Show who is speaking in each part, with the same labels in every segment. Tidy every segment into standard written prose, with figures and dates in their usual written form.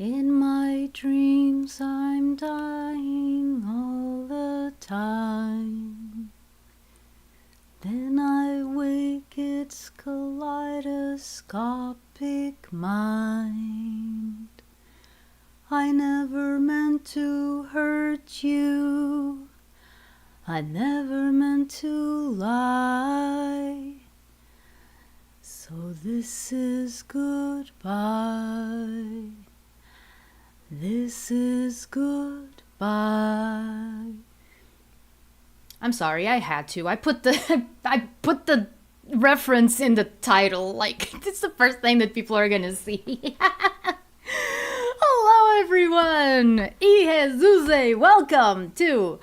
Speaker 1: In my dreams I'm dying all the time. Then I wake, it's kaleidoscopic mind. I never meant to hurt you. I never meant to lie. So this is goodbye. This is goodbye. I'm sorry, I had to. I put the reference in the title. Like, it's the first thing that people are gonna see. Hello everyone! Ihezuze, welcome to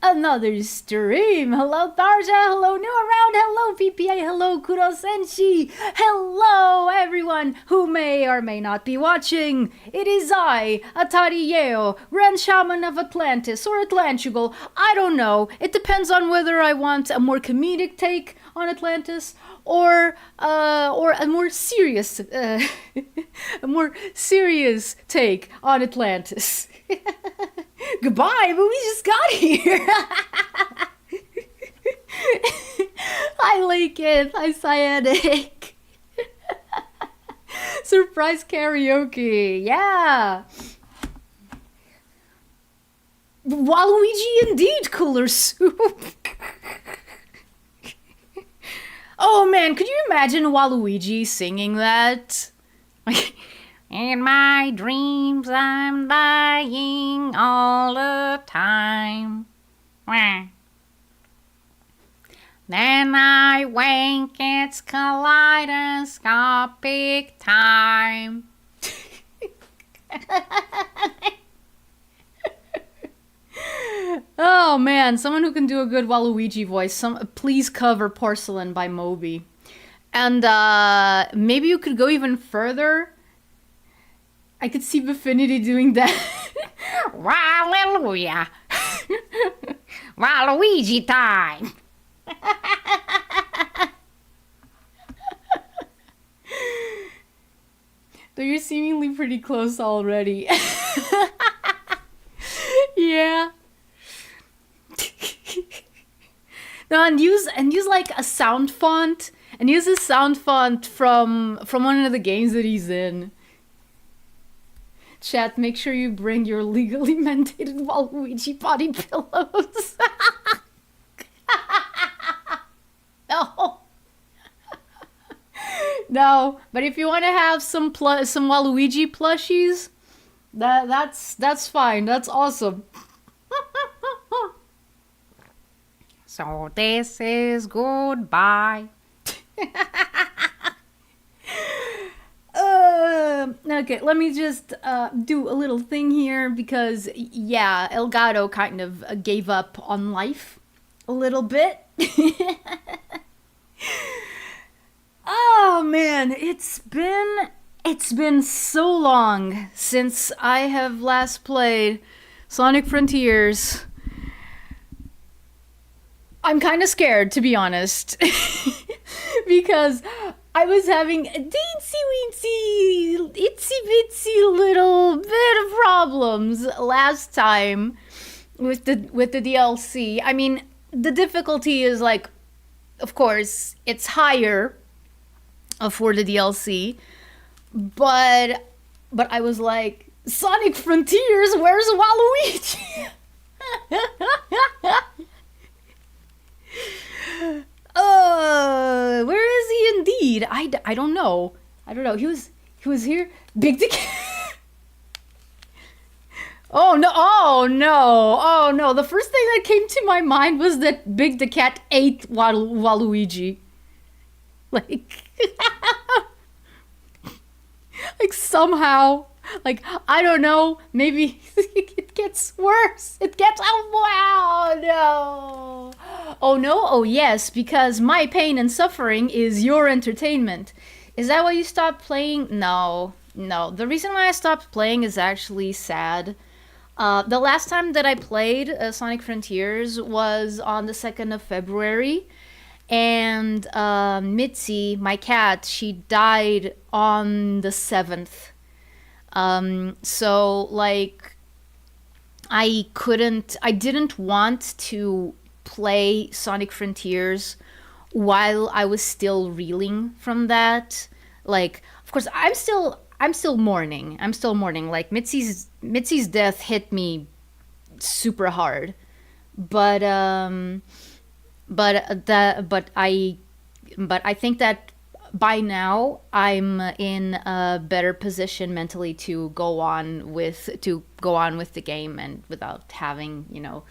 Speaker 1: another stream. Hello Tarja, hello New Around, hello PPA, hello Kurosenshi, hello everyone who may or may not be watching. It is I, Atari Yeo, Ren Shaman of Atlantis, or Atlantugal, I don't know. It depends on whether I want a more comedic take on Atlantis or a more serious take on Atlantis. Goodbye, but we just got here. Hi, Lakin. Hi, Cyanic. Surprise karaoke. Yeah. Waluigi indeed, Cooler Soup. Oh man, could you imagine Waluigi singing that? In my dreams I'm dying all the time. Then I wake, it's kaleidoscopic time. Oh man, someone who can do a good Waluigi voice, please cover Porcelain by Moby. And maybe you could go even further. I could see Bfinity doing that. Hallelujah. Waluigi time. Though you're seemingly pretty close already. Yeah. No, and use like a sound font, and use a sound font from one of the games that he's in. Chat, make sure you bring your legally mandated Waluigi body pillows. No. No, but if you want to have some Waluigi plushies, that's fine. That's awesome. So this is goodbye. Okay, let me just do a little thing here because, yeah, Elgato kind of gave up on life a little bit. Oh man, it's been so long since I have last played Sonic Frontiers. I'm kind of scared, to be honest, because I was having a teensy weensy, itsy bitsy little bit of problems last time with the DLC. I mean, the difficulty is like, of course, it's higher for the DLC, but I was like, Sonic Frontiers, where's Waluigi? Where is he indeed? I don't know. I don't know. He was here. Big Dick. Oh no! Oh no! Oh no! The first thing that came to my mind was that Big the Cat ate Waluigi. Like, like somehow, like, I don't know, maybe it gets worse. It gets, oh wow, no. Oh no, oh yes, because my pain and suffering is your entertainment. Is that why you stopped playing? No, no. The reason why I stopped playing is actually sad. The last time that I played Sonic Frontiers was on the 2nd of February. And Mitzi, my cat, she died on the 7th. So, like, I didn't want to play Sonic Frontiers while I was still reeling from that. Like, of course, I'm still mourning. I'm still mourning. Like, Mitzi's death hit me super hard. But I think that by now I'm in a better position mentally to go on with the game and without having, you know,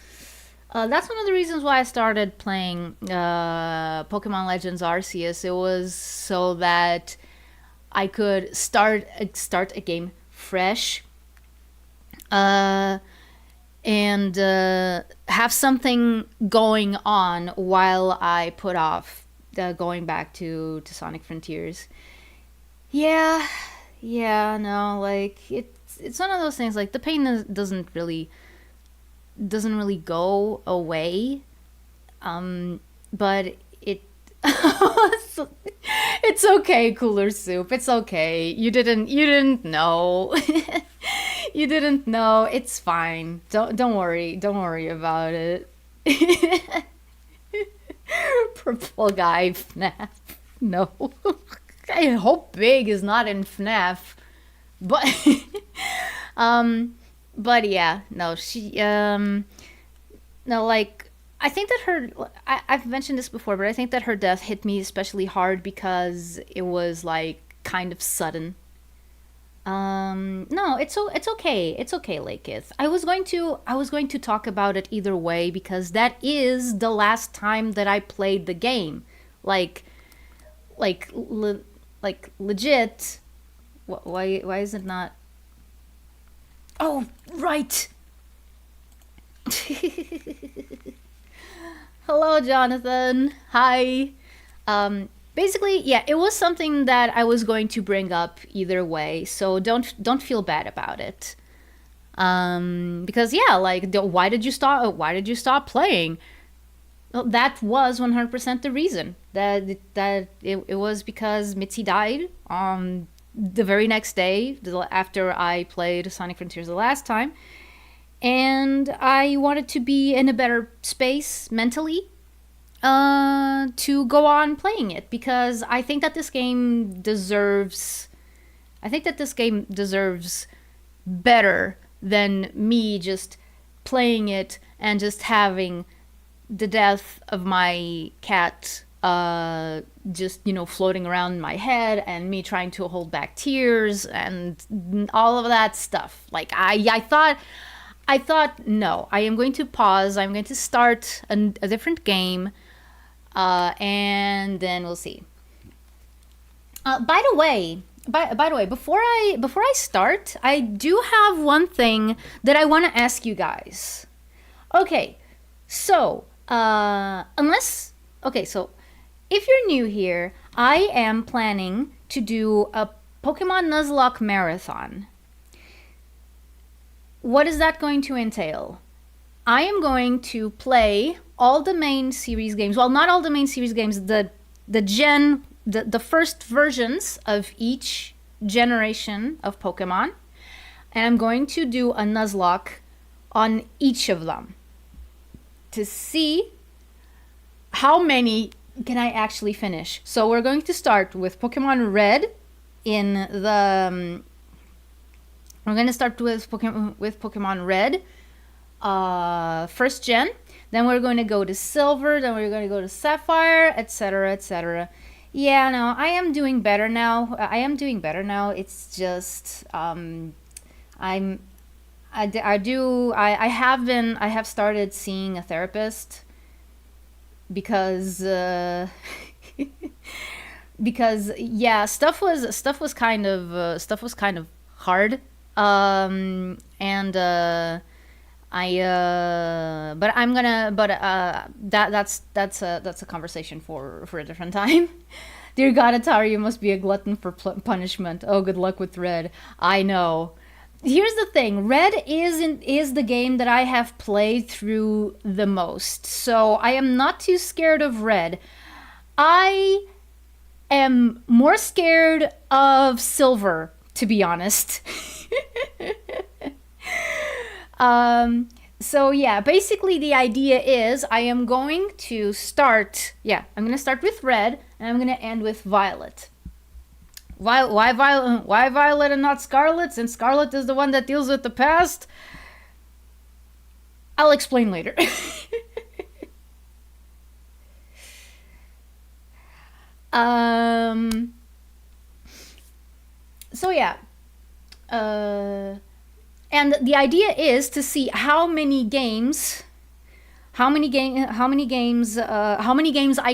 Speaker 1: that's one of the reasons why I started playing Pokemon Legends Arceus. It was so that I could start a game fresh. And have something going on while I put off going back to Sonic Frontiers. Yeah, no, like, it's one of those things, like, the pain doesn't really go away, but it it's okay, Cooler Soup, it's okay, you didn't know. You didn't know. It's fine. Don't worry about it. Purple guy FNAF. No. I hope Big is not in FNAF. But but yeah, no, she no, like, I think that I've mentioned this before, but I think that her death hit me especially hard because it was, like, kind of sudden. No, it's okay. It's okay, Laketh. I was going to talk about it either way because that is the last time that I played the game. Like legit. Why is it not? Oh, right. Hello, Jonathan. Hi. Basically, yeah, it was something that I was going to bring up either way, so don't feel bad about it. Because yeah, like, why did you stop playing? Well, that was 100% the reason. That it was because Mitzi died the very next day after I played Sonic Frontiers the last time, and I wanted to be in a better space mentally to go on playing it, because I think that this game deserves better than me just playing it and just having the death of my cat just, you know, floating around in my head and me trying to hold back tears and all of that stuff. Like, I thought, no, I am going to pause. I'm going to start a different game. And then we'll see. By the way, before I start, I do have one thing that I want to ask you guys. Okay, so if you're new here, I am planning to do a Pokemon Nuzlocke marathon. What is that going to entail? I am going to play all the main series games. Well, not all the main series games. The first versions of each generation of Pokemon, and I'm going to do a Nuzlocke on each of them to see how many can I actually finish. So we're going to start with Pokemon Red in the we're going to start with Pokemon Red, first gen. Then we're going to go to Silver. Then we're going to go to Sapphire, etc., etc. Yeah, no, I am doing better now. It's just I have started seeing a therapist because because yeah, stuff was kind of hard. That's a conversation for a different time. Dear God, Atari, you must be a glutton for punishment. Oh, good luck with Red. I know. Here's the thing. Red is the game that I have played through the most, so I am not too scared of Red. I am more scared of Silver, to be honest. So yeah, basically the idea is I'm going to start with Red and I'm going to end with Violet. Why Violet and not Scarlet, since Scarlet is the one that deals with the past? I'll explain later. So yeah. And the idea is to see how many games I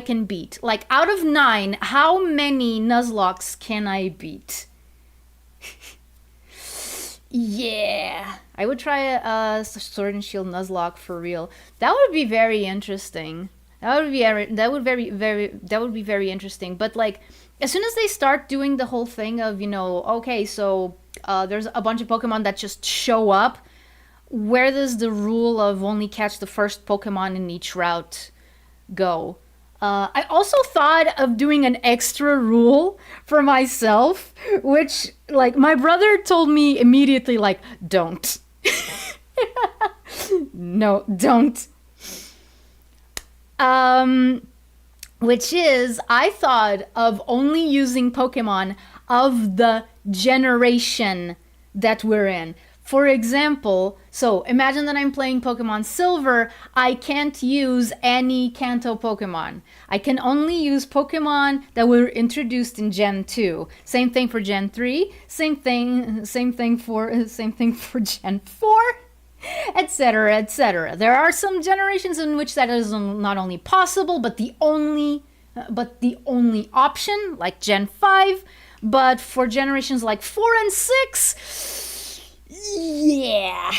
Speaker 1: can beat. Like, out of 9, how many Nuzlockes can I beat? Yeah, I would try a Sword and Shield Nuzlocke for real. That would be very interesting. That would be very interesting. But like, as soon as they start doing the whole thing of, okay, so there's a bunch of Pokemon that just show up, where does the rule of only catch the first Pokemon in each route go? I also thought of doing an extra rule for myself, which, like, my brother told me immediately, like, don't. No, don't. Which is, I thought of only using Pokemon of the generation that we're in. For example, so imagine that I'm playing Pokemon Silver. I can't use any Kanto Pokemon. I can only use Pokemon that were introduced in Gen 2. Same thing for Gen 3. Same thing for Gen 4. Etc., etc. There are some generations in which that is not only possible, but the only option, like Gen 5. But for generations like 4 and 6, yeah.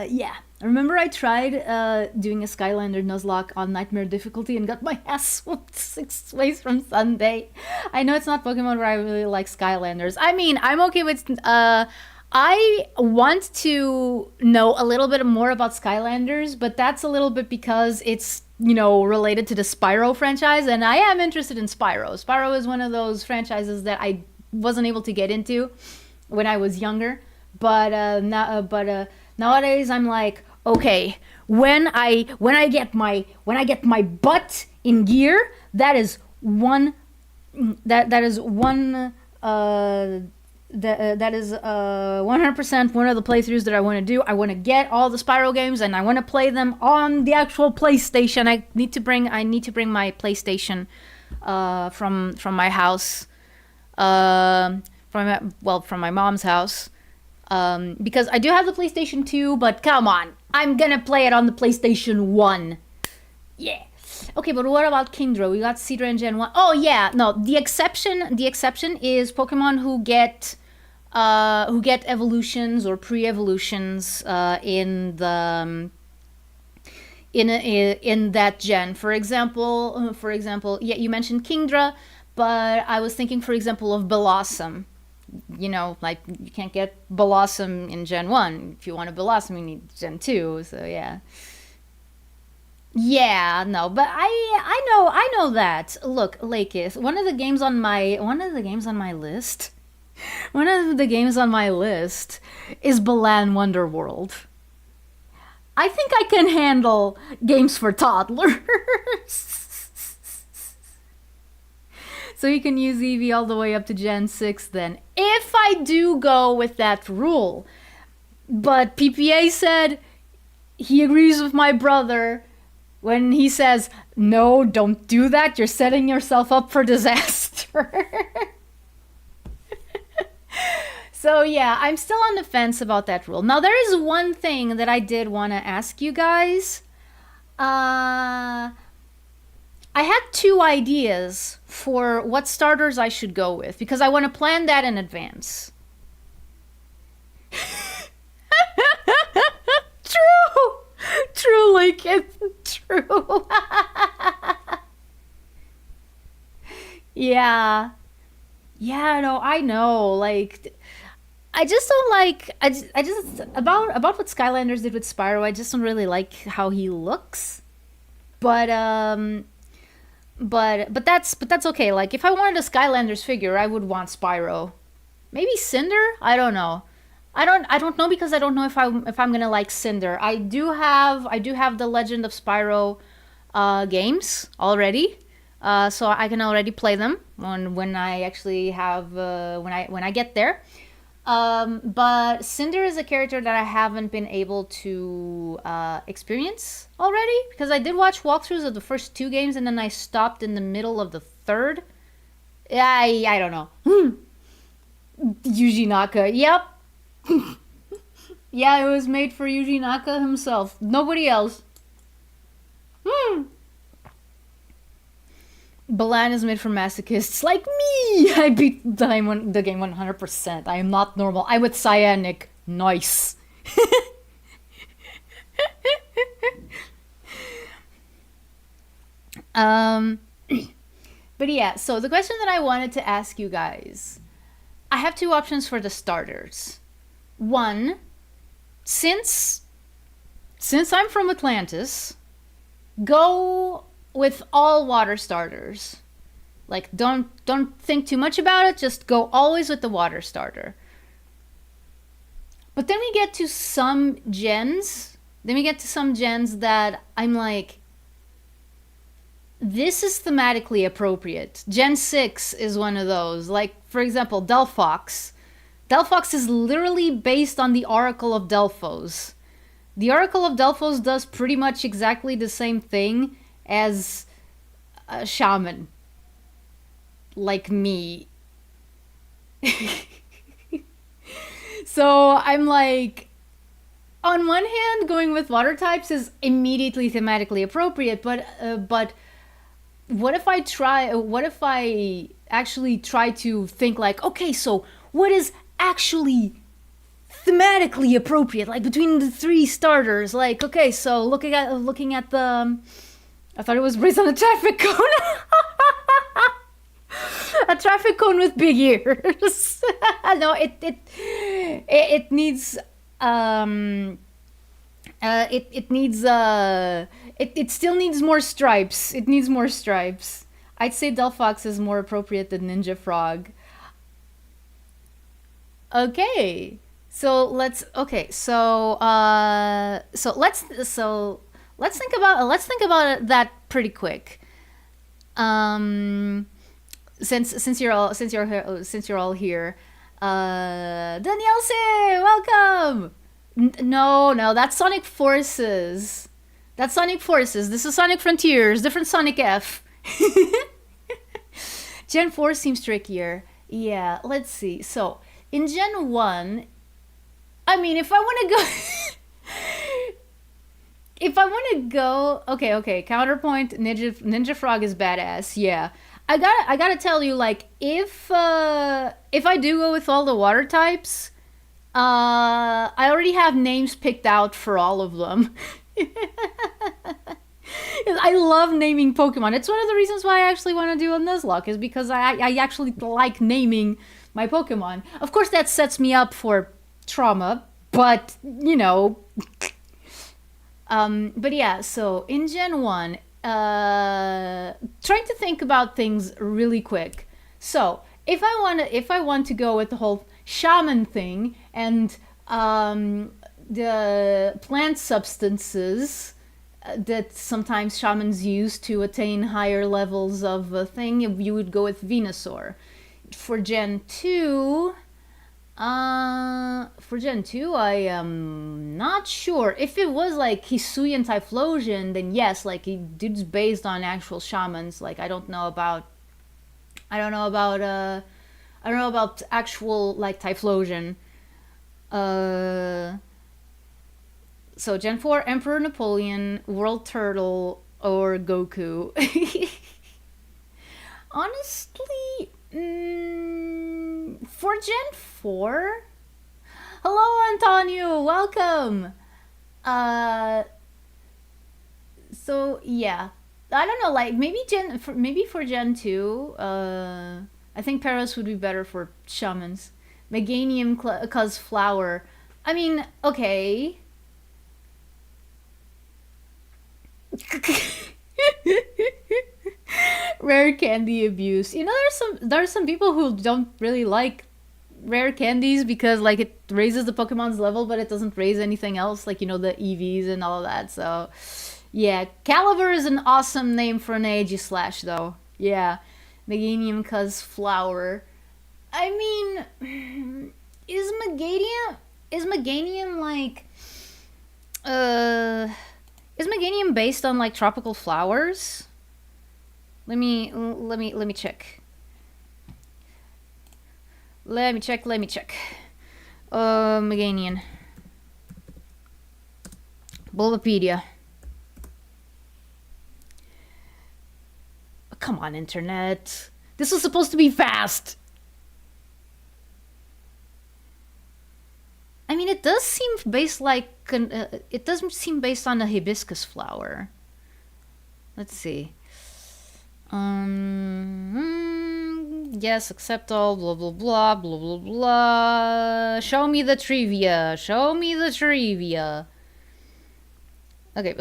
Speaker 1: Yeah. Remember I tried doing a Skylander Nuzlocke on Nightmare difficulty and got my ass whooped 6 ways from Sunday. I know it's not Pokemon where I really like Skylanders. I mean, I'm okay with... I want to know a little bit more about Skylanders, but that's a little bit because it's, related to the Spyro franchise, and I am interested in Spyro. Spyro is one of those franchises that I wasn't able to get into when I was younger, but nowadays I'm like, okay, when I get my butt in gear, that is 100% one of the playthroughs that I want to do. I want to get all the Spyro games and I want to play them on the actual PlayStation. I need to bring my PlayStation from my house, from my mom's house, because I do have the PlayStation 2, but come on, I'm gonna play it on the PlayStation 1. Yeah. Okay, but what about Kingdra? We got Cedra in Gen 1. Oh yeah, no, the exception is Pokemon who get evolutions or pre-evolutions in that gen. For example, yeah, you mentioned Kingdra, but I was thinking, for example, of Blossom. you know, like you can't get Blossom in Gen 1. If you want a Blossom, you need Gen 2. So yeah. Yeah, no, but I know that. Look, Lakith, one of the games on my list. One of the games on my list is Balan Wonderworld. I think I can handle games for toddlers. So you can use Eevee all the way up to Gen 6 then, if I do go with that rule. But PPA said he agrees with my brother when he says, no, don't do that, you're setting yourself up for disaster. So yeah, I'm still on the fence about that rule. Now there is one thing that I did want to ask you guys. I had 2 ideas for what starters I should go with, because I want to plan that in advance. True, like, it's true. Yeah. Yeah, no, I know, like, I just don't like, I just, about what Skylanders did with Spyro, I just don't really like how he looks. But, but that's okay. Like, if I wanted a Skylanders figure, I would want Spyro. Maybe Cinder? I don't know. I don't know, because I don't know if I'm gonna like Cinder. I do have the Legend of Spyro games already, so I can already play them when I actually have when I get there. But Cinder is a character that I haven't been able to experience already, because I did watch walkthroughs of the first 2 games and then I stopped in the middle of the 3rd. I don't know. Yuji Naka. Yep. Yeah, it was made for Yuji Naka himself. Nobody else. Balan is made for masochists like me. I beat the game 100%. I am not normal. I'm with Cyanic. Nice. But yeah, so the question that I wanted to ask you guys, I have 2 options for the starters. One, since I'm from Atlantis, go with all water starters. Like, don't think too much about it, just go always with the water starter. But then we get to some gens that I'm like, this is thematically appropriate. Gen 6 is one of those. Like, for example, Delphox. Delphox is literally based on the Oracle of Delphos. The Oracle of Delphos does pretty much exactly the same thing as a shaman. Like me. So I'm like, on one hand, going with water types is immediately thematically appropriate, but what if I actually try to think like, okay, so what is actually thematically appropriate, like between the 3 starters? Like, okay, so looking at the, I thought it was based on a traffic cone. A traffic cone with big ears. No, it needs it still needs more stripes. It needs more stripes. I'd say Delphox is more appropriate than Ninja Frog. Okay. So let's think about that pretty quick. Since you're all here, Danielse, welcome. No, that's Sonic Forces. That's Sonic Forces. This is Sonic Frontiers, different Sonic F. Gen 4 seems trickier. Yeah, let's see. So in Gen 1, I mean, if I want to go, okay, counterpoint, Ninja Frog is badass. Yeah, I gotta tell you, like, if I do go with all the water types, I already have names picked out for all of them. I love naming Pokemon. It's one of the reasons why I actually want to do a Nuzlocke, is because I actually like naming my Pokemon. Of course, that sets me up for trauma, but you know. But yeah, so in Gen 1, trying to think about things really quick. So if I want to go with the whole shaman thing and the plant substances that sometimes shamans use to attain higher levels of a thing, you would go with Venusaur. For Gen 2, I am not sure. If it was like Hisuian Typhlosion, then yes, like it's based on actual shamans. Like I don't know about actual like Typhlosion. So Gen 4, Emperor Napoleon, World Turtle, or Goku. Honestly, for Gen 4? Hello, Antonio! Welcome! So, yeah. I don't know, like, maybe for Gen 2, I think Paras would be better for shamans. Meganium cause flower. I mean, okay. Rare candy abuse. You know, there's some people who don't really like rare candies because like it raises the Pokemon's level, but it doesn't raise anything else, like you know the EVs and all of that. So yeah, Caliber is an awesome name for an Aegislash, though. Yeah, Meganium cause flower. I mean, is Meganium like uh is Meganium based on like tropical flowers? Let me check. Let me check. Meganian. Bulbapedia. Come on, internet. This was supposed to be fast. I mean, it does seem based like it doesn't seem based on a hibiscus flower. Let's see. Yes, accept all, blah, blah, blah, blah, blah, blah. Show me the trivia. Okay,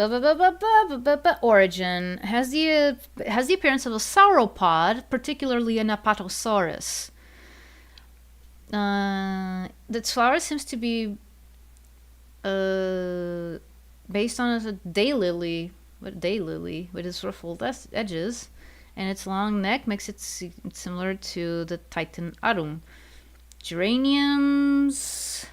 Speaker 1: origin has the appearance of a sauropod, particularly an Apatosaurus. The flower seems to be based on a daylily with its ruffled edges, and its long neck makes it similar to the Titan Arum. Geraniums.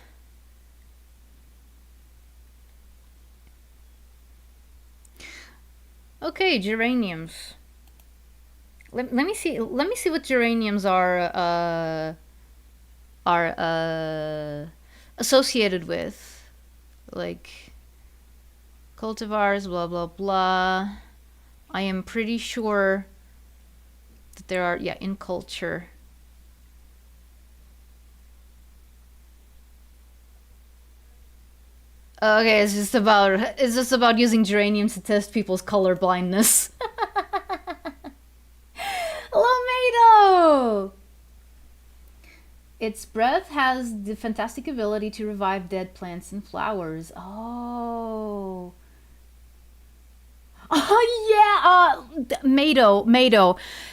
Speaker 1: Okay, geraniums. Let me see what geraniums are associated with, like cultivars, blah blah blah. I am pretty sure that there are, yeah, in culture. Okay, it's just about using geraniums to test people's color blindness. Hello, Mado! Its breath has the fantastic ability to revive dead plants and flowers. Oh. Oh yeah, Mado.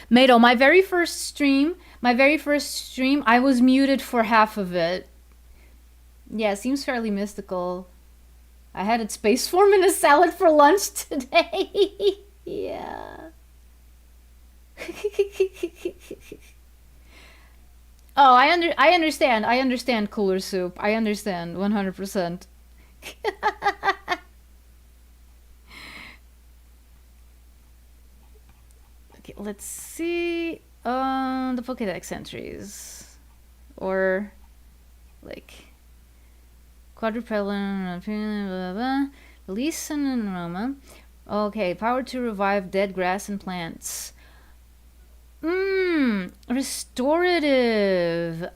Speaker 1: My very first stream, I was muted for half of it. Yeah, it seems fairly mystical. I had its space form in a salad for lunch today. Yeah. Oh, I understand, Cooler Soup. I understand 100%. Okay, let's see the Pokédex entries, or like quadrupelin, blah, blah, release an aroma. Okay, power to revive dead grass and plants. Restorative.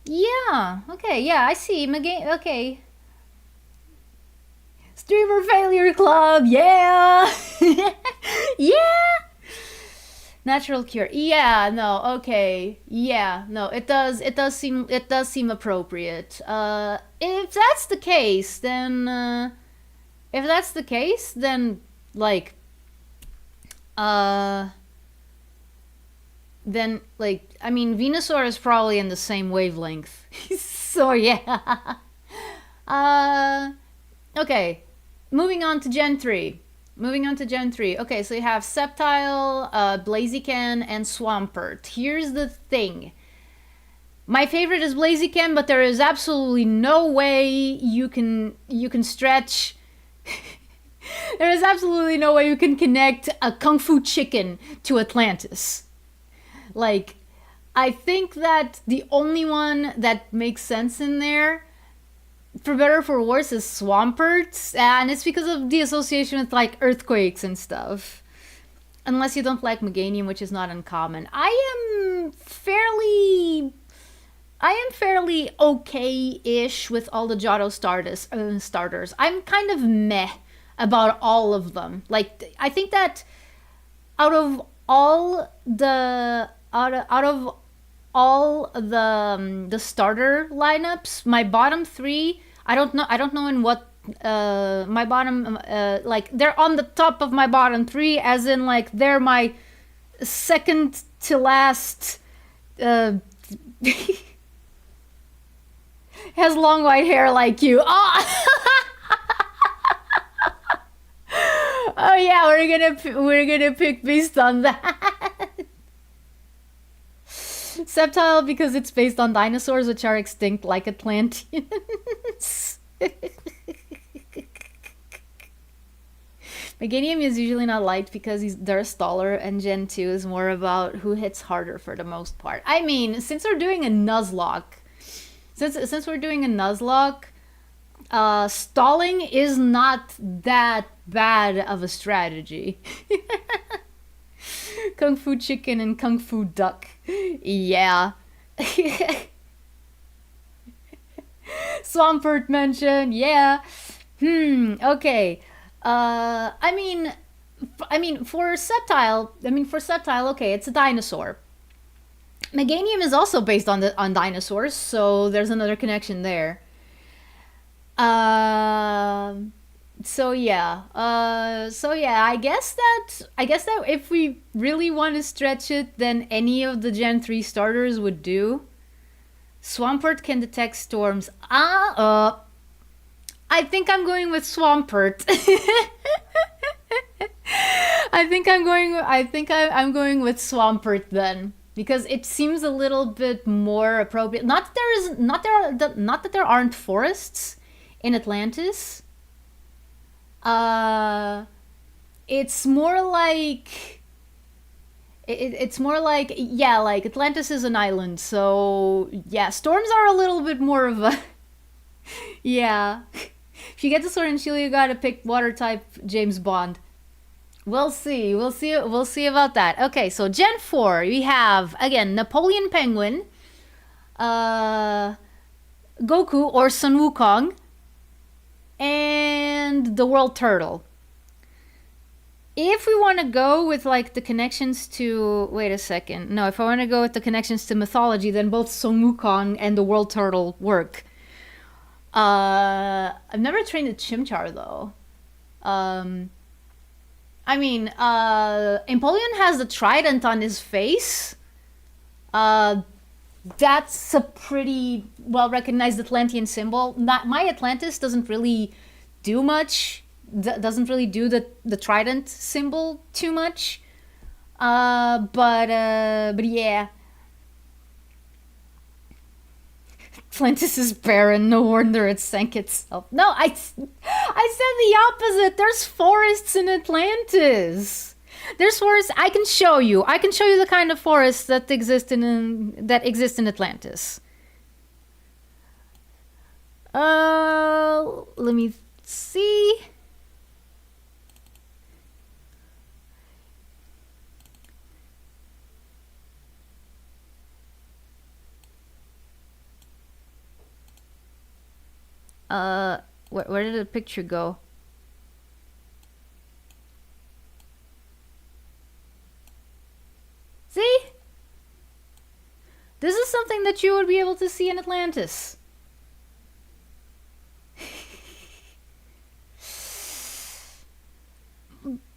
Speaker 1: Yeah. Okay. Yeah, I see. Okay. Streamer Failure Club, yeah! Yeah! Natural cure. Yeah, no, okay. Yeah, no, it does seem appropriate. If that's the case, then like then like I mean Venusaur is probably in the same wavelength. So yeah. Okay. Moving on to Gen 3. Okay, so you have Sceptile, Blaziken, and Swampert. Here's the thing. My favorite is Blaziken, but there is absolutely no way you can stretch. There is absolutely no way you can connect a Kung Fu Chicken to Atlantis. Like, I think that the only one that makes sense in there, for better or for worse, is Swampert, and it's because of the association with like earthquakes and stuff. Unless you don't like Meganium, which is not uncommon. I am fairly okay-ish with all the Johto starters. I'm kind of meh about all of them. Like, I think that out of all the starter lineups, my bottom three, I don't know in what my bottom like they're on the top of my bottom three, as in like they're my second to last has long white hair like you. Oh, oh yeah, we're gonna pick based on that. Sceptile because it's based on dinosaurs which are extinct like Atlanteans. Meganium is usually not liked because they're a staller, and Gen 2 is more about who hits harder for the most part. I mean, since we're doing a Nuzlocke, stalling is not that bad of a strategy. Kung Fu Chicken and Kung Fu Duck. Yeah. Swampert mentioned, yeah. Okay. I mean, for Sceptile, okay, it's a dinosaur. Meganium is also based on dinosaurs, so there's another connection there. So yeah, I guess that if we really want to stretch it, then any of the Gen 3 starters would do. Swampert can detect storms. I think I'm going with Swampert. I think I'm going with Swampert then, because it seems a little bit more appropriate. Not that there aren't forests in Atlantis. It's more like yeah, like Atlantis is an island, so yeah, storms are a little bit more of a yeah. If you get the Sword and Shield, you gotta pick water type James Bond. We'll see about that. Okay, so Gen 4, we have again Napoleon Penguin, Goku or Sun Wukong, and the World Turtle. If we want to go with like the connections to... Wait a second. No, if I want to go with the connections to mythology, then both Sun Wukong and the World Turtle work. I've never trained a Chimchar though. I mean, Empoleon has the trident on his face. That's a pretty well-recognized Atlantean symbol. My Atlantis doesn't really do much. Doesn't really do the trident symbol too much. But yeah. Atlantis is barren. No wonder it sank itself. No, I said the opposite. There's forests in Atlantis. There's forests. I can show you the kind of forests that exist in Atlantis. Let me see. Where did the picture go? something that you would be able to see in Atlantis.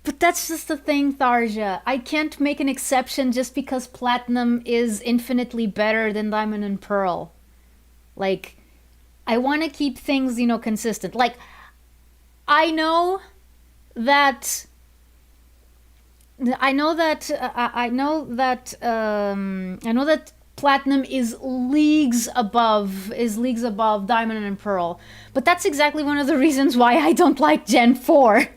Speaker 1: But that's just the thing, Tharja. I can't make an exception just because platinum is infinitely better than diamond and pearl. Like, I want to keep things, you know, consistent. Like, I know that platinum is leagues above diamond and pearl. But that's exactly one of the reasons why I don't like Gen 4.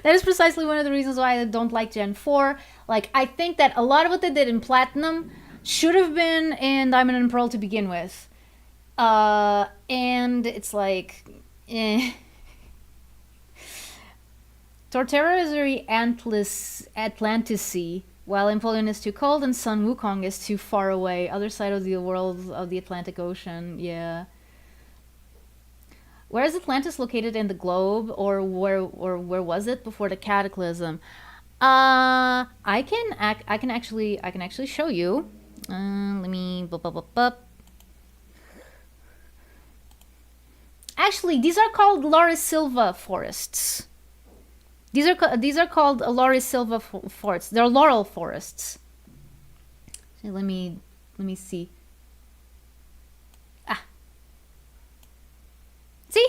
Speaker 1: That is precisely one of the reasons why I don't like Gen 4. Like, I think that a lot of what they did in platinum should have been in diamond and pearl to begin with. And it's like, Torterra is very Atlantis-y, while Empoleon is too cold and Sun Wukong is too far away, other side of the world of the Atlantic Ocean. Yeah. Where is Atlantis located in the globe, or where was it before the cataclysm? I can actually show you. Let me. Actually, these are called Laura Silva forests. These are called Laura Silva forests. They're laurel forests. So let me see. Ah. See?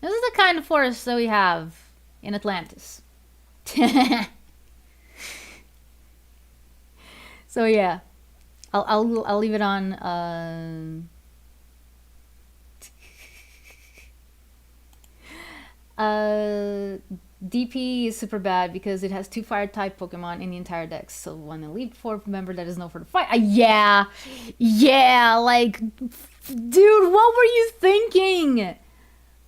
Speaker 1: This is the kind of forest that we have in Atlantis. So yeah, I'll leave it on. DP is super bad because it has 2 fire type Pokemon in the entire dex. So when Elite 4 member that is known for the fight. Yeah, like, dude, what were you thinking?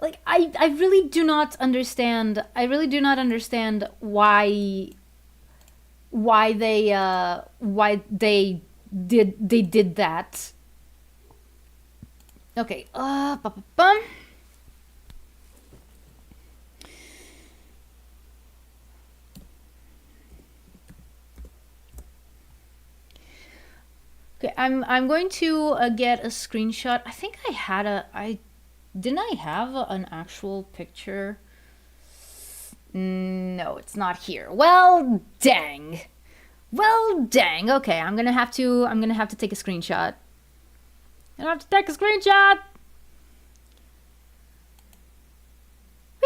Speaker 1: Like, I really do not understand. I really do not understand why they did that. Okay. Okay, I'm going to get a screenshot. I think I had didn't I have an actual picture? No, it's not here. Well, dang. Okay, I'm gonna have to take a screenshot. We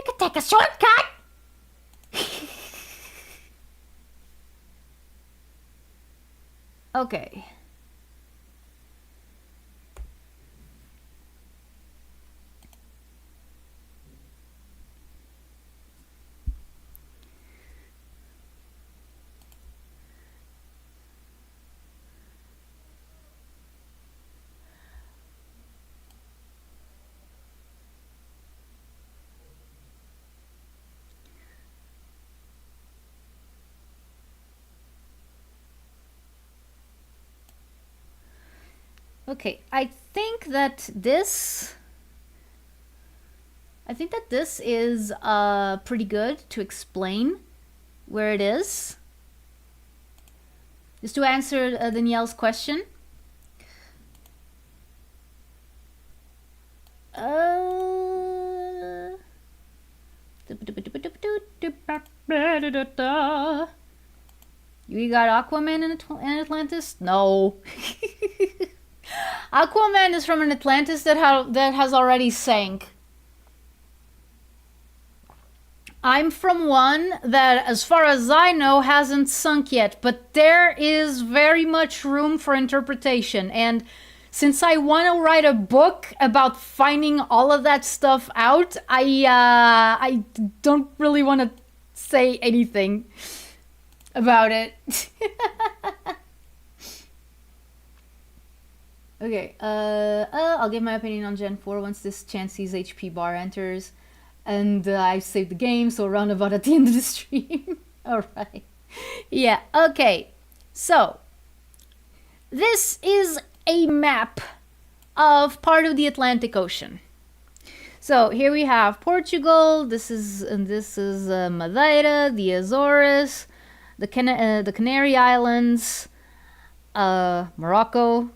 Speaker 1: could take a shortcut. Okay. Okay, I think that this is pretty good to explain where it is. Just to answer Danielle's question. You got Aquaman in Atlantis? No. Aquaman is from an Atlantis that has already sank. I'm from one that, as far as I know, hasn't sunk yet, but there is very much room for interpretation. And since I want to write a book about finding all of that stuff out, I don't really want to say anything about it. Okay, I'll give my opinion on Gen 4 once this Chansey's HP bar enters. And I've saved the game, so around about at the end of the stream. Alright. Yeah, okay. So, this is a map of part of the Atlantic Ocean. So, here we have Portugal, this is Madeira, the Azores, the Canary Islands, Morocco,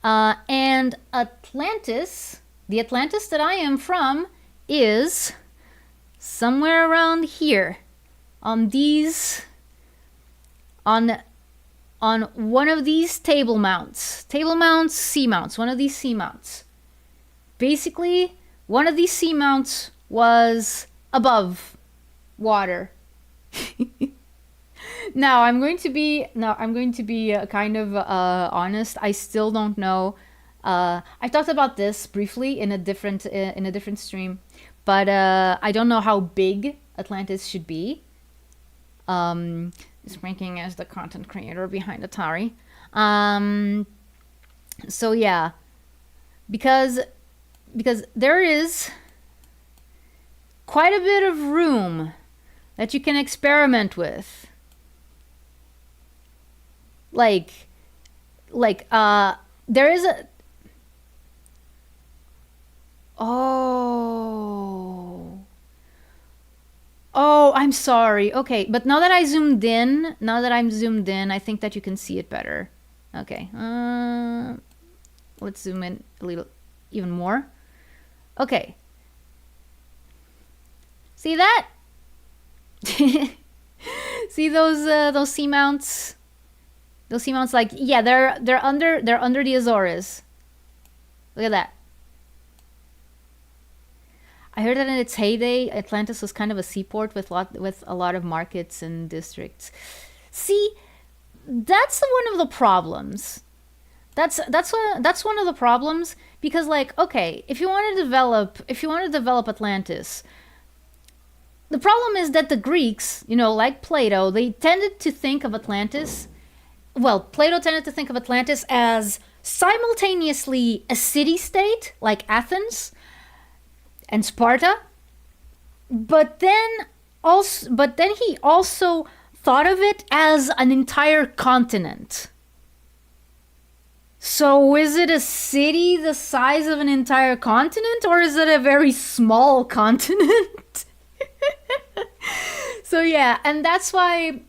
Speaker 1: and Atlantis, the Atlantis that I am from, is somewhere around here, on these, on one of these table mounts, sea mounts, one of these sea mounts. Basically, one of these sea mounts was above water. Now I'm going to be kind of honest. I still don't know. I talked about this briefly in a different stream, but I don't know how big Atlantis should be. Just ranking as the content creator behind Atari. So yeah, because there is quite a bit of room that you can experiment with. Like there is a... Oh, I'm sorry. Okay, but now that I'm zoomed in, I think that you can see it better. Okay, let's zoom in a little, even more. Okay, see that? See those sea mounts? Those sea mounts, like, yeah, they're under the Azores. Look at that. I heard that in its heyday, Atlantis was kind of a seaport with a lot of markets and districts. See, that's one of the problems. That's one of the problems, because, like, okay, if you want to develop Atlantis, the problem is that the Greeks, you know, like Plato, they tended to think of Atlantis. Well, Plato tended to think of Atlantis as simultaneously a city-state, like Athens and Sparta, but then he also thought of it as an entire continent. So is it a city the size of an entire continent, or is it a very small continent? So yeah, and that's why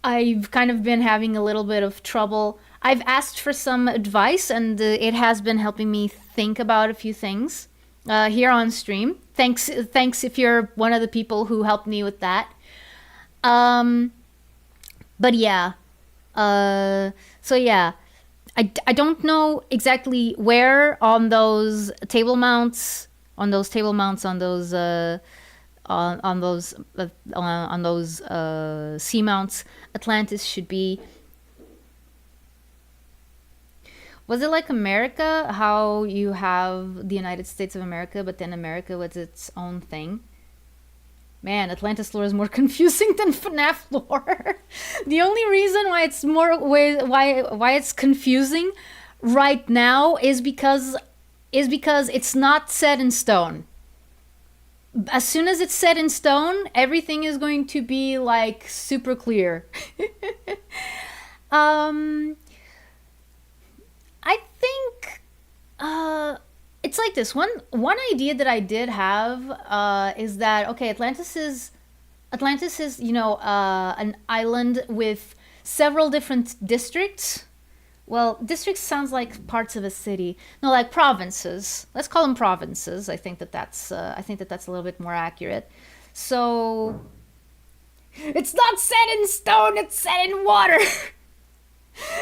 Speaker 1: I've kind of been having a little bit of trouble. I've asked for some advice, and it has been helping me think about a few things here on stream. Thanks if you're one of the people who helped me with that. But yeah, so yeah, I don't know exactly where on those table mounts, on those sea mounts Atlantis should be. Was it like America, how you have the United States of America, but then America was its own thing? Man, Atlantis lore is more confusing than FNAF lore. The only reason why it's why it's confusing right now is because it's not set in stone. As soon as it's set in stone, everything is going to be like super clear. I think it's like this. One idea that I did have is that, okay, Atlantis is you know, an island with several different districts. Well, districts sounds like parts of a city. No, like provinces. Let's call them provinces. I think that's a little bit more accurate. So it's not set in stone, it's set in water.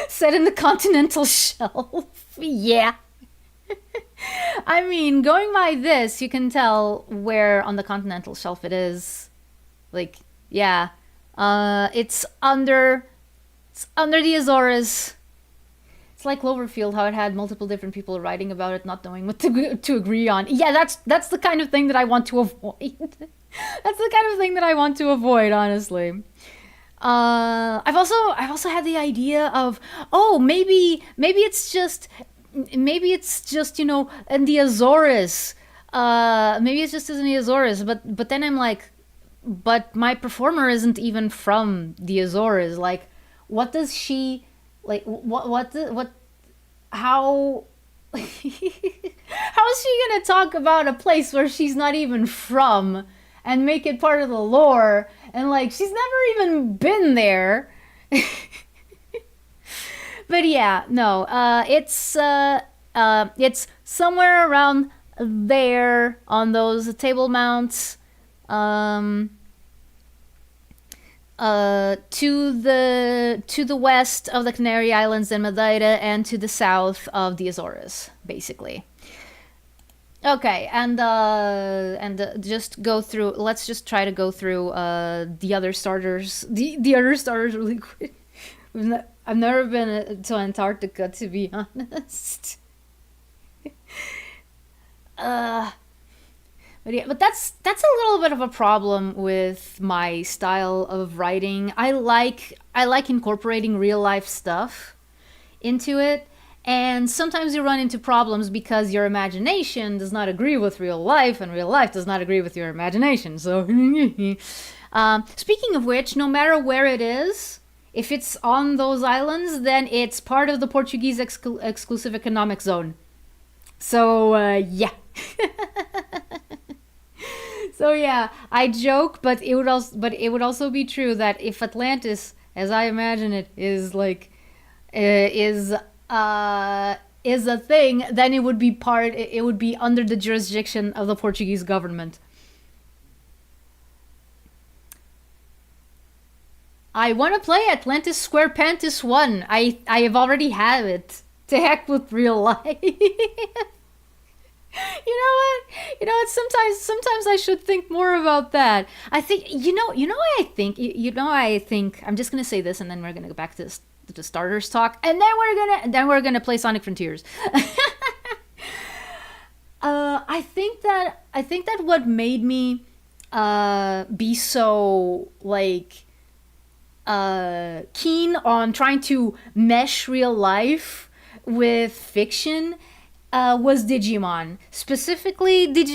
Speaker 1: Set in the continental shelf. Yeah. I mean, going by this, you can tell where on the continental shelf it is. Like, yeah. It's under the Azores. It's like Cloverfield, how it had multiple different people writing about it, not knowing what to agree on. Yeah, that's the kind of thing that I want to avoid. That's the kind of thing that I want to avoid, honestly. I've also had the idea of, oh, maybe it's just you know, in the Azores. Maybe it's just in the Azores, but then I'm like, but my performer isn't even from the Azores. Like, what does she like? How? How is she gonna talk about a place where she's not even from and make it part of the lore? And like, she's never even been there. But yeah, no, it's somewhere around there on those table mounts, um, to the west of the Canary Islands and Madeira, and to the south of the Azores, basically. Okay, and just go through. Let's just try to go through the other starters. The other starters really quick. I've never been to Antarctica, to be honest. But yeah, but that's a little bit of a problem with my style of writing. I like incorporating real life stuff into it, and sometimes you run into problems because your imagination does not agree with real life, and real life does not agree with your imagination. So, speaking of which, no matter where it is, if it's on those islands, then it's part of the Portuguese exclusive economic zone. So, yeah. So yeah, I joke, but it would also be true that if Atlantis, as I imagine it, is like is a thing, then it would be under the jurisdiction of the Portuguese government. I want to play Atlantis Square Pantis 1. I have already had it. To heck with real life. You know what? Sometimes I should think more about that. I think I think I'm just gonna say this, and then we're gonna go back to the starters talk, and then we're gonna play Sonic Frontiers. I think that what made me be so like keen on trying to mesh real life with fiction was Digimon, specifically the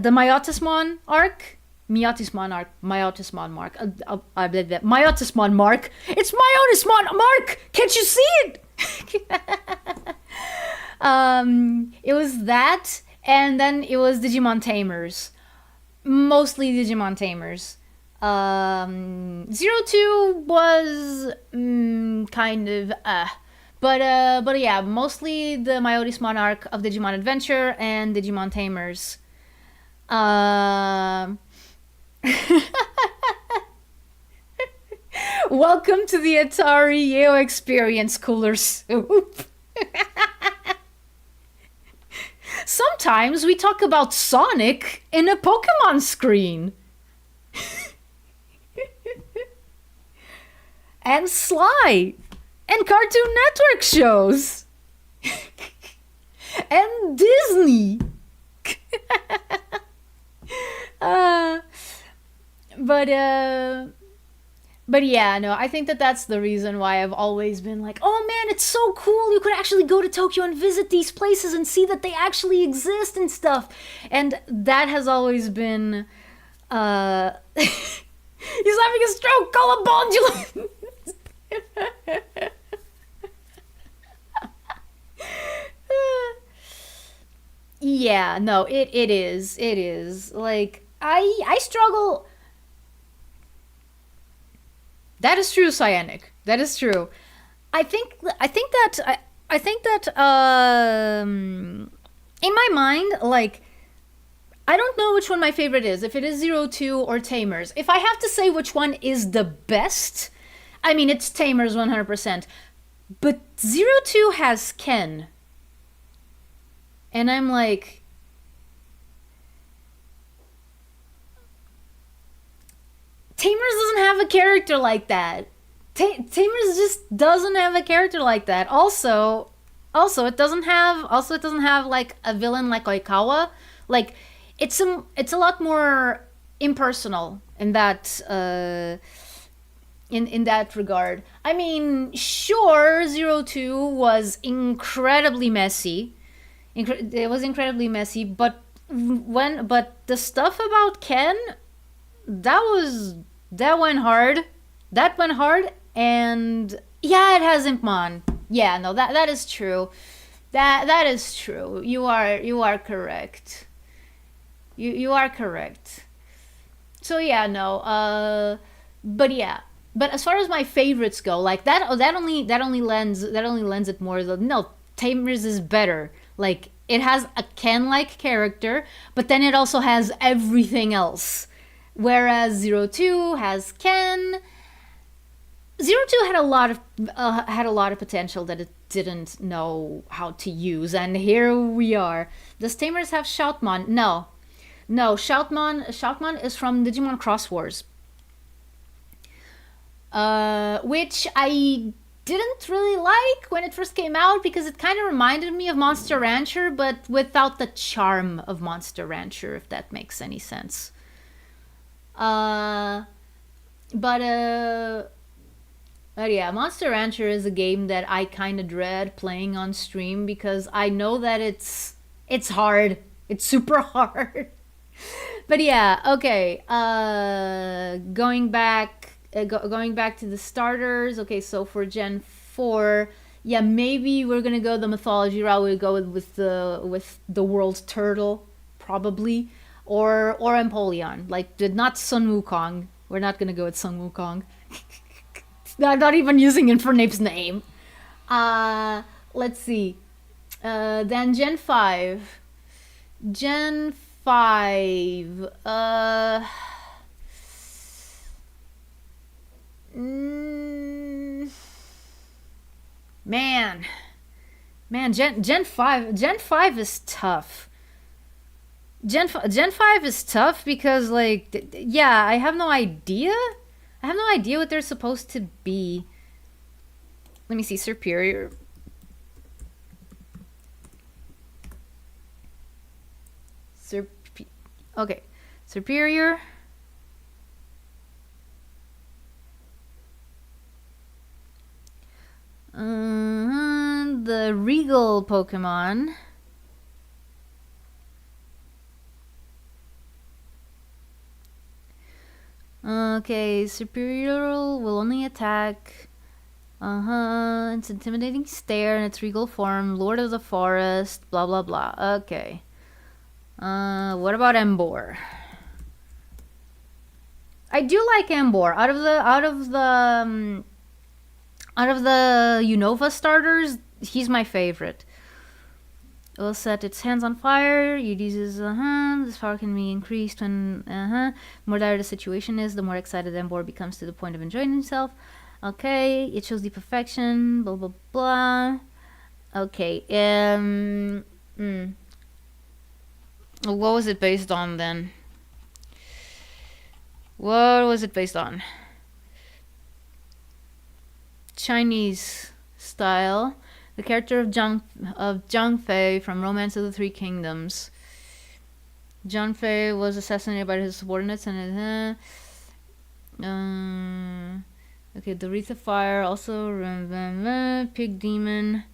Speaker 1: Myotismon arc. Myotismon mark. It's Myotismon mark. Can't you see it? It was that, and then it was Digimon Tamers, mostly Digimon Tamers. 02 was kind of but yeah, mostly the Myotis Monarch of Digimon Adventure and Digimon Tamers. Welcome to the Atari Yeo Experience, Cooler Soup. Sometimes we talk about Sonic in a Pokemon screen. And Sly, and Cartoon Network shows, and Disney. But yeah, no, I think that's the reason why I've always been like, oh man, it's so cool. You could actually go to Tokyo and visit these places and see that they actually exist and stuff. And that has always been, he's having a stroke, call a bondulance. Yeah, no, it is like I struggle. That is true, Cyanic. That is true. I think that in my mind, like, I don't know which one my favorite is, if it is 02 or Tamers. If I have to say which one is the best, I mean, it's Tamers 100%. But 02 has Ken. And I'm like, Tamers doesn't have a character like that. Tamers just doesn't have a character like that. Also it doesn't have like a villain like Oikawa. Like, it's a lot more impersonal in that in that regard. I mean, sure, 02 was incredibly messy. It was incredibly messy, but the stuff about Ken, that went hard. That went hard, and yeah, it has Impmon. Yeah, no, that is true. That is true. You are correct. You are correct. So yeah, no. But yeah. But as far as my favorites go, like that only lends it more. No, Tamers is better. Like it has a Ken-like character, but then it also has everything else. Whereas 02 has Ken. 02 had a lot of potential that it didn't know how to use, and here we are. Does Tamers have Shoutmon? No. No, Shoutmon is from Digimon Cross Wars. Which I didn't really like when it first came out because it kind of reminded me of Monster Rancher, but without the charm of Monster Rancher, if that makes any sense. But yeah, Monster Rancher is a game that I kind of dread playing on stream because I know that it's hard. It's super hard. But yeah, okay. Going back to the starters. Okay, so for Gen 4, yeah, maybe we're gonna go the mythology route. We'll go with the world turtle, probably, or Empoleon. Like, not Sun Wukong. We're not gonna go with Sun Wukong. Not even using Infernape's name. Let's see. Then Gen 5. Gen 5. Man, Gen 5 is tough. Gen 5 is tough because, like, yeah, I have no idea. I have no idea what they're supposed to be. Let me see. Superior. Okay. Superior. The Regal Pokemon. Okay, Superior will only attack. It's Intimidating Stare in its regal form, Lord of the Forest, blah blah blah. Okay. What about Embor? I do like Embor. Out of the Unova starters, he's my favorite. It will set its hands on fire. It uses this power can be increased when the more dire the situation is, the more excited Embor becomes to the point of enjoying himself. Okay, it shows the perfection. Blah blah blah. Okay. What was it based on then? What was it based on? Chinese style. The character of Zhang Fei from Romance of the Three Kingdoms. Zhang Fei was assassinated by his subordinates and okay, the Wreath of Fire, also Pig Demon.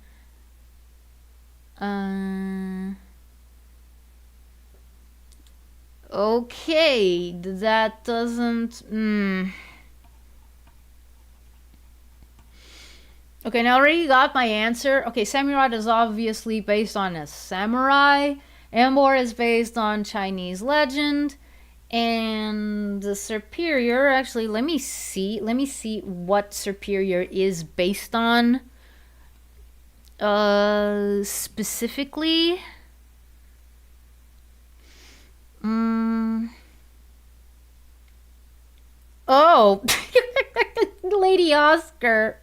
Speaker 1: Okay, that doesn't. Okay, now I already got my answer. Okay, Samurai is obviously based on a samurai. Embor is based on Chinese legend. And the Superior, actually, let me see what Superior is based on. Specifically. Oh, Lady Oscar.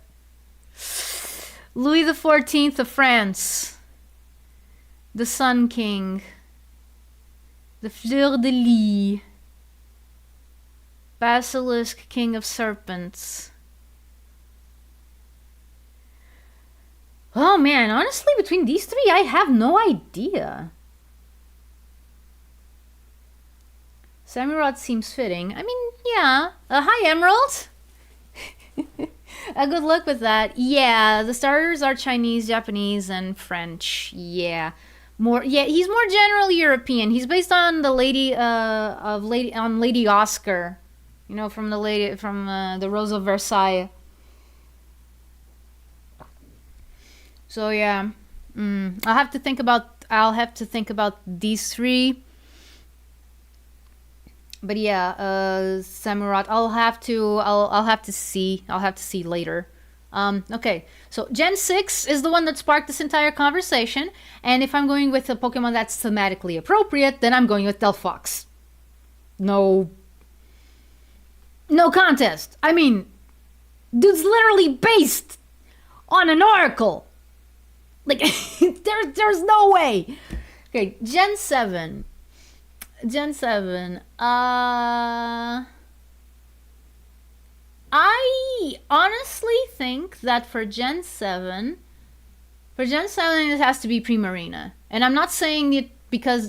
Speaker 1: Louis XIV of France. The Sun King. The Fleur de Lis. Basilisk, King of Serpents. Oh man, honestly, between these three, I have no idea. Samurott seems fitting. I mean, yeah. Hi, Emerald. Good luck with that. Yeah, the starters are Chinese, Japanese, and French. Yeah. He's more generally European. He's based on the Lady Oscar. You know, from the Rose of Versailles. So yeah. I'll have to think about these three. But yeah, Samurott. I'll have to see. I'll have to see later. Okay, so Gen 6 is the one that sparked this entire conversation, and if I'm going with a Pokemon that's thematically appropriate, then I'm going with Delphox. No contest. I mean, dude's literally based on an oracle. Like, there's no way. Okay, Gen 7. Gen 7. I honestly think that for Gen 7, it has to be Primarina. And I'm not saying it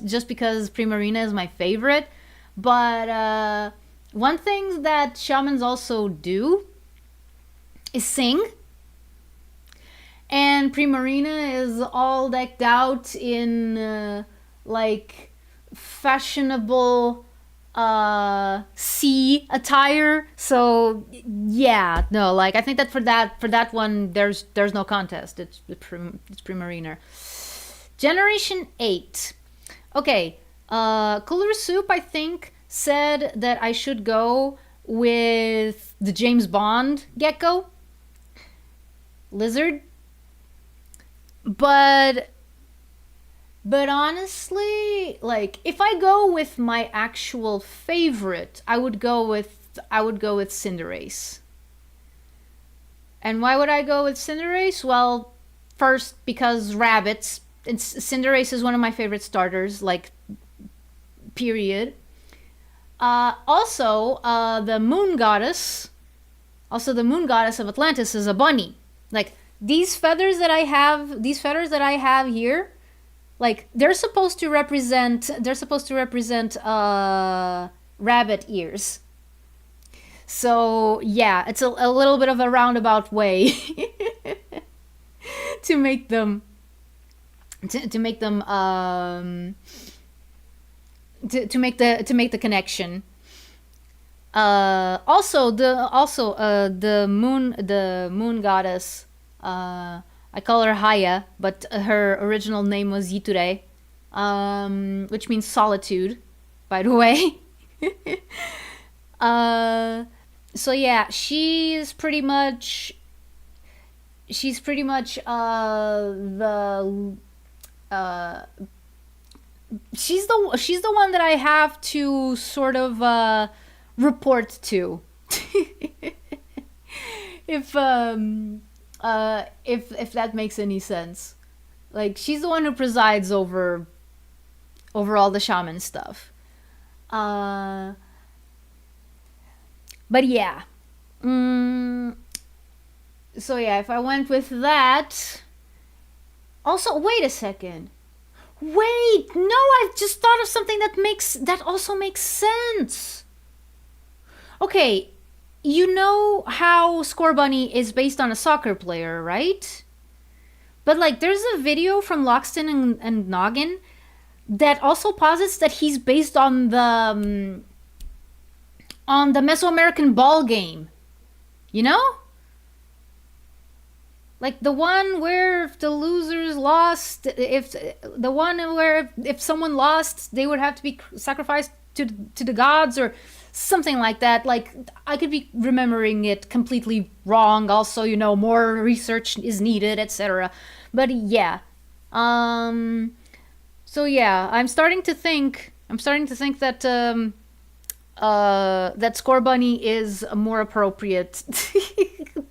Speaker 1: just because Primarina is my favorite, but one thing that shamans also do is sing. And Primarina is all decked out in like fashionable sea attire. So yeah, no, like I think that for that one there's no contest. It's Primarina. Generation 8. Okay, Cooler Soup I think said that I should go with the James Bond gecko lizard, but honestly, like if I go with my actual favorite, I would go with Cinderace. And why would I go with Cinderace? Well, first because rabbits. Cinderace is one of my favorite starters, like period. Also, the moon goddess of Atlantis is a bunny. Like these feathers that I have here, like they're supposed to represent rabbit ears. So yeah, it's a little bit of a roundabout way to make them to make the connection. Also the moon goddess. I call her Haya, but her original name was Yiture, which means solitude, by the way. So yeah, she's pretty much she's the one that I have to sort of report to. if that makes any sense. Like she's the one who presides over all the shaman stuff. But yeah. So yeah, if I went with that. Also, wait a second. Wait, no, I've just thought of something that also makes sense. Okay, you know how Scorbunny is based on a soccer player, right? But like, there's a video from Loxton and Noggin that also posits that he's based on the Mesoamerican ball game. You know? Like the one where if the losers lost, if someone lost, they would have to be sacrificed to the gods or something like that. Like I could be remembering it completely wrong. Also, you know, more research is needed, etc. But yeah, so yeah, I'm starting to think that that Scorbunny is more appropriate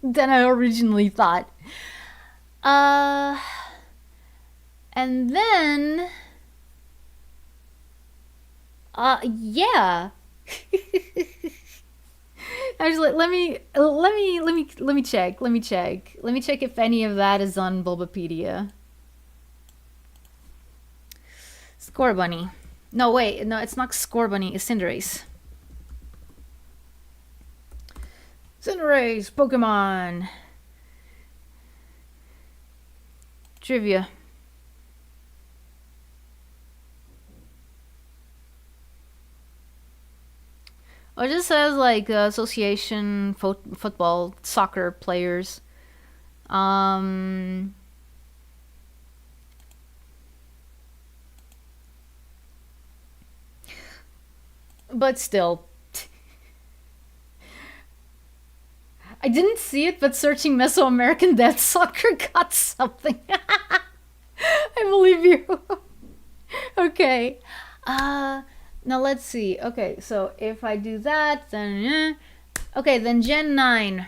Speaker 1: than I originally thought. And then yeah. Actually, let me check. Let me check if any of that is on Bulbapedia. Scorbunny. No, wait. No, it's not Scorbunny. It's Cinderace. Cinderace, Pokemon. Trivia. Oh, it just says like association football soccer players. But still. I didn't see it, but searching Mesoamerican Death Soccer got something. I believe you. Okay. Now let's see. Okay, so if I do that, then... Okay, then Gen 9.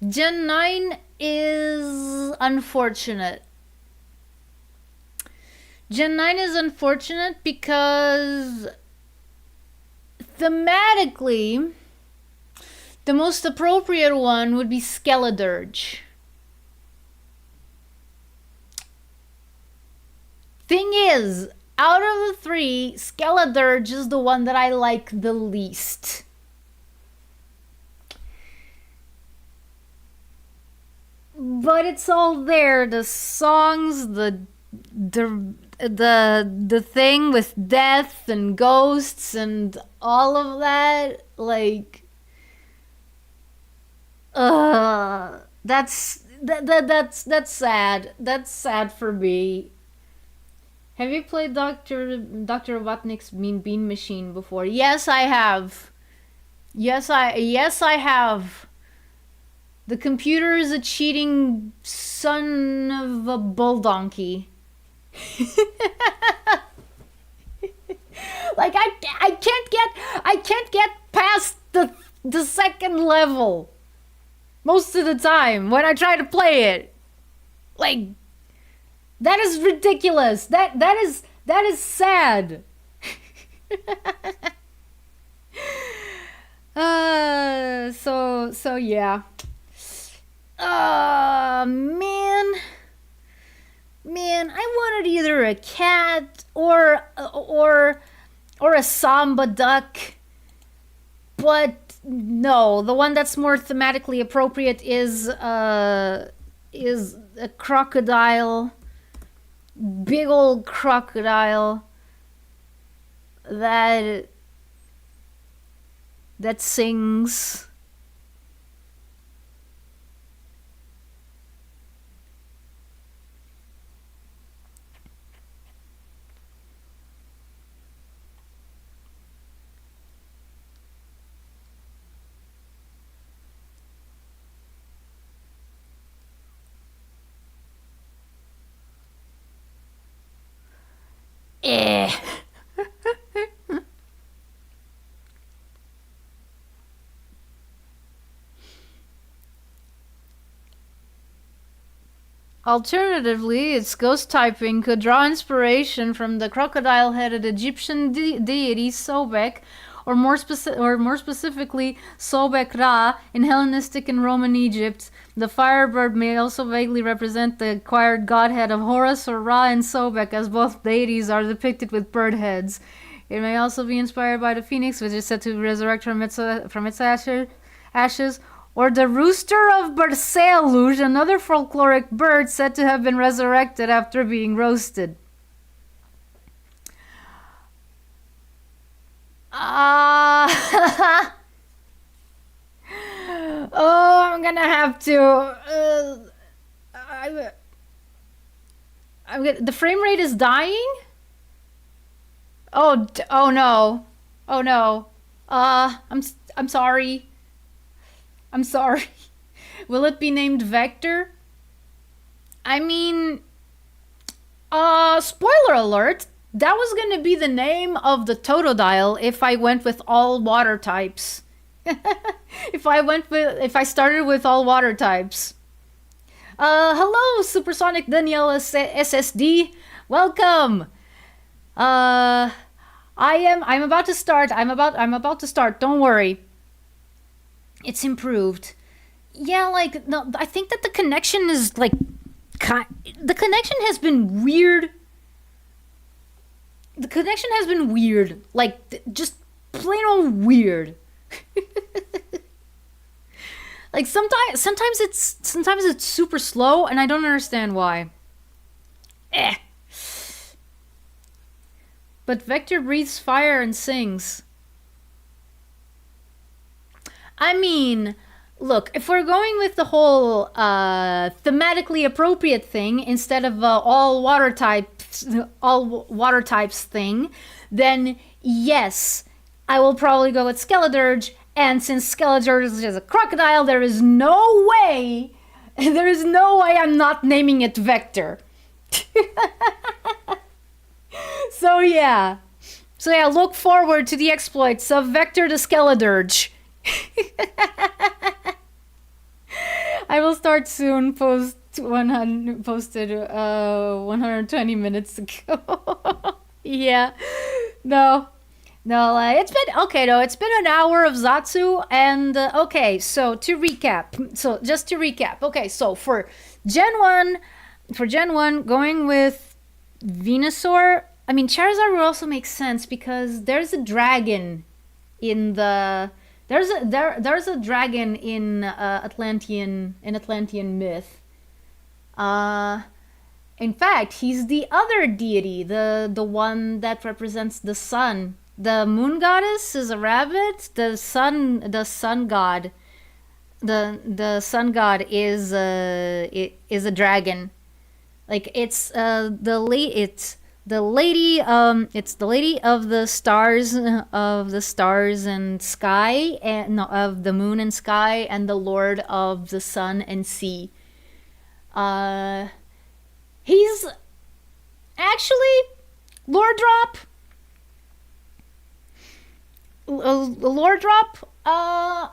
Speaker 1: Gen 9 is unfortunate. Gen 9 is unfortunate because thematically, the most appropriate one would be Skeledirge. Thing is, out of the three, Skeledirge is the one that I like the least. But it's all there. The songs, the thing with death and ghosts and all of that, like, that's sad. That's sad for me. Have you played Dr. Robotnik's Mean Bean Machine before? Yes, I have. Yes, I have. The computer is a cheating son of a bull donkey. Like I can't get past the second level most of the time when I try to play it. Like, that is ridiculous. That is sad. So yeah. Man, I wanted either a cat or a samba duck. But no, the one that's more thematically appropriate is a crocodile. Big old crocodile that sings. Eh. Alternatively, its ghost typing could draw inspiration from the crocodile-headed Egyptian deity Sobek, or more specifically Sobek Ra in Hellenistic and Roman Egypt. The firebird may also vaguely represent the acquired godhead of Horus or Ra and Sobek, as both deities are depicted with bird heads. It may also be inspired by the phoenix, which is said to resurrect from its ashes, or the rooster of Barceluj, another folkloric bird said to have been resurrected after being roasted. Oh, I'm gonna have to. The frame rate is dying. Oh no, oh no. I'm sorry. I'm sorry. Will it be named Vector? I mean, spoiler alert. That was gonna be the name of the Totodile if I went with all water types. If I started with all water types. Hello, Supersonic Danielle SSD. Welcome. I'm about to start. I'm about to start. Don't worry. It's improved. Yeah, like, no, I think that the connection is like, the connection has been weird. The connection has been weird, like, just plain old weird. Like, sometimes it's super slow, and I don't understand why. But Vector breathes fire and sings. I mean, Look, if we're going with the whole thematically appropriate thing instead of all water types thing, then yes, I will probably go with Skeledirge. And since Skeledirge is a crocodile, there is no way I'm not naming it Vector. So yeah, look forward to the exploits of Vector the Skeledirge. I will start soon. Posted 120 minutes ago. Yeah, no, it's been okay though. It's been an hour of Zatsu, and okay. So to recap, okay. So for Gen 1, going with Venusaur. I mean, Charizard would also make sense because there's a dragon in the there's a dragon in Atlantean myth. In fact, he's the other deity, the one that represents the sun. The moon goddess is a rabbit. The sun god, the sun god is a dragon. Like it's the lady of the stars and sky, and no, of the moon and sky, and the lord of the sun and sea. He's actually Lord Drop. Lord Drop. I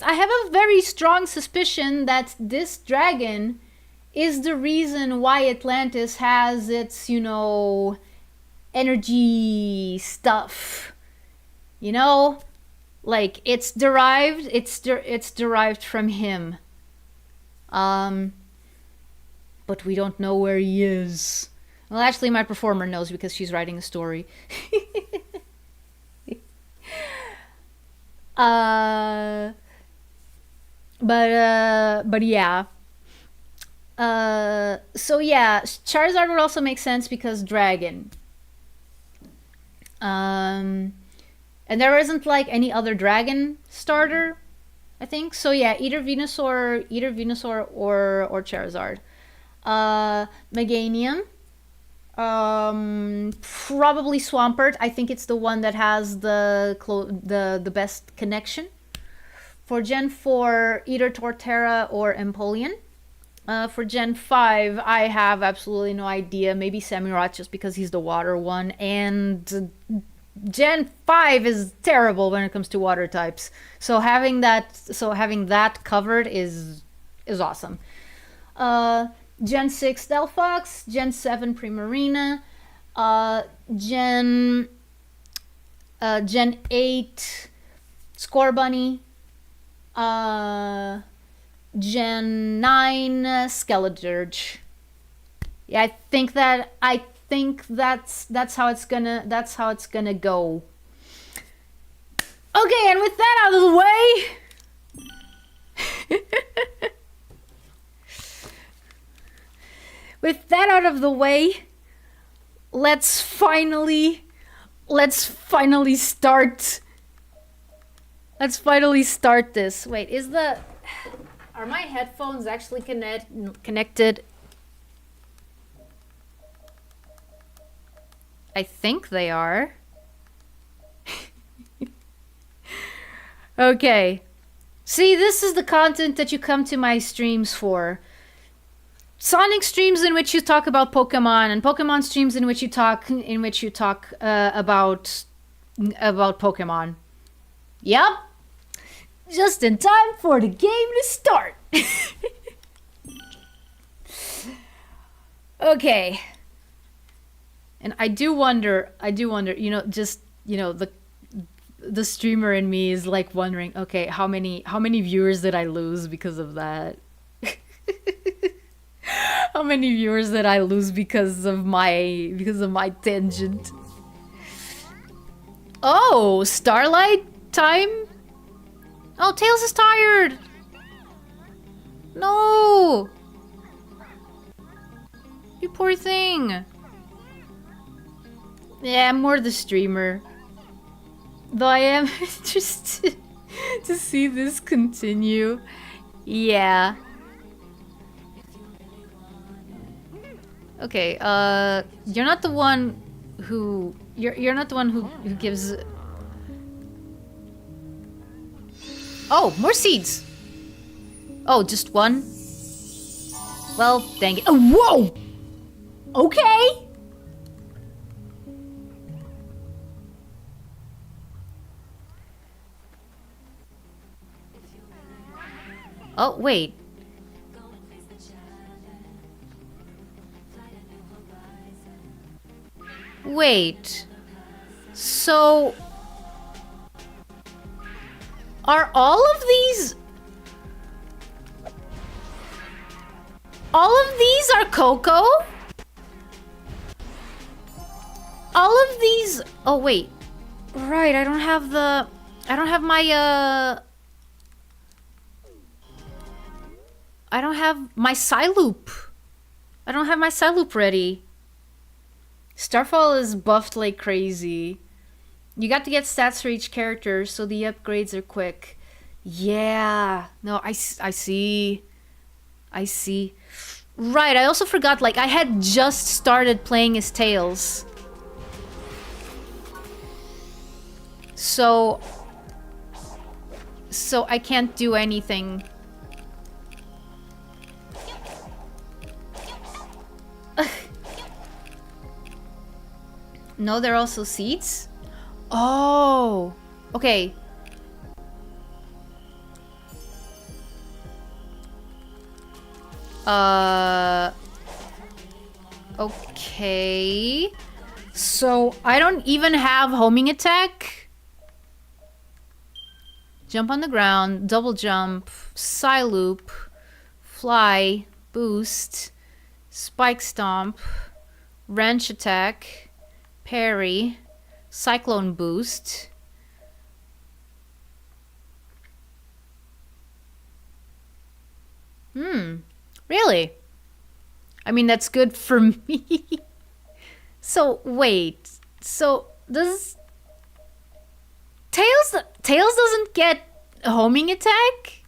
Speaker 1: have a very strong suspicion that this dragon is the reason why Atlantis has its, energy stuff. Like it's derived from him. But we don't know where he is. Well, actually, my performer knows because she's writing a story. But yeah. So yeah, Charizard would also make sense because dragon. And there isn't like any other dragon starter, I think. So yeah, either Venusaur or Charizard. Meganium. Probably Swampert. I think it's the one that has the best connection. For Gen 4, either Torterra or Empoleon. For Gen 5, I have absolutely no idea. Maybe Samurott just because he's the water one. And Gen 5 is terrible when it comes to water types. So having that covered is awesome. Gen 6 Delphox, Gen 7 Primarina, Gen 8 Scorbunny, Gen 9 Skeledirge. Yeah, I think that's how it's gonna go. Okay, and with that out of the way, let's finally start. Let's finally start this. Wait, are my headphones actually connected? I think they are. Okay. See, this is the content that you come to my streams for. Sonic streams in which you talk about Pokemon, and Pokemon streams in which you talk about Pokemon. Yep. Just in time for the game to start. Okay. And I do wonder, the streamer in me is like wondering, okay, how many viewers did I lose because of that? How many viewers did I lose because of my tangent? Oh, Starlight time? Oh, Tails is tired. No. You poor thing. Yeah, I'm more the streamer. Though I am interested. to see this continue. Yeah. Okay, you're not the one who... You're not the one who gives... Oh, more seeds! Oh, just one? Well, dang it. Oh, whoa! Okay! Oh, wait. Wait. So... Are all of these... All of these are cocoa? All of these... Oh, wait. Right, I don't have the... I don't have my, I don't have my Psyloop. I don't have my Psyloop ready. Starfall is buffed like crazy. You got to get stats for each character, so the upgrades are quick. Yeah. No, I see. I see. Right, I also forgot, like, I had just started playing as Tails. So I can't do anything. No, they're also seeds? Oh, okay. Okay. So I don't even have homing attack. Jump on the ground, double jump, Psyloop, fly, boost, spike stomp, wrench attack, parry, cyclone boost. Really? I mean, that's good for me. So, wait. So, does... Tails doesn't get a homing attack?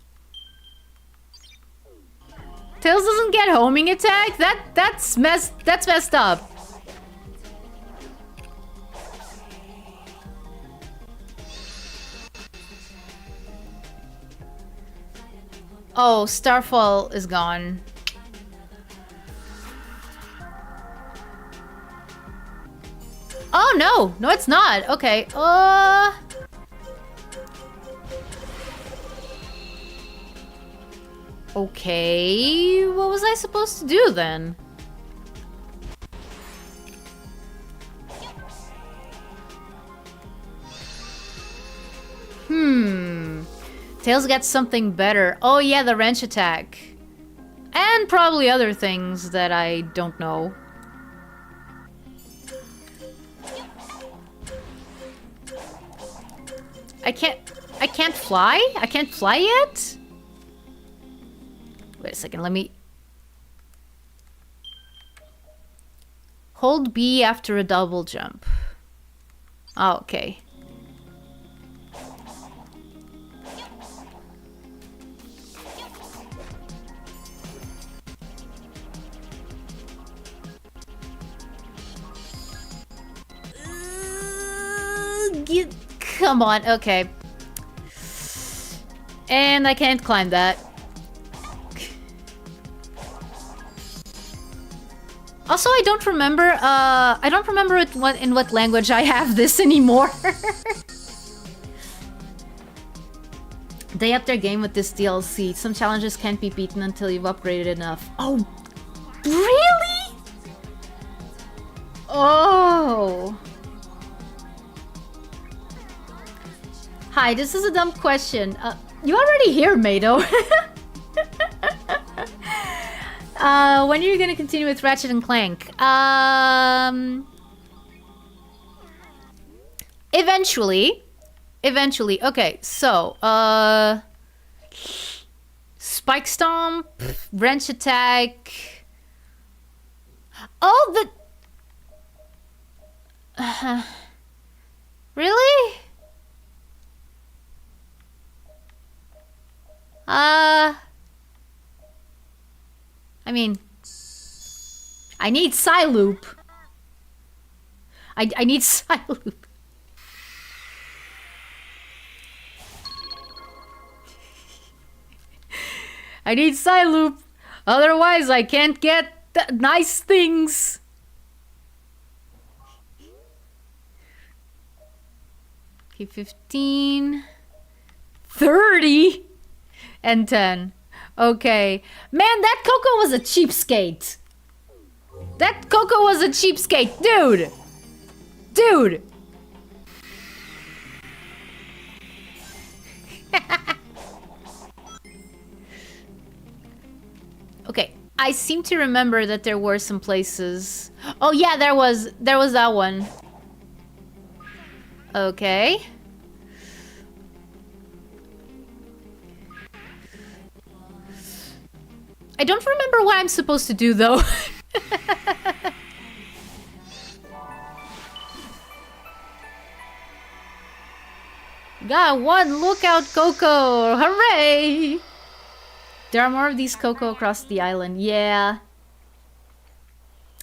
Speaker 1: Tails doesn't get homing attack? That's messed up. Oh, Starfall is gone. Oh no! No, it's not. Okay. Okay, what was I supposed to do then? Tails gets something better. Oh yeah, the wrench attack. And probably other things that I don't know. I can't fly? I can't fly yet? Wait a second, let me... Hold B after a double jump. Oh, okay. Come on, okay. And I can't climb that. Also, I don't remember in what language I have this anymore. They upped their game with this DLC. Some challenges can't be beaten until you've upgraded enough. Oh, really? Oh. Hi, this is a dumb question. You already here, Mado. When are you gonna continue with Ratchet and Clank? Eventually. Eventually. Okay, so, Spike Stomp, Wrench Attack. Oh, the... Really? I mean, I need Psyloop. I need Psyloop. I need Psyloop. Otherwise, I can't get nice things. Okay, 15, 30, and 10. Okay. Man, that Coco was a cheapskate. That Coco was a cheapskate. Dude. Dude. Okay. I seem to remember that there were some places. Oh yeah, there was that one. Okay. I don't remember what I'm supposed to do though. Got one lookout Coco! Hooray! There are more of these Coco across the island. Yeah.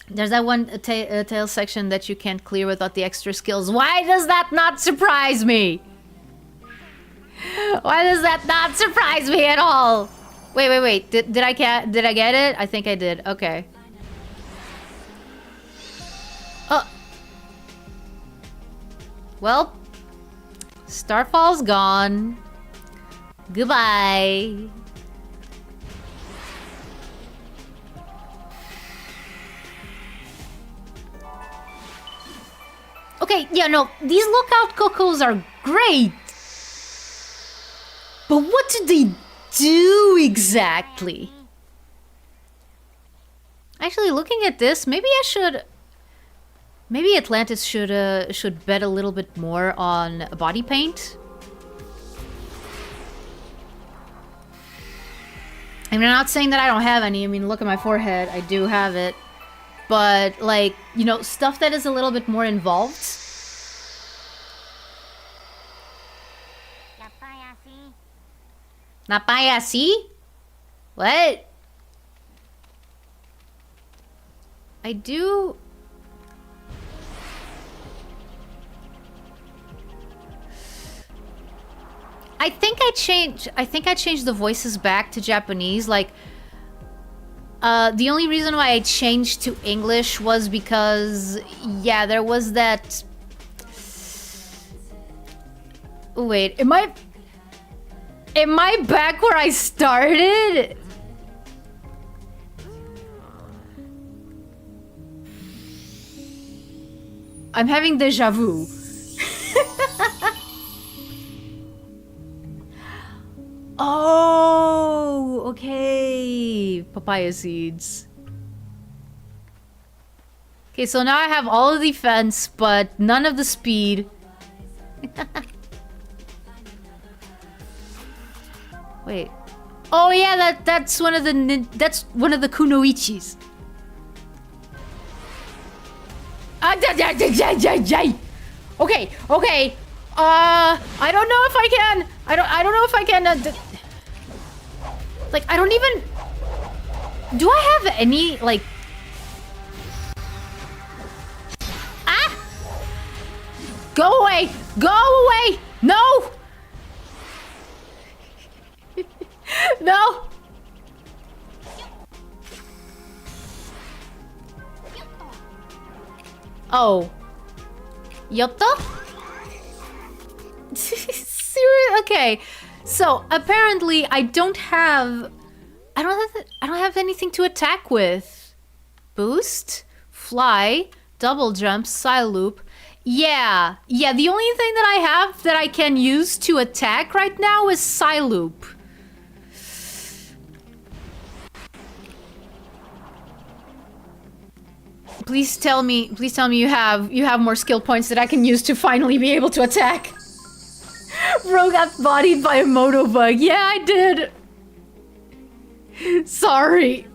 Speaker 1: There's that one tail section that you can't clear without the extra skills. Why does that not surprise me? Why does that not surprise me at all? Wait. Did I get it? I think I did. Okay. Well, Starfall's gone. Goodbye. Okay, yeah, no, these lookout Cocos are great. But what do they do exactly? Actually, looking at this, maybe I should... Maybe Atlantis should bet a little bit more on body paint. I mean, I'm not saying that I don't have any. I mean, look at my forehead. I do have it. But, like, you know, stuff that is a little bit more involved. Napayasi? What? I do... I think I changed the voices back to Japanese. Like, the only reason why I changed to English was because, yeah, there was that... Wait, am I back where I started? I'm having deja vu. Oh, okay. Papaya seeds. Okay, so now I have all of the defense, but none of the speed. Wait. Oh yeah, that's one of the kunoichis. Okay. I don't know if I can. I don't know if I can. Like, I don't even... Do I have any, like... Ah! Go away! Go away! No! No! Oh. Yotta? Seriously? Okay. So, apparently, I don't have anything to attack with. Boost, fly, double jump, Psyloop. Yeah, the only thing that I have that I can use to attack right now is Psyloop. Please tell me you have more skill points that I can use to finally be able to attack. Bro got bodied by a moto bug. Yeah, I did. Sorry.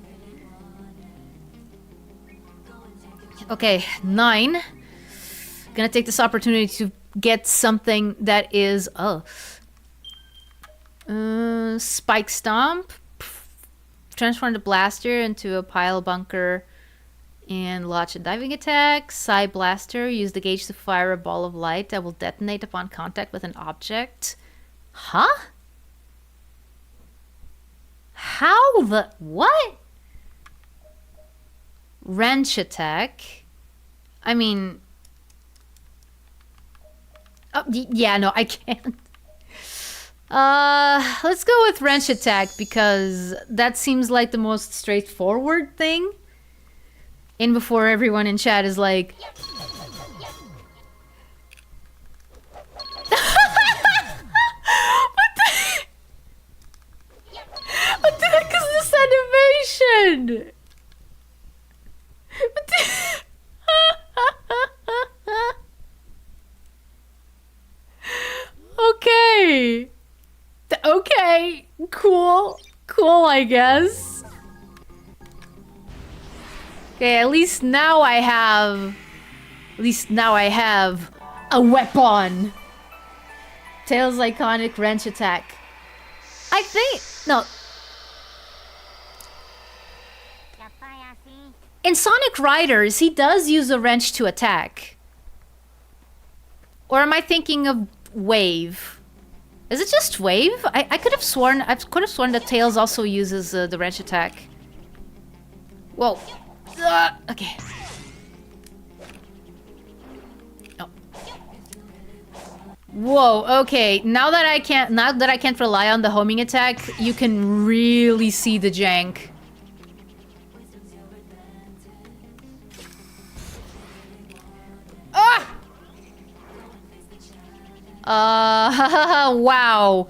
Speaker 1: Okay, 9. Gonna take this opportunity to get something that is... Spike Stomp. Transform the blaster into a pile bunker and launch a diving attack. Psy Blaster. Use the gauge to fire a ball of light that will detonate upon contact with an object. Huh? How the... What? Wrench attack. I mean... Oh, yeah, no, I can't. Let's go with wrench attack because that seems like the most straightforward thing. And before everyone in chat is like... What the heck is this animation? What the... Okay. Okay. Cool. Cool, I guess. Okay, at least now I have... At least now I have a weapon. Tails' iconic wrench attack. I think... No. In Sonic Riders, he does use a wrench to attack. Or am I thinking of Wave? Is it just Wave? I could have sworn that Tails also uses the wrench attack. Whoa. Okay. Oh. Whoa. Okay. Now that I can't rely on the homing attack, you can really see the jank. Ah! Wow.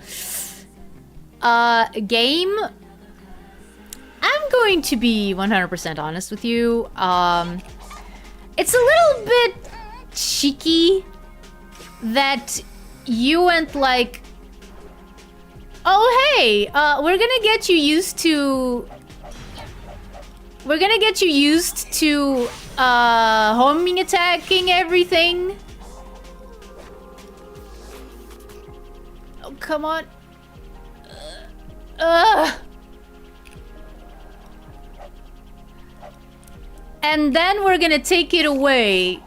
Speaker 1: Game? I'm going to be 100% honest with you. It's a little bit cheeky that you went like, oh hey, we're gonna get you used to... We're gonna get you used to, homing attacking everything. Oh, come on. And then we're gonna take it away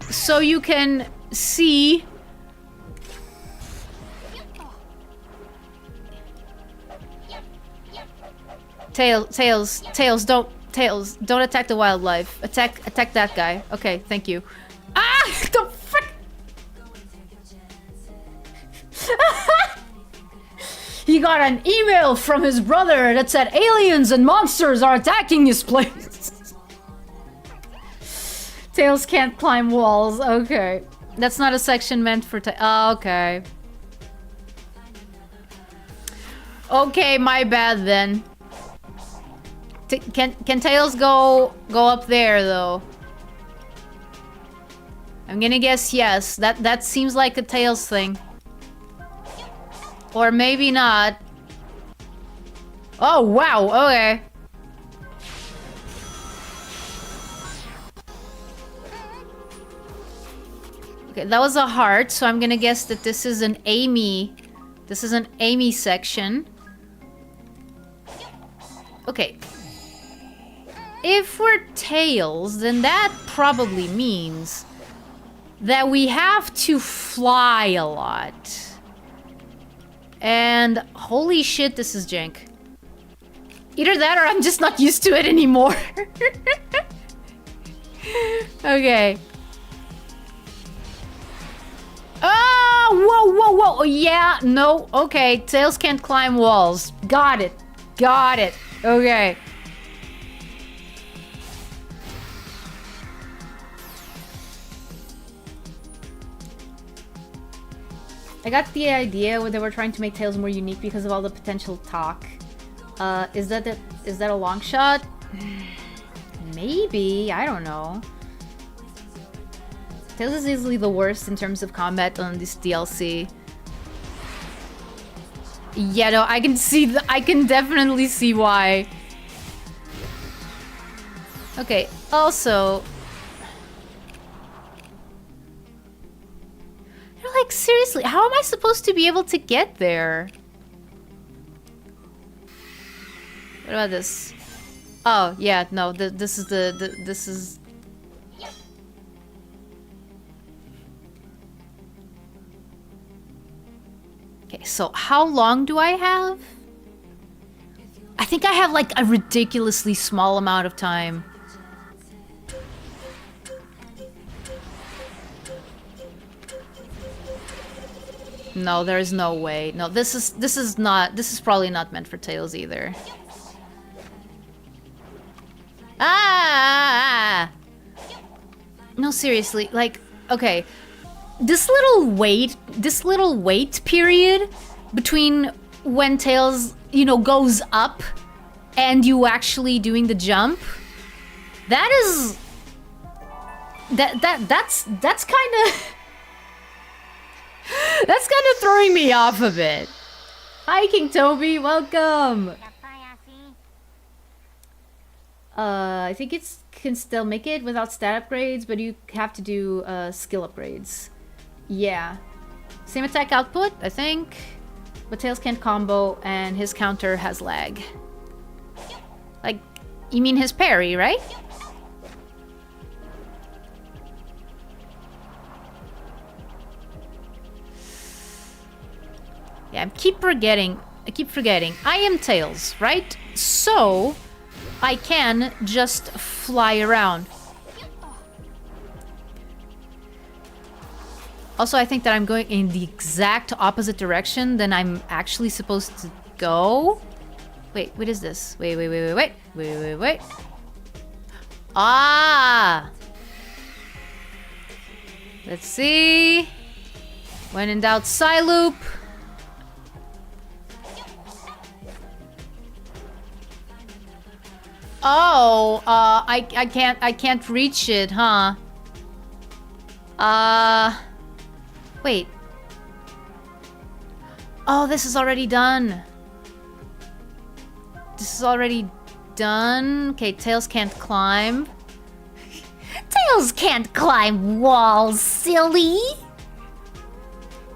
Speaker 1: so you can see. Tails, don't attack the wildlife. Attack that guy. Okay, thank you. Ah! The frick! He got an email from his brother that said aliens and monsters are attacking his place. Tails can't climb walls. Okay. That's not a section meant for okay. Okay, my bad then. Can Tails go up there though? I'm gonna guess yes. That seems like a Tails thing. Or maybe not. Oh wow, okay. Okay, that was a heart, so I'm gonna guess that this is an Amy. This is an Amy section. Okay. If we're Tails, then that probably means that we have to fly a lot. And holy shit, this is jank. Either that or I'm just not used to it anymore. Okay. Oh, whoa, whoa, whoa. Yeah, no, okay. Tails can't climb walls. Got it. Got it. Okay. I got the idea where they were trying to make Tails more unique because of all the potential talk. Is that a long shot? Maybe, I don't know. Tails is easily the worst in terms of combat on this DLC. Yeah, no, I can definitely see why. Okay, also... Like, seriously, how am I supposed to be able to get there? What about this? Oh, yeah, no, this is this is... Okay, so how long do I have? I think I have like a ridiculously small amount of time. No, there's no way. No, this is probably not meant for Tails either. Ah! No, seriously, like, okay. This little wait period between when Tails, you know, goes up and you actually doing the jump, that is... That's kind of... That's kind of throwing me off a bit. Hi, King Toby, welcome. I think it can still make it without stat upgrades, but you have to do skill upgrades. Yeah. Same attack output, I think. But Tails can't combo, and his counter has lag. Like, you mean his parry, right? Yeah, I keep forgetting. I am Tails, right? So, I can just fly around. Also, I think that I'm going in the exact opposite direction than I'm actually supposed to go. Wait, what is this? Wait. Ah! Let's see. When in doubt, Psyloop. Oh, I can't reach it, huh? Wait. Oh, this is already done. Okay, Tails can't climb. Tails can't climb walls, silly!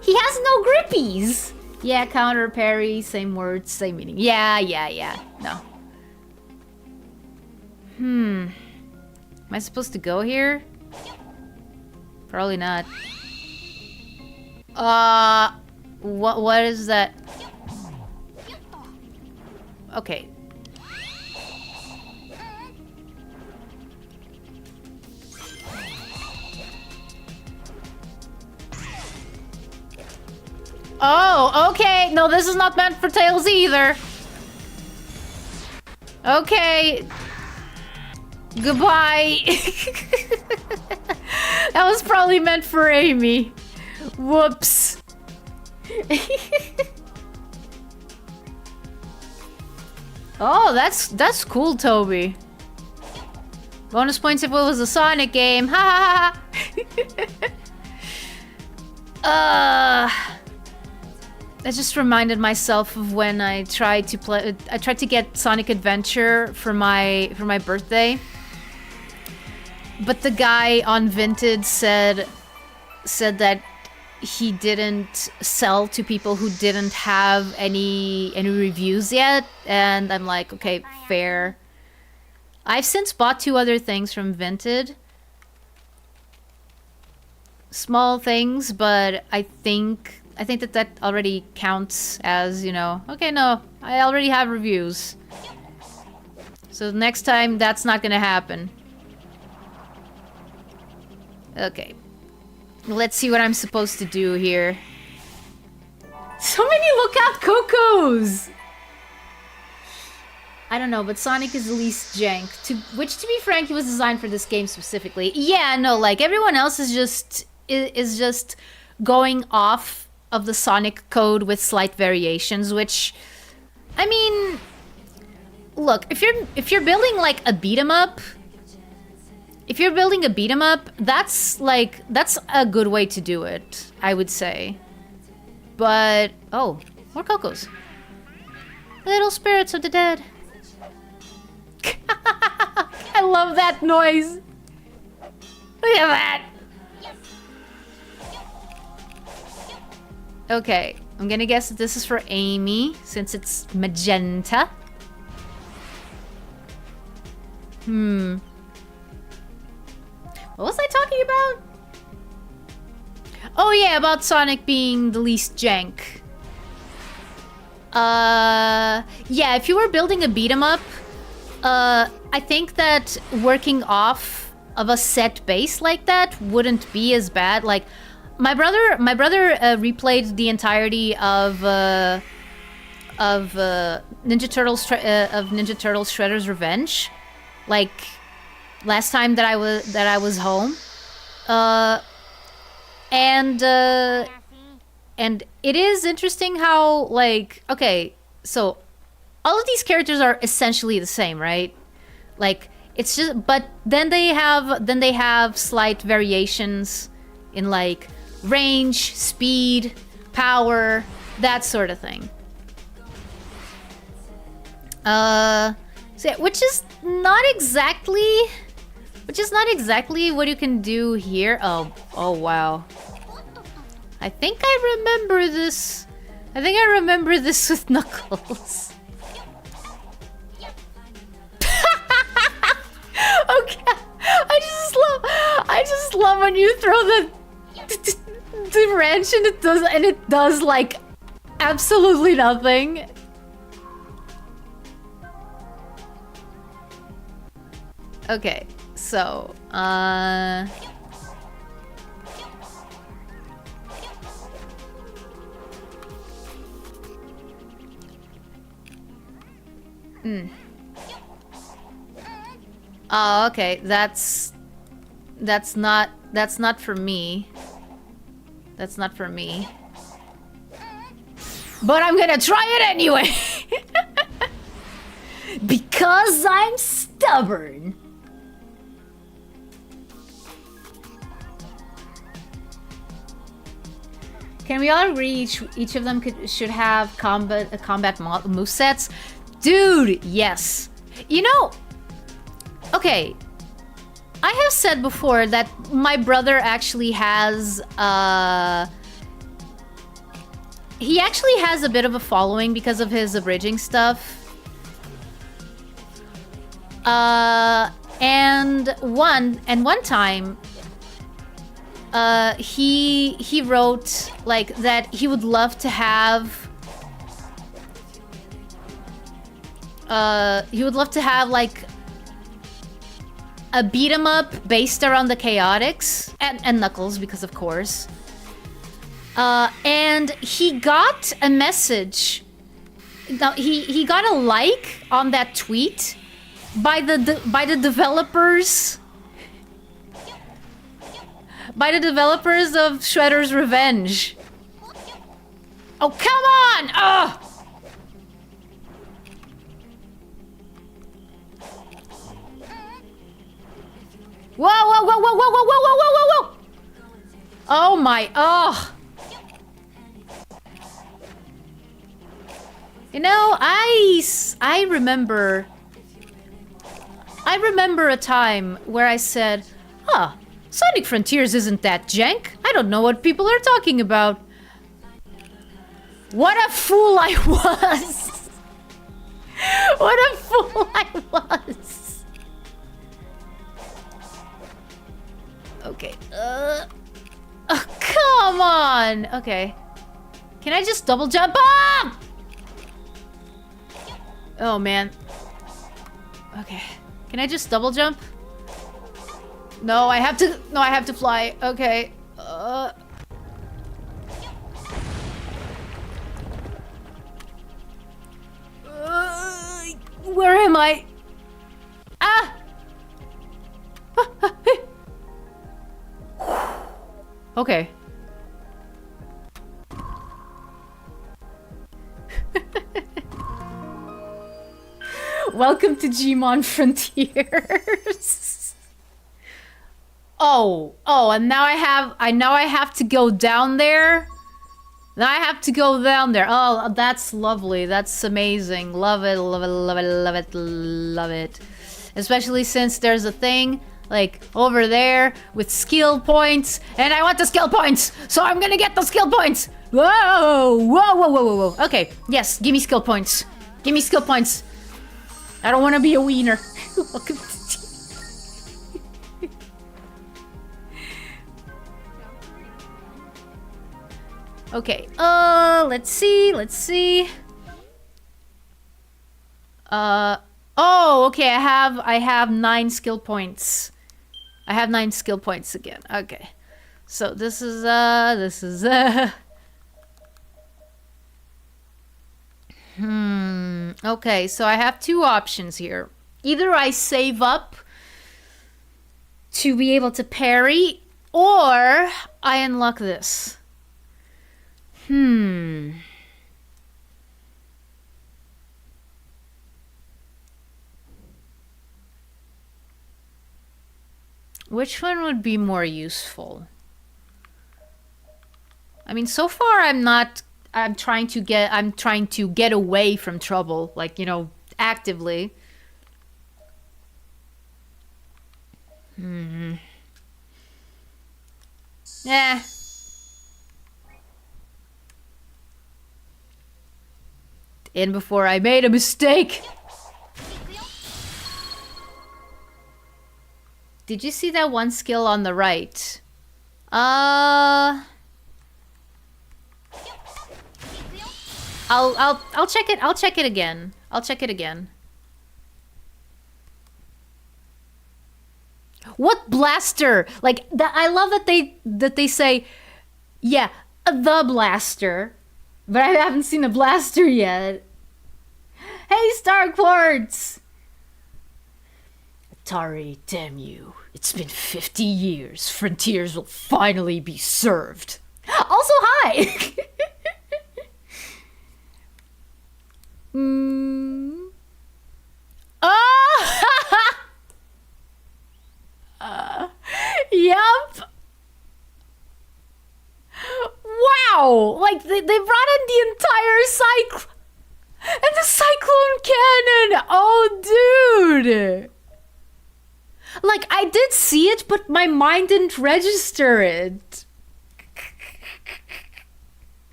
Speaker 1: He has no grippies! Yeah, counter, parry, same words, same meaning. Yeah. No. Am I supposed to go here? Probably not. What is that? Okay. Oh, okay. No, this is not meant for Tails either. Okay. Goodbye. That was probably meant for Amy. Whoops. Oh, that's cool, Toby. Bonus points if it was a Sonic game. Ha ha ha. I just reminded myself of when I tried to get Sonic Adventure for my birthday. But the guy on Vinted said that he didn't sell to people who didn't have any reviews yet, and I'm like, okay, fair. I've since bought 2 other things from Vinted. Small things, but I think that already counts as, you know, okay, no, I already have reviews. So next time that's not gonna happen. Okay. Let's see what I'm supposed to do here. So many lookout cuckoos! I don't know, but Sonic is the least jank. Which, to be frank, he was designed for this game specifically. Yeah, no, like, everyone else is just going off of the Sonic code with slight variations, which... I mean... Look, if you're building, like, a beat-em-up... If you're building a beat-em-up, that's a good way to do it, I would say. But, oh, more Cocos. Little spirits of the dead. I love that noise. Look at that. Okay, I'm gonna guess that this is for Amy, since it's magenta. What was I talking about? Oh yeah, about Sonic being the least jank. Yeah, if you were building a beat 'em up, I think that working off of a set base like that wouldn't be as bad. Like, my brother replayed the entirety of Ninja Turtles Shredder's Revenge, like last time that I was home, and it is interesting how, like, okay, so all of these characters are essentially the same, right? Like, it's just, but then they have slight variations in, like, range, speed, power, that sort of thing. So yeah, which is not exactly what you can do here. Oh wow. I think I remember this. I think I remember this with Knuckles. Okay, I just love when you throw the wrench and it does like absolutely nothing. Okay, so oh, okay, that's not for me. That's not for me. But I'm gonna try it anyway. Because I'm stubborn. Can we all agree each of them should have combat movesets? Dude, yes. You know, okay, I have said before that my brother actually has, he actually has a bit of a following because of his abridging stuff. And one time, he wrote like that he would love to have like a beat 'em up based around the chaotics and Knuckles, because of course. And he got a message. Now he got a like on that tweet by the developers. By the developers of Shredder's Revenge. Oh, come on! Ugh! Whoa, whoa, whoa, whoa, whoa, whoa, whoa, whoa, whoa, whoa! Oh my, oh! You know, I remember a time where I said, huh, Sonic Frontiers isn't that jank. I don't know what people are talking about. What a fool I was! What a fool I was! Okay, oh, come on! Okay. Can I just double jump? Ah! Oh, man. Okay. Can I just double jump? No, I have to fly. Okay. Where am I? Ah! Okay. Welcome to Gmon Frontiers. Oh, and now I have to go down there. Now I have to go down there. Oh, that's lovely. That's amazing. Love it, love it, love it, love it, love it. Especially since there's a thing like over there with skill points, and I want the skill points, so I'm gonna get the skill points. Whoa, whoa, whoa, whoa, whoa, whoa. Okay, yes, give me skill points. Give me skill points. I don't want to be a wiener. Welcome to Okay, let's see. Oh, okay, I have 9 skill points. I have 9 skill points again. Okay. So this is okay, so I have 2 options here. Either I save up to be able to parry, or I unlock this. Which one would be more useful? I mean, so far I'm trying to get away from trouble, like, you know, actively. Yeah. In before I made a mistake. Did you see that one skill on the right? I'll check it. I'll check it again. I'll check it again. What blaster? Like that, I love that they say, yeah, the blaster, but I haven't seen a blaster yet. Hey, Star Quartz! Atari, damn you! It's been 50 years. Frontiers will finally be served. Also, hi. Oh! Yep. Wow! Like they brought in the entire cycle and the cyclone cannon. Oh, dude! Like I did see it, but my mind didn't register it.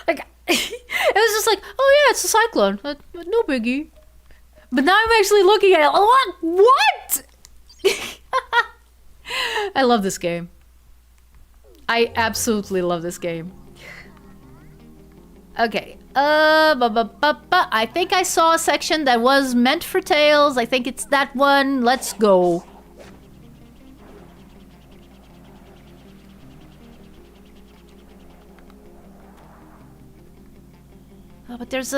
Speaker 1: Like it was just like, oh yeah, it's a cyclone. No biggie. But now I'm actually looking at it. What? I love this game. I absolutely love this game. Okay. I think I saw a section that was meant for Tails. I think it's that one. Let's go. Oh, but there's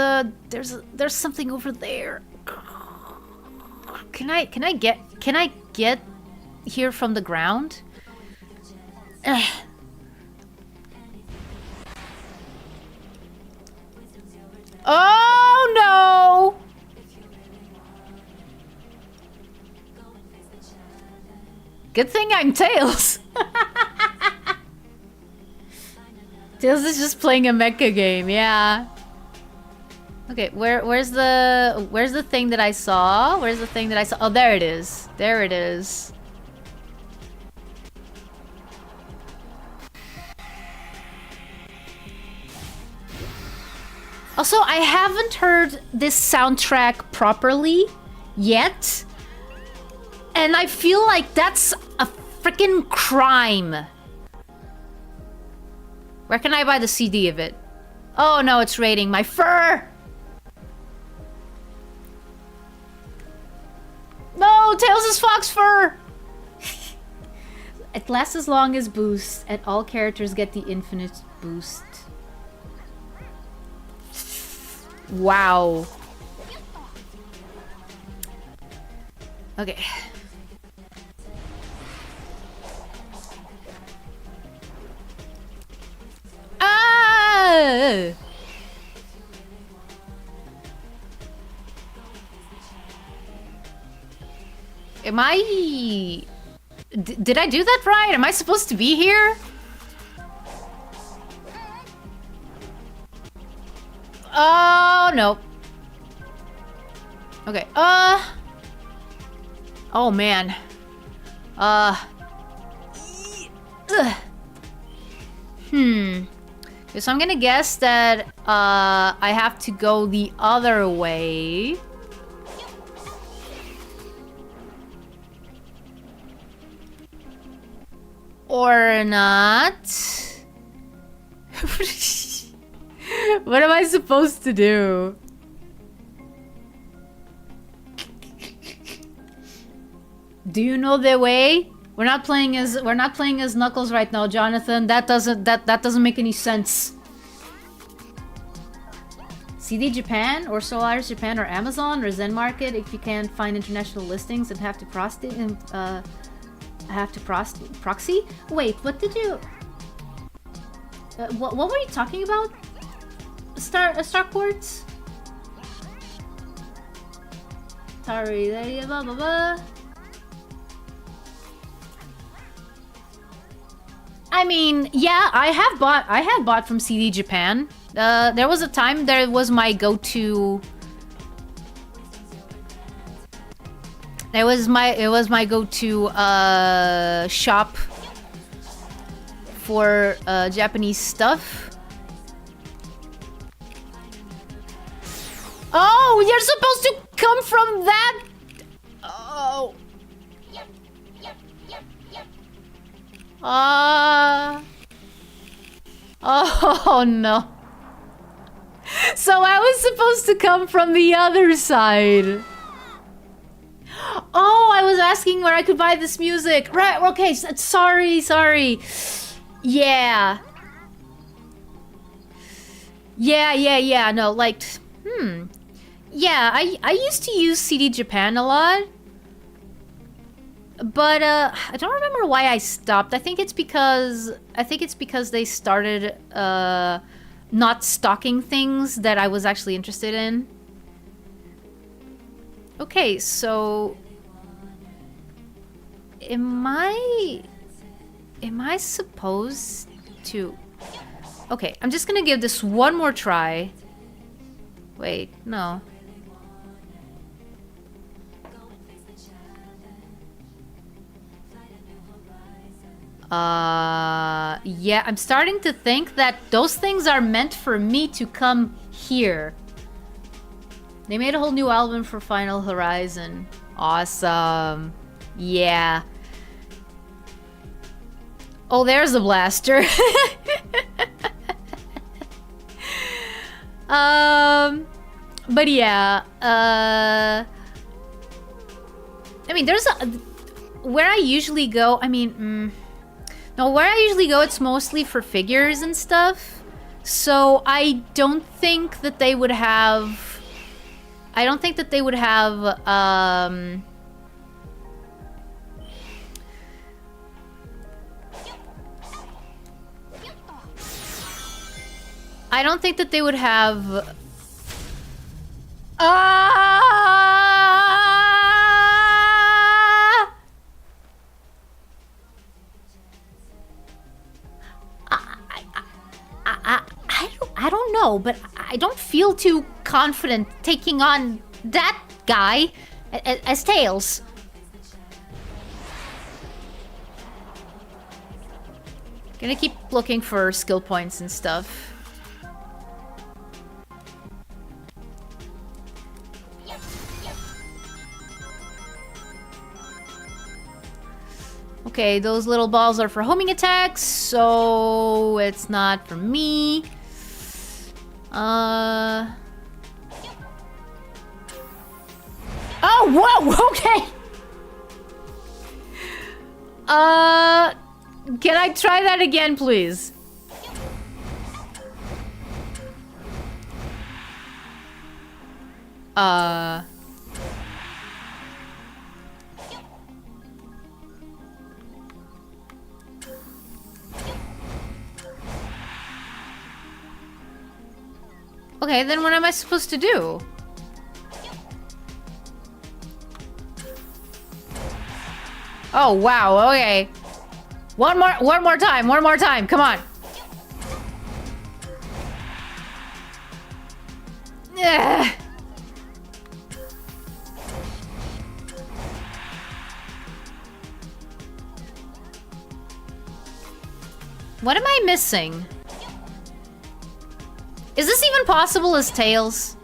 Speaker 1: something over there. Can I get here from the ground? Oh no! Good thing I'm Tails. Tails is just playing a mecha game, yeah. Okay, where's the thing that I saw? Where's the thing that I saw? Oh, there it is. There it is. Also, I haven't heard this soundtrack properly yet. And I feel like that's a freaking crime. Where can I buy the CD of it? Oh no, it's raiding my fur! No, Tails' fox fur! It lasts as long as boost, and all characters get the infinite boost. Wow. Okay. Ah! Am I... Did I do that right? Am I supposed to be here? Oh, no. Okay, oh, man. Okay, so I'm gonna guess that, I have to go the other way. Or not. What am I supposed to do? Do you know the way? We're not playing as Knuckles right now, Jonathan. That doesn't make any sense. CD Japan or Solaris Japan or Amazon or Zen Market if you can't find international listings and have to proxy? Wait, what did you? What were you talking about? Star Quartz? Atari, blah blah blah. I mean, yeah, I have bought from CD Japan. There was a time there was my go-to. It was my go-to shop for Japanese stuff. Oh, you're supposed to come from that. Oh. Oh no. So I was supposed to come from the other side. Oh, I was asking where I could buy this music. Right, okay, sorry. Yeah. Yeah, no, like, yeah, I used to use CD Japan a lot. But I don't remember why I stopped. I think it's because they started not stocking things that I was actually interested in. Okay, so am I supposed to? Okay, I'm just gonna give this one more try. Wait, no. Yeah, I'm starting to think that those things are meant for me to come here. They made a whole new album for Final Horizon. Awesome. Yeah. Oh, there's the blaster. But yeah, I mean, there's a... Where I usually go, I mean, no, where I usually go, it's mostly for figures and stuff. So I don't think that they would have... I don't think that they would have, I don't think that they would have... I don't know, but I don't feel too confident taking on that guy as Tails. Gonna keep looking for skill points and stuff. Okay, those little balls are for homing attacks, so it's not for me. Oh, whoa, okay. Can I try that again, please? Okay, then what am I supposed to do? Oh, wow, okay. One more time, come on. Ugh. What am I missing? Is this even possible as Tails?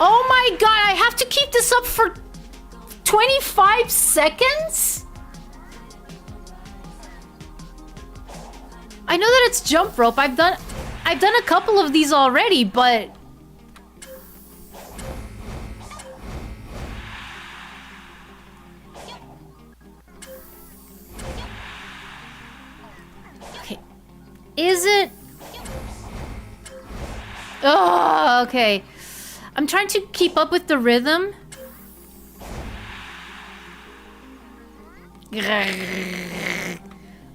Speaker 1: Oh my god, I have to keep this up for 25 seconds? I know that it's jump rope. I've done a couple of these already, but okay. Is it? Oh, okay. I'm trying to keep up with the rhythm.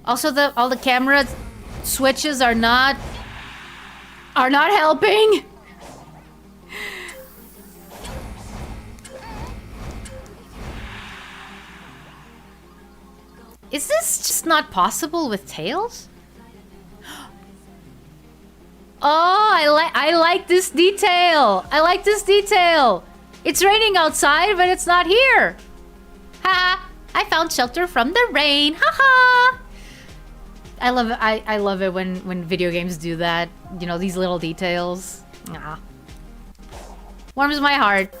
Speaker 1: Also, all the camera switches are not helping. Is this just not possible with Tails? Oh, I like this detail. I like this detail. It's raining outside, but it's not here. Ha! I found shelter from the rain. Ha ha! I love it. I love it when video games do that. You know, these little details. Ah. Warms my heart.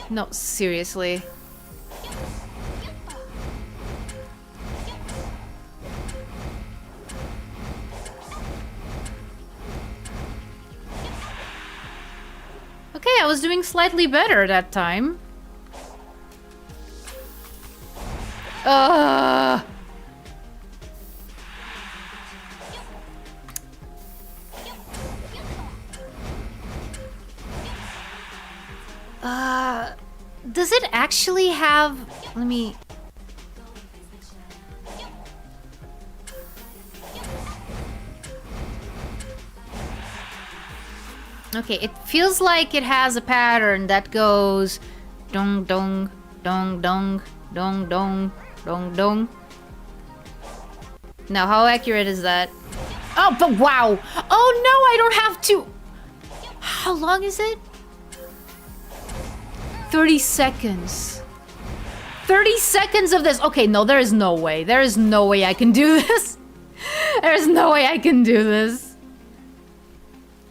Speaker 1: No, seriously. Okay, I was doing slightly better that time. Does it actually have... Let me... Okay, it feels like it has a pattern that goes... Dong dong, dong dong, dong dong, dong dong. Now, how accurate is that? Oh, but wow! Oh no, I don't have to... How long is it? 30 seconds. 30 seconds of this. Okay, no, there is no way. There is no way I can do this. There's no way I can do this.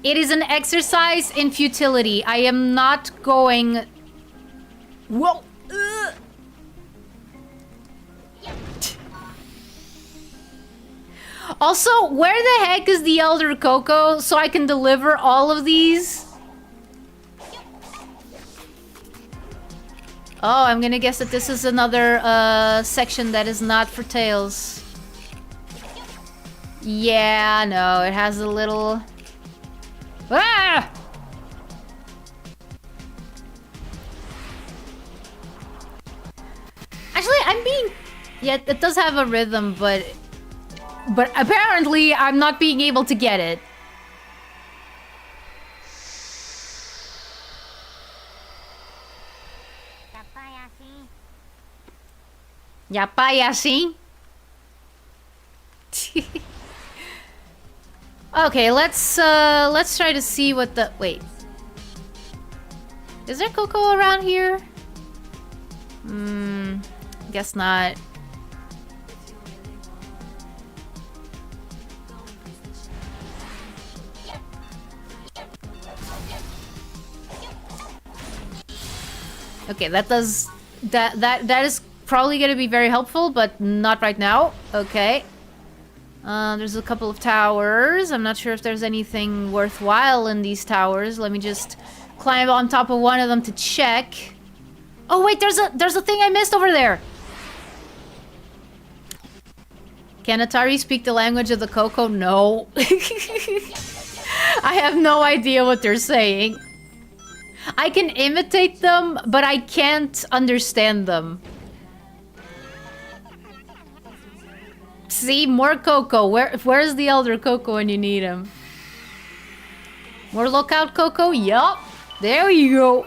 Speaker 1: It is an exercise in futility. I am not going... Whoa! Also, where the heck is the Elder Coco so I can deliver all of these? Oh, I'm gonna guess that this is another section that is not for Tails. Yeah, no, it has a little... Ah! Actually, I'm being... Yeah, it does have a rhythm, but apparently I'm not being able to get it. Ya payasin. Okay, let's try to see what the... Wait. Is there Coco around here? Guess not. Okay, that does... That is probably gonna be very helpful, but not right now. Okay. There's a couple of towers. I'm not sure if there's anything worthwhile in these towers. Let me just climb on top of one of them to check. Oh wait, there's a thing I missed over there. Can Atari speak the language of the Coco? No. I have no idea what they're saying. I can imitate them, but I can't understand them. See, more Coco. Where's the Elder Coco when you need him? More lookout Coco? Yup. There you go.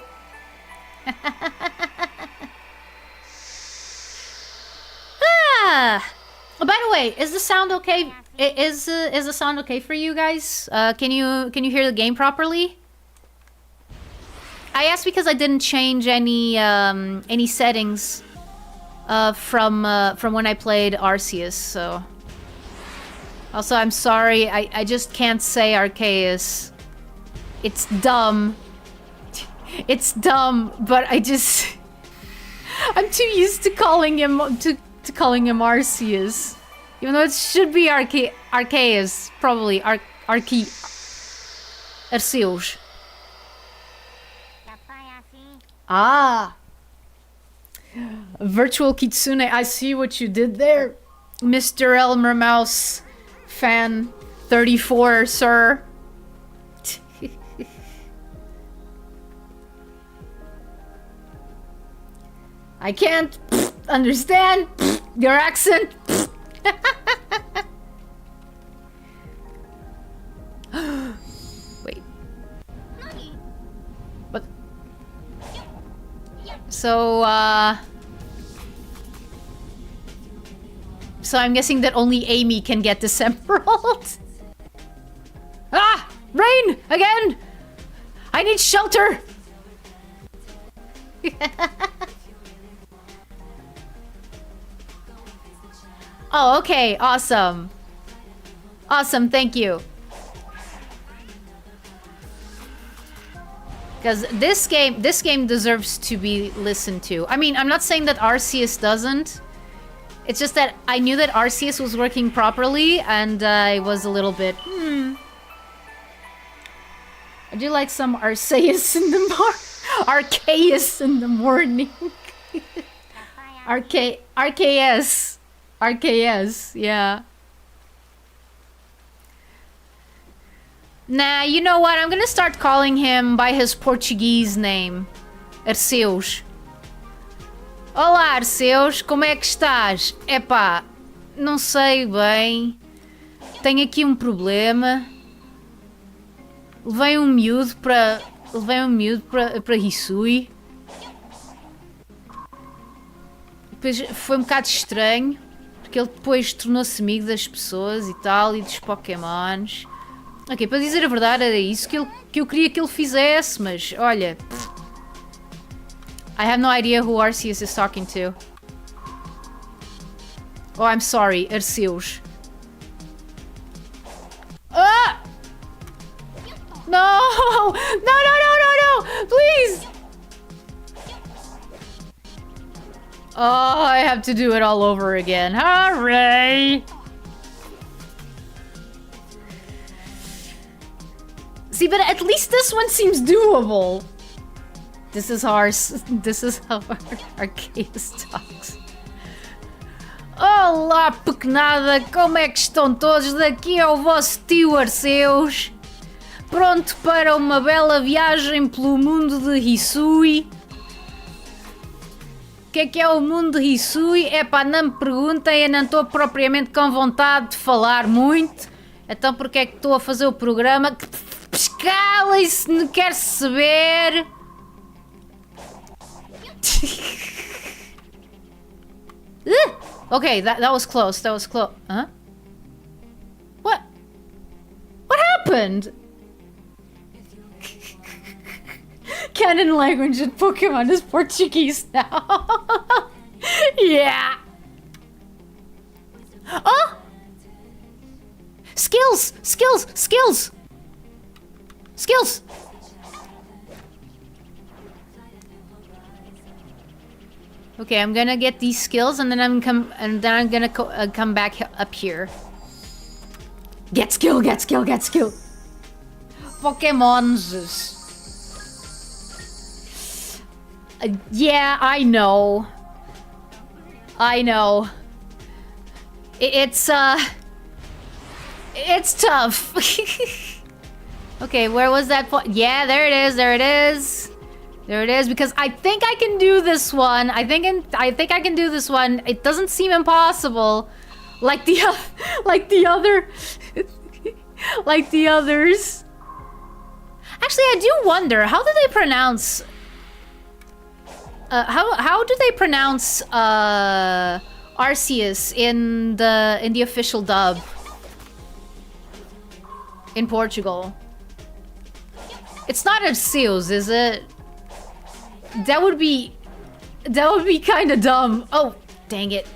Speaker 1: Ah. Oh, by the way, is the sound okay? Is the sound okay for you guys? Can you hear the game properly? I asked because I didn't change any settings from when I played Arceus, so... Also, I'm sorry, I just can't say Arceus. It's dumb. It's dumb, but I just... I'm too used to calling him Arceus. Even though it should be Arceus, probably Arceus. Ah! Virtual Kitsune, I see what you did there. Mr. Elmer Mouse fan 34, sir. I can't understand your accent. Wait. What? So, so I'm guessing that only Amy can get this emerald. Ah! Rain! Again! I need shelter! Oh, okay. Awesome. Awesome, thank you. Because this game deserves to be listened to. I mean, I'm not saying that Arceus doesn't. It's just that I knew that Arceus was working properly, and I was a little bit, I do like some Arceus in the Arceus in the morning. Arceus. Arceus, yeah. Nah, you know what? I'm gonna start calling him by his Portuguese name. Arceus. Olá, Arceus, como é que estás? Epá, não sei bem. Tenho aqui um problema. Levei um miúdo para Hisui. Depois foi um bocado estranho, porque ele depois tornou-se amigo das pessoas e tal, e dos Pokémons. Ok, para dizer a verdade era isso que eu queria que ele fizesse, mas olha... I have no idea who Arceus is talking to. Oh, I'm sorry, Arceus. Ah! No! No, no, no, no, no! Please! Oh, I have to do it all over again. Hooray! See, but at least this one seems doable. This is how Arceus talks. Olá, pequenada, como é que estão todos? Daqui é o vosso tio Arceus, pronto para uma bela viagem pelo mundo de Hisui. O que é o mundo de Hisui? Epá, não me perguntem, eu não estou propriamente com vontade de falar muito. Então porque é que estou a fazer o programa? Calem-se, não quero saber. Okay, that was close. That was close. Huh? What? What happened? Canon language in Pokemon is Portuguese now. Yeah. Oh! Skills! Skills! Skills! Skills! Okay, I'm gonna get these skills, and then I'm gonna come back up here. Get skill, get skill, get skill. Pokemons. Yeah, I know. I know. It's tough. Okay, where was that point? Yeah, there it is. There it is. There it is, because I think I can do this one. I think I can do this one. It doesn't seem impossible, like the other, like the others. Actually, I do wonder, how do they pronounce? How do they pronounce Arceus in the official dub in Portugal? It's not Arceus, is it? That would be kind of dumb. Oh, dang it.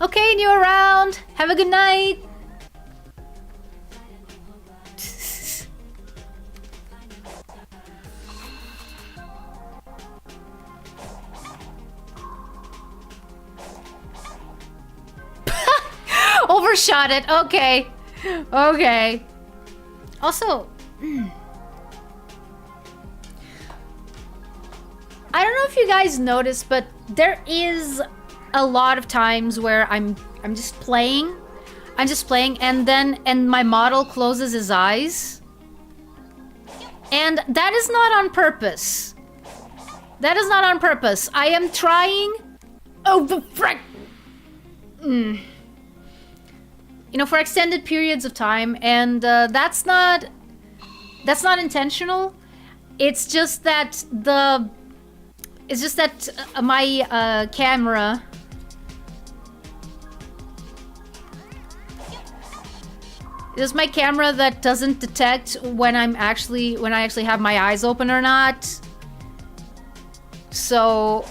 Speaker 1: Okay, new around. Have a good night. Overshot it. Okay. Okay. Also, I don't know if you guys noticed, but there is a lot of times where I'm just playing. I'm just playing and my model closes his eyes. And that is not on purpose. That is not on purpose. I am trying. Oh, the frick! You know, for extended periods of time, and that's not intentional. It's just that my camera. It's my camera that doesn't detect when I actually have my eyes open or not. So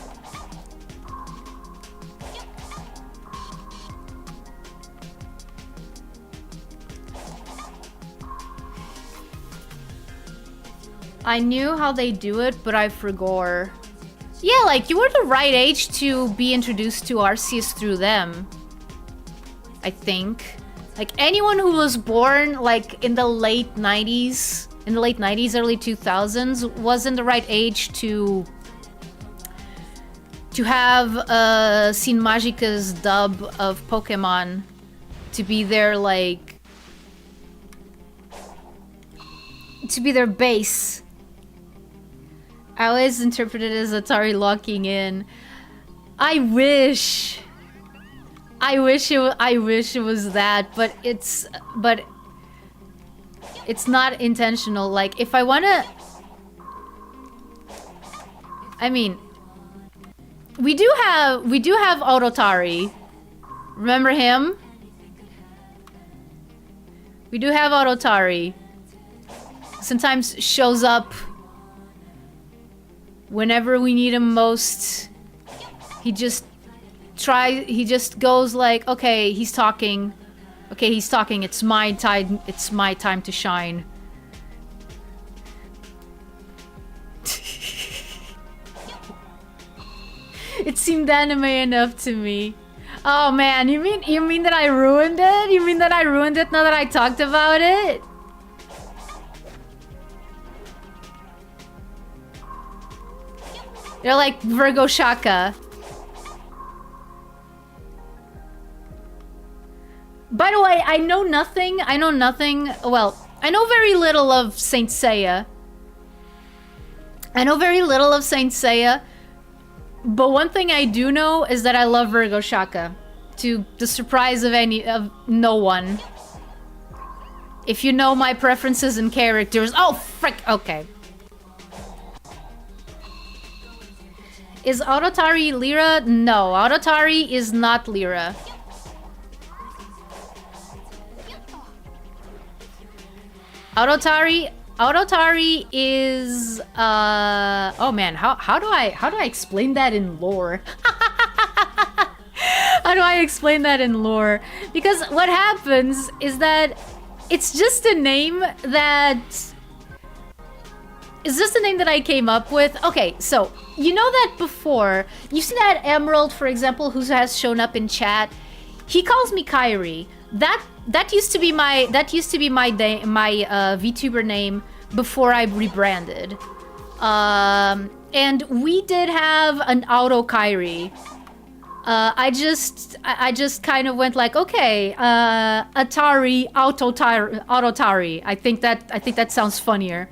Speaker 1: I knew how they do it, but I forgot. Yeah, like, you were the right age to be introduced to Arceus through them. I think. Like, anyone who was born, like, in the late 90s, early 2000s, was in the right age to have seen Magica's dub of Pokemon to be their, like, to be their base. I always interpret it as Atari locking in. I wish it was that, but it's not intentional. Like, if I wanna, I mean, we do have Autotari. Remember him? We do have Autotari. Sometimes shows up whenever we need him most. He just goes like, okay, he's talking. Okay, he's talking. It's my time to shine. It seemed anime enough to me. Oh man, you mean that I ruined it? You mean that I ruined it now that I talked about it? They're like Virgo Shaka. By the way, I know nothing. Well, I know very little of Saint Seiya. But one thing I do know is that I love Virgo Shaka. To the surprise of no one. If you know my preferences and characters. Oh, frick! Okay. Is Autotari Lyra? No, Autotari is not Lyra. Autotari is oh man, how do I explain that in lore? How do I explain that in lore? Because what happens is that it's just a name that I came up with. Okay, so you know that before, you've seen that Emerald, for example, who has shown up in chat. He calls me Kyrie. That used to be my VTuber name before I rebranded. And we did have an auto Kyrie. I just kind of went like, okay, Atari, Autotari. I think that sounds funnier.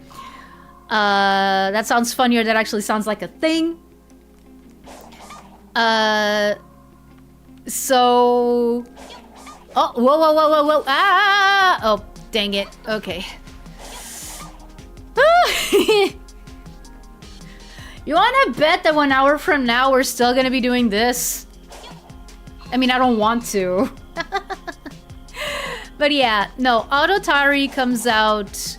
Speaker 1: That sounds funnier. That actually sounds like a thing. So. Oh, whoa. Ah! Oh, dang it. Okay. You wanna bet that 1 hour from now we're still gonna be doing this? I mean, I don't want to. But yeah, no, Autotari comes out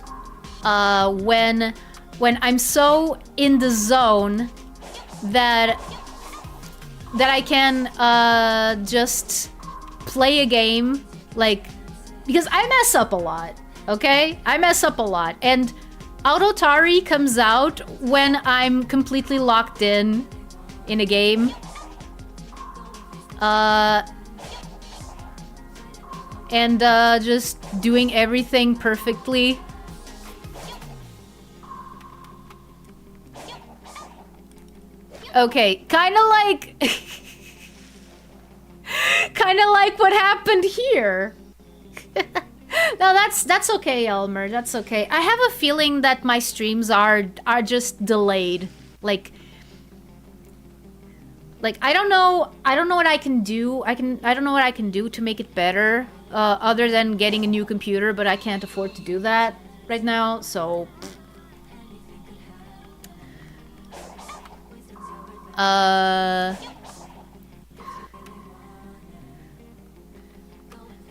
Speaker 1: when I'm so in the zone that I can just play a game, like, because I mess up a lot, okay? I mess up a lot, and Atari comes out when I'm completely locked in a game. And just doing everything perfectly. Okay, kind of like... kind of like what happened here. No, that's okay, Elmer. That's okay. I have a feeling that my streams are just delayed. Like I don't know what I can do. I don't know what I can do to make it better, other than getting a new computer, but I can't afford to do that right now, so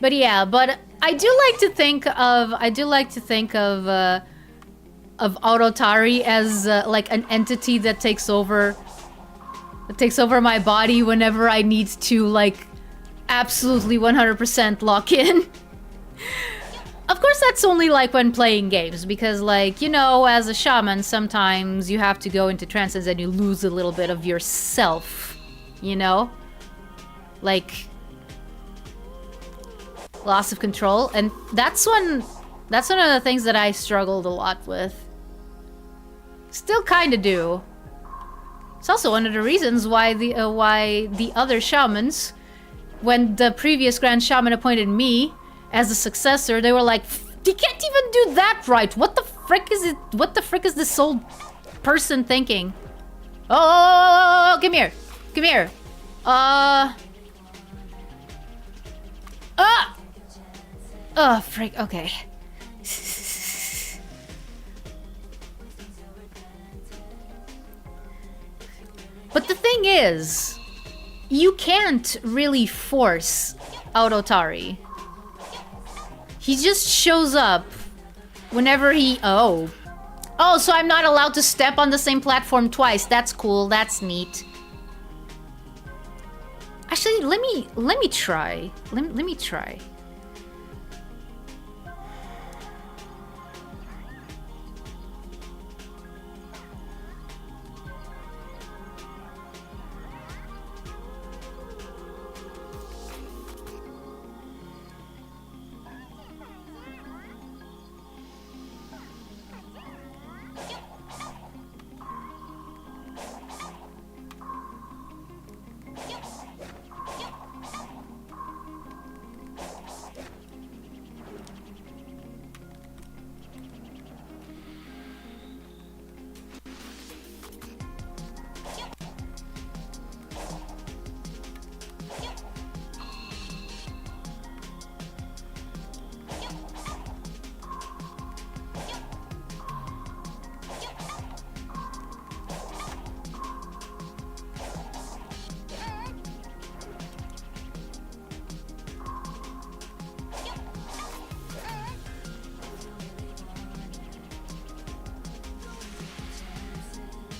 Speaker 1: but yeah, but I do like to think of Atari as like an entity that takes over my body whenever I need to, like, absolutely 100% lock in. Of course, that's only like when playing games, because, like, you know, as a shaman, sometimes you have to go into trances and you lose a little bit of yourself, you know? Like, loss of control, and that's one of the things that I struggled a lot with. Still kinda do. It's also one of the reasons why the other shamans, when the previous Grand Shaman appointed me as a successor, they were like, "You can't even do that right. What the frick is it? What the frick is this old person thinking?" Oh, come here, come here. Oh, frick. Okay. But the thing is, you can't really force out Atari. He just shows up whenever he... Oh, so I'm not allowed to step on the same platform twice. That's cool. That's neat. Actually, let me try. Let me try.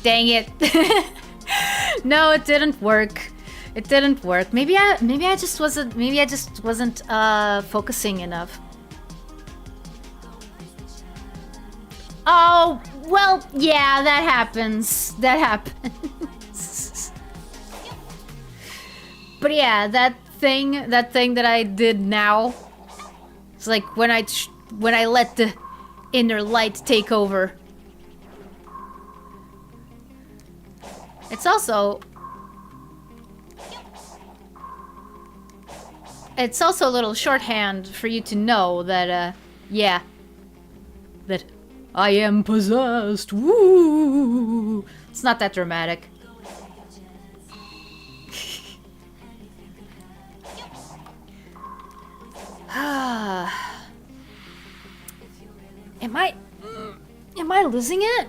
Speaker 1: Dang it. No, it didn't work. It didn't work. Maybe I just wasn't focusing enough. Oh, well, yeah, that happens. That happens. But yeah, that thing that I did now, it's like when I let the inner light take over. It's also a little shorthand for you to know that, yeah, that I am possessed. Woo! It's not that dramatic. Am I losing it?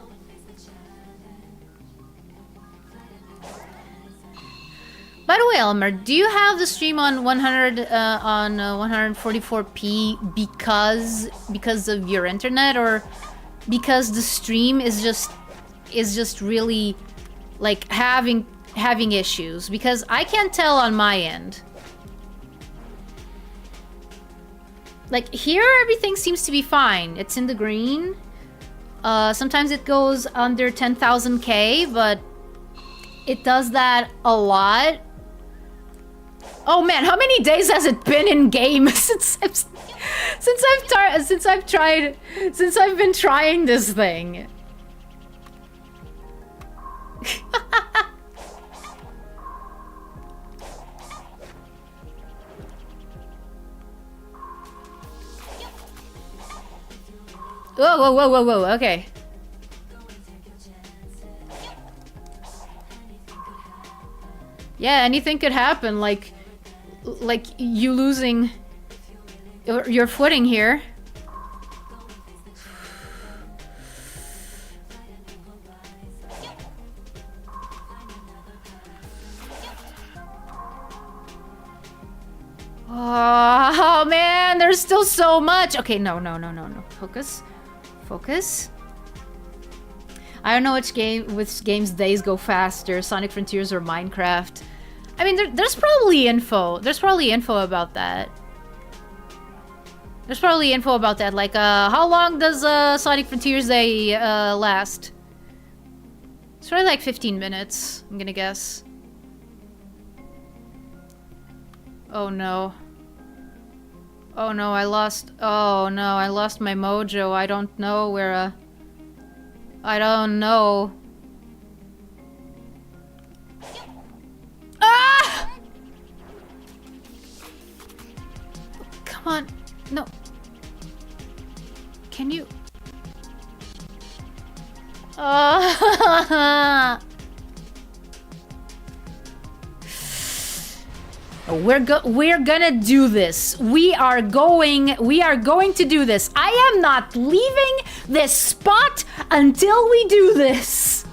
Speaker 1: By the way, Elmer, do you have the stream on 144p because of your internet, or because the stream is just really like having issues? Because I can't tell on my end. Like, here everything seems to be fine. It's in the green. Sometimes it goes under 10,000K, but it does that a lot. Oh man, how many days has it been in game since I've been trying this thing? Whoa, whoa, whoa, whoa, whoa, okay. Yeah, anything could happen, like you losing your footing here. Oh man, there's still so much. Okay, no. Focus. Focus. I don't know which games days go faster, Sonic Frontiers or Minecraft. I mean, there's probably info. There's probably info about that. There's probably info about that. Like, how long does Sonic Frontiers Day last? It's probably like 15 minutes, I'm gonna guess. Oh no. Oh no, I lost my mojo. I don't know where, I don't know. Ah! Come on. No. Can you? We're gonna do this. We are going to do this. I am not leaving this spot until we do this.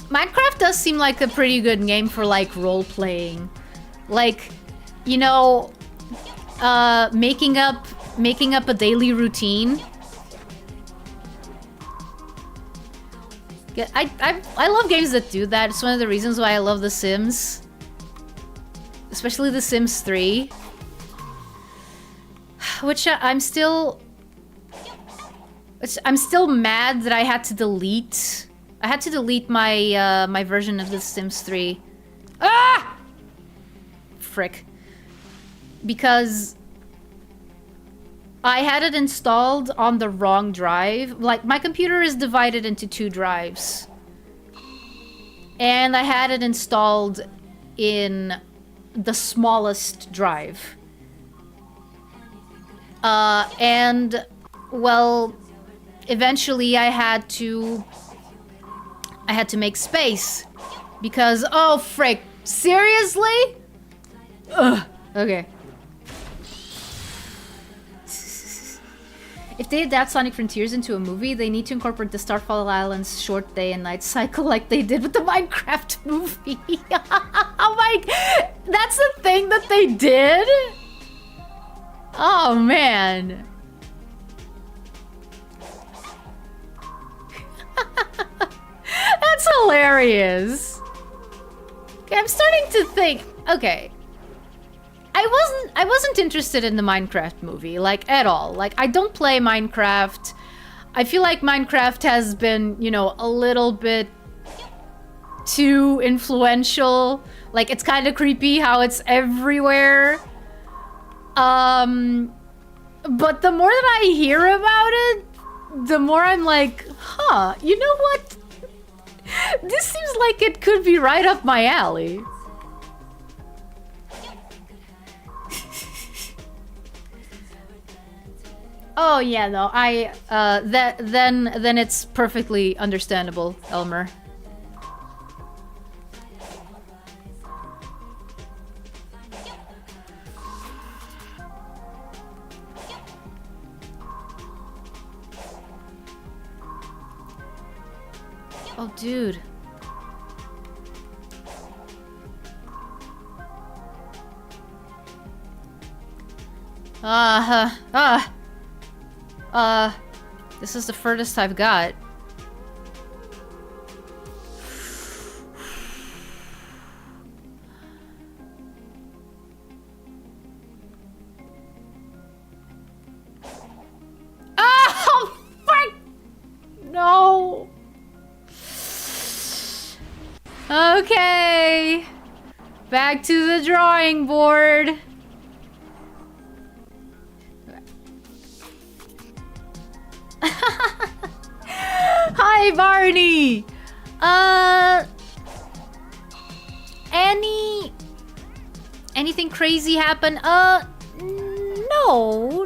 Speaker 1: Minecraft does seem like a pretty good game for like role-playing. Like, you know, making up a daily routine. Yeah, I love games that do that. It's one of the reasons why I love The Sims. Especially The Sims 3. Which I'm still mad that I had to delete. I had to delete my my version of The Sims 3. Ah! Frick. Because I had it installed on the wrong drive. Like, my computer is divided into 2 drives. And I had it installed in the smallest drive. And, well, eventually I had to make space. Because, oh frick, seriously? Ugh, okay. If they adapt Sonic Frontiers into a movie, they need to incorporate the Starfall Island's short day and night cycle like they did with the Minecraft movie. Oh my... That's the thing that they did? Oh, man. That's hilarious. Okay, I'm starting to think... Okay. I wasn't interested in the Minecraft movie, like, at all. Like, I don't play Minecraft. I feel like Minecraft has been, you know, a little bit too influential. Like, it's kind of creepy how it's everywhere. But the more that I hear about it, the more I'm like, huh, you know what? This seems like it could be right up my alley. Oh yeah, no, then it's perfectly understandable, Elmer. Oh, dude. This is the furthest I've got. Okay. Back to the drawing board. Hi, Barney. Anything crazy happen? No,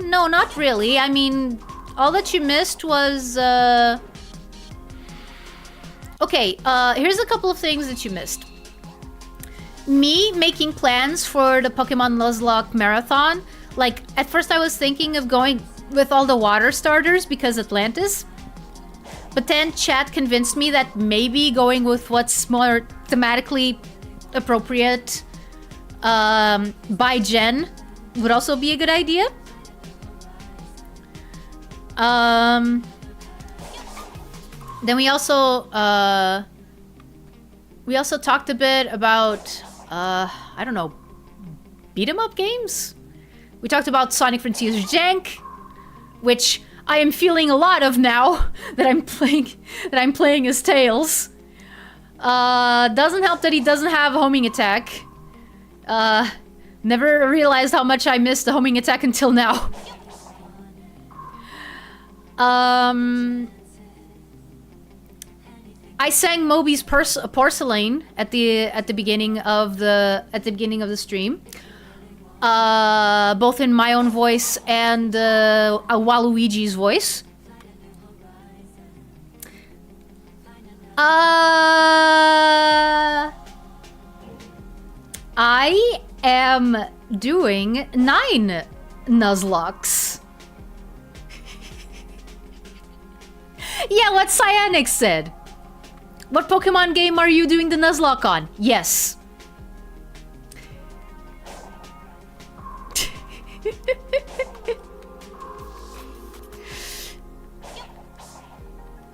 Speaker 1: not really. I mean, all that you missed was, okay, here's a couple of things that you missed. Me making plans for the Pokemon Nuzlocke Marathon. Like, at first I was thinking of going with all the water starters because Atlantis. But then chat convinced me that maybe going with what's more thematically appropriate by Gen would also be a good idea. Then we also talked a bit about I don't know, beat 'em up games. We talked about Sonic Frontiers Jank, which I am feeling a lot of now that I'm playing as Tails. Doesn't help that he doesn't have a homing attack. Never realized how much I missed the homing attack until now. I sang Moby's Porcelain at the beginning of the stream. Both in my own voice and Waluigi's voice. I am doing 9 Nuzlocks. Yeah, what Cyanix said. What Pokemon game are you doing the Nuzlocke on? Yes.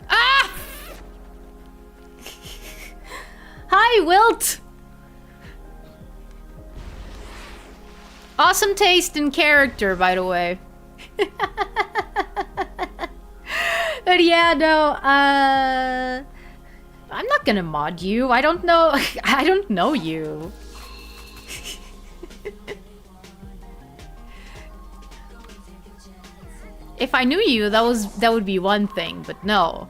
Speaker 1: Ah! Hi, Wilt! Awesome taste in character, by the way. But yeah, no, I'm not gonna mod you. I don't know. I don't know you. If I knew you, that would be one thing, but no.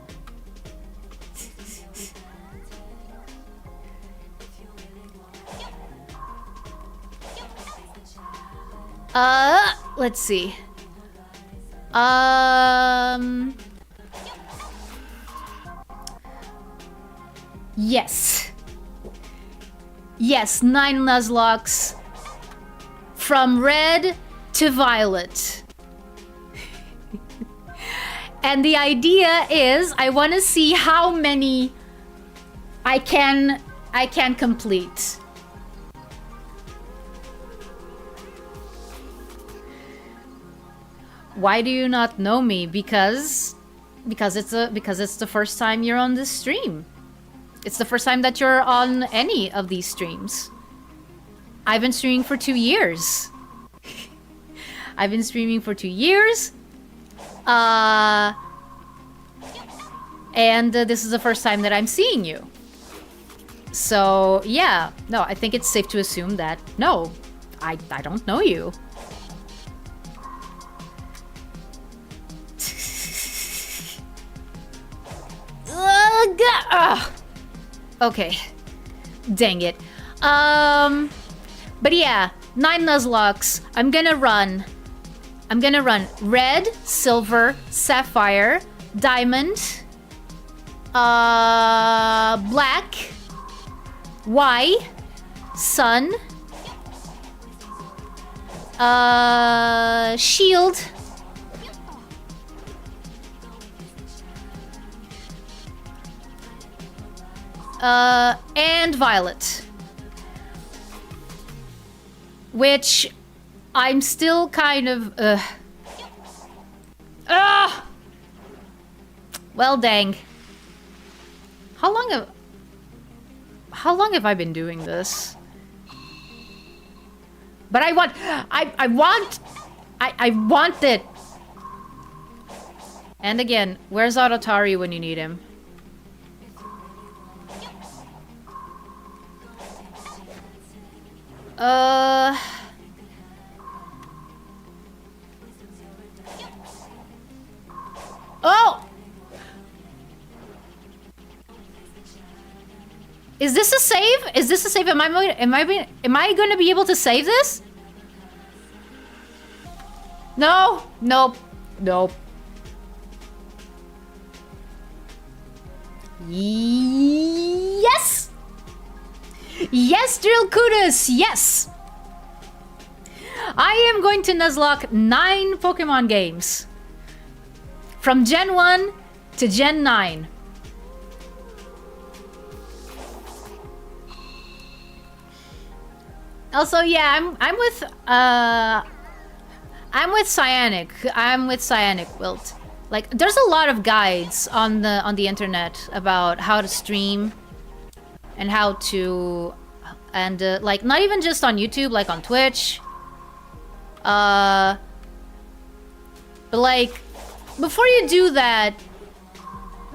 Speaker 1: Let's see. Yes. Yes, 9 Nuzlocks. From red to violet. And the idea is I want to see how many I can complete. Why do you not know me? Because it's the first time you're on this stream. It's the first time that you're on any of these streams. I've been streaming for 2 years. I've been streaming for 2 years. And this is the first time that I'm seeing you. So, yeah. No, I think it's safe to assume that, no, I don't know you. Okay. Dang it. But yeah, 9 Nuzlocks. I'm gonna run red, silver, sapphire, diamond, black, Y, sun, shield, and violet. Which I'm still kind of, well, dang. How long have I been doing this? But I want it. And again, where's Atari when you need him? Uh... Oh! Is this a save? Is this a save? Am I going to be able to save this? No. Nope. Nope. Yes! Yes, Drill Kudos! Yes! I am going to Nuzlocke 9 Pokemon games. From Gen 1 to Gen 9. Also, yeah, I'm with Cyanic. I'm with Cyanic Wilt. Like, there's a lot of guides on the internet about how to stream and how to, and like, not even just on YouTube, like on Twitch. But like, before you do that,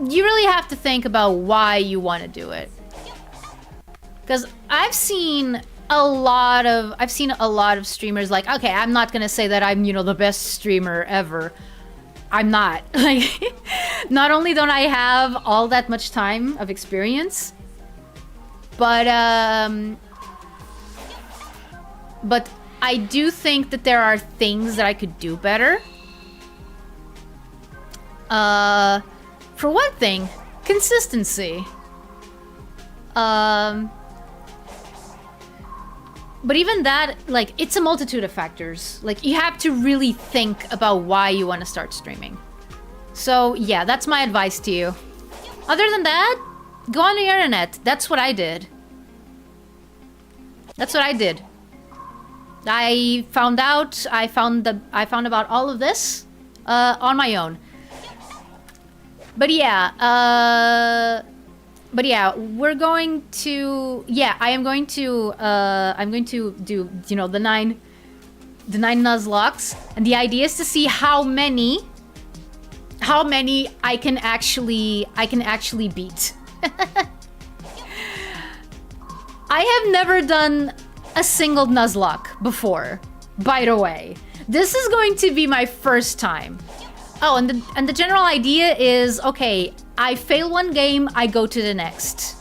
Speaker 1: you really have to think about why you want to do it. Because I've seen a lot of streamers like, okay, I'm not gonna say that I'm, you know, the best streamer ever. I'm not. Like, not only don't I have all that much time of experience, but I do think that there are things that I could do better. For one thing, consistency. But even that, like, it's a multitude of factors. Like, you have to really think about why you want to start streaming. So, yeah, that's my advice to you. Other than that, go on the internet. That's what I did. That's what I did. I found about all of this on my own. But yeah, we're going to, I'm going to do, you know, the nine Nuzlocks, and the idea is to see how many I can actually beat. I have never done a single Nuzlocke before, by the way. This is going to be my first time. Oh, and the general idea is, okay, I fail one game, I go to the next.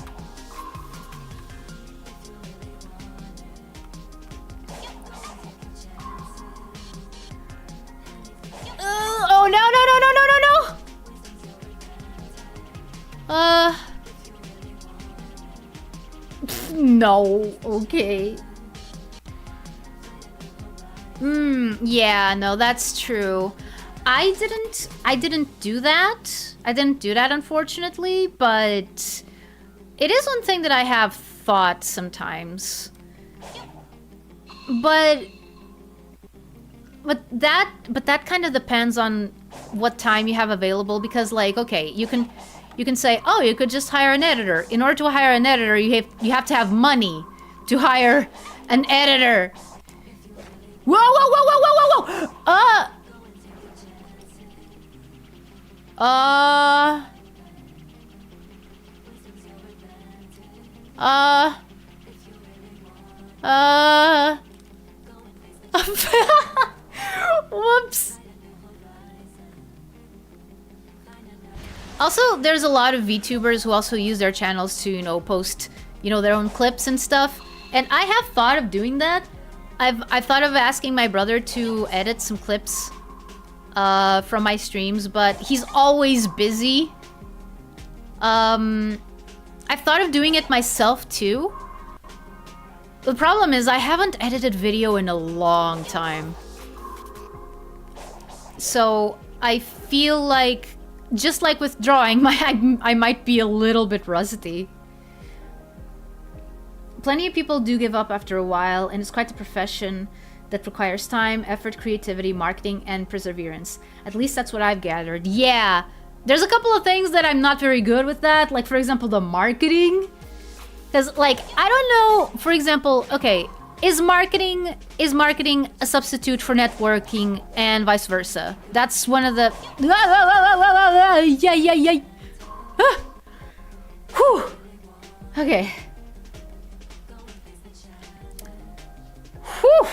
Speaker 1: Oh, no. No, okay. Yeah, no, that's true. I didn't do that. I didn't do that, unfortunately, but it is one thing that I have thought sometimes. But that kind of depends on what time you have available, because, like, okay, you can say, oh, you could just hire an editor. In order to hire an editor, you have to have money to hire an editor. Whoa, whoa, whoa, whoa, whoa, whoa, whoa! Whoops. Also, there's a lot of VTubers who also use their channels to, you know, post, you know, their own clips and stuff. And I have thought of doing that. I've thought of asking my brother to edit some clips from my streams, but he's always busy. I've thought of doing it myself too. The problem is I haven't edited video in a long time. So I feel like, just like with drawing, I might be a little bit rusty. Plenty of people do give up after a while, and it's quite a profession that requires time, effort, creativity, marketing, and perseverance. At least that's what I've gathered. Yeah, there's a couple of things that I'm not very good with that. Like, for example, the marketing. Because, like, I don't know, for example, okay, is marketing a substitute for networking and vice versa? That's one of the... Yeah. Whew. Okay. Whew.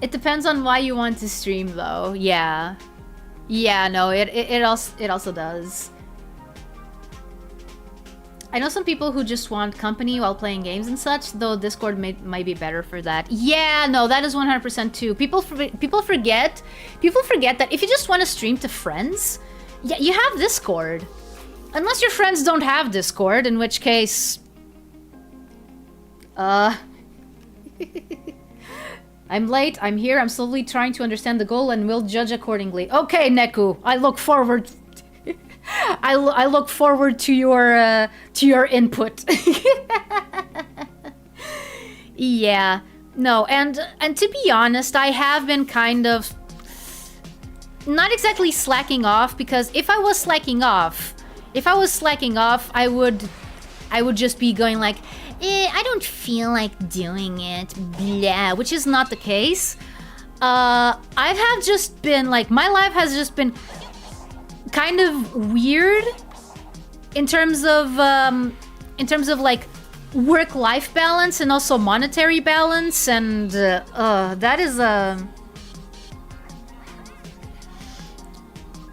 Speaker 1: It depends on why you want to stream though. Yeah. Yeah, no, it also does. I know some people who just want company while playing games and such, though Discord might be better for that. Yeah, no, that is 100% too. People forget that if you just want to stream to friends, yeah, you have Discord. Unless your friends don't have Discord, in which case I'm late, I'm here, I'm slowly trying to understand the goal and will judge accordingly. Okay, Neku, I look forward I look forward to your input. Yeah. No, and to be honest, I have been kind of not exactly slacking off, because if I was slacking off, I would just be going like, I don't feel like doing it, blah, which is not the case. I have just been like, my life has just been kind of weird in terms of like work-life balance and also monetary balance, and that is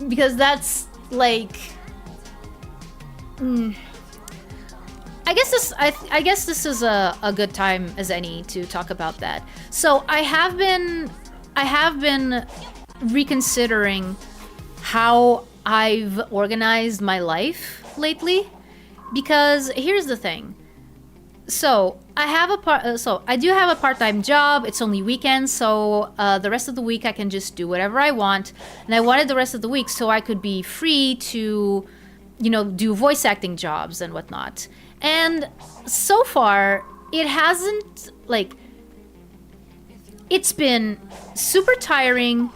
Speaker 1: because that's like I guess this is a good time as any to talk about that. So I have been reconsidering how I've organized my life lately, because here's the thing. So I do have a part-time job. It's only weekends, so the rest of the week I can just do whatever I want. And I wanted the rest of the week so I could be free to, you know, do voice acting jobs and whatnot. And so far, it hasn't, like, it's been super tiring,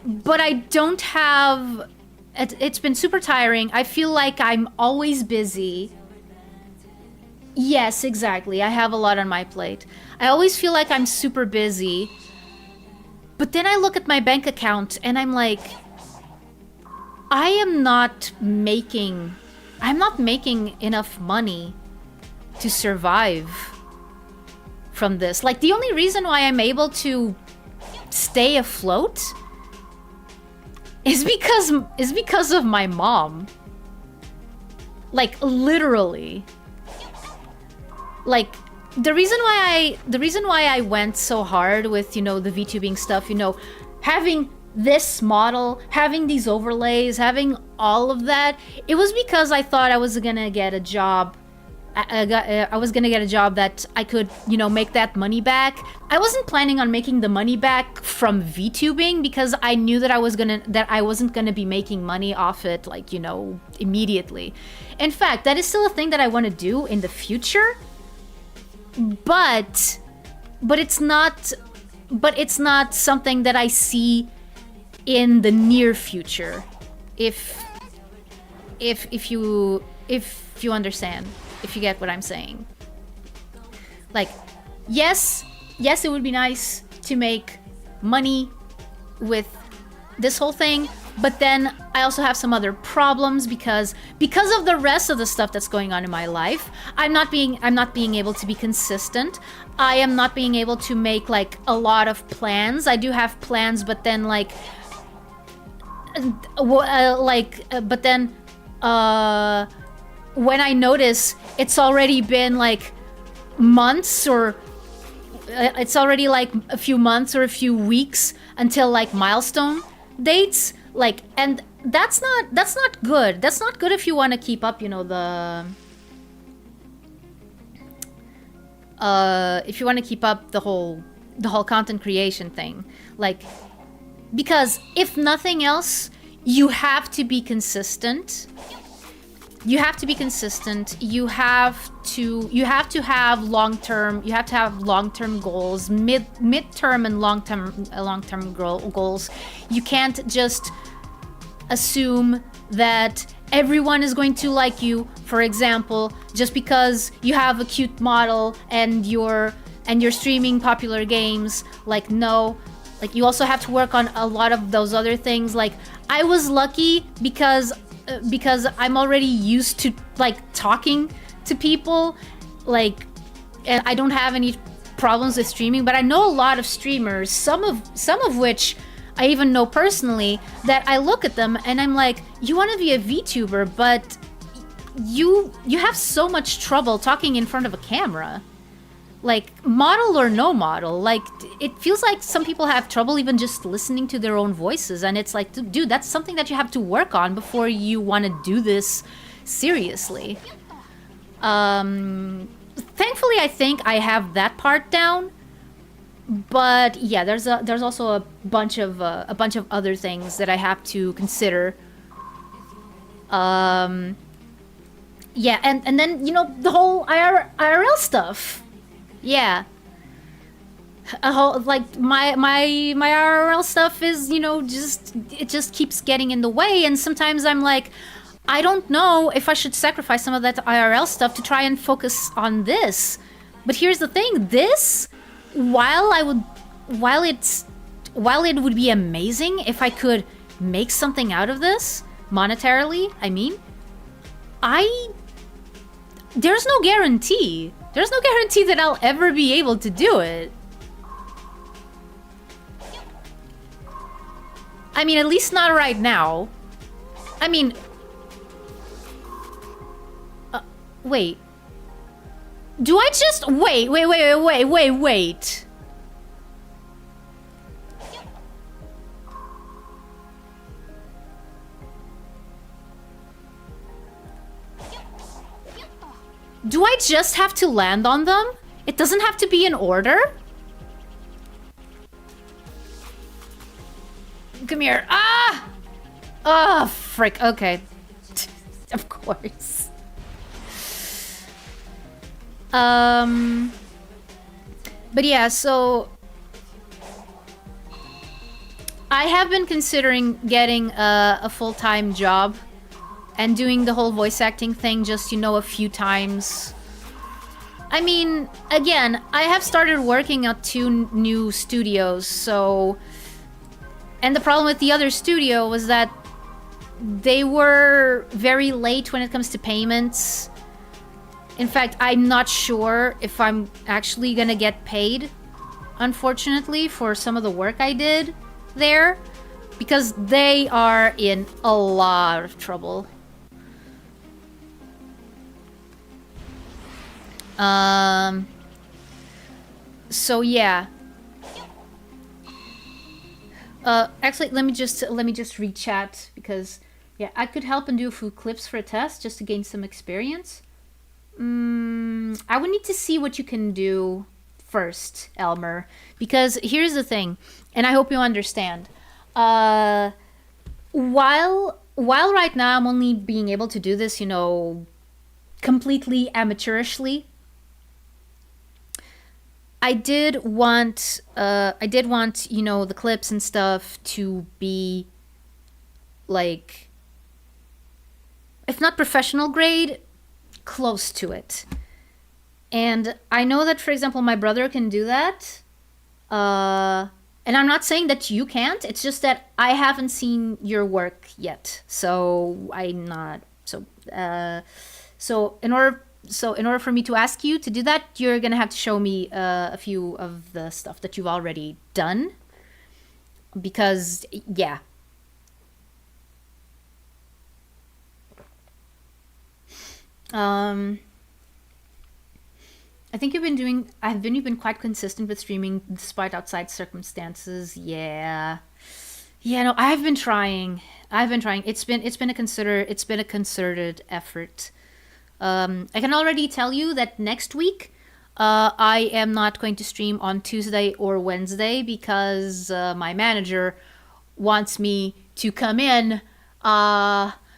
Speaker 1: but I don't have, it's been super tiring. I feel like I'm always busy. Yes, exactly. I have a lot on my plate. I always feel like I'm super busy, but then I look at my bank account and I'm like, I'm not making enough money to survive from this. Like, the only reason why I'm able to stay afloat is because of my mom. Like, literally. Like, the reason why I went so hard with, you know, the VTubing stuff, you know, having this model, having these overlays, having all of that, it was because I thought I was gonna get a job. I was gonna get a job that I could, you know, make that money back. I wasn't planning on making the money back from VTubing, because I knew that I wasn't gonna be making money off it, like, you know, immediately. In fact, that is still a thing that I want to do in the future. But it's not something that I see in the near future, if you understand, if you get what I'm saying. Like, yes, it would be nice to make money with this whole thing, but then I also have some other problems because of the rest of the stuff that's going on in my life. I'm not being able to be consistent. I am not being able to make like a lot of plans. I do have plans, but then like when I notice it's already been like months, or it's already like a few months or a few weeks until like milestone dates, like, and that's not good. That's not good if you want to keep up, you know, if you want to keep up the whole content creation thing, like, because if nothing else, you have to be consistent. You have to be consistent. You have to have long-term goals, mid-term and long-term goals. You can't just assume that everyone is going to like you, for example, just because you have a cute model and you're streaming popular games. Like, no, like, you also have to work on a lot of those other things. Like, I was lucky because because I'm already used to like talking to people, like, and I don't have any problems with streaming. But I know a lot of streamers, some of which I even know personally, that I look at them and I'm like, you want to be a VTuber, but you have so much trouble talking in front of a camera. Like, model or no model, like, it feels like some people have trouble even just listening to their own voices, and it's like, dude, that's something that you have to work on before you want to do this seriously. Thankfully, I think I have that part down. But yeah, there's also a bunch of other things that I have to consider. Yeah, and then, you know, the whole IRL stuff. Yeah. A whole, like, my IRL stuff is, you know, it just keeps getting in the way, and sometimes I'm like, I don't know if I should sacrifice some of that IRL stuff to try and focus on this. But here's the thing, this, while it would be amazing if I could make something out of this, monetarily, I mean, there's no guarantee. There's no guarantee that I'll ever be able to do it. I mean, at least not right now. I mean... wait. Do I just... Wait. Do I just have to land on them? It doesn't have to be in order? Come here. Ah! Oh, frick. Okay. Of course. But yeah, so... I have been considering getting a full-time job and doing the whole voice acting thing just, you know, a few times. I mean, again, I have started working at 2 new studios, so... And the problem with the other studio was that they were very late when it comes to payments. In fact, I'm not sure if I'm actually gonna get paid, unfortunately, for some of the work I did there, because they are in a lot of trouble. So yeah. Actually, let me just re-chat, because yeah, I could help and do a few clips for a test just to gain some experience. I would need to see what you can do first, Elmer, because here's the thing, and I hope you understand. While right now I'm only being able to do this, you know, completely amateurishly, I did want, you know, the clips and stuff to be, like, if not professional grade, close to it. And I know that, for example, my brother can do that. And I'm not saying that you can't, it's just that I haven't seen your work yet. So I'm not, so in order for me to ask you to do that, you're gonna have to show me a few of the stuff that you've already done. Because, yeah. I think you've been quite consistent with streaming despite outside circumstances. Yeah. Yeah, no, I've been trying. It's been a concerted effort. I can already tell you that next week, I am not going to stream on Tuesday or Wednesday because my manager wants me to come in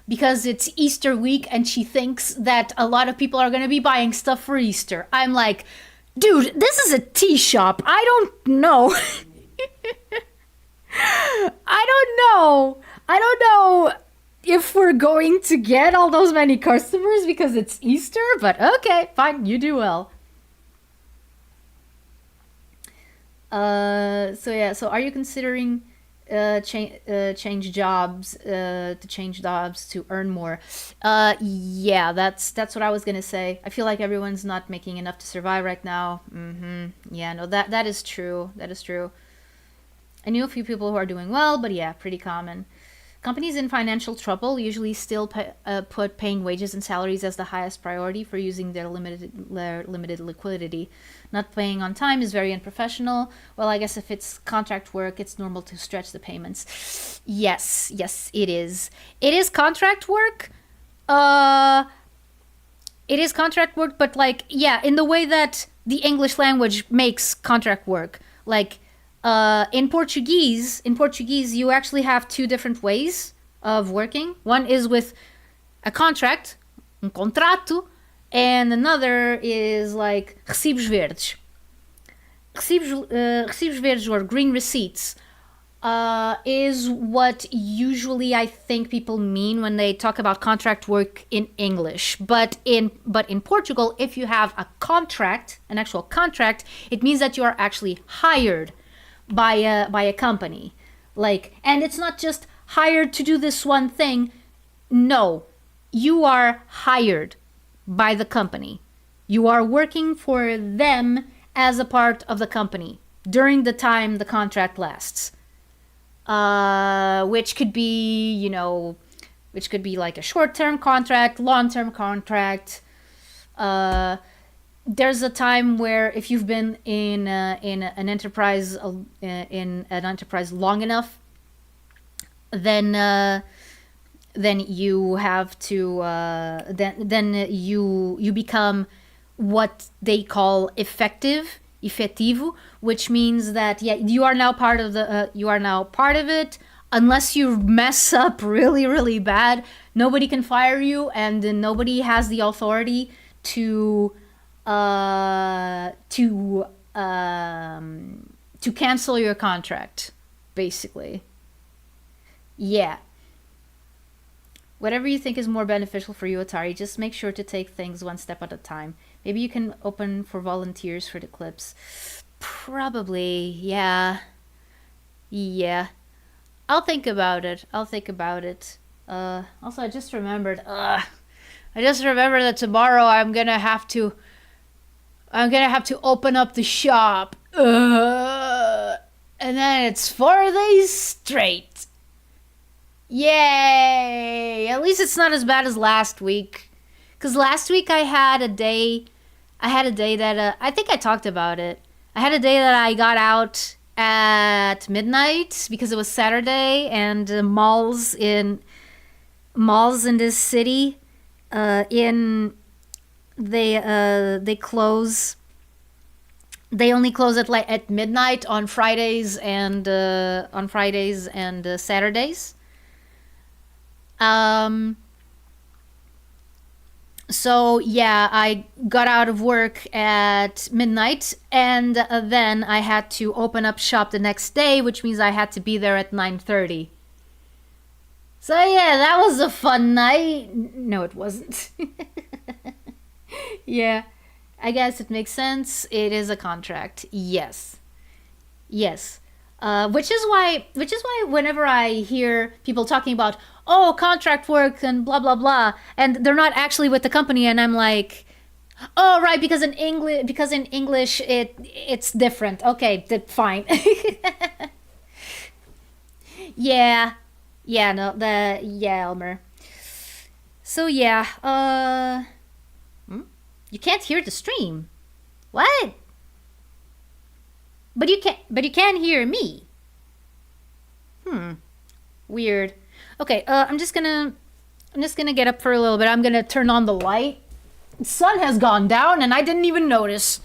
Speaker 1: because it's Easter week and she thinks that a lot of people are going to be buying stuff for Easter. I'm like, dude, this is a tea shop. I don't know. I don't know if we're going to get all those many customers because it's Easter, but okay, fine, you do well. So yeah, so are you considering change jobs to earn more. Yeah, that's what I was gonna say. I feel like everyone's not making enough to survive right now. Yeah, no, that is true. That is true. I knew a few people who are doing well, but yeah, pretty common. Companies in financial trouble usually still put paying wages and salaries as the highest priority for using their limited liquidity. Not paying on time is very unprofessional. Well, I guess if it's contract work, it's normal to stretch the payments. Yes, it is. It is contract work. It is contract work, but like, yeah, in the way that the English language makes contract work. Like, in Portuguese, you actually have two different ways of working. One is with a contract, contrato, and another is like recibos verdes. Recibos verdes or green receipts is what usually I think people mean when they talk about contract work in English. But in Portugal, if you have a contract, an actual contract, it means that you are actually hired by a company. Like, and it's not just hired to do this one thing. No, you are hired by the company. You are working for them as a part of the company during the time the contract lasts. Which could be, which could be like a short-term contract, long-term contract. There's a time where if you've been in an enterprise long enough, then you have to then you become what they call efetivo, which means that you are now part of it. Unless you mess up really bad, nobody can fire you, and nobody has the authority to cancel your contract, basically. Yeah. Whatever you think is more beneficial for you, Atari, just make sure to take things one step at a time. Maybe you can open for volunteers for the clips. Probably, yeah. Yeah. I'll think about it. Also, I just remembered that tomorrow I'm gonna have to open up the shop. And then it's 4 days straight. Yay! At least it's not as bad as last week. Because last week I had a day that, I think I talked about it. I had a day that I got out at midnight because it was Saturday, and malls in this city, they close. They only close at midnight on Fridays and Saturdays. So yeah, I got out of work at midnight, and then I had to open up shop the next day, which means I had to be there at 9:30. So yeah, that was a fun night. No, it wasn't. Yeah, I guess it makes sense. It is a contract. Yes. Which is why whenever I hear people talking about, oh, contract work and blah blah blah, and they're not actually with the company, and I'm like, oh right, because in English it's different. Okay, fine. Yeah, Elmer. So yeah, you can't hear the stream. What? But you can hear me. Weird. Okay, I'm just gonna get up for a little bit. I'm gonna turn on the light. The sun has gone down and I didn't even notice.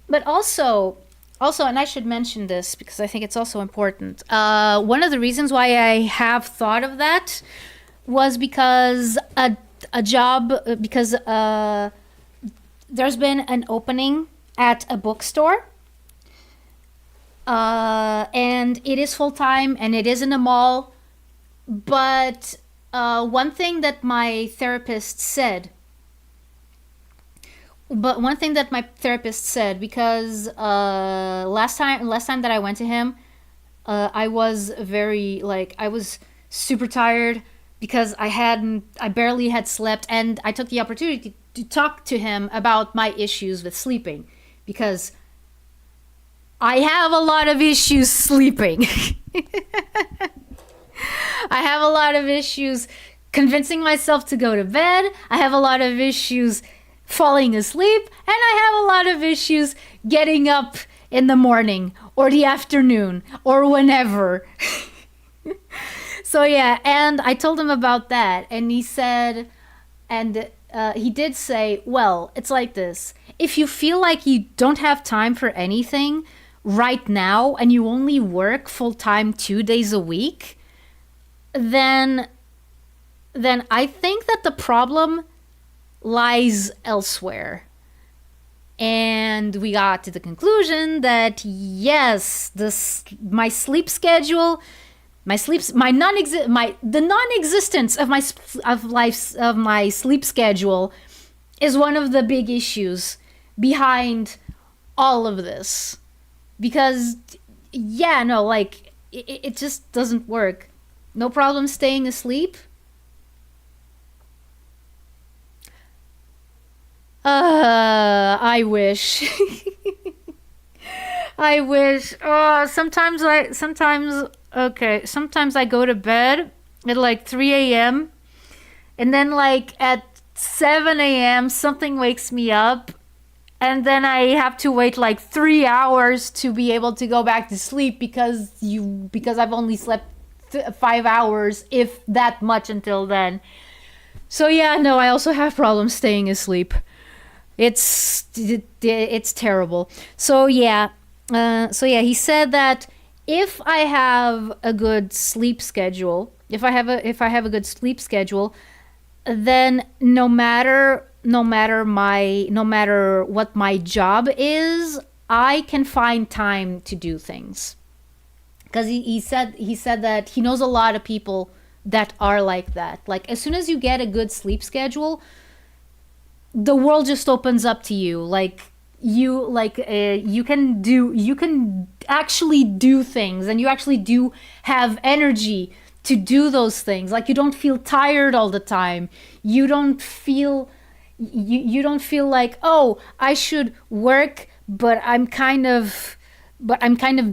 Speaker 1: But also, and I should mention this because I think it's also important. One of the reasons why I have thought of that was because there's been an opening at a bookstore, and it is full-time and it is in a mall. But one thing that my therapist said, because last time that I went to him, I was super tired because I barely had slept, and I took the opportunity to talk to him about my issues with sleeping, because I have a lot of issues sleeping. I have a lot of issues convincing myself to go to bed. I have a lot of issues falling asleep, and I have a lot of issues getting up in the morning or the afternoon or whenever. So yeah, and I told him about that, and he said, and he did say, well, it's like this. If you feel like you don't have time for anything right now and you only work full-time 2 days a week, then I think that the problem lies elsewhere. And we got to the conclusion that yes, the non-existence of my sleep schedule is one of the big issues behind all of this. Because yeah, no, like it just doesn't work. No problem staying asleep. I wish. I wish. Sometimes I go to bed at like 3 a.m. and then like at 7 a.m. something wakes me up, and then I have to wait like 3 hours to be able to go back to sleep because I've only slept 5 hours, if that much, until then. So yeah, no, I also have problems staying asleep. It's terrible. So yeah, he said that if I have a good sleep schedule, then no matter what my job is, I can find time to do things. Because he said that he knows a lot of people that are like that. Like, as soon as you get a good sleep schedule, the world just opens up to you. You can actually do things, and you actually do have energy to do those things. Like, you don't feel tired all the time. You don't feel like, oh, I should work, but I'm kind of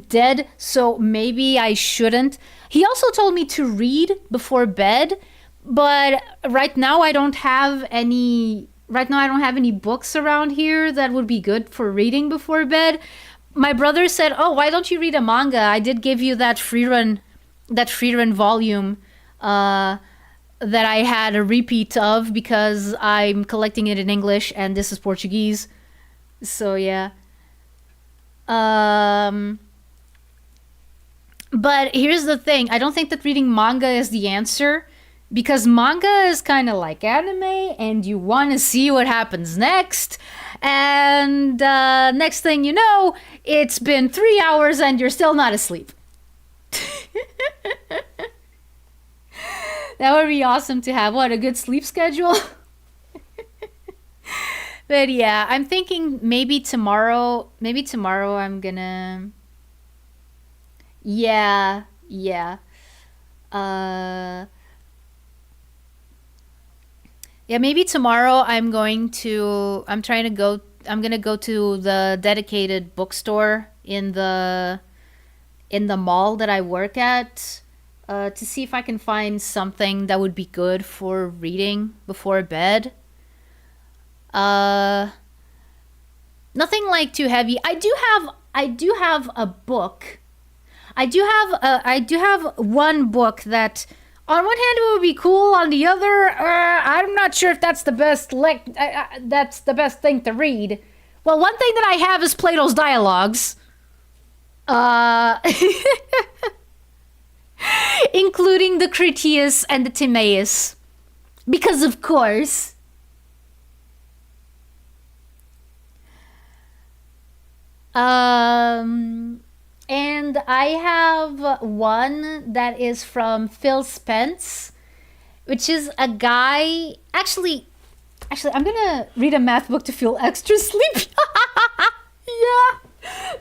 Speaker 1: dead, so maybe I shouldn't. He also told me to read before bed, but right now I don't have any books around here that would be good for reading before bed. My brother said, "Oh, why don't you read a manga? I did give you that free run volume that I had a repeat of because I'm collecting it in English and this is Portuguese." So yeah. But here's the thing. I don't think that reading manga is the answer, because manga is kind of like anime and you want to see what happens next. And next thing you know, it's been 3 hours and you're still not asleep. That would be awesome to have. What, a good sleep schedule? But yeah, I'm thinking maybe tomorrow I'm gonna... Yeah. Yeah, maybe tomorrow I'm gonna go to the dedicated bookstore in the mall that I work at, to see if I can find something that would be good for reading before bed. Nothing like too heavy. I do have a book. I do have one book that, on one hand, it would be cool. On the other, I'm not sure if that's the best that's the best thing to read. Well, one thing that I have is Plato's Dialogues. Including the Critias and the Timaeus. Because of course. And I have one that is from Phil Spence, which is a guy. Actually, I'm gonna read a math book to feel extra sleepy. Yeah,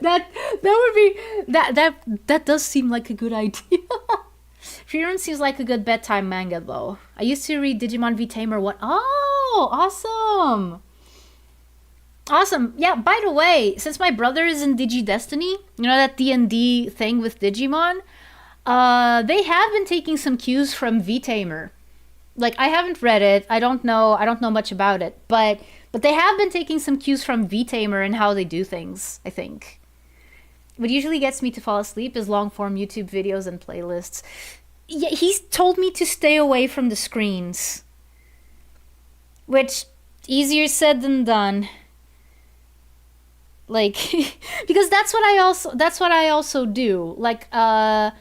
Speaker 1: that would be that does seem like a good idea. Freerun seems like a good bedtime manga, though. I used to read Digimon Vtamer. What? Oh, awesome! Awesome. Yeah, by the way, since my brother is in Digi Destiny, you know that D&D thing with Digimon, they have been taking some cues from Vtamer. Like, I haven't read it. I don't know much about it, but they have been taking some cues from Vtamer and how they do things, I think. What usually gets me to fall asleep is long form YouTube videos and playlists. Yeah, he's told me to stay away from the screens. Which, easier said than done. Like, because that's what I also do. Like, my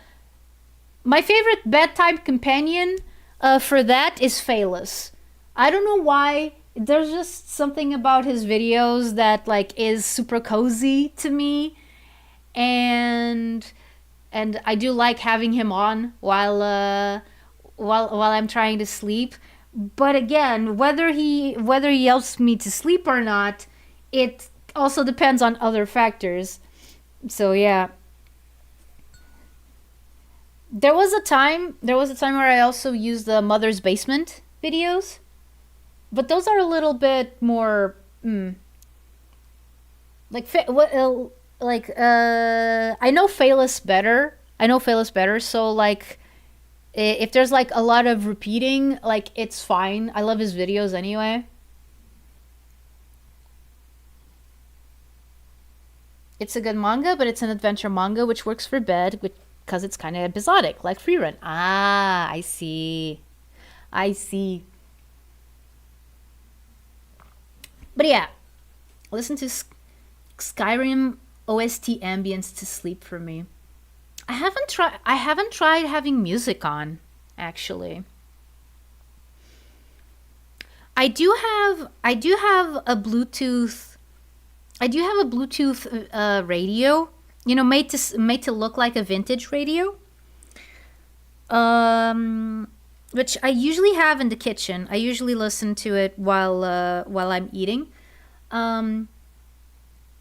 Speaker 1: favorite bedtime companion for that is Phalus. I don't know why. There's just something about his videos that like is super cozy to me, and I do like having him on while I'm trying to sleep. But again, whether he helps me to sleep or not, it also depends on other factors. So yeah. There was a time where I also used the Mother's Basement videos, but those are a little bit more like I know Phalus better. So like if there's like a lot of repeating, like it's fine. I love his videos anyway. It's a good manga, but it's an adventure manga, which works for bed, because it's kind of episodic, like Freerun. Ah, I see. I see. But yeah, listen to Skyrim OST ambience to sleep for me. I haven't tried having music on, actually. I do have a Bluetooth. I do have a Bluetooth radio, made to look like a vintage radio. Which I usually have in the kitchen. I usually listen to it while I'm eating. Um,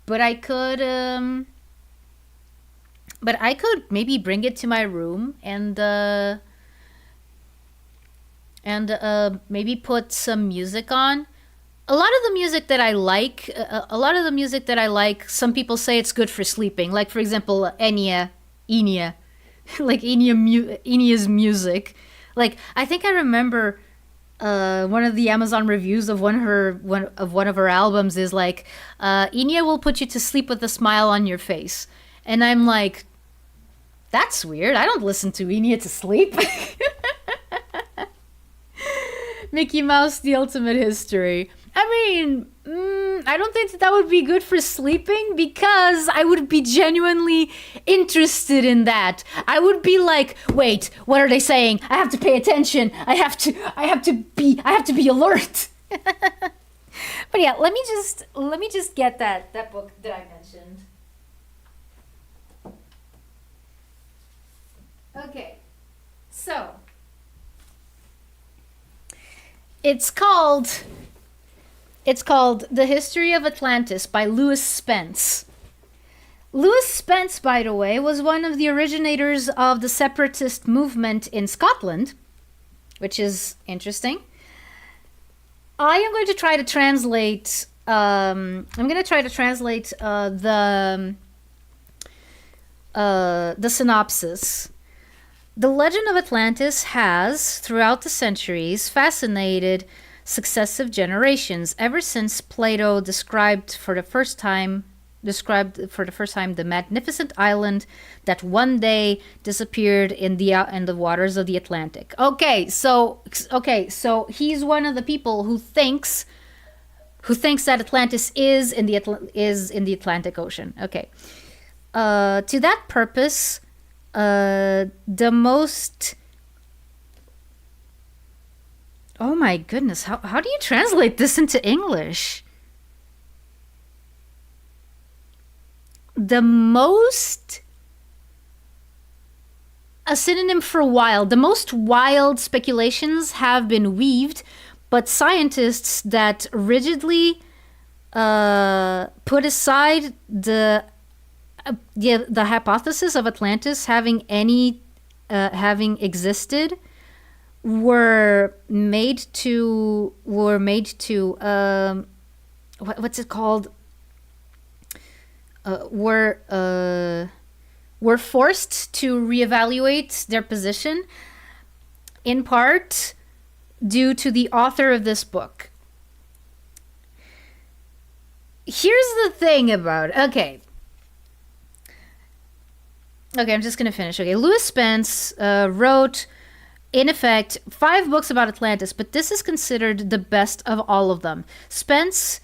Speaker 1: but I could maybe bring it to my room and maybe put some music on. A lot of the music that I like, some people say it's good for sleeping. Like for example, Enya, like Enya's music. Like I think I remember one of the Amazon reviews of one of her albums is like, Enya will put you to sleep with a smile on your face, and I'm like, that's weird. I don't listen to Enya to sleep. Mickey Mouse: The Ultimate History. I mean, I don't think that would be good for sleeping because I would be genuinely interested in that. I would be like, wait, what are they saying? I have to pay attention. I have to be alert. But yeah, let me just get that book that I mentioned. Okay, so it's called it's called The History of Atlantis by Lewis Spence. Lewis Spence, by the way, was one of the originators of the separatist movement in Scotland, which is interesting. I am going to try to translate. The synopsis. The legend of Atlantis has, throughout the centuries, fascinated successive generations ever since Plato described the magnificent island that one day disappeared in the waters of the Atlantic. So he's one of the people who thinks that Atlantis is in the Atlantic Ocean. Okay. To that purpose, the most. Oh my goodness! How do you translate this into English? the most, a synonym for wild. The most wild speculations have been weaved, but scientists that rigidly put aside the hypothesis of Atlantis having existed were made to what's it called? Were forced to reevaluate their position, in part due to the author of this book. Here's the thing about it. Okay, I'm just gonna finish. Okay, Lewis Spence wrote, in effect, 5 books about Atlantis, but this is considered the best of all of them. Spence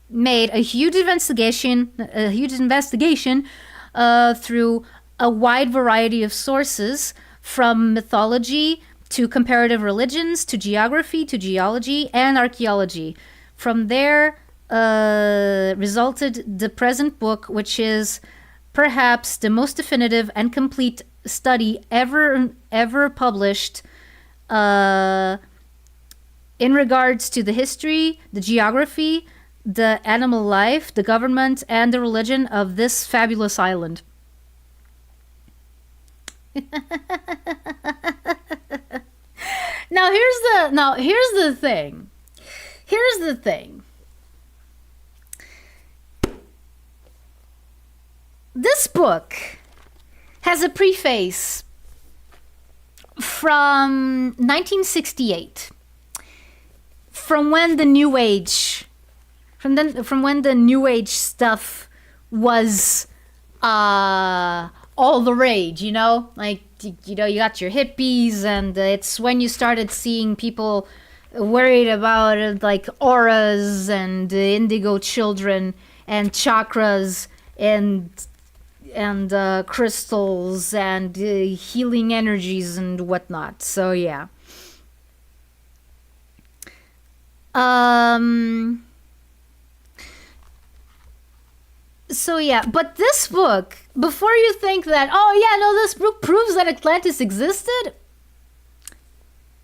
Speaker 1: made a huge investigation through a wide variety of sources, from mythology to comparative religions to geography to geology and archaeology. From there resulted the present book, which is perhaps the most definitive and complete study ever published in regards to the history, the geography, the animal life, the government, and the religion of this fabulous island. Now here's the thing. This book has a preface from 1968, from when the New Age, from when the New Age stuff was all the rage, you know? Like, you know, you got your hippies, and it's when you started seeing people worried about like auras and indigo children and chakras and crystals and healing energies and whatnot. So yeah. So yeah, but this book, before you think that, oh yeah, no, this book proves that Atlantis existed,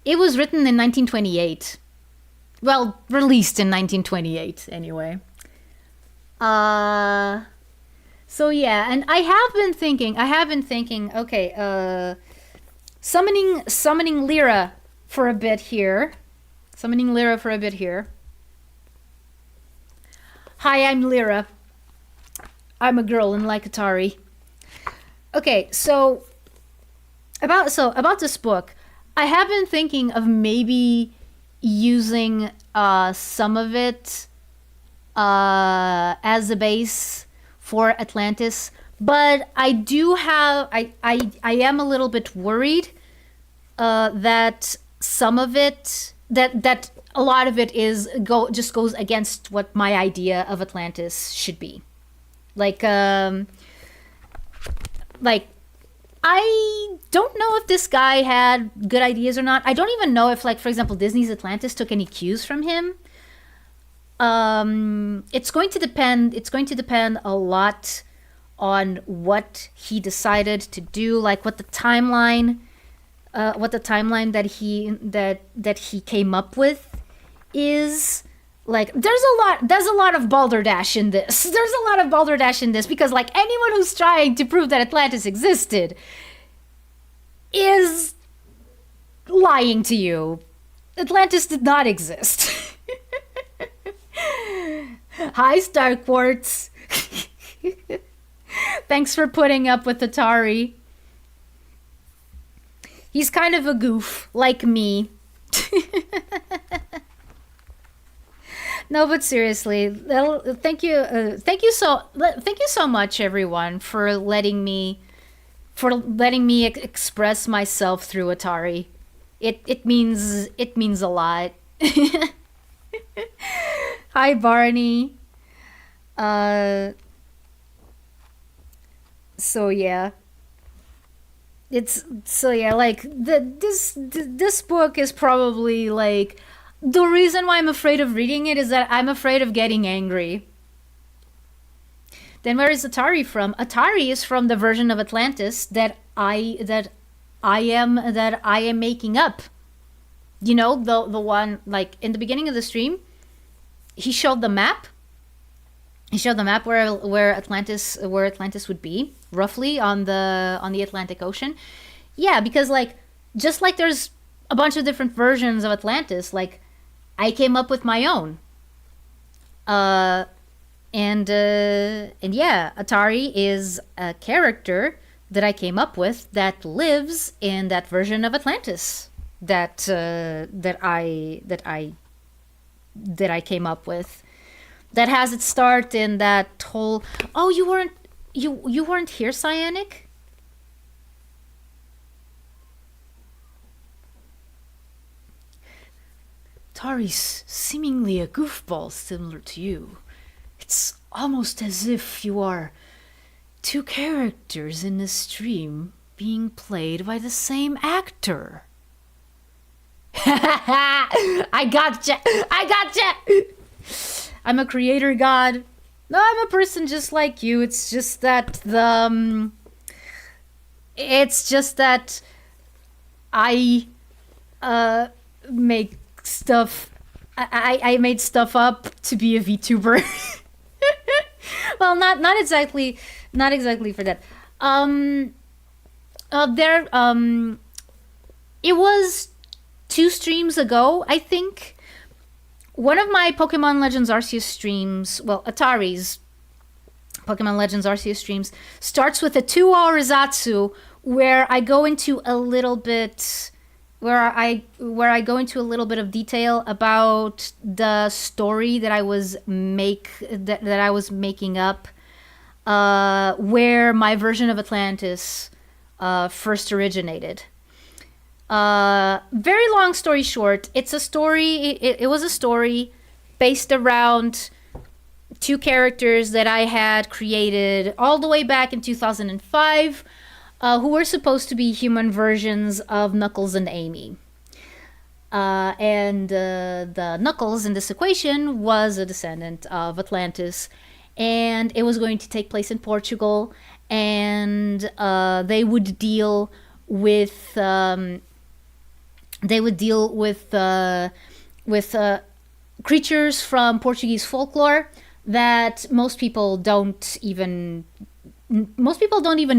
Speaker 1: it was written in 1928. Well, released in 1928 anyway. So yeah, and I have been thinking, okay, summoning Lyra for a bit here. Hi, I'm Lyra. I'm a girl and like Atari. Okay, so about this book, I have been thinking of maybe using some of it as a base for Atlantis, but I do have I am a little bit worried that some of it that a lot of it just goes against what my idea of Atlantis should be. Like I don't know if this guy had good ideas or not. I don't even know if, like, for example, Disney's Atlantis took any cues from him. It's going to depend a lot on what he decided to do, like what the timeline that he came up with is. Like, there's a lot of balderdash in this. Because, like, anyone who's trying to prove that Atlantis existed is lying to you. Atlantis did not exist. Hi, Star Quartz. Thanks for putting up with Atari. He's kind of a goof, like me. No, but seriously, thank you so much, everyone, for letting me express myself through Atari. It means a lot. Hi, Barney. So yeah. it's so yeah, like this book is probably like the reason why I'm afraid of reading it is that I'm afraid of getting angry. Then where is Atari from? Atari is from the version of Atlantis that I am making up. You know, the one like in the beginning of the stream, he showed the map. He showed the map where Atlantis would be roughly on the Atlantic Ocean. Yeah, because like just like there's a bunch of different versions of Atlantis, like I came up with my own. Uh and yeah, Atari is a character that I came up with that lives in that version of Atlantis that I came up with, that has its start in that whole. Oh, you weren't here, Cyanic? Tari's seemingly a goofball similar to you. It's almost as if you are two characters in a stream being played by the same actor. I gotcha! I gotcha! I'm a creator god. No, I'm a person just like you. It's just that it's just that I make stuff. I made stuff up to be a VTuber. Well, not exactly for that. There it was 2 streams ago, I think. One of my Pokemon Legends Arceus streams, well, Atari's Pokemon Legends Arceus streams, starts with a 2-hour Zatsu where I go into a little bit of detail about the story that I was making up, where my version of Atlantis first originated. Very long story short, it's a story. It was a story based around 2 characters that I had created all the way back in 2005, who were supposed to be human versions of Knuckles and Amy. And the Knuckles in this equation was a descendant of Atlantis, and it was going to take place in Portugal, and they would deal with creatures from Portuguese folklore that most people don't even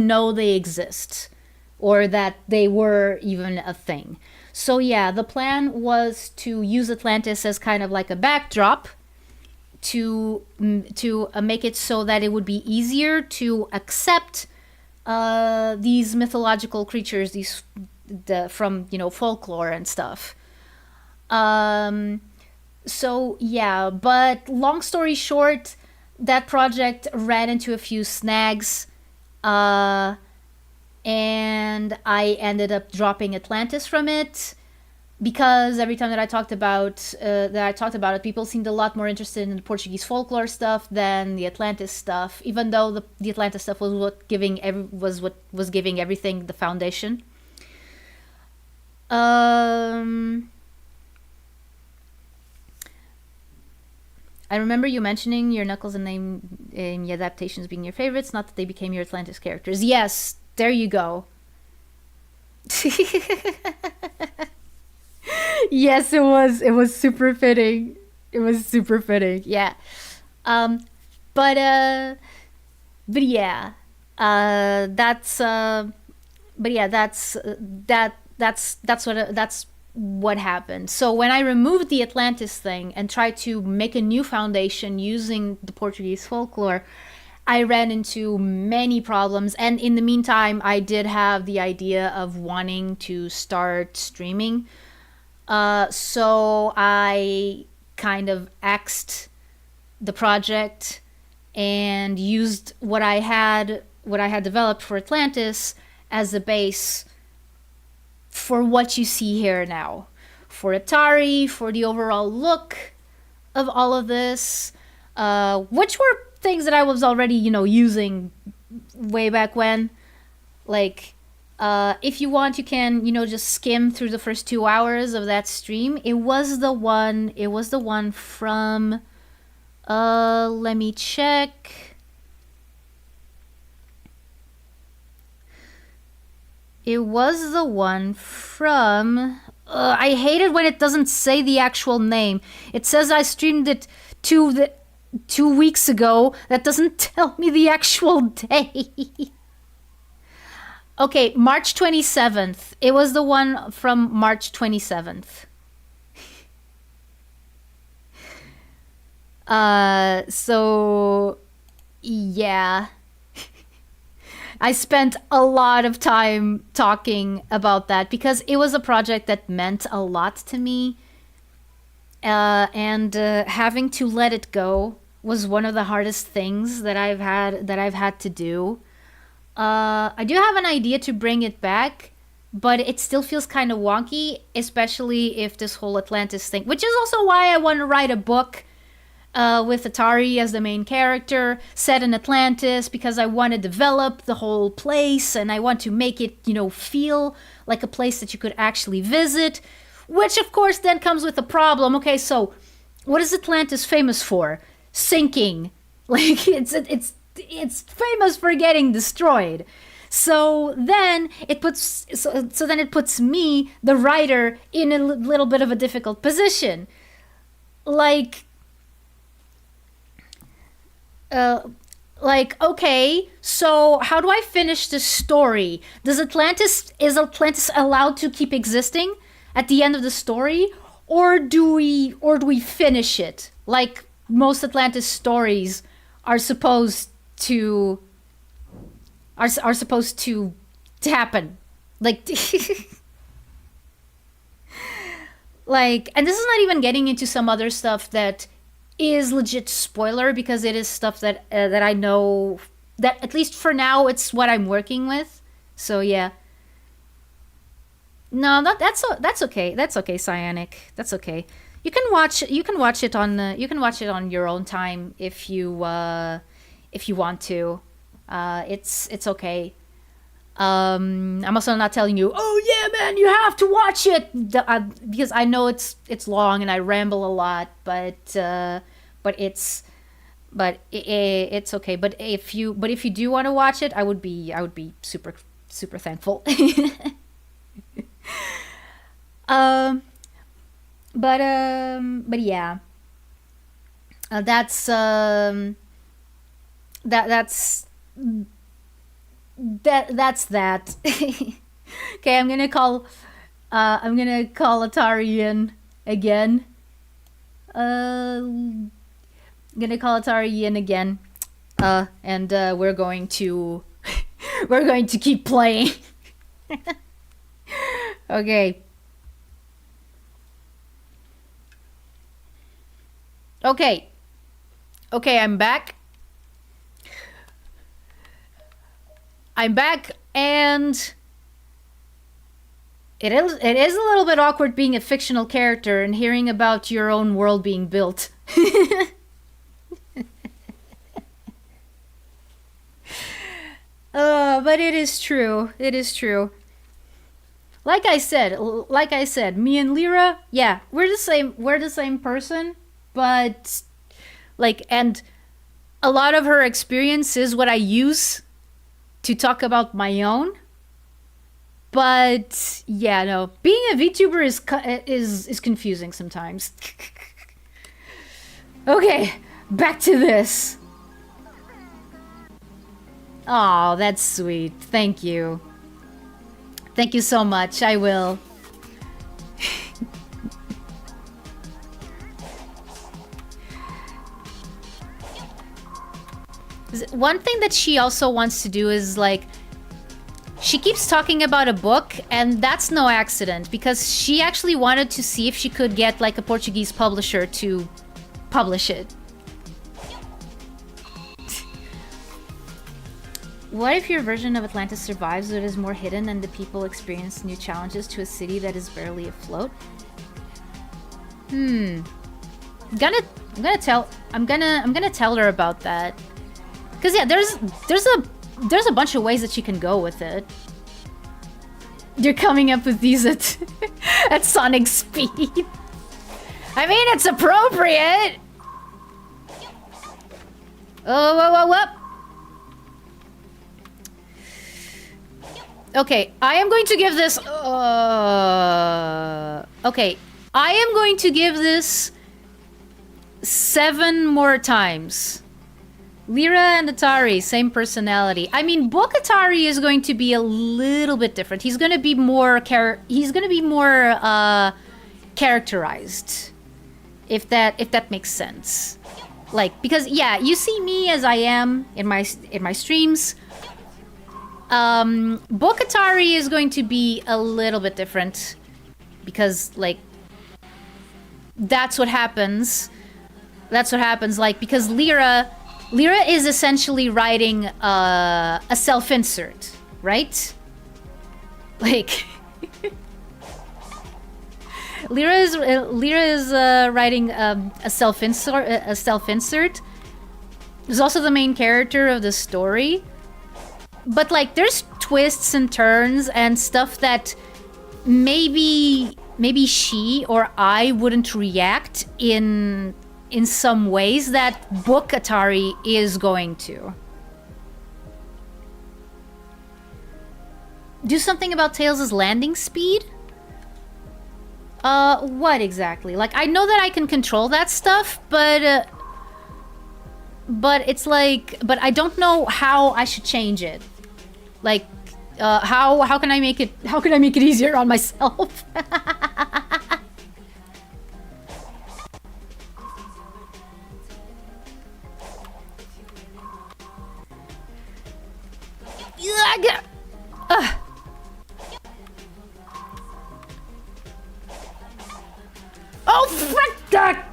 Speaker 1: know they exist, or that they were even a thing. So yeah, the plan was to use Atlantis as kind of like a backdrop to make it so that it would be easier to accept these mythological creatures, from folklore and stuff. So yeah, but long story short, that project ran into a few snags, and I ended up dropping Atlantis from it, because every time that I talked about it, people seemed a lot more interested in the Portuguese folklore stuff than the Atlantis stuff, even though the Atlantis stuff was what was giving everything the foundation. I remember you mentioning your Knuckles and Amy adaptations being your favorites, not that they became your Atlantis characters. Yes, there you go. Yes, it was. It was super fitting. It was super fitting. Yeah. But yeah. That's but yeah, that's what happened. So when I removed the Atlantis thing and tried to make a new foundation using the Portuguese folklore, I ran into many problems. And in the meantime, I did have the idea of wanting to start streaming. So I kind of axed the project and used what I had developed for Atlantis as a base for what you see here now, for Atari, for the overall look of all of this, which were things that I was already, using way back when. Like, If you want, you can, just skim through the first 2 hours of that stream. It was the one from, let me check. It was the one from, I hate it when it doesn't say the actual name. It says I streamed it 2 weeks ago. That doesn't tell me the actual day. Okay, March 27th. It was the one from March 27th. So, yeah. I spent a lot of time talking about that because it was a project that meant a lot to me. And having to let it go was one of the hardest things that I've had to do. I do have an idea to bring it back, but it still feels kind of wonky, especially if this whole Atlantis thing, which is also why I want to write a book with Atari as the main character, set in Atlantis, because I want to develop the whole place and I want to make it, feel like a place that you could actually visit, which of course then comes with a problem. Okay, so what is Atlantis famous for? Sinking. Like, it's famous for getting destroyed. So then it puts me, the writer, in a little bit of a difficult position. Okay, so how do I finish this story? Is Atlantis allowed to keep existing at the end of the story, or do we finish it? Like most Atlantis stories are supposed to happen. Like and this is not even getting into some other stuff that is legit spoiler, because it is stuff that I know that, at least for now, it's what I'm working with. So yeah. No, that's okay. That's okay, Cyanic. That's okay. You can watch it on your own time if you want to. It's okay. I'm also not telling you, oh yeah, man, you have to watch it, because I know it's long and I ramble a lot, but it's okay. But if you do want to watch it, I would be super thankful. But yeah, that's that. Okay, I'm gonna call Atari in again. I'm gonna call Atari in again, and we're going to keep playing. Okay. Okay, I'm back. And it is a little bit awkward being a fictional character and hearing about your own world being built. But it is true. It is true. Like I said, me and Lyra, yeah, we're the same person, but and a lot of her experience is what I use to talk about my own. But yeah, no, being a VTuber is confusing sometimes. Okay, back to this. Oh, that's sweet. Thank you. Thank you so much. I will. One thing that she also wants to do is she keeps talking about a book, and that's no accident, because she actually wanted to see if she could get a Portuguese publisher to publish it. What if your version of Atlantis survives, but is more hidden and the people experience new challenges to a city that is barely afloat? I'm gonna tell her about that. Cause yeah, there's a bunch of ways that she can go with it. You're coming up with these at at Sonic speed. I mean, it's appropriate. Oh, whoa, whoa, whoa. Okay, I am going to give this... okay, I am going to give this 7 more times. Lyra and Atari, same personality. I mean, Book Atari is going to be a little bit different. He's going to be more characterized, if that makes sense. Like, because yeah, you see me as I am in my streams. Book Atari is going to be a little bit different because like that's what happens. That's what happens. Like, because Lyra is essentially writing a self-insert, right? Like, Lyra is writing a self-insert. Who's also the main character of the story, but like, there's twists and turns and stuff that maybe she or I wouldn't react in some ways that Book Atari is going to. Do something about Tails' landing speed? What exactly? Like, I know that I can control that stuff, but it's like, but I don't know how I should change it. Like, how can I make it easier on myself? Oh, frick that!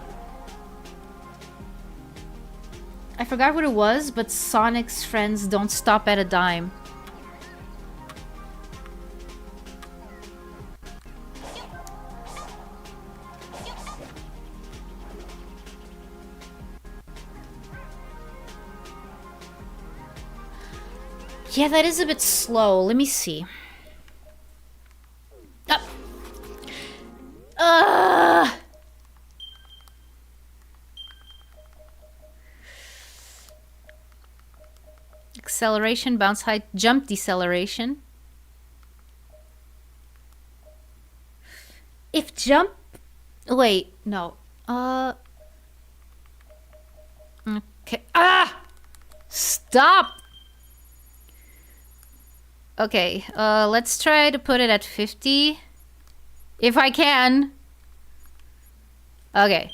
Speaker 1: I forgot what it was, but Sonic's friends don't stop at a dime. Yeah, that is a bit slow. Let me see. Acceleration, bounce height, jump deceleration. If jump... Wait, no. Okay. Stop! Okay, let's try to put it at 50. If I can. Okay.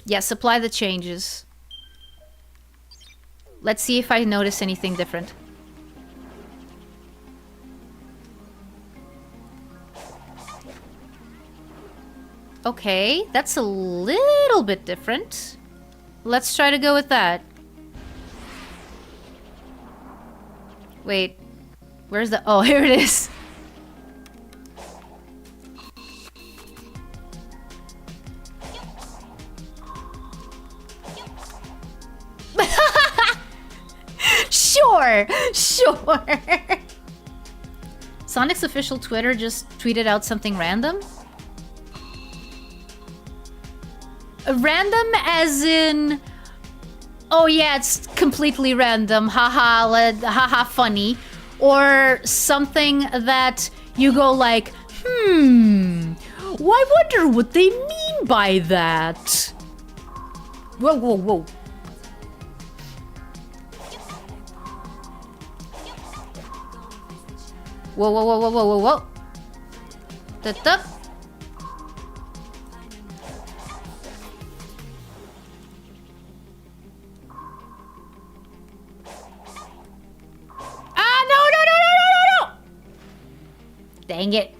Speaker 1: Yes, apply the changes. Let's see if I notice anything different. Okay, that's a little bit different. Let's try to go with that. Wait, where's the... Oh, here it is. Sure. Sonic's official Twitter just tweeted out something random. Random as in... Oh yeah, it's completely random. Haha, funny. Or something that you go like, I wonder what they mean by that. Whoa, whoa, whoa. Whoa, whoa, whoa, whoa, whoa, whoa, whoa. Da-da. Dang it.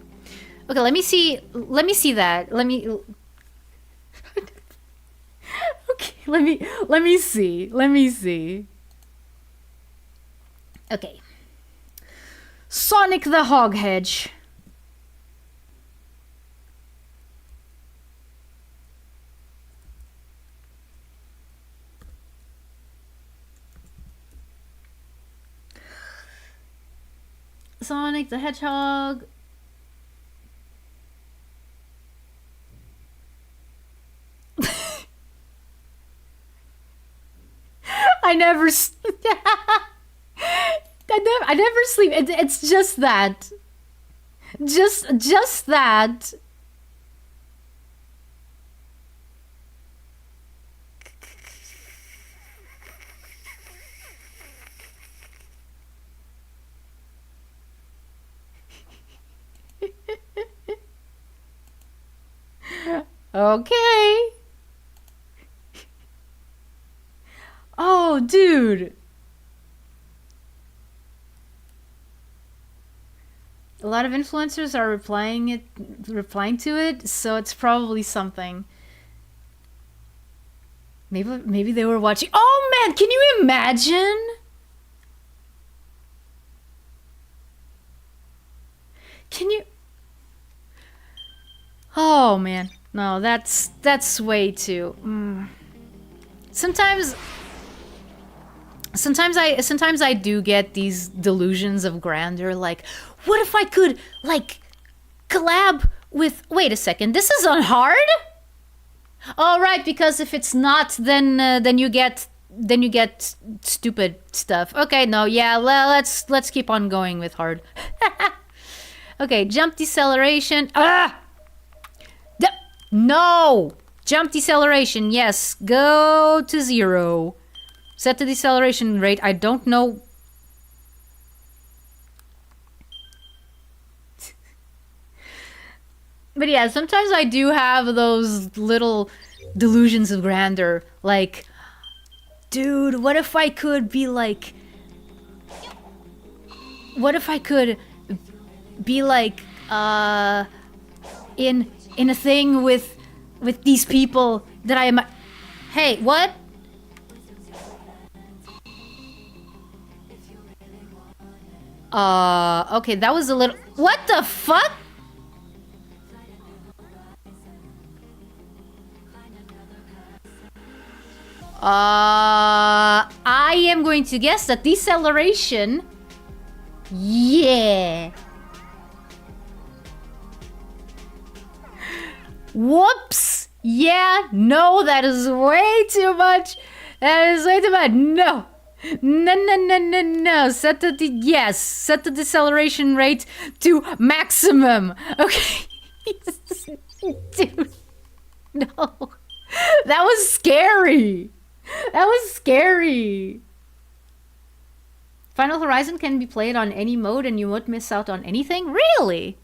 Speaker 1: Okay, let me see that. Okay, let me see. Okay. Sonic the Hog-Hedge. Sonic the Hedgehog. I never I never sleep. It's just that. Just that. Okay. Oh, dude. A lot of influencers are replying to it, so it's probably something. Maybe they were watching. Oh man, can you imagine? Can you? Oh man, no, that's way too. Sometimes I do get these delusions of grandeur, like, what if I could, like, collab with... Wait a second, this is on hard? Oh, right, because if it's not, then you get stupid stuff. Okay, no, yeah, let's keep on going with hard. Okay, jump deceleration. No! Jump deceleration, yes. Go to 0. Set the deceleration rate. I don't know. But yeah, sometimes I do have those little delusions of grandeur. Like, dude, what if I could be like... What if I could be like, in a thing with these people that I am... Hey, what? Okay, that was a little... What the fuck? I am going to guess that deceleration... Yeah. Whoops! Yeah, no, that is way too much. That is way too much. No. No. Set the deceleration rate to maximum. Okay. Dude. No. That was scary. That was scary. Final Horizon can be played on any mode and you won't miss out on anything? Really?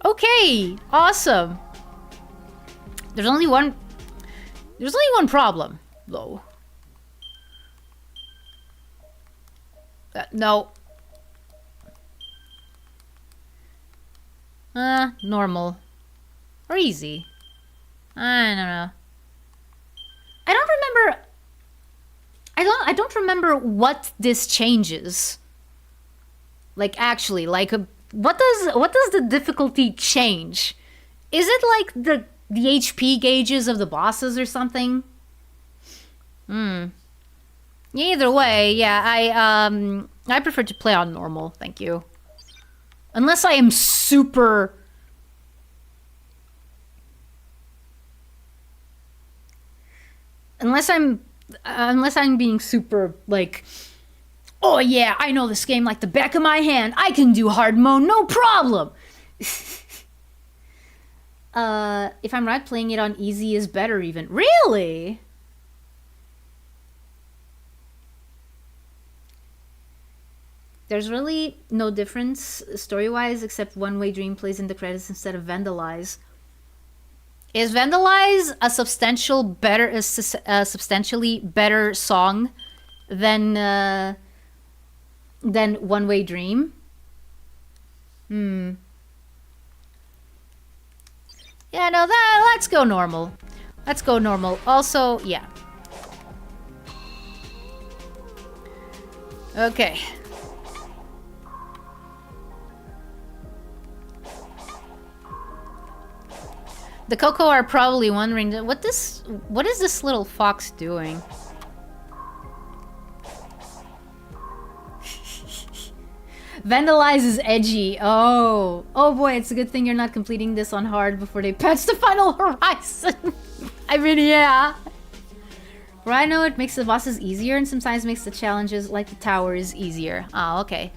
Speaker 1: Okay, awesome. There's only one problem, though. No. Normal. Or easy. I don't know. I don't remember what this changes. Like, actually, like, what does the difficulty change? Is it like the HP gauges of the bosses or something? Either way, yeah, I prefer to play on normal, thank you. Unless I am super... Unless I'm being super, like, oh yeah, I know this game like the back of my hand. I can do hard mode, no problem. If I'm right, playing it on easy is better even. Really? There's really no difference story-wise except One Way Dream plays in the credits instead of Vandalize. Is Vandalize a substantially better song than One Way Dream? Yeah, no, let's go normal. Let's go normal. Also, yeah. Okay. The Coco are probably wondering what is this little fox doing? Vandalize is edgy. Oh. Oh boy, it's a good thing you're not completing this on hard before they patch the final horizon. I mean, yeah. Rhino, it makes the bosses easier and sometimes makes the challenges like the towers easier. Oh, okay.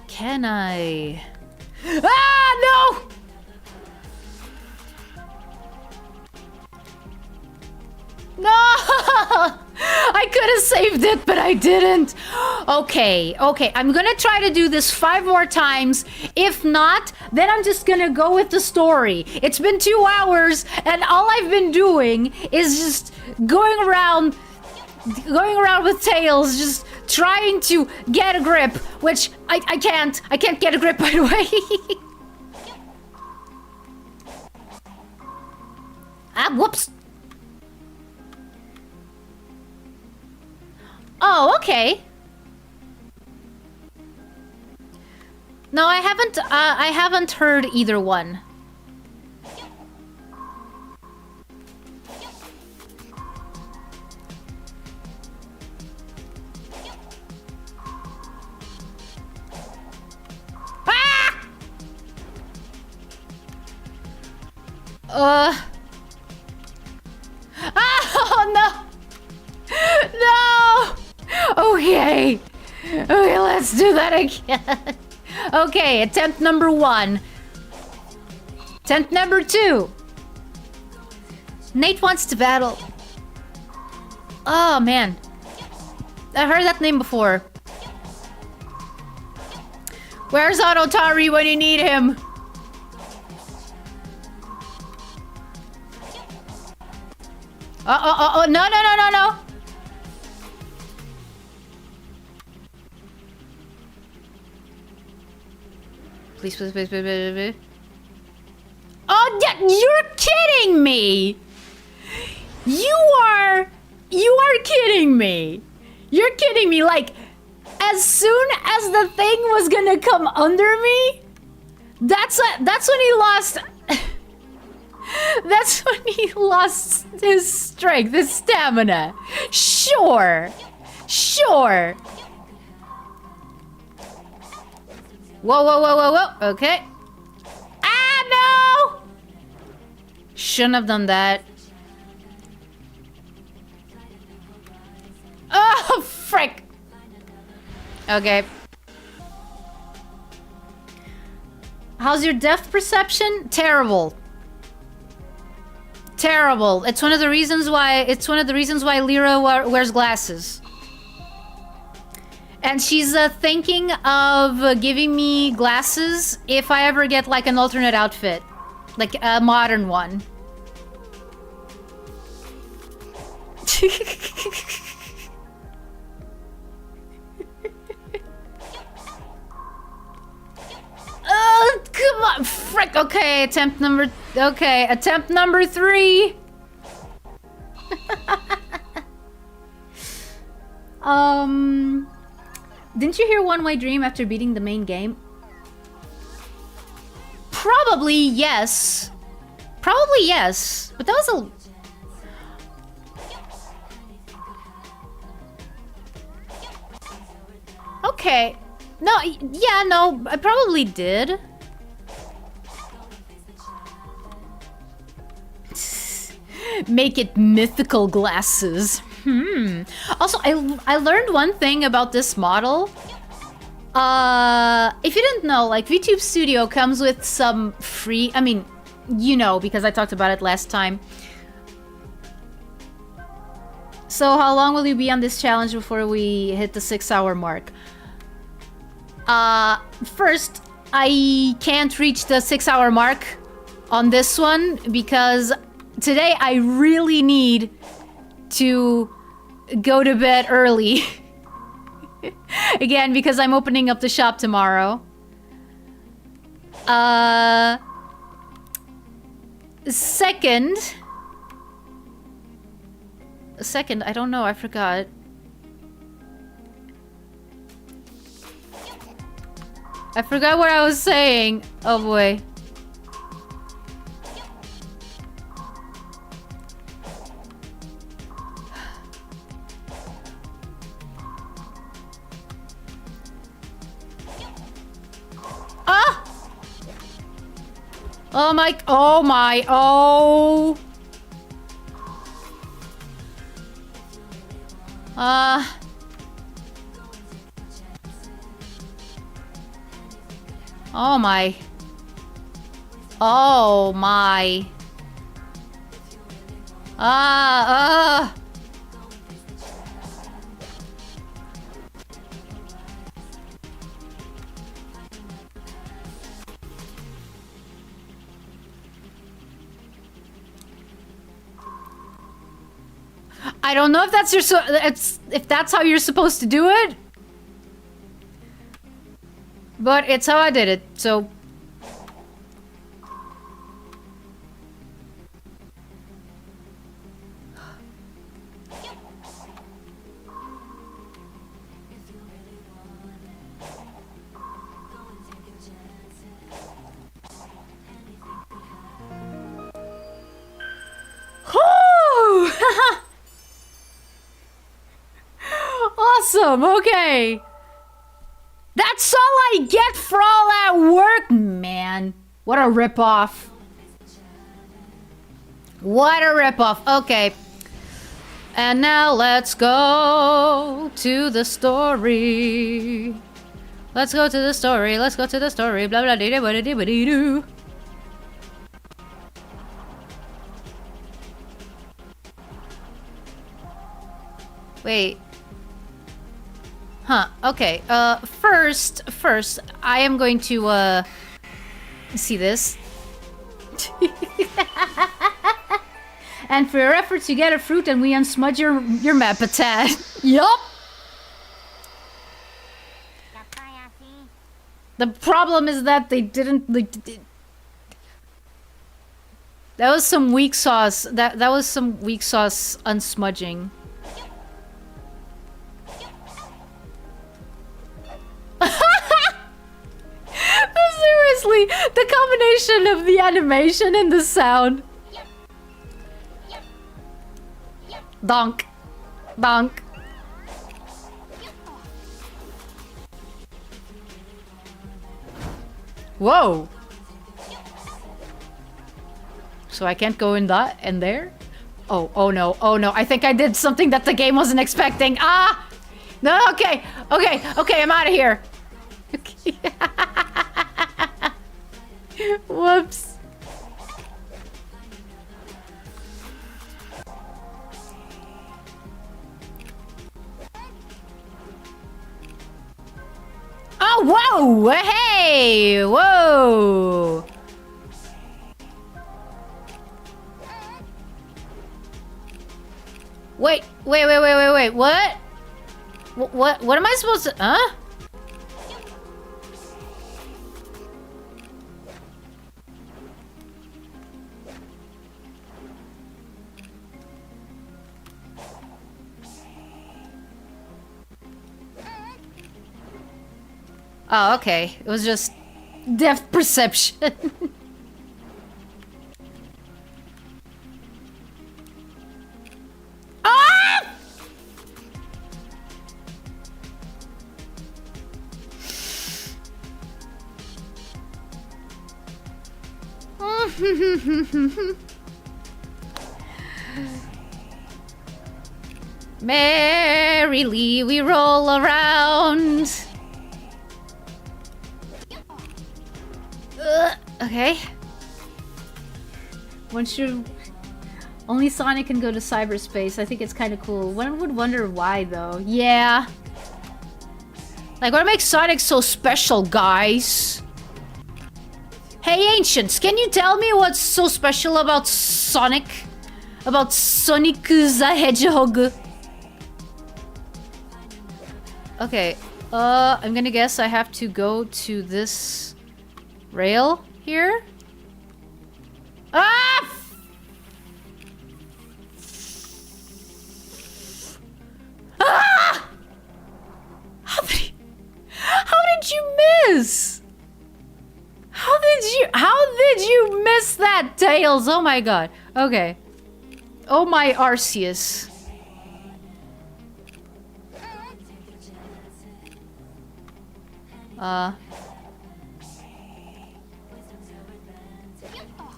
Speaker 1: Can I? Ah, no! No! I could have saved it, but I didn't. Okay, okay. I'm gonna try to do this 5 more times. If not, then I'm just gonna go with the story. It's been 2 hours, and all I've been doing is just going around with tails, just trying to get a grip, which I can't. I can't get a grip, by the way. Ah, whoops. Oh, okay. No, I haven't heard either one. Ah! Oh, no! No! Okay. Okay, let's do that again. Okay, attempt number 1. Attempt number 2. Nate wants to battle. Oh, man. I heard that name before. Where's Atari when you need him? Oh, no. Please. Oh, yeah, you're kidding me! You are kidding me! You're kidding me, like, as soon as the thing was gonna come under me, that's when he lost... That's when he lost his strength, his stamina. Sure. Whoa. Okay. Ah, no! Shouldn't have done that. Oh, frick. Okay. How's your depth perception? Terrible. Terrible. It's one of the reasons why Lyra wears glasses. And she's thinking of giving me glasses if I ever get like an alternate outfit, like a modern one. Oh, come on, frick. Okay, attempt number 3. Didn't you hear One Way Dream after beating the main game? Probably yes. But that was a... Okay. No, yeah, no, I probably did. Make it mythical glasses. Also, I learned one thing about this model. If you didn't know, like, VTube Studio comes with some free... I mean, you know, because I talked about it last time. So how long will you be on this challenge before we hit the 6-hour mark? First, I can't reach the 6-hour mark on this one because today I really need to go to bed early. Again, because I'm opening up the shop tomorrow. Second, I don't know, I forgot. I forgot what I was saying. Oh boy. Oh my, oh my, oh. Oh my. Oh my. I don't know if that's your if that's how you're supposed to do it. But it's how I did it, so... Awesome, okay. That's all I get for all that work, man. What a ripoff. What a ripoff. Okay. And now let's go to the story. Let's go to the story. Let's go to the story. Blah blah dee dee dee dee doo. Wait. Huh, okay. First, I am going to, see this. And for your efforts, you get a fruit and we unsmudge your map a tad. Yup! The problem is that they didn't, like... That was some weak sauce. That was some weak sauce unsmudging. Seriously, the combination of the animation and the sound. Donk. Donk. Whoa. So I can't go in that and there? Oh no, oh no. I think I did something that the game wasn't expecting. Ah! No, okay, I'm out of here. Okay. Whoops. Oh, whoa! Hey! Whoa! Wait, what? What am I supposed to... Huh? Oh, okay. It was just depth perception. Ah! Merrily we roll around. Okay. Once you... Only Sonic can go to cyberspace. I think it's kind of cool. One would wonder why, though. Yeah. Like, what makes Sonic so special, guys? Hey, Ancients, can you tell me what's so special about Sonic? About Sonic the Hedgehog? Okay. I'm gonna guess I have to go to this rail here. Ah! Ah! How did you miss? How did you miss that, Tails? Oh my god. Okay. Oh my Arceus.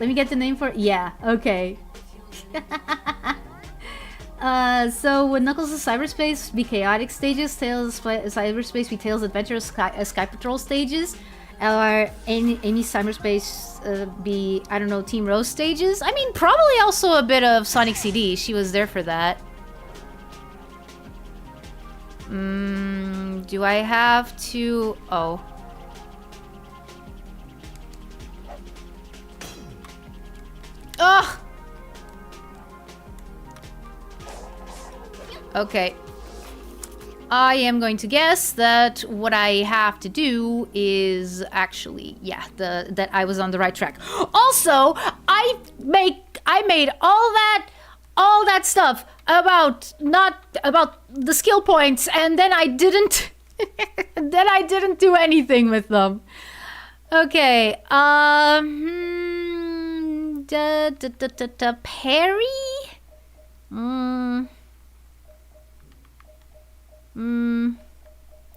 Speaker 1: Let me get the name for it. Yeah, okay. So when Knuckles is cyberspace, be chaotic stages. Tails cyberspace, be Tails adventure sky patrol stages. Or any cyberspace, be, I don't know, Team Rose stages. I mean, probably also a bit of Sonic CD. She was there for that. Do I have to... Oh. Ugh! Okay. I am going to guess that what I have to do is actually, yeah, that I was on the right track. Also, I made all that stuff about the skill points, and then I didn't do anything with them. Okay. Parry?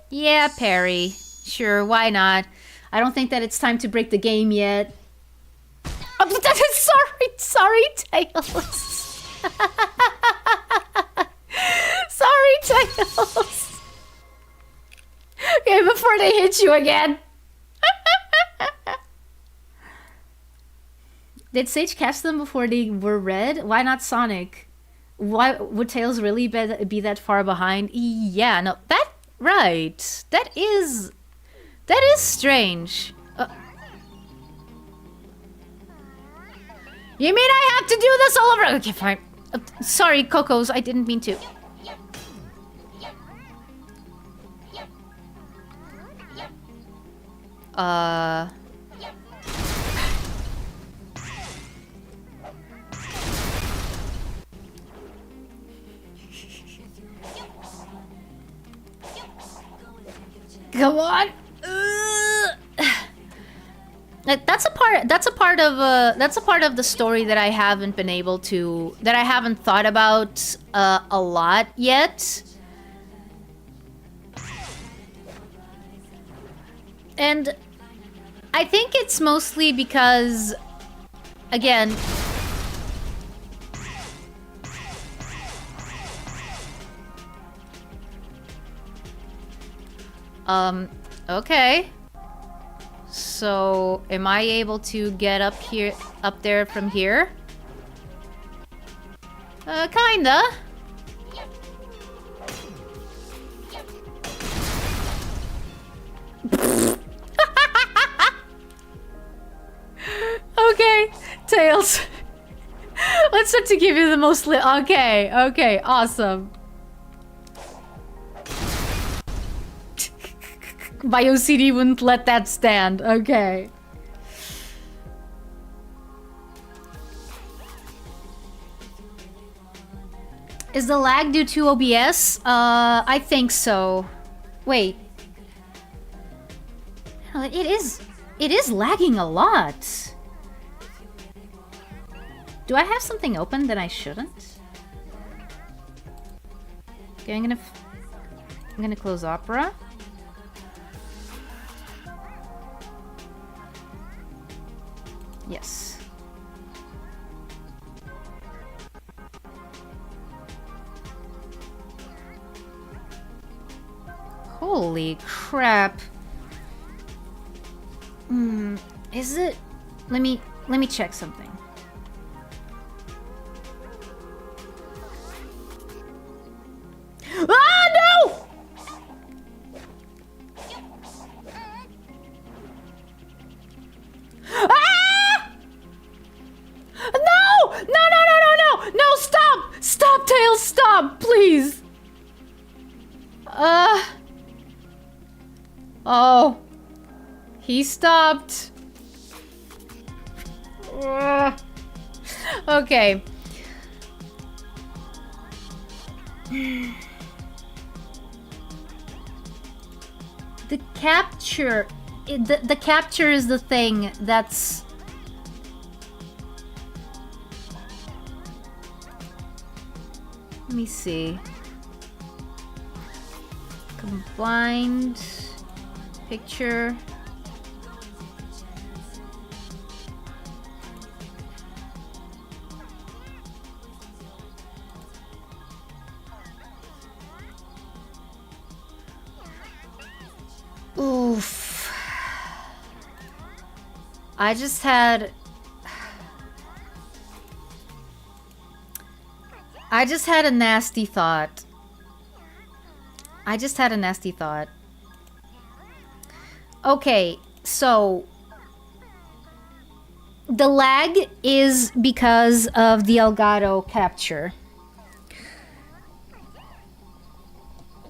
Speaker 1: Yeah, parry. Sure, why not? I don't think that it's time to break the game yet. Oh, sorry, Tails. Sorry, Tails. Okay, before they hit you again. Did Sage catch them before they were red? Why not Sonic? Why would Tails really be that far behind? Yeah, no, right. That is strange. You mean I have to do this all over? Okay, fine. Sorry, Cocos, I didn't mean to. Come on. That's a part of the story that I haven't been able to, that I haven't thought about a lot yet. And I think it's mostly because, again, okay. So, am I able to get up there from here? Kinda. Okay, Tails. Let's start to give you the most okay, awesome. My OCD wouldn't let that stand. Okay. Is the lag due to OBS? I think so. Wait. It is lagging a lot. Do I have something open that I shouldn't? Okay, I'm gonna close Opera. Yes. Holy crap. Is it? Let me check something. Ah, no! Ah! No, stop! Stop, Tails, stop, please! Oh. He stopped. Okay. The capture... The capture is the thing that's... Let me see. Combined picture. I just had a nasty thought. Okay, so the lag is because of the Elgato capture.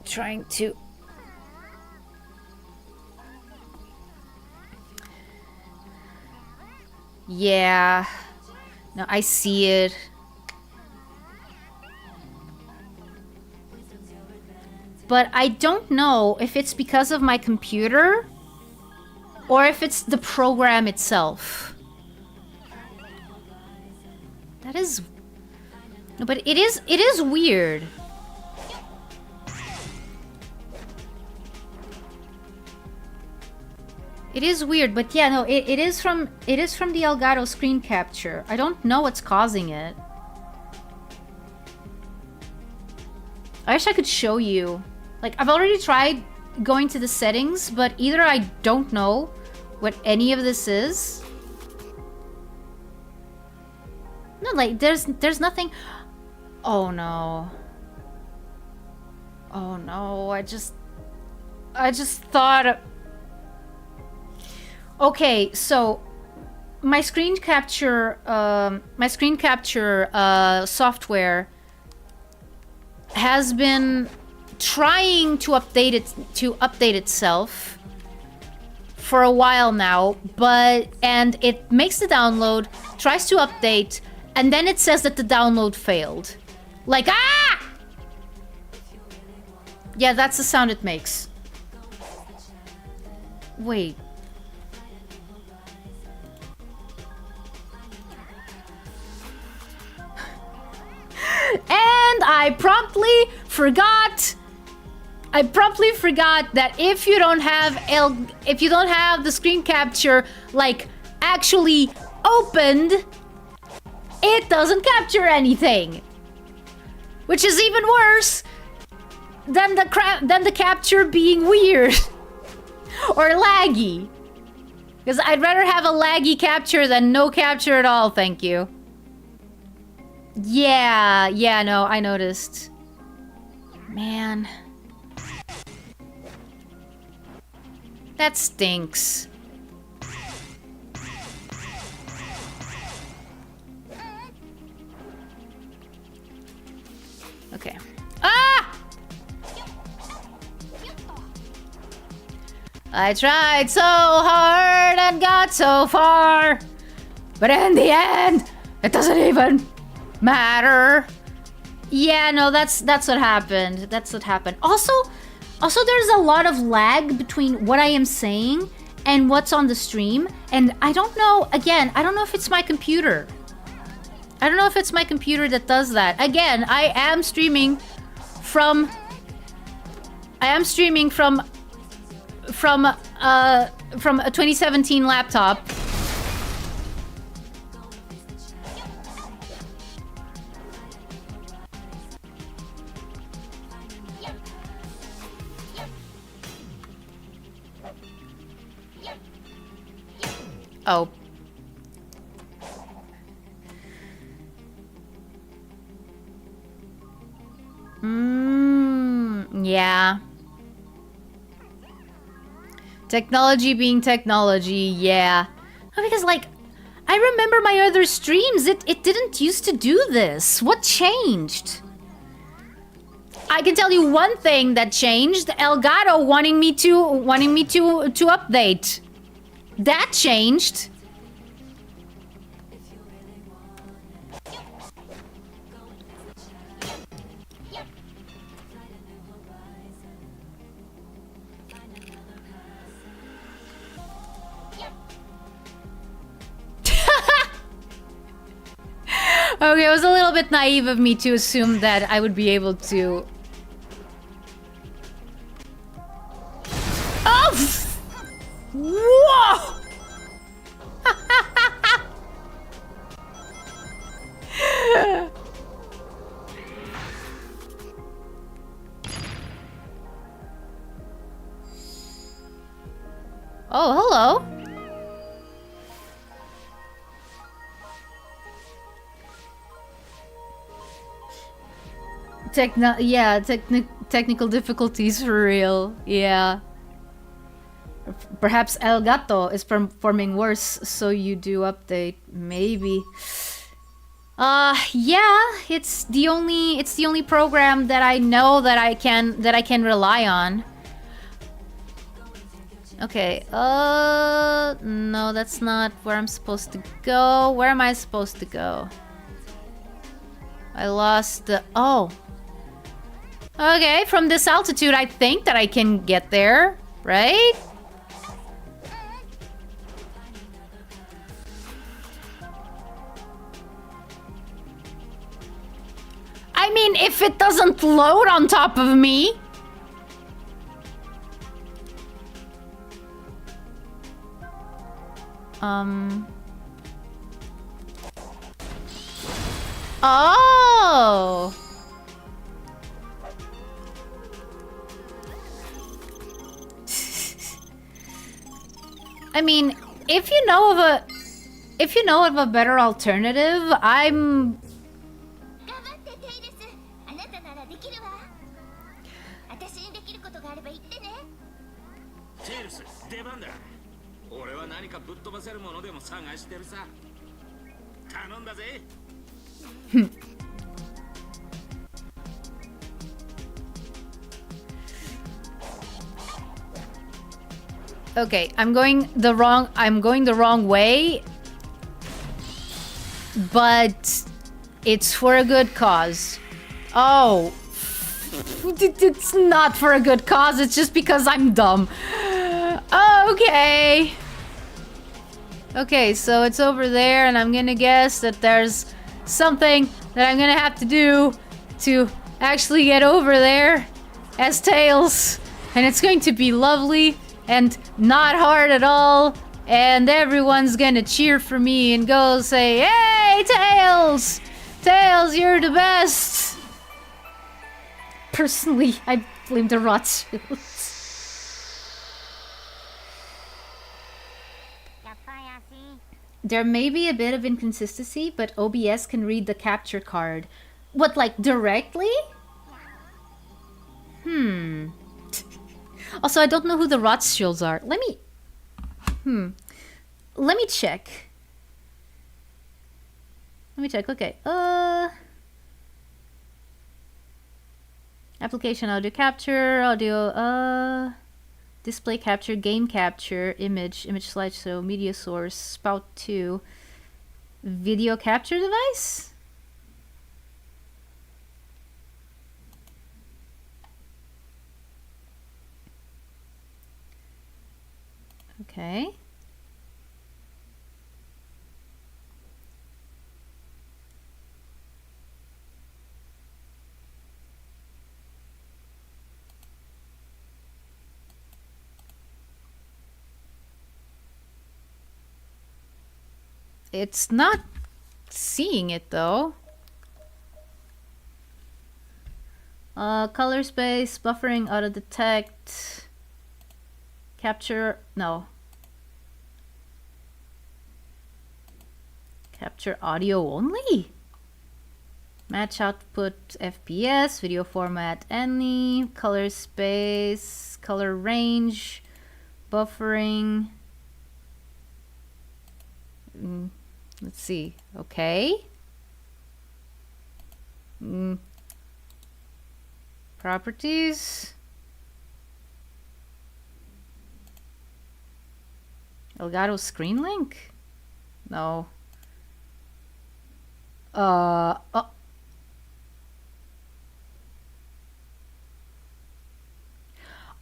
Speaker 1: Trying to... Yeah. No, I see it. But I don't know if it's because of my computer or if it's the program itself. That is... No, but it is weird. It is weird, but yeah, no, it is from the Elgato screen capture. I don't know what's causing it. I wish I could show you. Like, I've already tried going to the settings, but either I don't know what any of this is. No, like, there's nothing. Oh no. Oh no, I just thought... Okay, so my screen capture software has been trying to update itself for a while now, and it makes the download, tries to update, and then it says that the download failed. Like, ah! Yeah, that's the sound it makes. Wait. And I promptly forgot that if you don't have the screen capture like actually opened, it doesn't capture anything. Which is even worse than the capture being weird or laggy. Because I'd rather have a laggy capture than no capture at all, thank you. Yeah, no, I noticed. Man. That stinks. Okay. Ah! I tried so hard and got so far, but in the end, it doesn't even matter. Yeah, no, that's what happened. That's what happened. Also, there's a lot of lag between what I am saying and what's on the stream, and I don't know. Again, I don't know if it's my computer. I don't know if it's my computer that does that. Again, I am streaming from a 2017 laptop. Oh. Yeah. Technology being technology, yeah. Because, like, I remember my other streams, it didn't used to do this. What changed? I can tell you one thing that changed. Elgato wanting me to update. That changed. Okay, it was a little bit naive of me to assume that I would be able to... Oh! Whoa! Oh, hello. Technical difficulties for real. Yeah. Perhaps El Gato is performing worse, so you do update. Maybe. Yeah, it's the only program that I know that I can rely on. Okay, no, that's not where I'm supposed to go. Where am I supposed to go? I lost the... Oh. Okay, from this altitude, I think that I can get there, right? I mean, if it doesn't load on top of me... Oh! I mean, if you know of a better alternative, I'm... Okay, I'm going the wrong way. But it's for a good cause. Oh. It's not for a good cause, it's just because I'm dumb. Okay. Okay, so it's over there, and I'm gonna guess that there's something that I'm gonna have to do to actually get over there as Tails. And it's going to be lovely and not hard at all. And everyone's gonna cheer for me and go say, "Hey, Tails! Tails, you're the best!" Personally, I blame the Rothschilds. There may be a bit of inconsistency, but OBS can read the capture card. What, like, directly? Also, I don't know who the Rothschilds are. Let me check. Let me check, okay. Application, audio capture, audio, display capture, game capture, image slideshow, media source, spout 2, video capture device? Okay. It's not seeing it though. Color space, buffering, auto detect, capture, no. Capture audio only? Match output FPS, video format any, color space, color range, buffering. Let's see. Okay. Properties. Elgato screen link? No. Oh.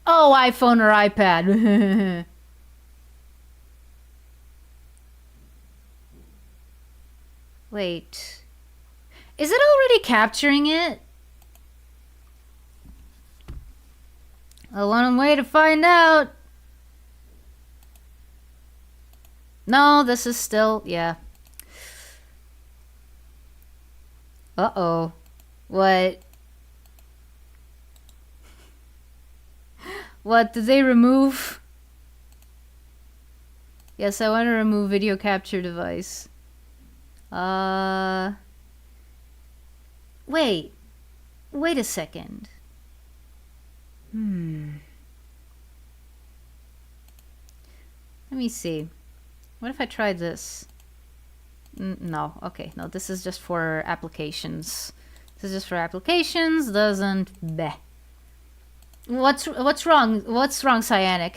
Speaker 1: Oh, iPhone or iPad. Wait. Is it already capturing it? Well, one way to find out. No, this is still, yeah. Uh-oh. What? What, did they remove? Yes, I want to remove video capture device. Wait. Wait a second. Let me see. What if I tried this? No, okay, no, this is just for applications. This is just for applications, doesn't... Bleh. What's wrong? What's wrong, Cyanic?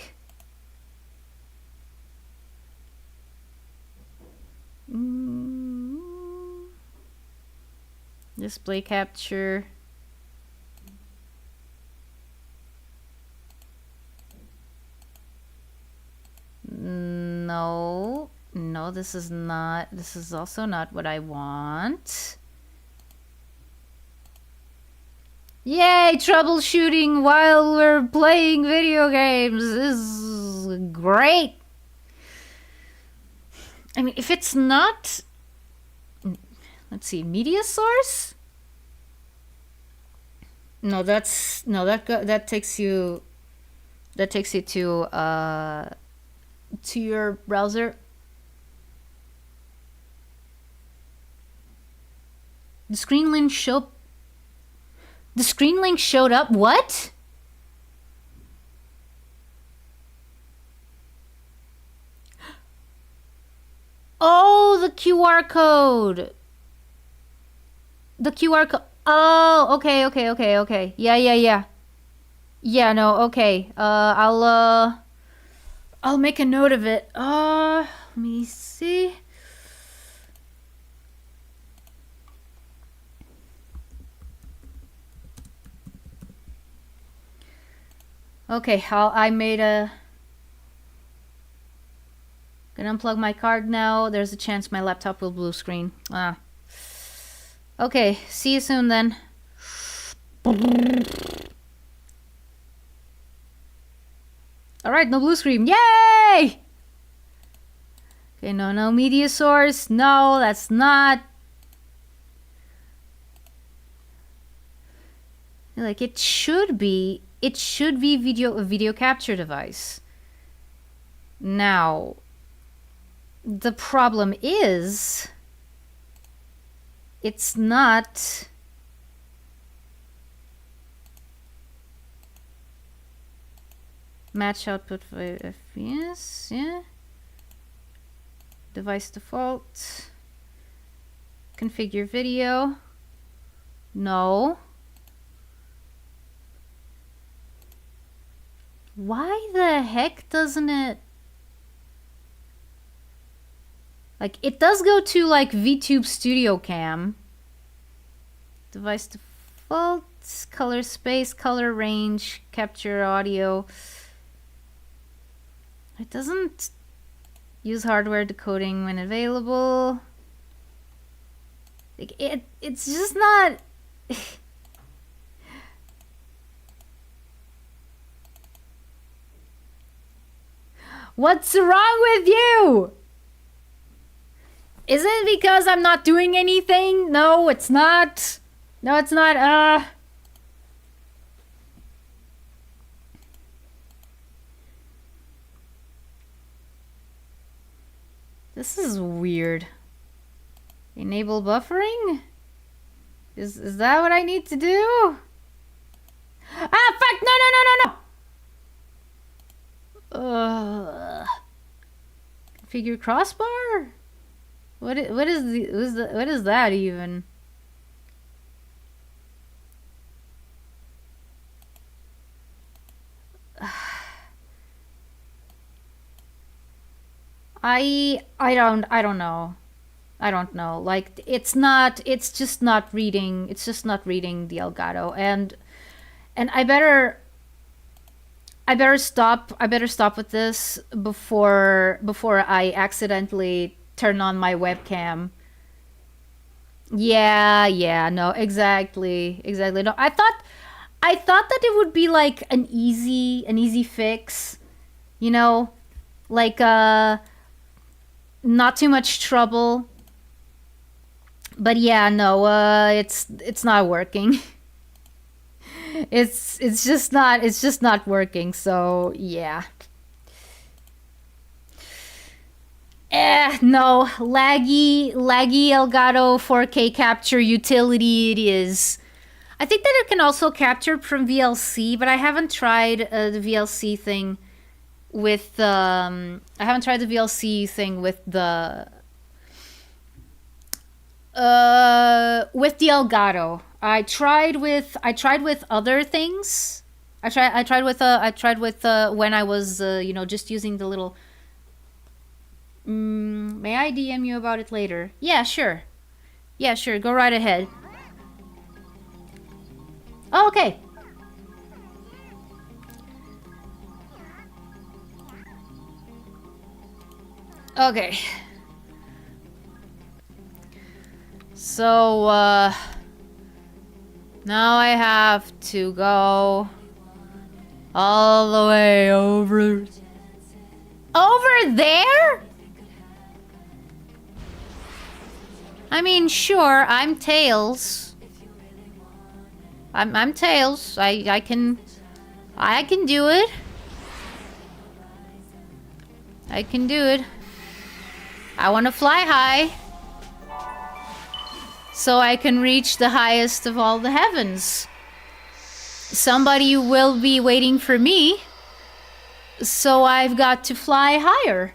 Speaker 1: Display capture. No, this is not, this is also not what I want. Yay, troubleshooting while we're playing video games is great. I mean, if it's not, let's see, media source? No, that's, no, that takes you to your browser. The screen link showed up. What? Oh, the QR code. The QR code. Oh, okay. Yeah. Yeah, no, okay. I'll make a note of it. Let me see. Okay, I made a... Gonna unplug my card now. There's a chance my laptop will blue screen. Okay, see you soon then. Alright, no blue screen. Yay! Okay, no media source. No, that's not... Like, it should be video capture device. Now, the problem is it's not... Match output for FPS, yeah. Device default. Configure video. No. Why the heck doesn't it... Like, it does go to, like, VTube Studio Cam. Device default, color space, color range, capture audio. It doesn't use hardware decoding when available. Like, it's just not... What's wrong with you? Is it because I'm not doing anything? No, it's not. No, it's not. This is weird. Enable buffering? Is that what I need to do? Ah, fuck! No! Configure crossbar? What is that even? I don't know. I don't know. Like, it's just not reading the Elgato, and I better stop with this before I accidentally turn on my webcam. Yeah, no, exactly. No, I thought that it would be like an easy fix, you know, like not too much trouble. But yeah, no, it's not working. it's just not working. So yeah. No, laggy Elgato 4K capture utility it is. I think that it can also capture from VLC, but I haven't tried the VLC thing with I haven't tried the VLC thing with the Elgato. I tried with other things. I tried with when I was you know, just using the little. May I DM you about it later? Yeah, sure. Yeah, sure. Go right ahead. Oh, okay. Okay. So, now I have to go all the way over there? I mean, sure, I'm Tails. I'm Tails. I can do it. I can do it. I want to fly high, so I can reach the highest of all the heavens. Somebody will be waiting for me, so I've got to fly higher.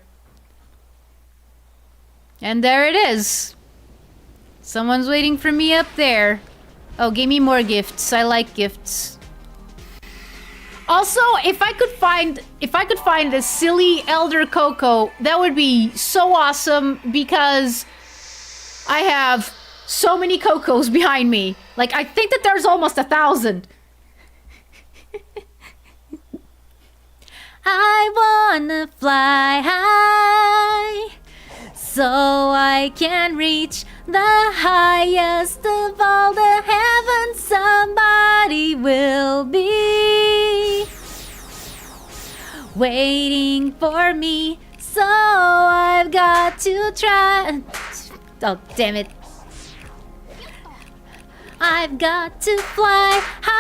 Speaker 1: And there it is. Someone's waiting for me up there. Oh, give me more gifts. I like gifts. Also, if I could find a silly Elder Coco, that would be so awesome, because I have so many Cocos behind me. Like, I think that there's almost 1,000. I wanna fly high, so I can reach the highest of all the heavens. Somebody will be waiting for me, so I've got to try. Oh, damn it. I've got to fly higher.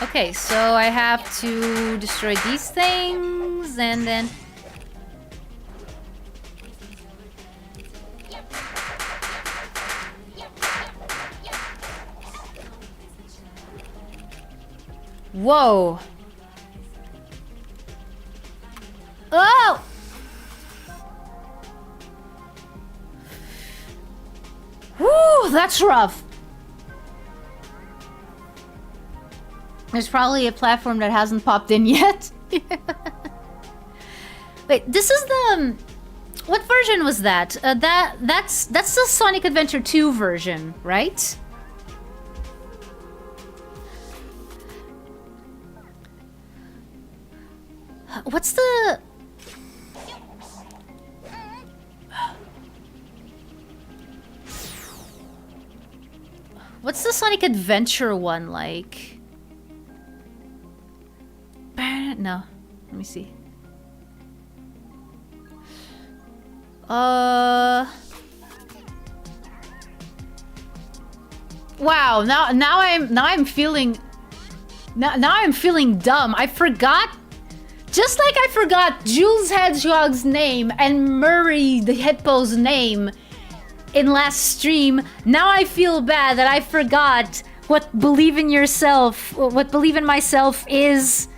Speaker 1: Okay, so I have to destroy these things, and then... Whoa! Oh! Whew, that's rough. There's probably a platform that hasn't popped in yet. Wait, this is the... What version was that? That's the Sonic Adventure 2 version, right? What's the... What's the Sonic Adventure one like? No. Let me see. Wow, now I'm feeling dumb. I forgot, just like I forgot Jules Hedgehog's name and Murray the Hippo's name in last stream. Now I feel bad that I forgot what Believe in Myself is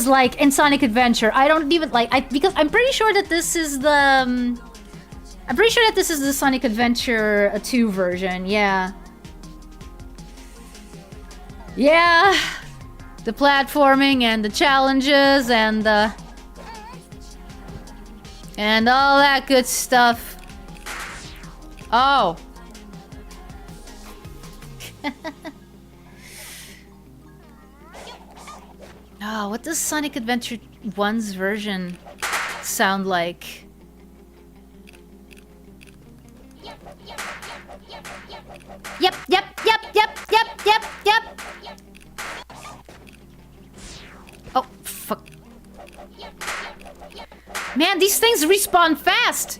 Speaker 1: like in Sonic Adventure. I don't even like because I'm pretty sure that this is the Sonic Adventure 2 version. Yeah. Yeah. The platforming and the challenges and all that good stuff. Oh. Oh, what does Sonic Adventure 1's version sound like? Yep. Oh, fuck. Man, these things respawn fast!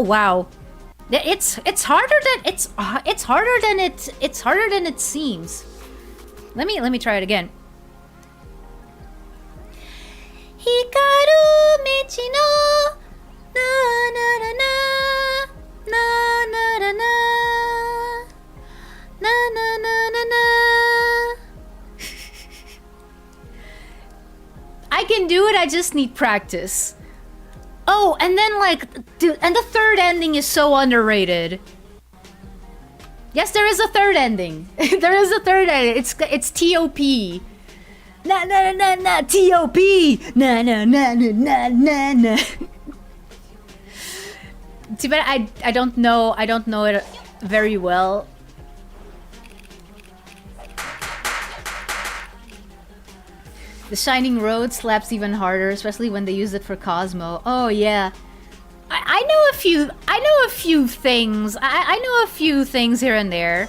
Speaker 1: Oh wow. It's harder than it seems. Let me try it again. Hikaru michi no na na na na na na na na na na na na. I can do it, I just need practice. Oh, and then like, dude, and the third ending is so underrated. Yes, there is a third ending. There is a third ending. It's T.O.P. Na na na na T.O.P. Na na na na na na na. Too bad I don't know it very well. The Shining Road slaps even harder, especially when they use it for Cosmo. Oh yeah, I know a few things. I know a few things here and there.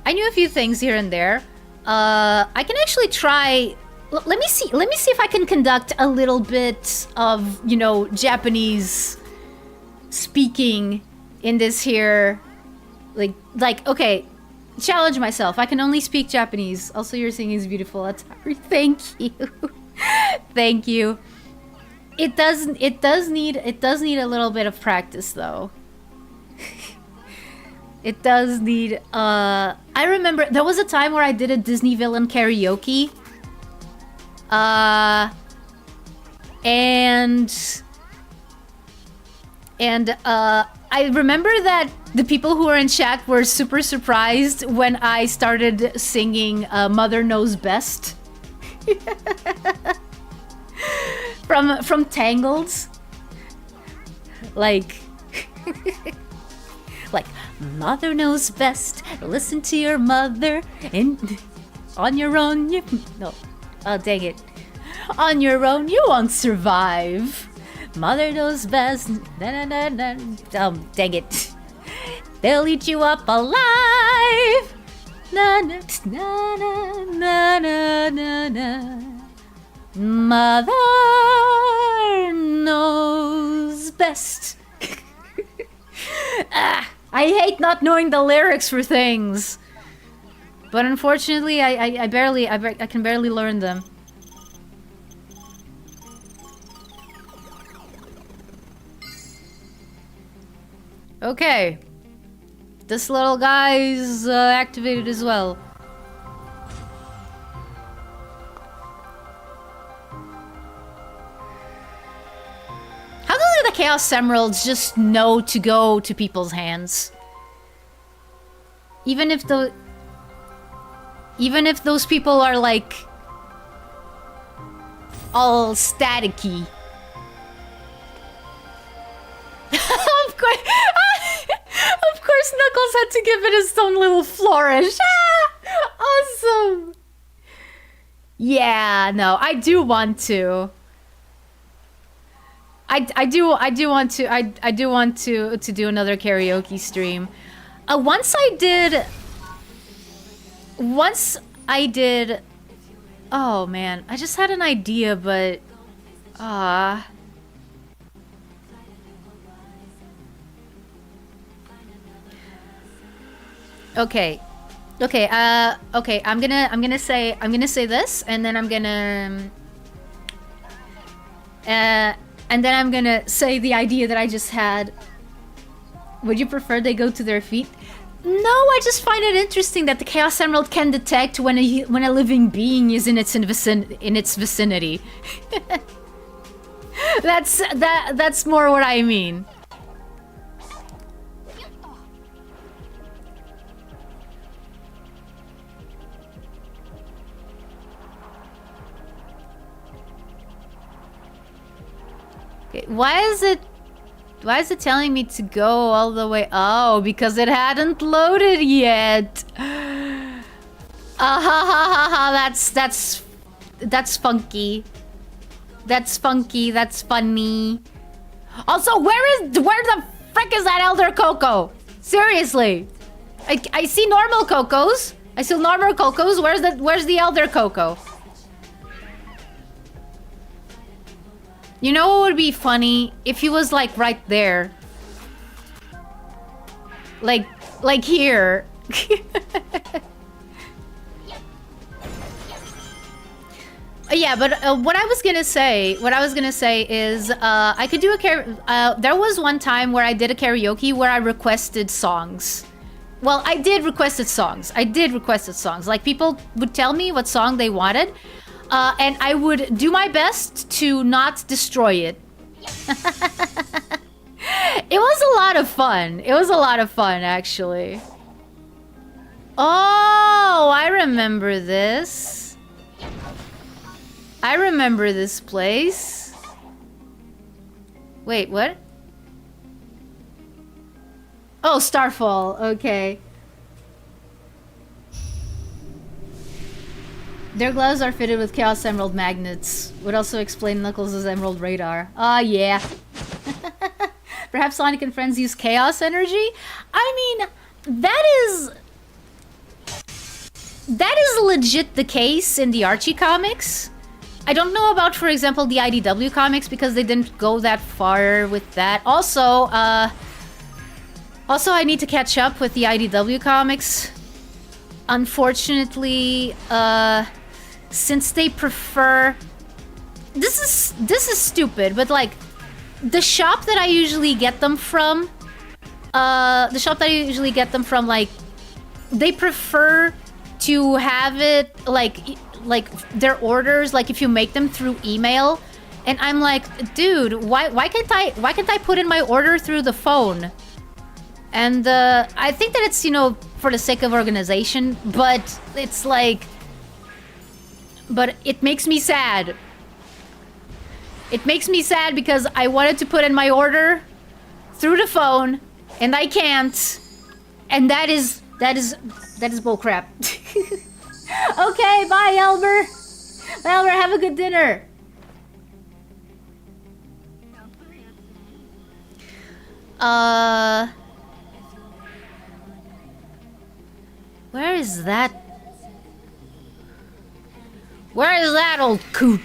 Speaker 1: I knew a few things here and there. I can actually try. Let me see if I can conduct a little bit of, you know, Japanese speaking in this here. Like okay. Challenge myself. I can only speak Japanese. Also, your singing is beautiful, Atari. Thank you. Thank you. It does need a little bit of practice though. It does need I remember there was a time where I did a Disney villain karaoke. I remember that the people who were in chat were super surprised when I started singing Mother Knows Best. from Tangled. Like like Mother knows best, listen to your mother, and on your own you no. Oh dang it. On your own you won't survive. Mother knows best. Na, na, na, na. Dang it. They'll eat you up alive. Na na na na na na na. Mother knows best. I hate not knowing the lyrics for things, but unfortunately, I can barely learn them. Okay. This little guy's activated as well. How do the Chaos Emeralds just know to go to people's hands? Even if those people are like all staticky. Of course, Knuckles had to give it his own little flourish. Ah, awesome. Yeah, no, I do want to. I do want to do another karaoke stream. Once I did. Oh man, I just had an idea, but Okay. I'm gonna say this, and then I'm gonna say the idea that I just had. Would you prefer they go to their feet? No, I just find it interesting that the Chaos Emerald can detect when a living being is in its vicinity. That's more what I mean. Why is it telling me to go all the way? Oh, because it hadn't loaded yet. That's funky. That's funky. That's funny. Also, where the frick is that Elder Coco? Seriously, I see normal Cocos. I see normal Cocos. Where's the Elder Coco? You know what would be funny? If he was like right there. Like here. Yeah, but what I was gonna say is, I could do a there was one time where I did a karaoke where I requested songs. Well, I did requested songs. Like, people would tell me what song they wanted, and I would do my best to not destroy it. It was a lot of fun. Actually. Oh, I remember this. I remember this place. Wait, what? Oh, Starfall. Okay. Their gloves are fitted with Chaos Emerald magnets. Would also explain Knuckles' Emerald Radar. Ah, yeah. Perhaps Sonic and friends use Chaos Energy? I mean, that is legit the case in the Archie comics. I don't know about, for example, the IDW comics because they didn't go that far with that. Also, I need to catch up with the IDW comics. Unfortunately, since they prefer... This is stupid, but like, the shop that I usually get them from, like, they prefer to have it, like their orders, like if you make them through email, and I'm like, dude, why can't I put in my order through the phone? And I think that it's, you know, for the sake of organization, but it's like, but it makes me sad. It makes me sad because I wanted to put in my order through the phone, and I can't, and that is bullcrap. Okay, bye, Elber. Elber, have a good dinner. Where is that? Where is that old coot?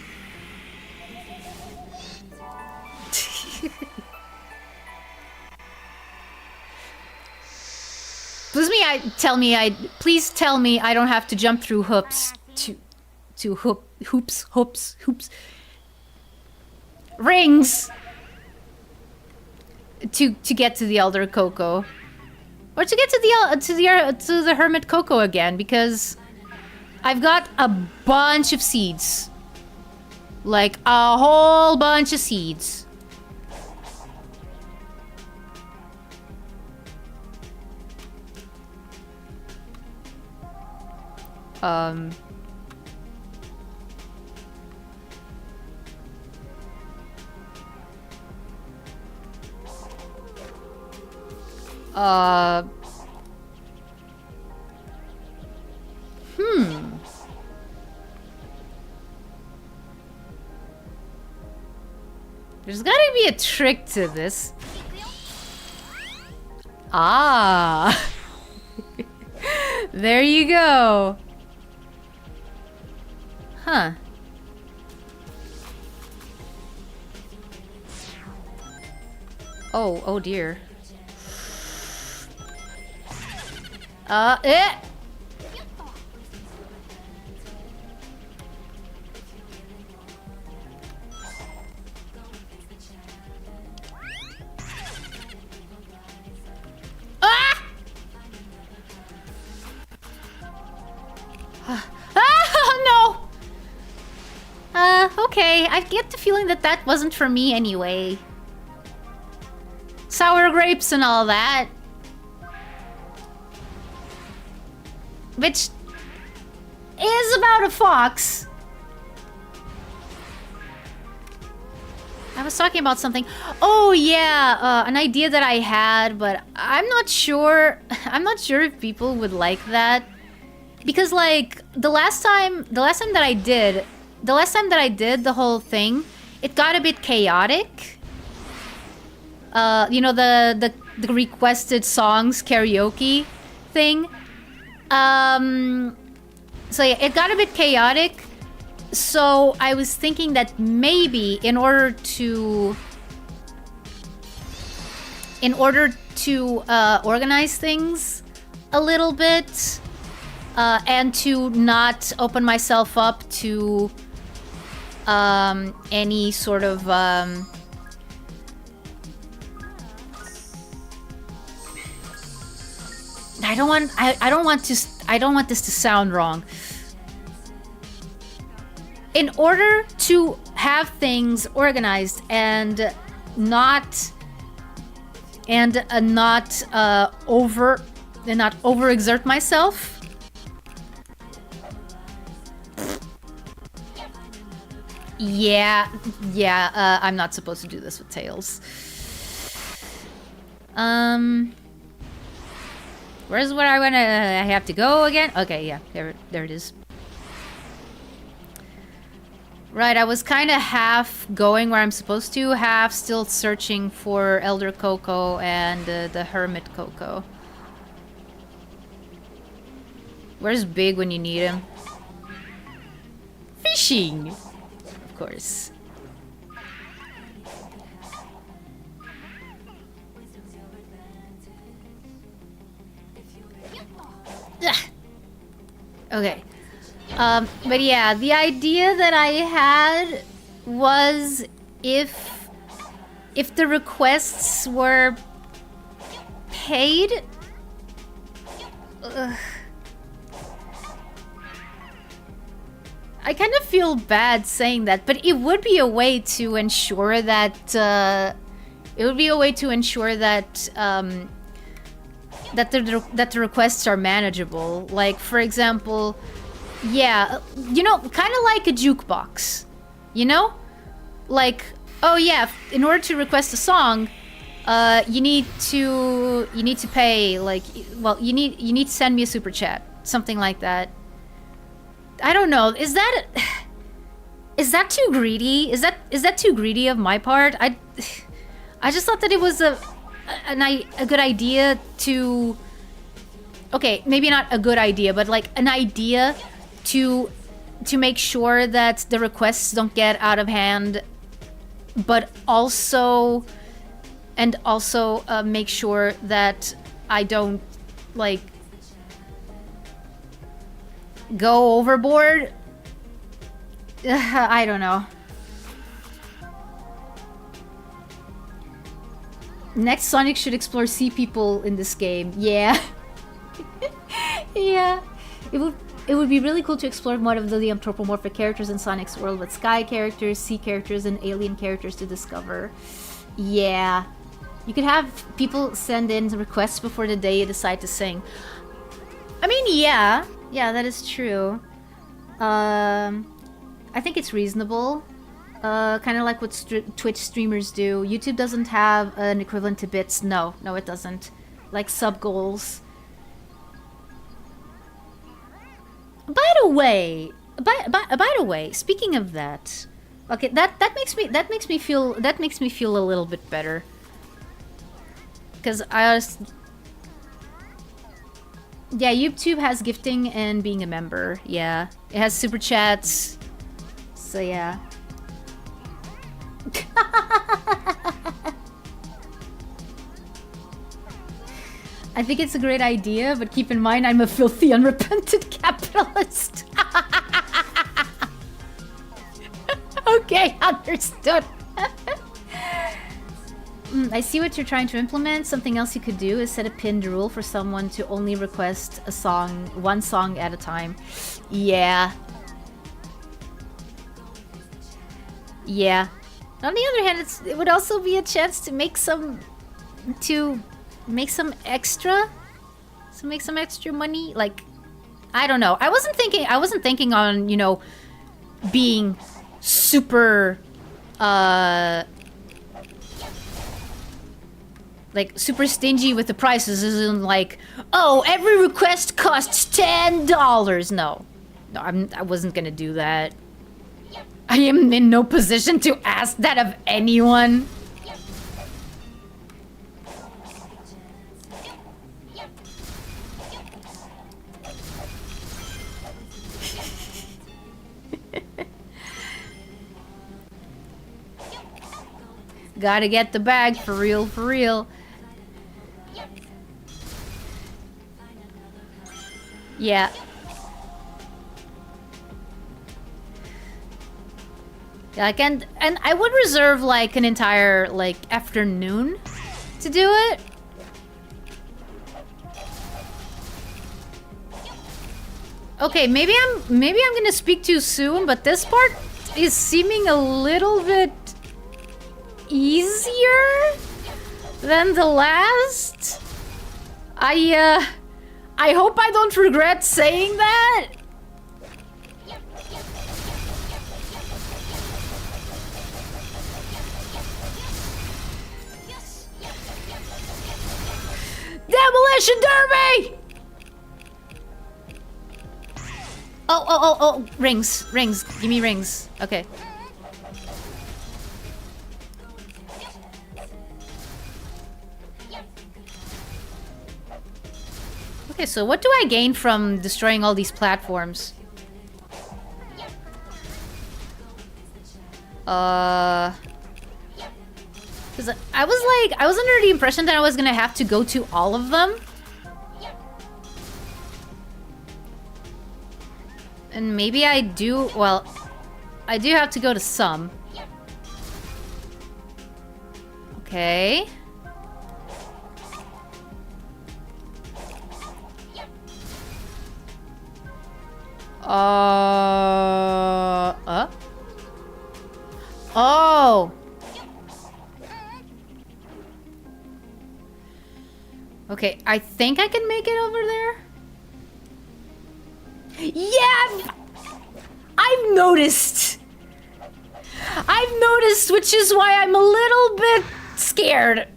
Speaker 1: Please tell me I don't have to jump through hoops to hoops rings to get to the Elder Coco, or to get to the Hermit Coco again, because I've got a bunch of seeds, like a whole bunch of seeds. There's gotta be a trick to this. Ah. There you go. Huh. Oh dear. Eh! Ah! Oh no! Okay, I get the feeling that that wasn't for me anyway. Sour grapes and all that. Which is about a fox. I was talking about something. Oh yeah, an idea that I had, but I'm not sure. I'm not sure if people would like that, because like the last time that I did the whole thing, it got a bit chaotic. You know, the requested songs karaoke thing. So yeah, it got a bit chaotic, So I was thinking that maybe in order to organize things a little bit, and to not open myself up to any sort of I don't want this to sound wrong. In order to have things organized and not overexert myself. Yeah, I'm not supposed to do this with Tails. Where's where I have to go again? Okay, yeah, there it is. Right, I was kind of half going where I'm supposed to, half still searching for Elder Coco and the Hermit Coco. Where's Big when you need him? Fishing! Of course. Ugh. Okay. But yeah, the idea that I had was if the requests were paid. Ugh. I kind of feel bad saying that, but it would be a way to ensure that that the requests are manageable. Like, for example, yeah, you know, kind of like a jukebox, you know? Like, oh yeah, in order to request a song, you need to pay, like, well, you need to send me a super chat, something like that. I don't know. Is that too greedy? Is that too greedy of my part? I just thought that it was a good idea to. Okay, maybe not a good idea, but like an idea to make sure that the requests don't get out of hand, but also make sure that I don't like go overboard. I don't know. Next Sonic should explore sea people in this game. Yeah. Yeah. It would be really cool to explore more of the anthropomorphic characters in Sonic's world with sky characters, sea characters, and alien characters to discover. Yeah. You could have people send in requests before the day you decide to sing. I mean, yeah. Yeah, that is true. I think it's reasonable. Kind of like what Twitch streamers do. YouTube doesn't have an equivalent to bits. No, it doesn't. Like sub goals. By the way, speaking of that, okay, that makes me feel a little bit better. Because yeah, YouTube has gifting and being a member. Yeah, it has super chats. So yeah. I think it's a great idea, but keep in mind I'm a filthy, unrepentant capitalist. Okay, understood. I see what you're trying to implement. Something else you could do is set a pinned rule for someone to only request a song, one song at a time. Yeah. Yeah. On the other hand, it would also be a chance to make some extra money. Like, I don't know. I wasn't thinking on, you know, being super like super stingy with the prices. Isn't like, oh, every request costs $10. No, I wasn't gonna do that. I am in no position to ask that of anyone. Gotta get the bag for real, for real. Yeah. Like, and I would reserve like an entire like afternoon to do it. Okay, maybe I'm gonna speak too soon, but this part is seeming a little bit easier than the last. I hope I don't regret saying that. Demolition Derby! Oh, rings. Give me rings. Okay. Okay, so what do I gain from destroying all these platforms? Because I was under the impression that I was gonna have to go to all of them. And maybe I do, well, I do have to go to some. Okay. Oh! Okay, I think I can make it over there. Yeah! I've noticed, which is why I'm a little bit scared.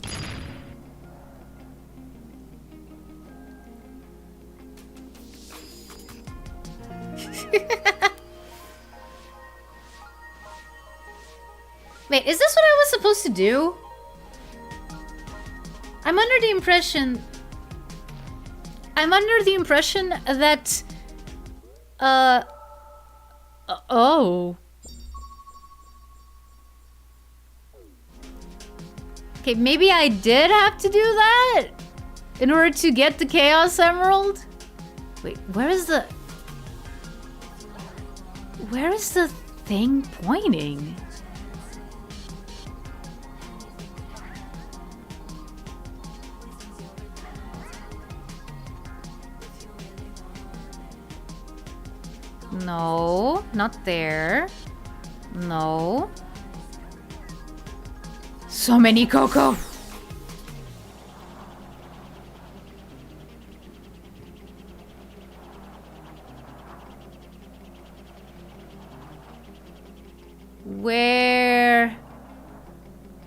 Speaker 1: Wait, is this what I was supposed to do? I'm under the impression that oh. Okay, maybe I did have to do that in order to get the Chaos Emerald? Wait, where is the thing pointing? No, not there. No. So many Coco.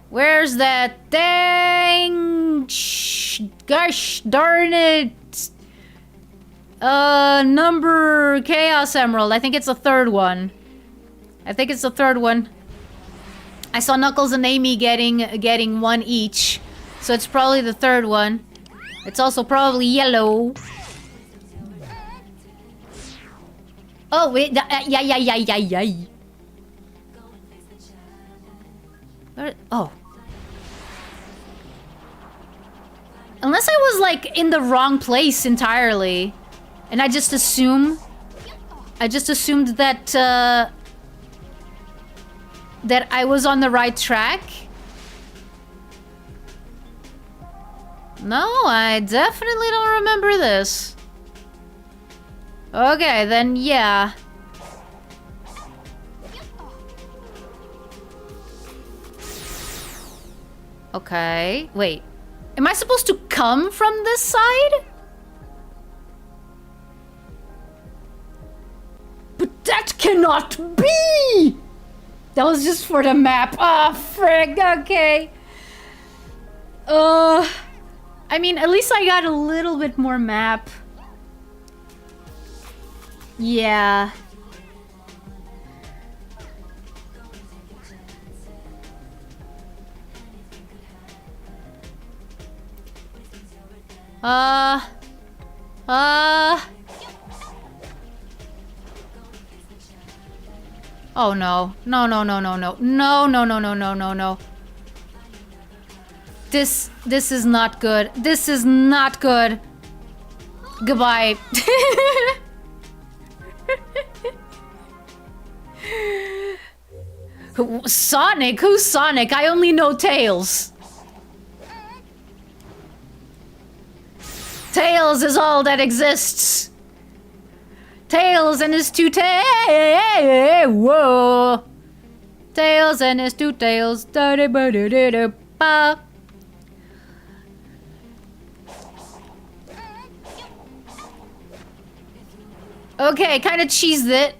Speaker 1: Where's that thing? Gosh darn it. Number Chaos Emerald. I think it's the third one. I saw Knuckles and Amy getting one each. So it's probably the third one. It's also probably yellow. Oh, wait. Yeah. Where, oh. Unless I was, like, in the wrong place entirely. And I just assumed that, that I was on the right track. No, I definitely don't remember this. Okay, then yeah. Okay, wait. Am I supposed to come from this side? But that cannot be! That was just for the map. Ah, frick, okay. I mean, at least I got a little bit more map. Yeah. Oh no. No. This is not good. This is not good. Goodbye. Sonic? Who's Sonic? I only know Tails. Tails is all that exists. Tails and his two tails. Whoa. Tails and his two tails. Okay, kind of cheesed it.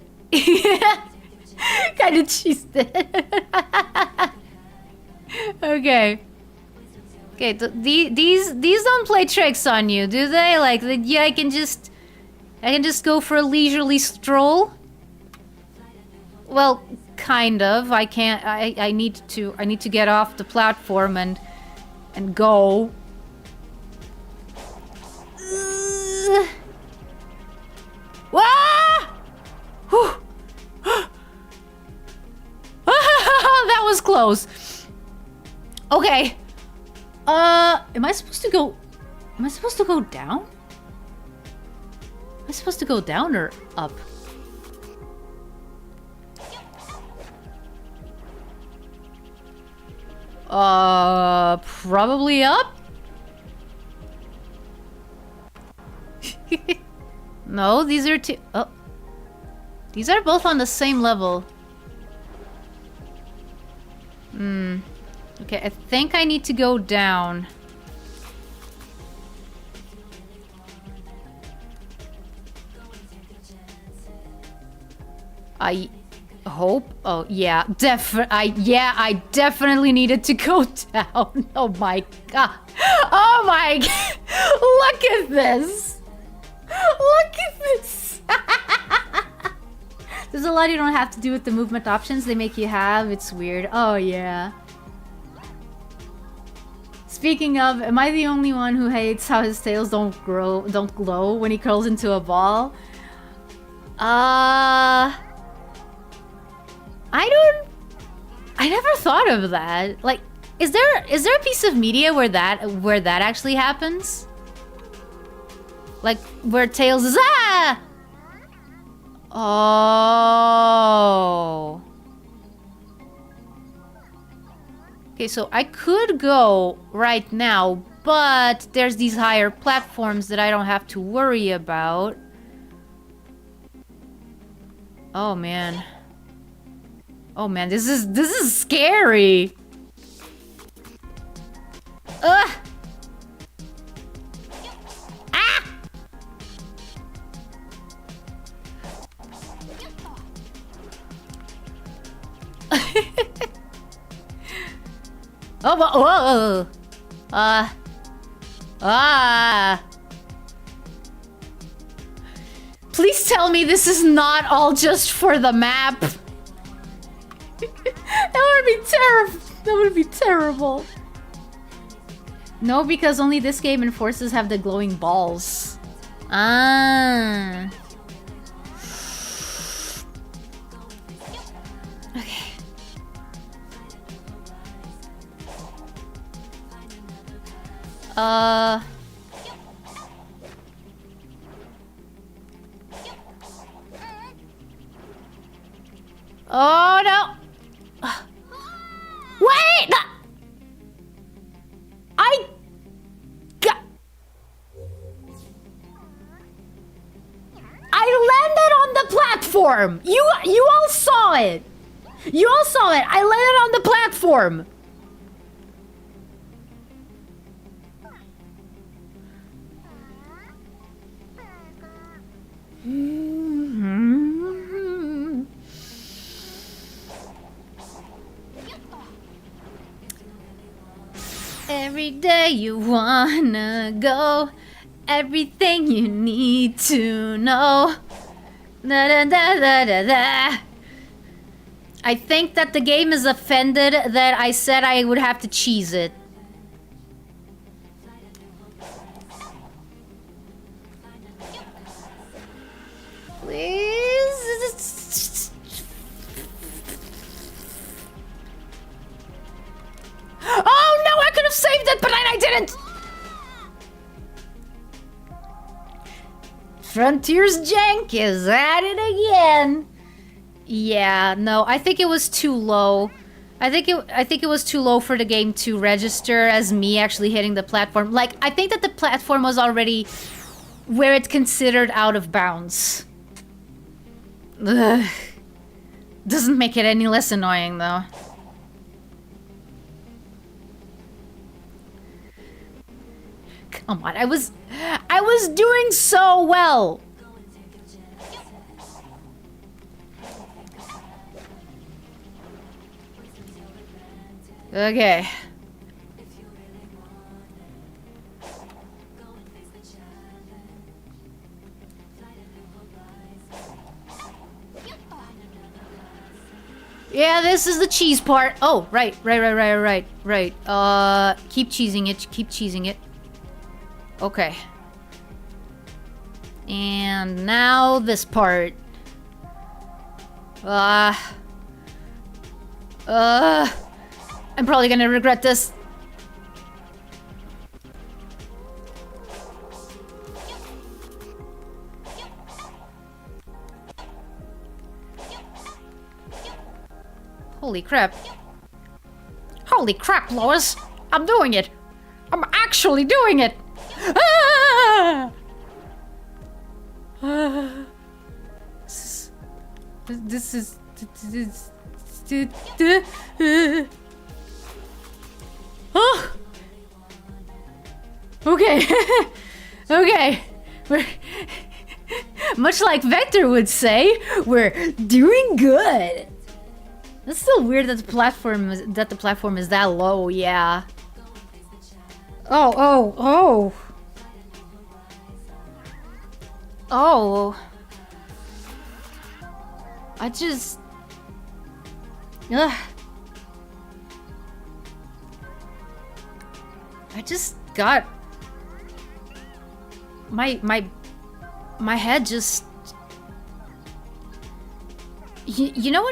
Speaker 1: Kind of cheesed it. Okay. Okay, these don't play tricks on you, do they? Like, yeah, I can just go for a leisurely stroll. Well, kind of. I can't. I need to get off the platform and go. Wah! That was close. Okay. Am I supposed to go down? Am I supposed to go down or up? Probably up? No, these are two. Oh. These are both on the same level. Okay, I think I need to go down. I hope. Oh yeah, I definitely needed to go down. Oh my god. Oh my god. Look at this. Look at this. There's a lot you don't have to do with the movement options they make you have. It's weird. Oh yeah. Speaking of, am I the only one who hates how his tails don't glow when he curls into a ball? I never thought of that. Like, is there a piece of media where that actually happens? Like, where Tails is Oh. Okay, so I could go right now, but there's these higher platforms that I don't have to worry about. Oh man. Oh man, this is scary. Ugh. Ah! Oh, whoa. Please tell me this is not all just for the map. That would be terrible. That would be terrible. No, because only this game and Forces have the glowing balls. Ah. Okay. Oh no! Wait! I landed on the platform! You all saw it! You all saw it! I landed on the platform! Every day you wanna go, everything you need to know. Da, da, da, da, da, da. I think that the game is offended that I said I would have to cheese it. Please? Oh no, I could have saved it, but Frontiers Jank is at it again. Yeah, no, I think it was too low. I think it was too low for the game to register as me actually hitting the platform. Like, I think that the platform was already where it's considered out of bounds. Ugh. Doesn't make it any less annoying though. Come on, I was doing so well. Okay. Yeah, this is the cheese part. Oh, right. Keep cheesing it, keep cheesing it. Okay. And now this part. I'm probably gonna regret this. Holy crap. Holy crap, Lois! I'm doing it! I'm actually doing it! Ah! This is... Oh! Okay. Okay. Much like Vector would say, we're doing good. It's still weird that the platform is that low, yeah. Oh. I just... Ugh. I just got... My head just... You know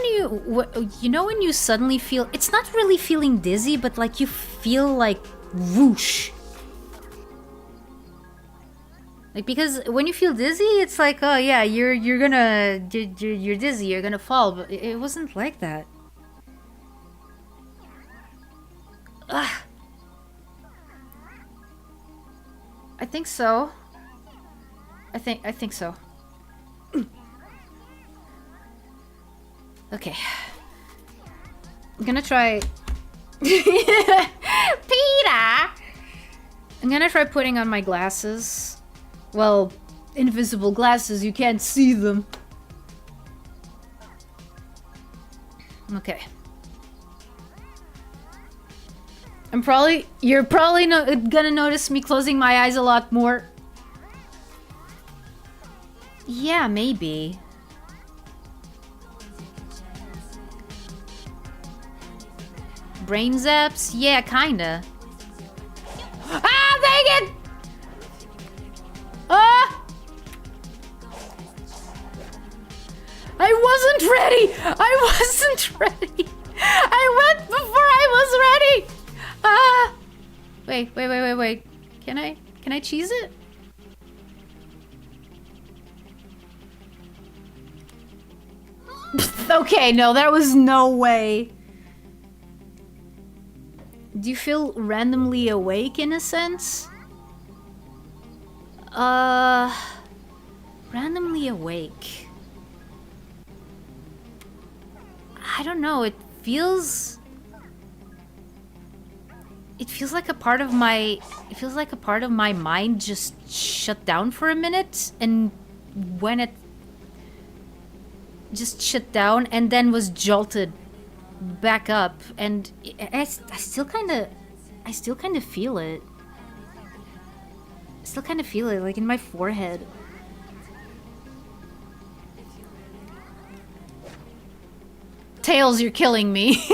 Speaker 1: when you suddenly feel... It's not really feeling dizzy, but like you feel like whoosh. Like, because when you feel dizzy, it's like, oh yeah, you're dizzy, you're gonna fall, but it wasn't like that. Ugh. I think so. I think so. Okay. I'm gonna try... Peter! I'm gonna try putting on my glasses. Well, invisible glasses, you can't see them. Okay. You're probably gonna notice me closing my eyes a lot more. Yeah, maybe. Brain zaps? Yeah, kinda. Ah, dang it! Ah! I wasn't ready! I went before I was ready! Ah! Wait. Can I cheese it? Okay, no, there was no way. Do you feel randomly awake in a sense? Randomly awake. I don't know, it feels like a part of my mind just shut down for a minute, and when it just shut down and then was jolted back up, and I still kind of feel it. I still kind of feel it, like in my forehead. Tails, you're killing me.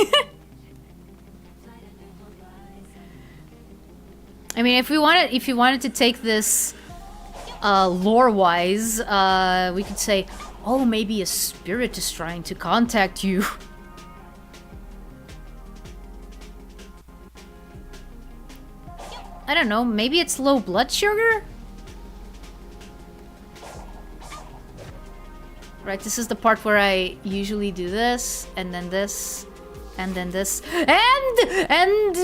Speaker 1: I mean, if you wanted to take this lore-wise, we could say, oh, maybe a spirit is trying to contact you. I don't know, maybe it's low blood sugar? Right, this is the part where I usually do this, and then this, and then this, and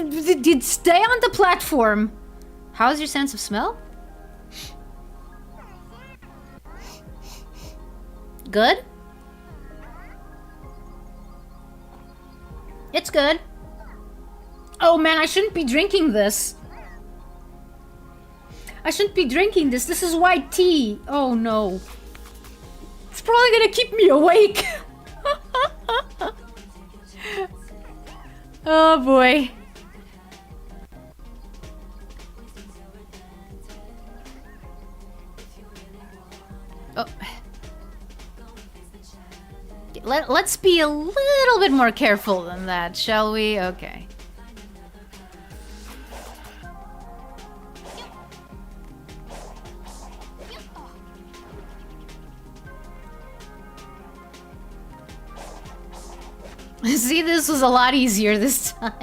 Speaker 1: stay on the platform. How's your sense of smell? Good? It's good. Oh man, I shouldn't be drinking this. I shouldn't be drinking this. This is white tea. Oh no. It's probably gonna keep me awake. Oh boy. Oh. Let's be a little bit more careful than that, shall we? Okay. See, this was a lot easier this time.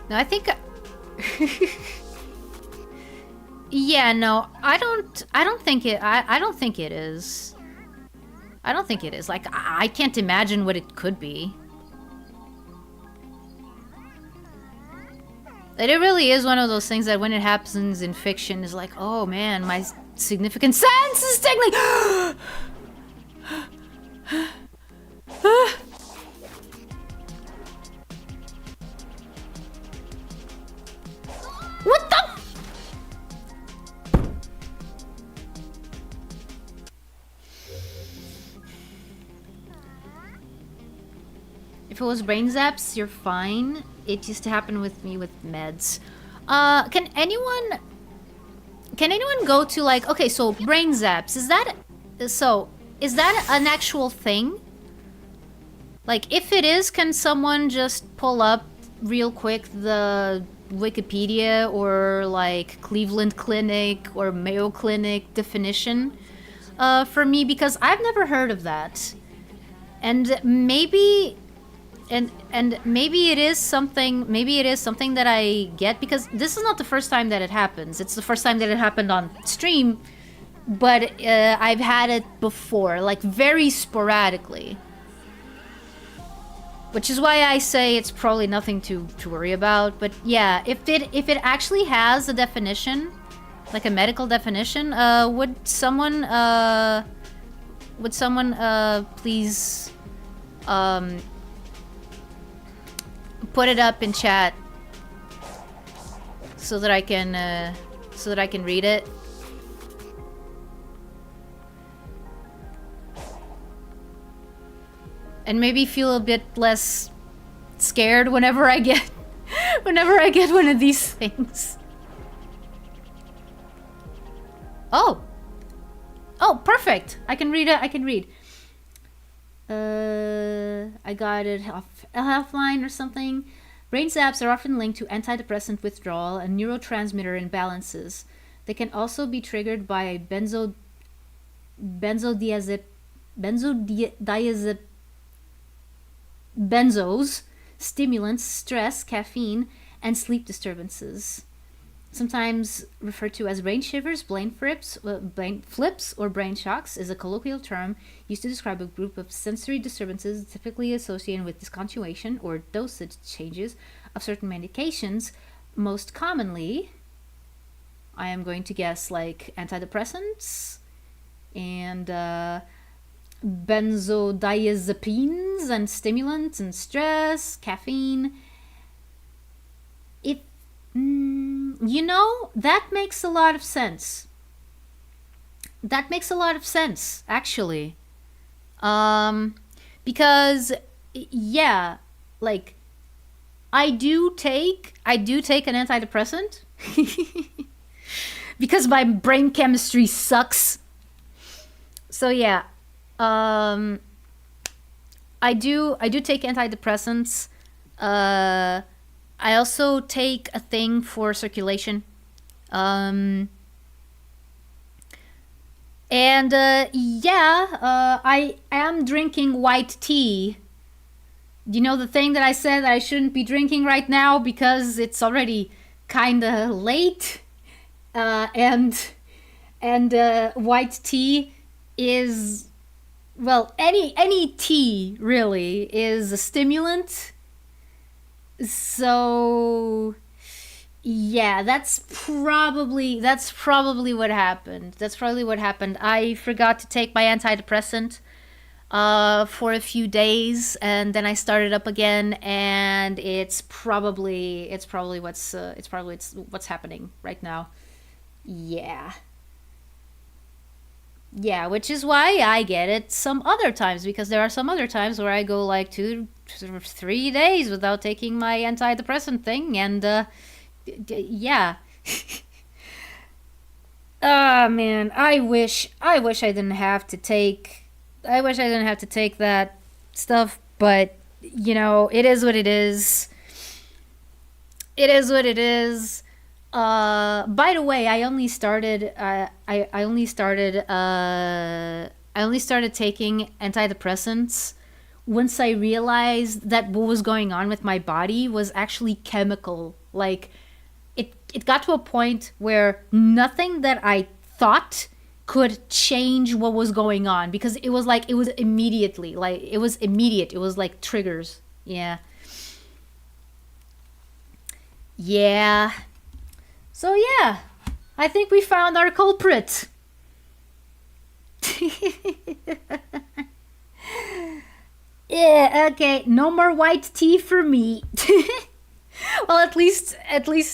Speaker 1: No, I think... Yeah, no, I don't think it... I don't think it is. I don't think it is. Like, I can't imagine what it could be. It really is one of those things that when it happens in fiction is like, oh man, my significant sense is tingling. What the? If it was brain zaps, you're fine. It used to happen with me with meds. Can anyone go to like, okay, so brain zaps, is that an actual thing? Like, if it is, can someone just pull up real quick the Wikipedia or like Cleveland Clinic or Mayo Clinic definition for me, because I've never heard of that. And maybe maybe it is something that I get, because this is not the first time that it happens. It's the first time that it happened on stream, but I've had it before, like very sporadically. Which is why I say it's probably nothing to worry about. But yeah, if it actually has a definition, like a medical definition, would someone please put it up in chat so that I can read it. And maybe feel a bit less scared whenever I get one of these things. Oh, perfect. I can read it. I got it off Healthline or something. Brain zaps are often linked to antidepressant withdrawal and neurotransmitter imbalances. They can also be triggered by benzos, stimulants, stress, caffeine, and sleep disturbances. Sometimes referred to as brain shivers, brain flips, or brain shocks, is a colloquial term used to describe a group of sensory disturbances typically associated with discontinuation or dosage changes of certain medications. Most commonly, I am going to guess like antidepressants and benzodiazepines and stimulants and stress, caffeine. You know, that makes a lot of sense. Actually. Because yeah, like I do take an antidepressant because my brain chemistry sucks. So yeah, I do take antidepressants. I also take a thing for circulation. I am drinking white tea. You know, the thing that I said that I shouldn't be drinking right now because it's already kind of late, and white tea is, well, any tea really is a stimulant. So yeah, that's probably what happened. That's probably what happened. I forgot to take my antidepressant for a few days, and then I started up again, and it's probably what's happening right now. Yeah. Yeah, which is why I get it some other times, because there are some other times where I go like 2 3 days without taking my antidepressant thing, and yeah. Ah, man, I didn't have to take that stuff, but it is what it is. It is what it is. By the way, I only started taking antidepressants once I realized that what was going on with my body was actually chemical. Like, it got to a point where nothing that I thought could change what was going on, because it was immediately, like, it was immediate. It was like triggers. Yeah. Yeah. So yeah, I think we found our culprit. Yeah, okay, no more white tea for me. Well, at least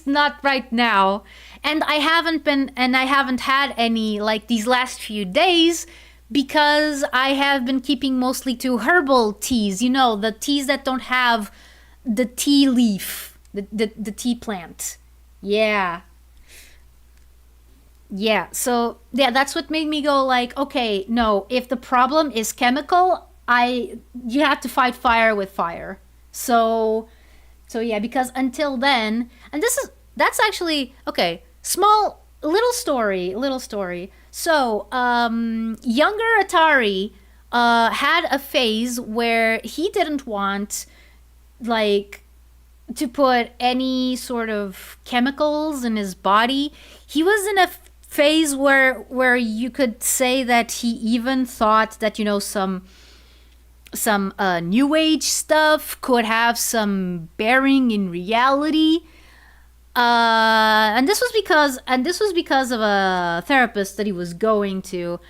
Speaker 1: not right now. And I haven't had any like these last few days, because I have been keeping mostly to herbal teas, the teas that don't have the tea leaf, the tea plant. Yeah. Yeah, so yeah, that's what made me go like, okay, no, if the problem is chemical, I you have to fight fire with fire. So yeah, because until then, and that's actually okay, small little story. So, younger Atari had a phase where he didn't want, like, to put any sort of chemicals in his body. He was in a phase where you could say that he even thought that some new age stuff could have some bearing in reality. And this was because of a therapist that he was going to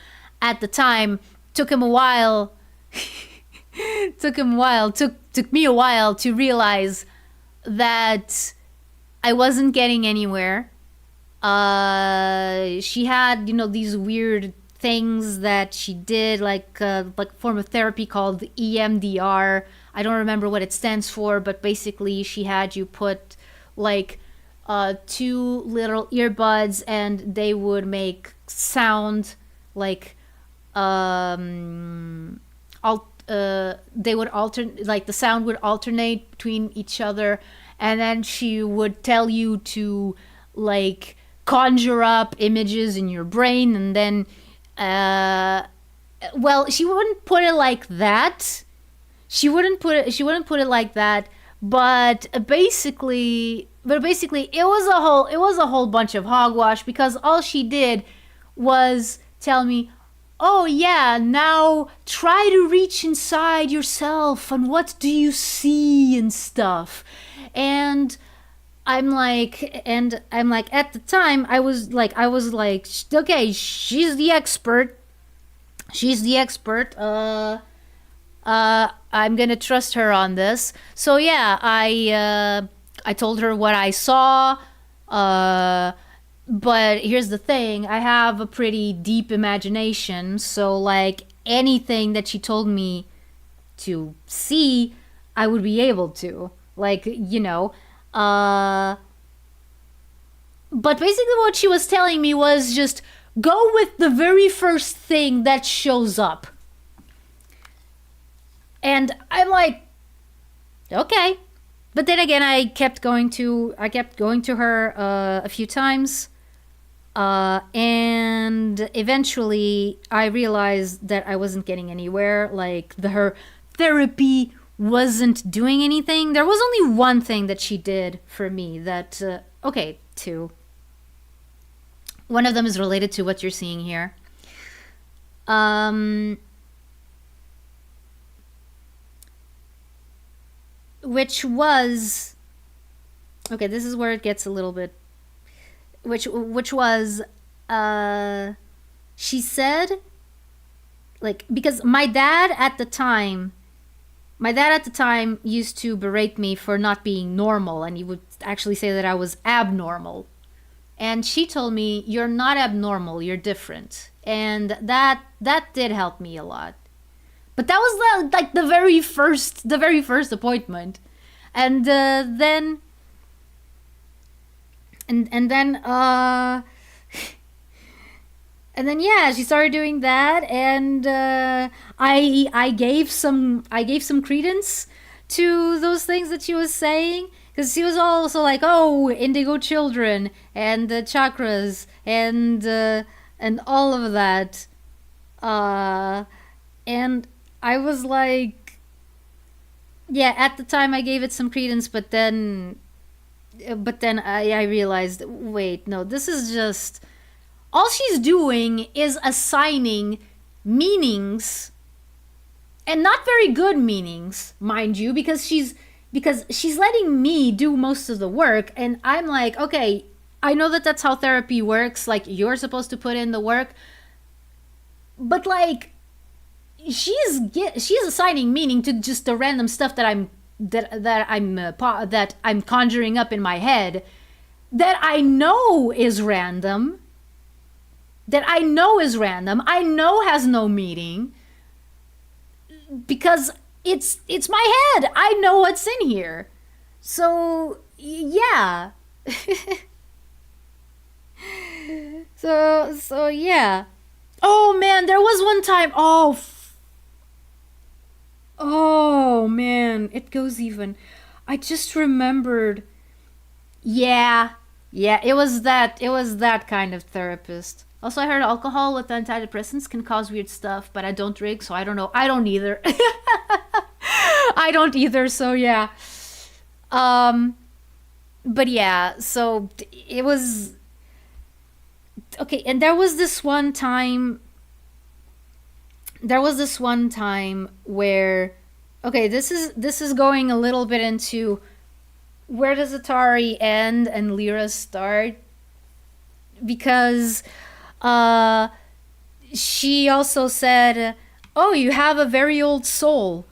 Speaker 1: at the time. Took him a while. Took me a while to realize that I wasn't getting anywhere. She had, these weird things that she did, like form of therapy called EMDR. I don't remember what it stands for, but basically she had you put like two little earbuds, and they would make sound like they would like the sound would alternate between each other, and then she would tell you to like conjure up images in your brain, and then well, she wouldn't put it like that. She wouldn't put it like that, but basically it was a whole bunch of hogwash, because all she did was tell me, "Oh yeah, now try to reach inside yourself, and what do you see and stuff." And I'm like, at the time I was like, okay, she's the expert. I'm gonna trust her on this. So yeah, I told her what I saw. But here's the thing: I have a pretty deep imagination, so like anything that she told me to see, I would be able to. Like, but basically what she was telling me was just go with the very first thing that shows up. And I'm like, okay. But then again, I kept going to her a few times. And eventually I realized that I wasn't getting anywhere. Like, her therapy wasn't doing anything. There was only one thing that she did for me that Okay, two. One of them is related to what you're seeing here. Which was, okay, this is where it gets a little bit, which was, she said, like, because my dad at the time used to berate me for not being normal, and he would actually say that I was abnormal. And she told me, you're not abnormal, you're different. And that did help me a lot. But that was like the very first appointment. And then yeah, she started doing that, and I gave some credence to those things that she was saying, because she was also like, oh, indigo children and the chakras and all of that, and I was like, yeah, at the time I gave it some credence, but then I realized, wait, no, this is just, all she's doing is assigning meanings, and not very good meanings, mind you, because she's letting me do most of the work, and I'm like, okay, I know that that's how therapy works, like, you're supposed to put in the work, but like, she's assigning meaning to just the random stuff that I'm conjuring up in my head, that I know is random, I know has no meaning, because it's my head. I know what's in here. So yeah. so yeah. Oh man, there was one time. Oh man, it goes even. I just remembered. Yeah, it was that kind of therapist. Also, I heard alcohol with antidepressants can cause weird stuff, but I don't drink, so I don't know. I don't either. I don't either, so yeah. But yeah, so it was okay, and there was this one time where, okay, this is going a little bit into where does Atari end and Lyra start, because she also said, oh, you have a very old soul,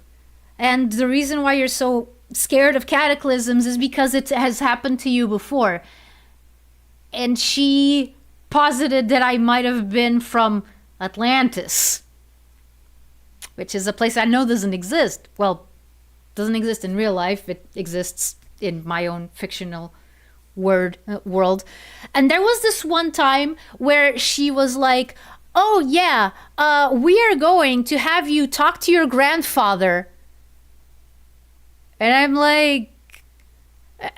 Speaker 1: and the reason why you're so scared of cataclysms is because it has happened to you before. And she posited that I might have been from Atlantis, which is a place I know doesn't exist. Well, doesn't exist in real life. It exists in my own fictional world. And there was this one time where she was like, oh yeah, we are going to have you talk to your grandfather. And I'm like,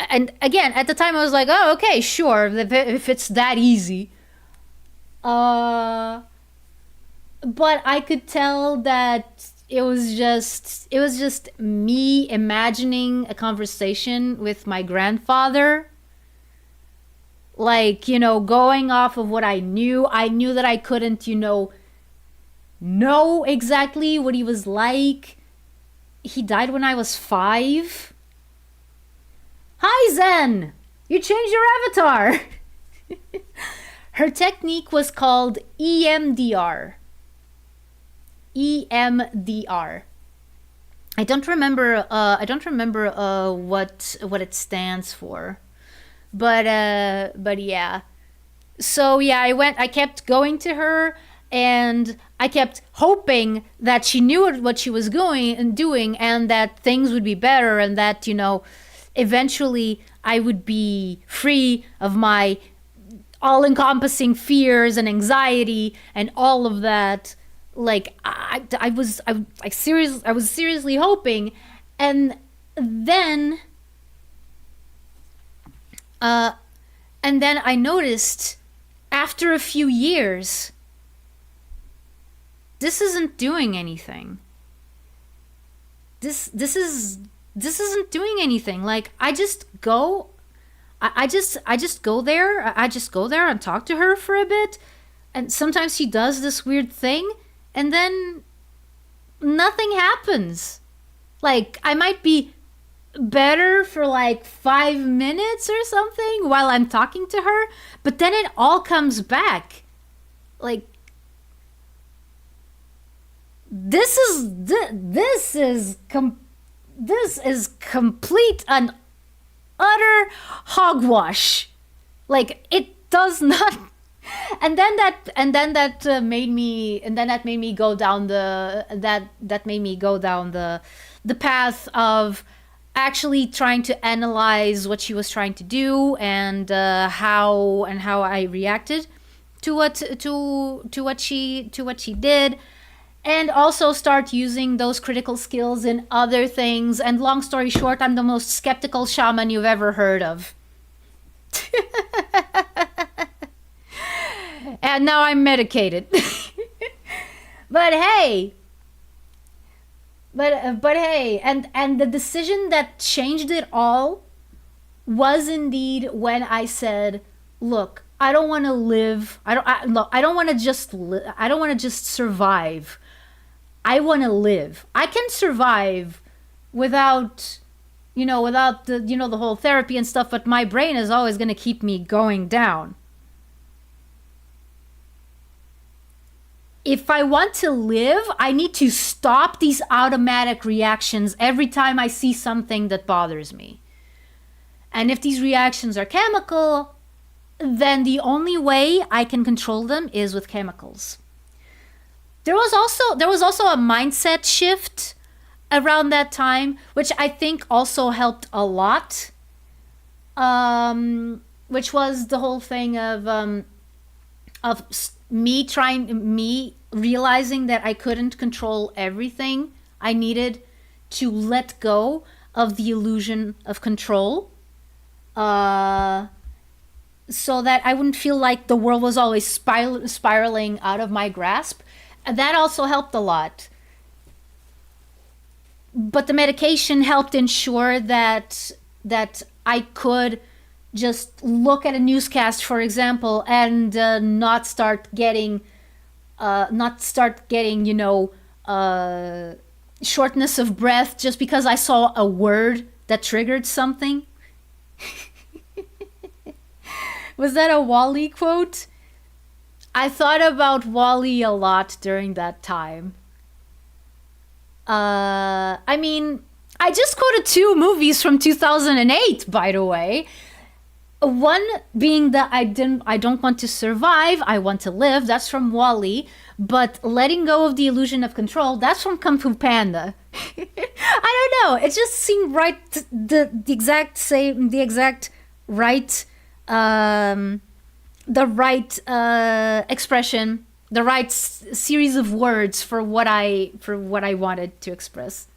Speaker 1: and again, at the time I was like, oh, okay, sure, if it's that easy. But I could tell that it was just me imagining a conversation with my grandfather. Like, going off of what I knew that I couldn't, know exactly what he was like. He died when I was 5. Hi, Zen! You changed your avatar! Her technique was called EMDR. EMDR. I don't remember what it stands for. But yeah. So yeah, I kept going to her, and I kept hoping that she knew what she was going and doing, and that things would be better, and that, eventually I would be free of my all-encompassing fears and anxiety and all of that. Like, I was seriously hoping, and then I noticed after a few years, this isn't doing anything. This isn't doing anything. Like, I just go I just go there. I just go there and talk to her for a bit, and sometimes she does this weird thing, and then nothing happens. Like, I might be better for like 5 minutes or something while I'm talking to her, but then it all comes back. Like, this is complete and utter hogwash. Like, it does not. And then that made me go down the path of actually trying to analyze what she was trying to do, and how I reacted to what she did, and also start using those critical skills in other things. And long story short, I'm the most skeptical shaman you've ever heard of. And now I'm medicated. But hey, but hey, and the decision that changed it all was indeed when I said, look, I don't want to live. I don't want to just I don't want to just survive. I want to live. I can survive without the whole therapy and stuff, but my brain is always going to keep me going down. If I want to live, I need to stop these automatic reactions every time I see something that bothers me. And if these reactions are chemical, then the only way I can control them is with chemicals. There was also a mindset shift around that time, which I think also helped a lot. Which was the whole thing of me realizing that I couldn't control everything. I needed to let go of the illusion of control, so that I wouldn't feel like the world was always spiraling out of my grasp. That also helped a lot. But the medication helped ensure that I could just look at a newscast, for example, and not start getting shortness of breath just because I saw a word that triggered something. Was that a Wall-E quote? I thought about Wall-E a lot during that time. I mean, I just quoted 2 movies from 2008, by the way. One being that I don't want to survive, I want to live. That's from Wall-E. But letting go of the illusion of control, that's from Kung Fu Panda. I don't know. It just seemed right. The exact right expression, the right series of words for what I wanted to express.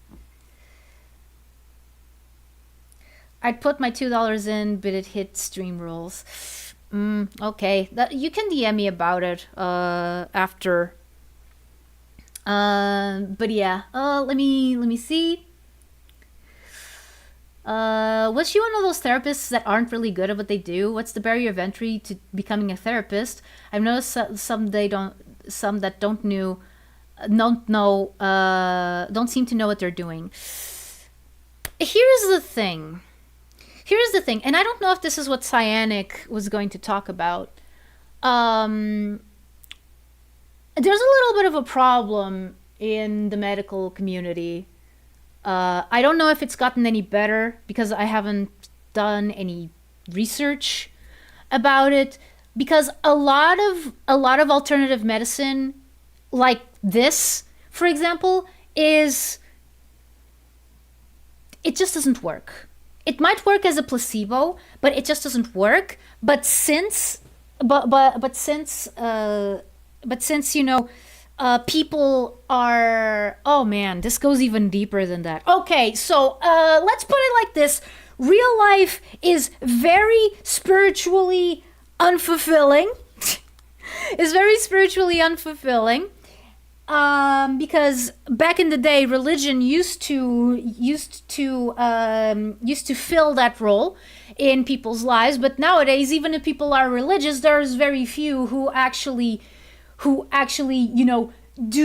Speaker 1: I'd put my $2 in, but it hit stream rules. Okay, you can DM me about it after. But yeah, let me see. Was she one of those therapists that aren't really good at what they do? What's the barrier of entry to becoming a therapist? I've noticed some that don't seem to know what they're doing. Here's the thing, and I don't know if this is what Cyanic was going to talk about. There's a little bit of a problem in the medical community. I don't know if it's gotten any better because I haven't done any research about it, because a lot of alternative medicine like this, for example, it just doesn't work. It might work as a placebo, but it just doesn't work. But since people are... Oh man, this goes even deeper than that. Okay, so let's put it like this. Real life is very spiritually unfulfilling. because back in the day, religion used to fill that role in people's lives. But nowadays, even if people are religious, there's very few who actually do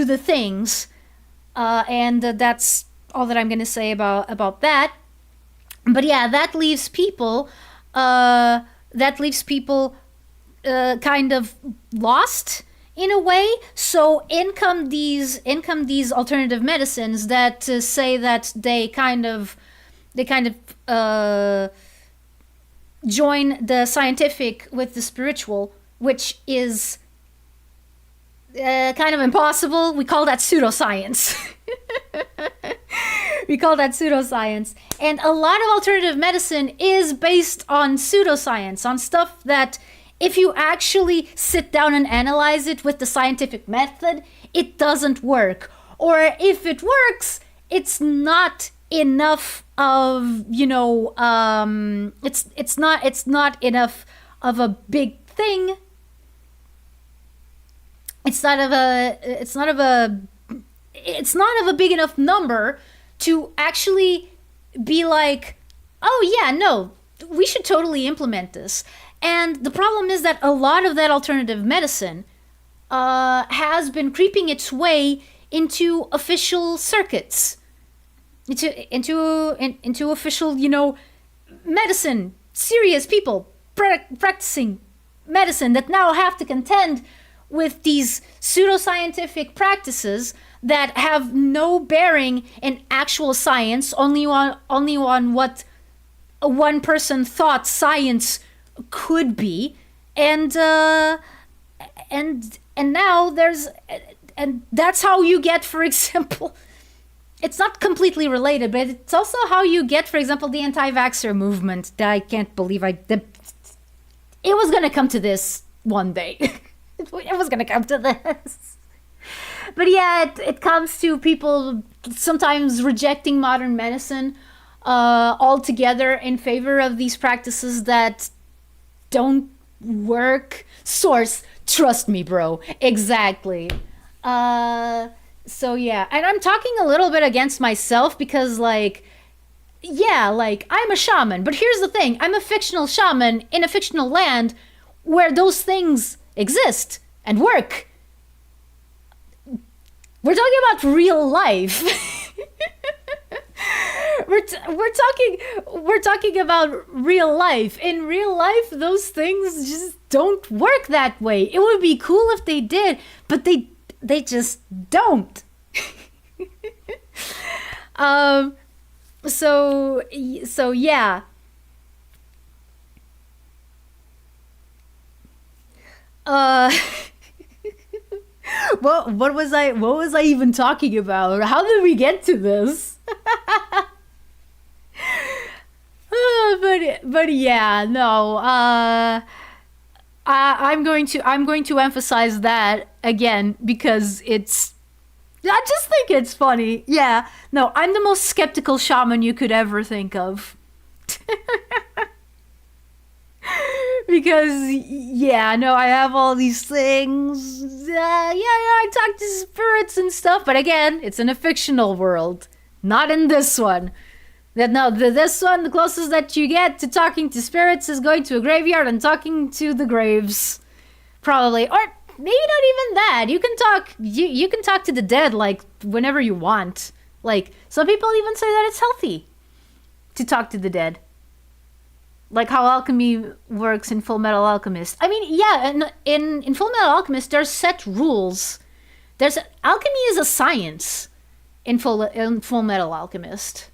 Speaker 1: the things. And that's all that I'm gonna say about that. But yeah, that leaves people kind of lost in a way. So in come these alternative medicines that say that they kind of join the scientific with the spiritual, which is kind of impossible. We call that pseudoscience. We call that pseudoscience. And a lot of alternative medicine is based on pseudoscience, on stuff that if you actually sit down and analyze it with the scientific method, it doesn't work. Or if it works, it's not enough of, it's not enough of a big thing. It's not of a big enough number to actually be like, oh yeah, no, we should totally implement this. And the problem is that a lot of that alternative medicine has been creeping its way into official circuits, into official, medicine, serious people practicing medicine that now have to contend with these pseudoscientific practices that have no bearing in actual science, only on what one person thought science could be, and now that's how you get, for example, it's not completely related, but it's also how you get, for example, the anti-vaxxer movement. That I can't believe it was gonna come to this one day. It was gonna come to this. But yeah, it comes to people sometimes rejecting modern medicine altogether in favor of these practices that don't work. Source, trust me, bro. Exactly. So yeah, and I'm talking a little bit against myself because I'm a shaman, but here's the thing. I'm a fictional shaman in a fictional land where those things exist and work. We're talking about real life. We're talking about real life. In real life, those things just don't work that way. It would be cool if they did, but they just don't. So yeah. What was I even talking about? How did we get to this? But yeah, no. I'm going to emphasize that again because I just think it's funny. Yeah. No, I'm the most skeptical shaman you could ever think of. Because, yeah, no, I have all these things. I talk to spirits and stuff. But again, it's in a fictional world. Not in this one. This one, the closest that you get to talking to spirits is going to a graveyard and talking to the graves. Probably. Or maybe not even that. You can talk to the dead, whenever you want. Some people even say that it's healthy to talk to the dead. Like how alchemy works in Full Metal Alchemist. I mean, yeah, in Full Metal Alchemist, there's set rules. Alchemy is a science in Full Metal Alchemist.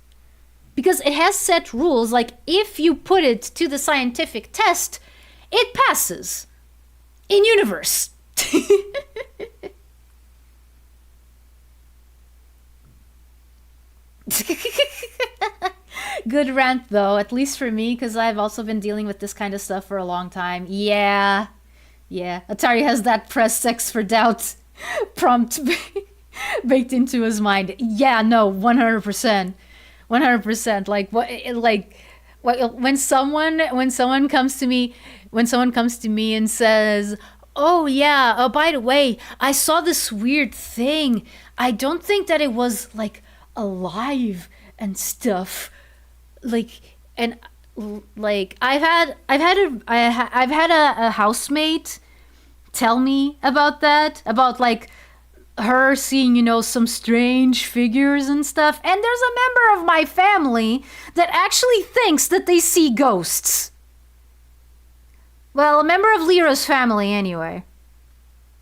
Speaker 1: Because it has set rules, if you put it to the scientific test, it passes. In universe. Good rant, though, at least for me, because I've also been dealing with this kind of stuff for a long time. Yeah. Atari has that press X for doubt prompt baked into his mind. Yeah, no, 100%. 100%. When someone comes to me and says, Oh yeah. Oh, by the way, I saw this weird thing. I don't think that it was like alive and stuff. Like and like I've had a housemate tell me about that, about like her seeing, you know, some strange figures and stuff. And there's a member of my family that actually thinks that they see ghosts. Well, a member of Lyra's family, anyway.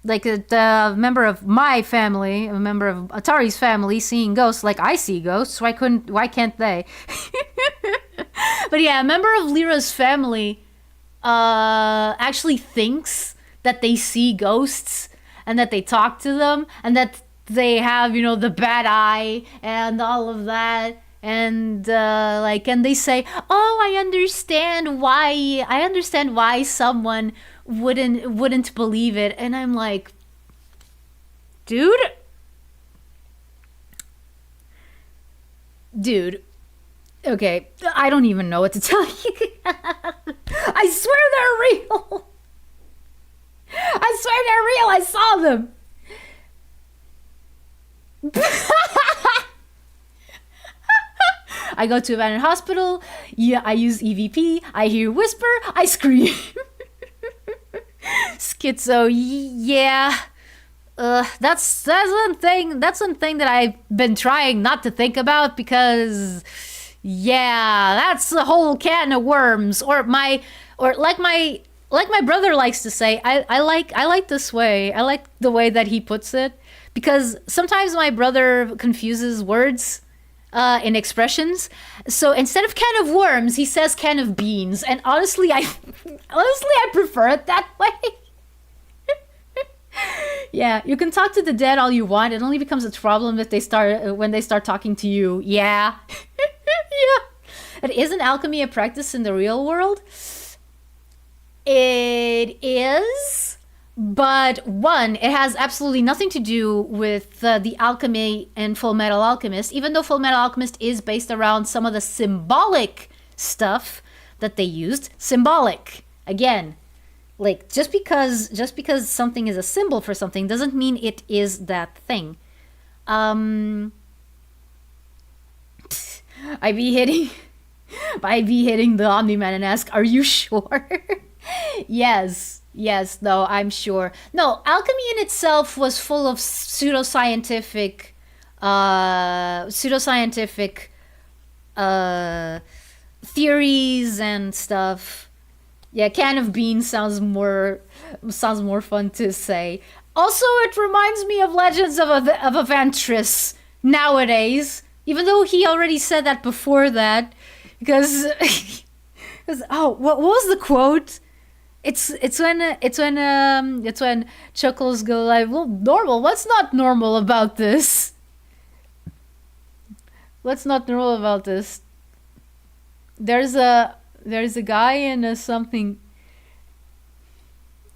Speaker 1: Like a member of my family, a member of Atari's family, seeing ghosts. Like I see ghosts. Why can't they? But yeah, a member of Lyra's family actually thinks that they see ghosts and that they talk to them and that they have, you know, the bad eye and all of that. And and they say, oh, I understand why someone wouldn't believe it. And I'm like, dude, okay, I don't even know what to tell you. I swear they're real. I swear they're real. I saw them. I go to abandoned hospital. Yeah, I use EVP. I hear whisper. I scream. Schizo. Yeah. That's one thing. That's one thing that I've been trying not to think about because, yeah, that's a whole can of worms. Or like my brother likes to say, I like this way. I like the way that he puts it because sometimes my brother confuses words in expressions. So instead of can of worms, he says can of beans. And honestly, I prefer it that way. Yeah, you can talk to the dead all you want. It only becomes a problem if when they start talking to you. Yeah. Yeah. And isn't alchemy a practice in the real world? It is, but one, it has absolutely nothing to do with the alchemy in Full Metal Alchemist, even though Full Metal Alchemist is based around some of the symbolic stuff that they used. Symbolic. Again, like just because something is a symbol for something doesn't mean it is that thing. I'd be hitting the Omni-Man and ask, are you sure? Yes, no, I'm sure. No, alchemy in itself was full of pseudoscientific theories and stuff. Yeah, can of beans sounds more fun to say. Also, it reminds me of Legends of Avantris nowadays, even though he already said that before that, because oh, what was the quote? It's when Chuckles go like, well, normal. What's not normal about this? What's not normal about this? There's a guy in a something.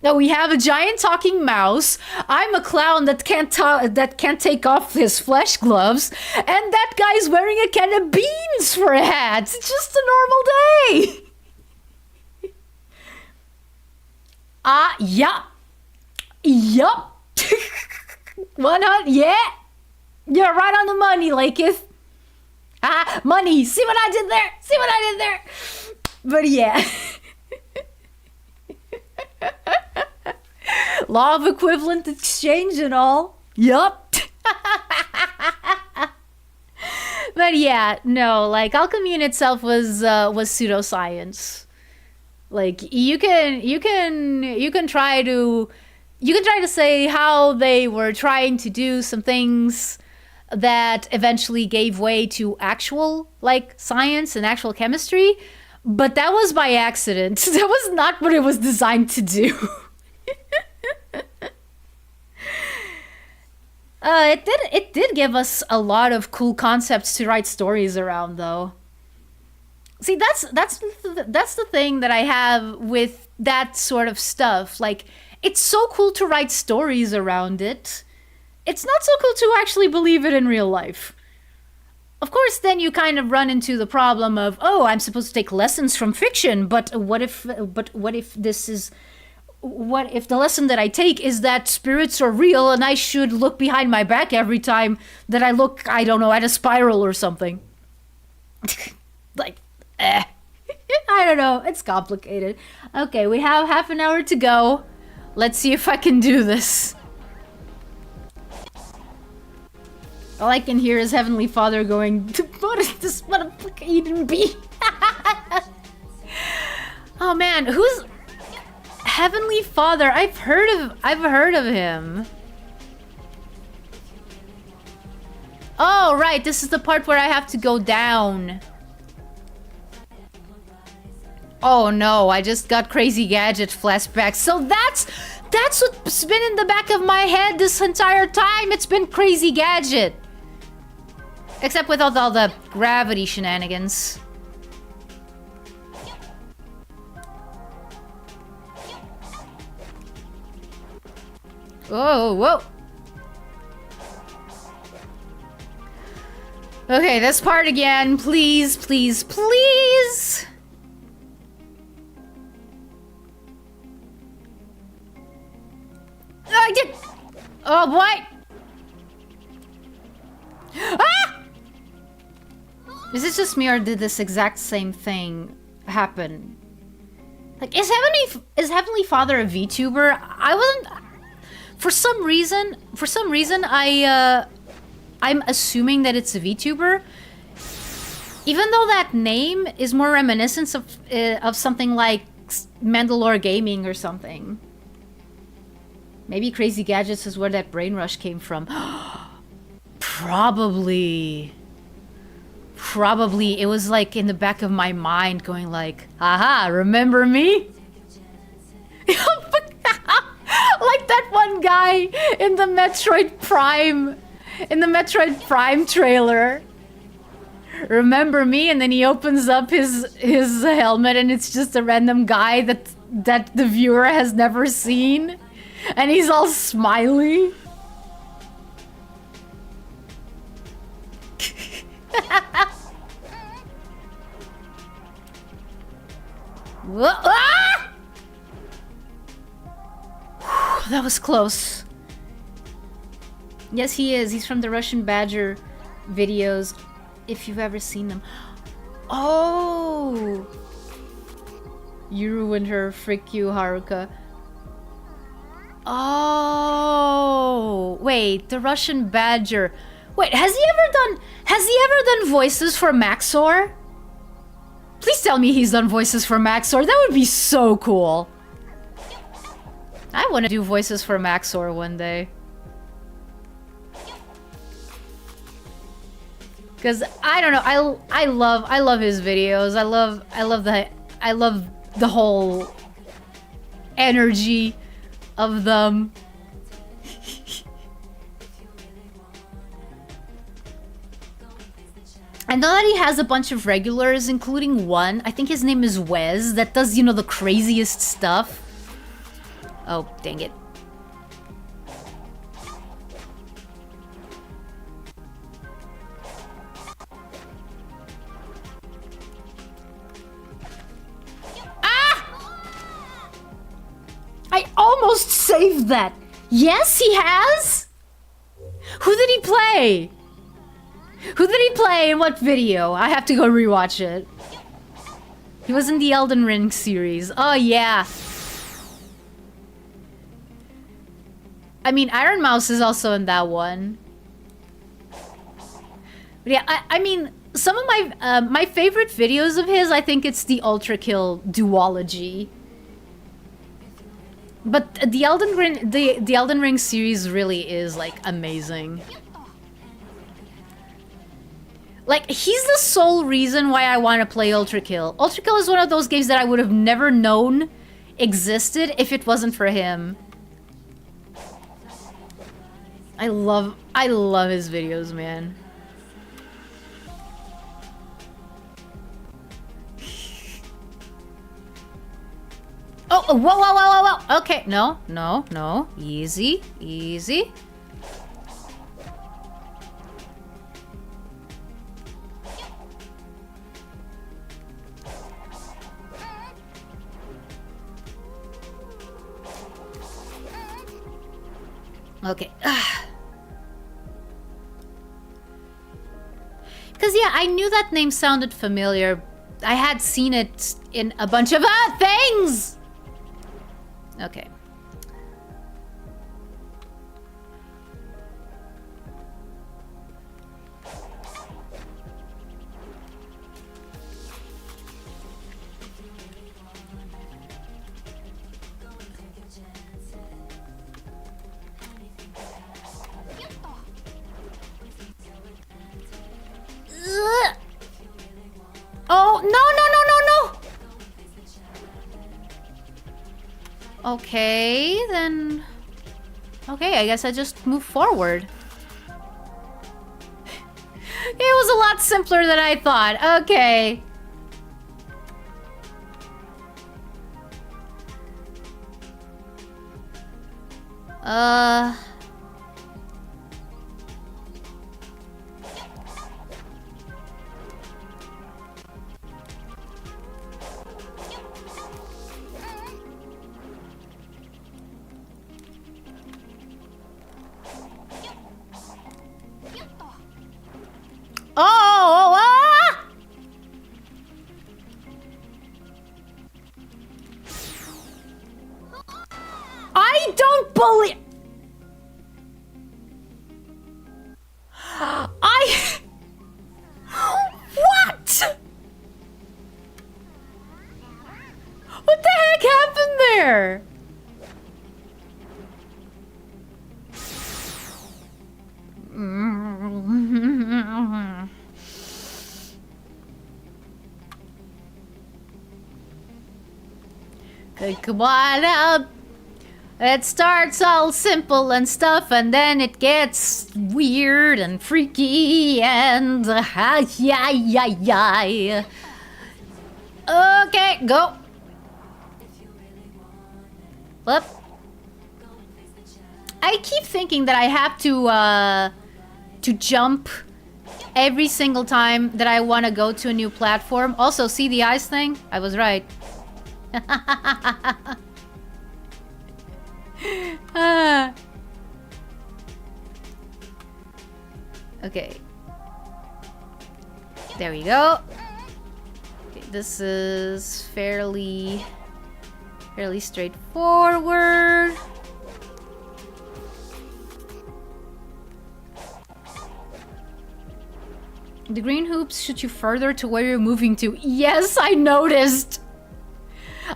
Speaker 1: No, we have a giant talking mouse. I'm a clown that can't take off his flesh gloves, and that guy's wearing a can of beans for a hat. It's just a normal day. Yeah. Yup. 100. Yeah. You're right on the money, Laketh. Money. See what I did there? But yeah. Law of equivalent exchange and all. Yup. But yeah, no, like alchemy in itself was pseudoscience. Like you can try to say how they were trying to do some things that eventually gave way to actual like science and actual chemistry, but that was by accident. That was not what it was designed to do. It did give us a lot of cool concepts to write stories around, though. See, that's the thing that I have with that sort of stuff. Like, it's so cool to write stories around it. It's not so cool to actually believe it in real life. Of course, then you kind of run into the problem of, oh, I'm supposed to take lessons from fiction, but what if this is what if the lesson that I take is that spirits are real and I should look behind my back every time that I look, I don't know, at a spiral or something? Like, I don't know. It's complicated. Okay, we have half an hour to go. Let's see if I can do this. All I can hear is Heavenly Father going, what is this motherfucker eating bee? Oh man, who's Heavenly Father? I've heard of him. Oh right, this is the part where I have to go down. Oh no, I just got Crazy Gadget flashbacks. So that's what's been in the back of my head this entire time. It's been Crazy Gadget. Except with all the gravity shenanigans. Whoa, whoa. Okay, this part again. Please, please, please. I did. Oh boy. Ah! Is it just me or did this exact same thing happen? Like, is Heavenly Father a VTuber? I wasn't. For some reason, I'm assuming that it's a VTuber, even though that name is more reminiscent of something like Mandalore Gaming or something. Maybe Crazy Gadgets is where that brain rush came from. Probably it was like in the back of my mind going like, haha, remember me? Like that one guy in the Metroid Prime trailer. Remember me? And then he opens up his helmet and it's just a random guy that the viewer has never seen. And he's all smiley. Ah! That was close. Yes, he is. He's from the Russian Badger videos, if you've ever seen them. Oh! You ruined her. Frick you, Haruka. Oh! Wait, the Russian Badger. Wait, has he ever done voices for Maxor? Please tell me he's done voices for Maxor. That would be so cool. I want to do voices for Maxor one day. Cause I don't know, I love his videos. I love the whole energy of them. I know that he has a bunch of regulars, including one. I think his name is Wes, that does, you know, the craziest stuff. Oh, dang it. Ah! I almost saved that. Yes, he has? Who did he play? Who did he play in what video? I have to go rewatch it. He was in the Elden Ring series. Oh, yeah. I mean, Iron Mouse is also in that one. But yeah, I mean, some of my favorite videos of his, I think it's the Ultra Kill duology. But the Elden Ring series really is like amazing. Like, he's the sole reason why I want to play Ultra Kill. Ultra Kill is one of those games that I would have never known existed if it wasn't for him. I love his videos, man. Oh, whoa, whoa, whoa, whoa, whoa. Okay, no, no, no. Easy, easy. Okay. Because, yeah, I knew that name sounded familiar. I had seen it in a bunch of things! Okay. Oh, no. Okay, then... Okay, I guess I just move forward. It was a lot simpler than I thought. Okay. I don't believe... What? What the heck happened there? Okay, come on up. It starts all simple and stuff, and then it gets weird and freaky and yeah. Okay, go. Whoop. I keep thinking that I have to jump every single time that I want to go to a new platform. Also, see the eyes thing? I was right. Okay. There we go. Okay, this is fairly straightforward. The green hoops shoot you further to where you're moving to. Yes, I noticed.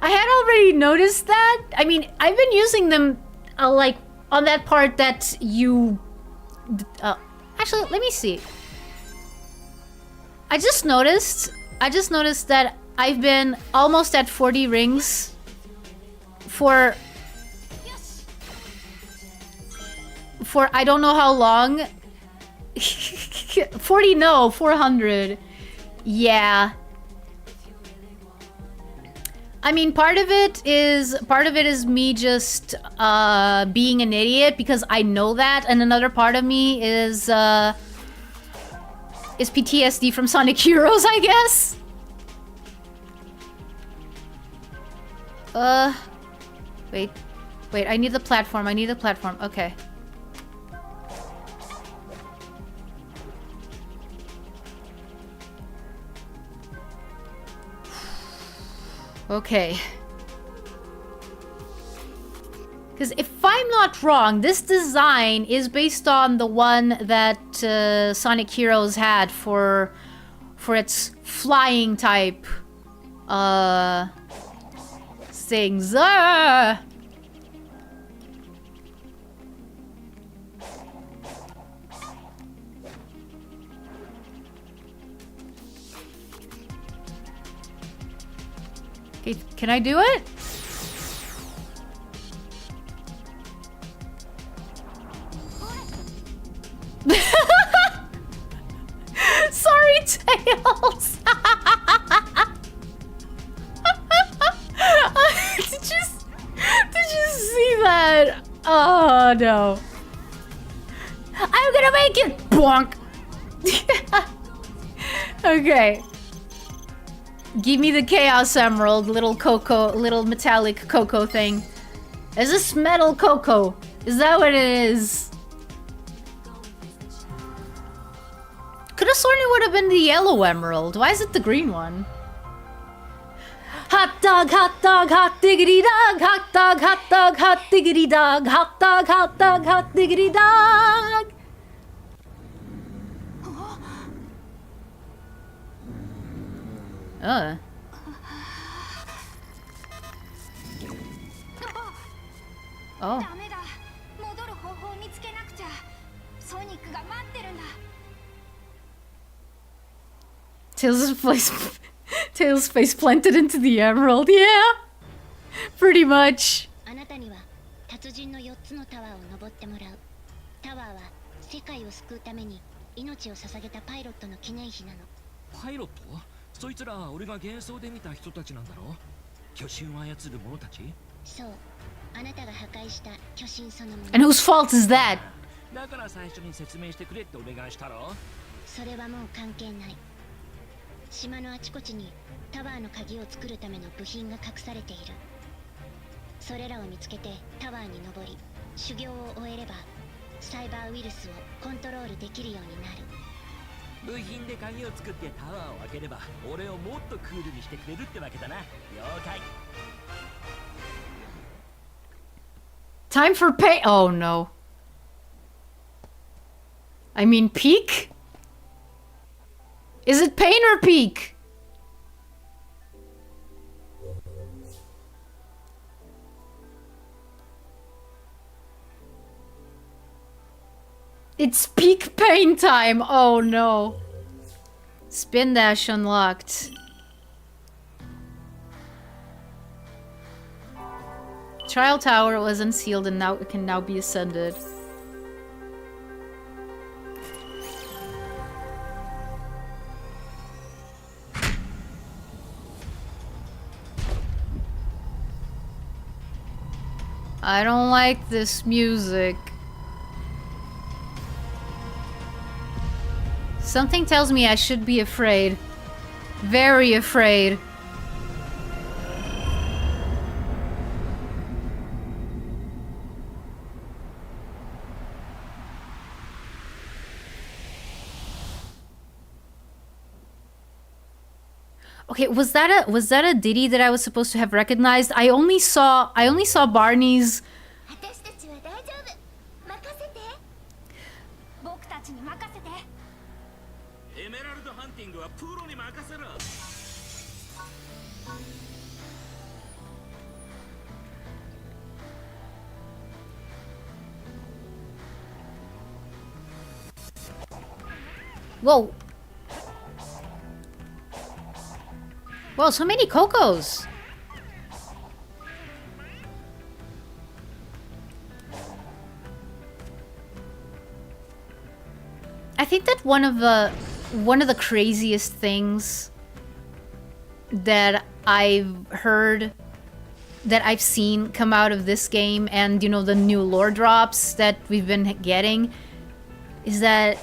Speaker 1: I had already noticed that. I mean, I've been using them like on that part that you... actually, let me see. I just noticed that I've been almost at 40 rings for I don't know how long. 40, no, 400. Yeah. I mean, part of it is me just being an idiot because I know that, and another part of me is PTSD from Sonic Heroes, I guess. Wait, I need the platform. Okay. Okay. Because if I'm not wrong, this design is based on the one that Sonic Heroes had for its flying type things. Okay, can I do it? Sorry, Tails. Did you see that? Oh no. I'm gonna make it bonk. Okay. Give me the Chaos Emerald, little metallic cocoa thing. Is this metal cocoa? Is that what it is? Could have sworn it would have been the yellow emerald. Why is it the green one? Hot dog, hot diggity dog, hot dog, hot diggity dog, hot dog, hot diggity dog. Oh. Tails' face planted into the emerald, yeah! Pretty much. And whose fault is that? Time for pay. Oh no. I mean, peak? Is it pain or peak? It's peak pain time. Oh no. Spin dash unlocked. Trial tower was unsealed and now it can now be ascended. I don't like this music. Something tells me I should be afraid. Very afraid. Okay, was that a ditty that I was supposed to have recognized? I only saw Barney's. Whoa. Whoa, so many Cocos. I think that one of the craziest things that I've heard, that I've seen come out of this game and, you know, the new lore drops that we've been getting, is that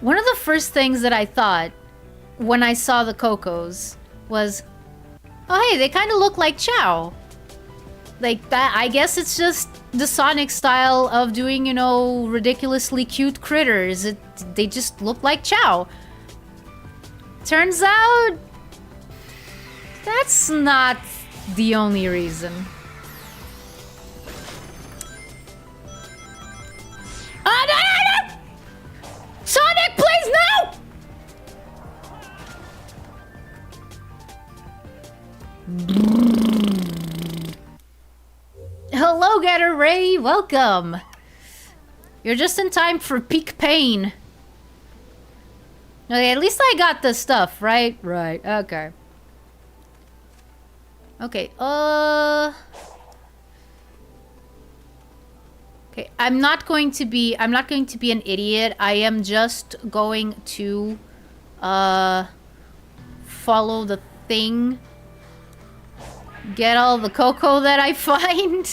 Speaker 1: one of the first things that I thought when I saw the Cocos was, oh hey, they kind of look like Chow. Like that, I guess it's just the Sonic style of doing, you know, ridiculously cute critters. They just look like Chow. Turns out, that's not the only reason. Oh, no, no, no! Sonic, please, no! Hello, Getter Ray, welcome. You're just in time for peak pain. Okay, at least I got the stuff, right? Right, okay. Okay, okay, I'm not going to be an idiot. I am just going to follow the thing. Get all the cocoa that I find.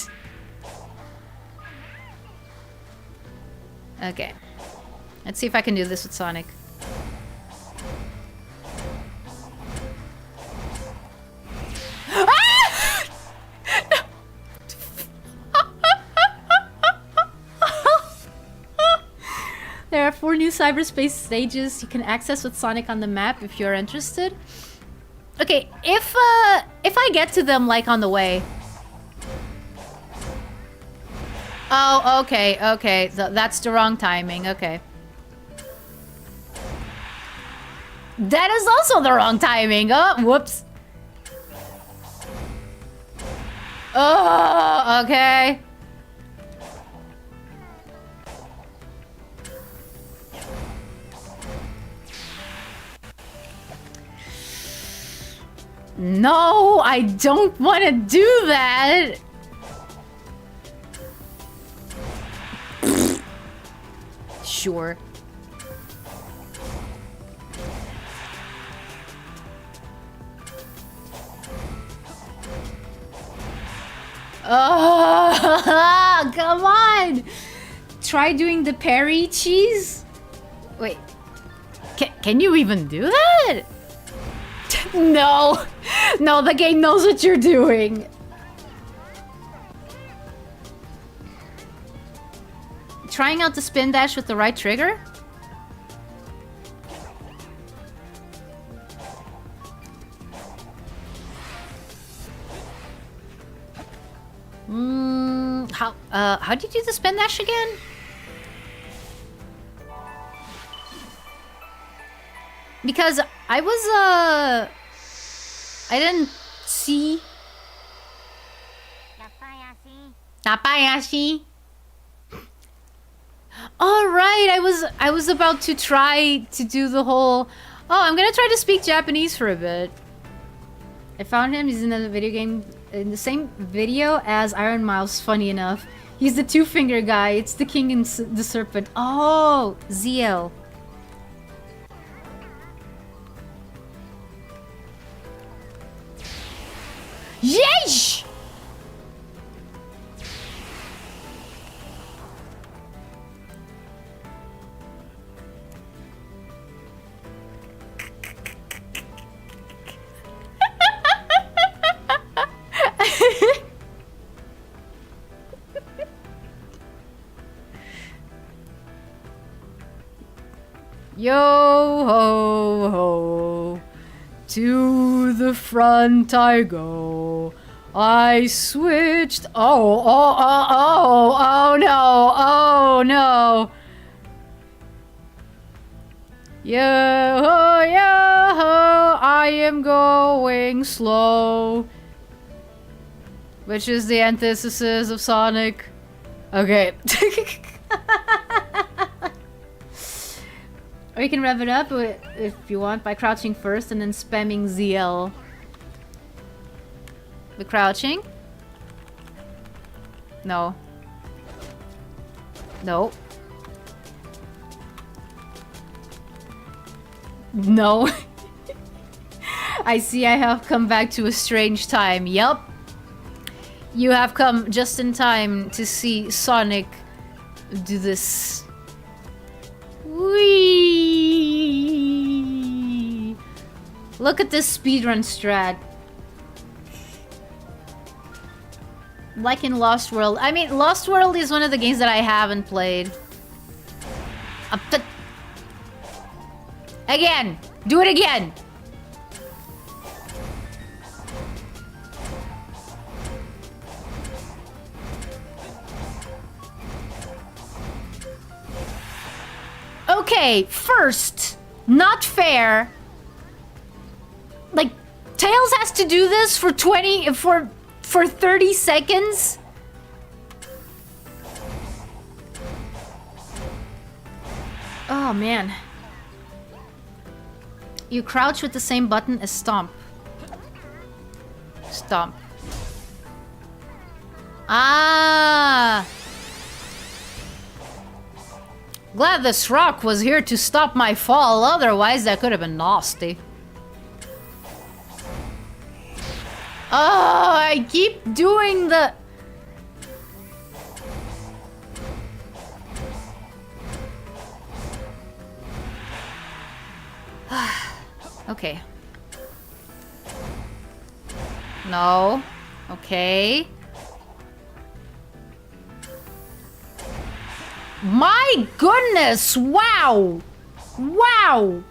Speaker 1: Okay. Let's see if I can do this with Sonic. Ah! cyberspace stages you can access with Sonic on the map if you're interested. Okay, if I get to them like on the way. Oh, okay, okay. So that's the wrong timing. Okay. That is also the wrong timing. Oh, whoops. Oh, okay. No, I don't want to do that. Sure. Oh, come on. Try doing the parry cheese. Wait. Can you even do that? No. No, the game knows what you're doing. Trying out the spin dash with the right trigger? How do you do the spin dash again? Because I was, I didn't see. Tapayashi. All right, I was about to try to do the whole. Oh, I'm gonna try to speak Japanese for a bit. I found him. He's in the video game, in the same video as Iron Miles. Funny enough, he's the two-finger guy. It's the king and the serpent. Oh, ZL. Yeesh! Yo ho ho, to the front I go. I switched. Oh no, oh no. Yo ho, I am going slow. Which is the antithesis of Sonic. Okay. Or you can rev it up if you want by crouching first and then spamming ZL. The crouching? No. No. No. I see I have come back to a strange time. Yup. You have come just in time to see Sonic do this. Whee! Look at this speedrun strat. Like in Lost World. I mean, Lost World is one of the games that I haven't played. Again! Do it again! Okay, first, not fair. Like, Tails has to do this for 30 seconds? Oh, man. You crouch with the same button as stomp. Stomp. Ah! Glad this rock was here to stop my fall, otherwise that could have been nasty. Oh, I keep doing the... Okay. No. Okay. My goodness! Wow! Wow!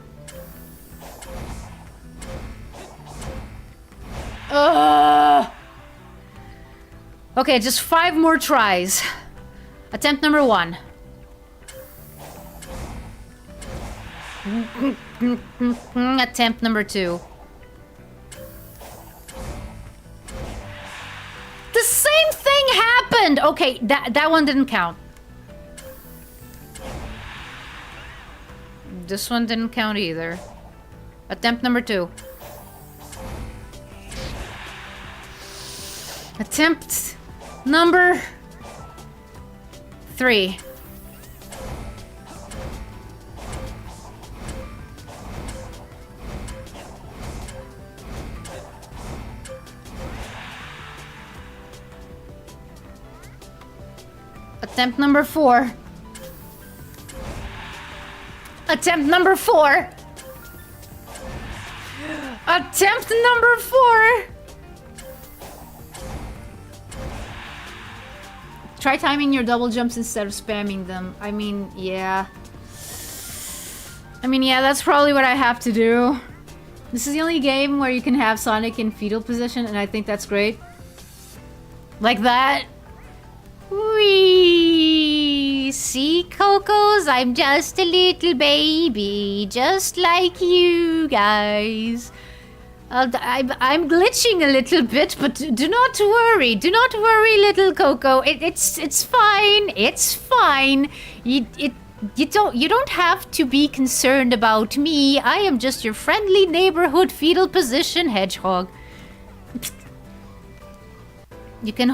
Speaker 1: Okay, just 5 more tries. Attempt number 1. Attempt number 2. The same thing happened! Okay, that one didn't count. This one didn't count either. Attempt number 2. Attempt number 3. Attempt number 4. Attempt number 4. Attempt number 4. Try timing your double jumps instead of spamming them. I mean, yeah. That's probably what I have to do. This is the only game where you can have Sonic in fetal position, and I think that's great. Like that. Wee. See, Cocos? I'm just a little baby, just like you guys. I'm glitching a little bit, but do not worry. Do not worry, little Coco. It's fine. It's fine. You don't have to be concerned about me. I am just your friendly neighborhood fetal position hedgehog. You can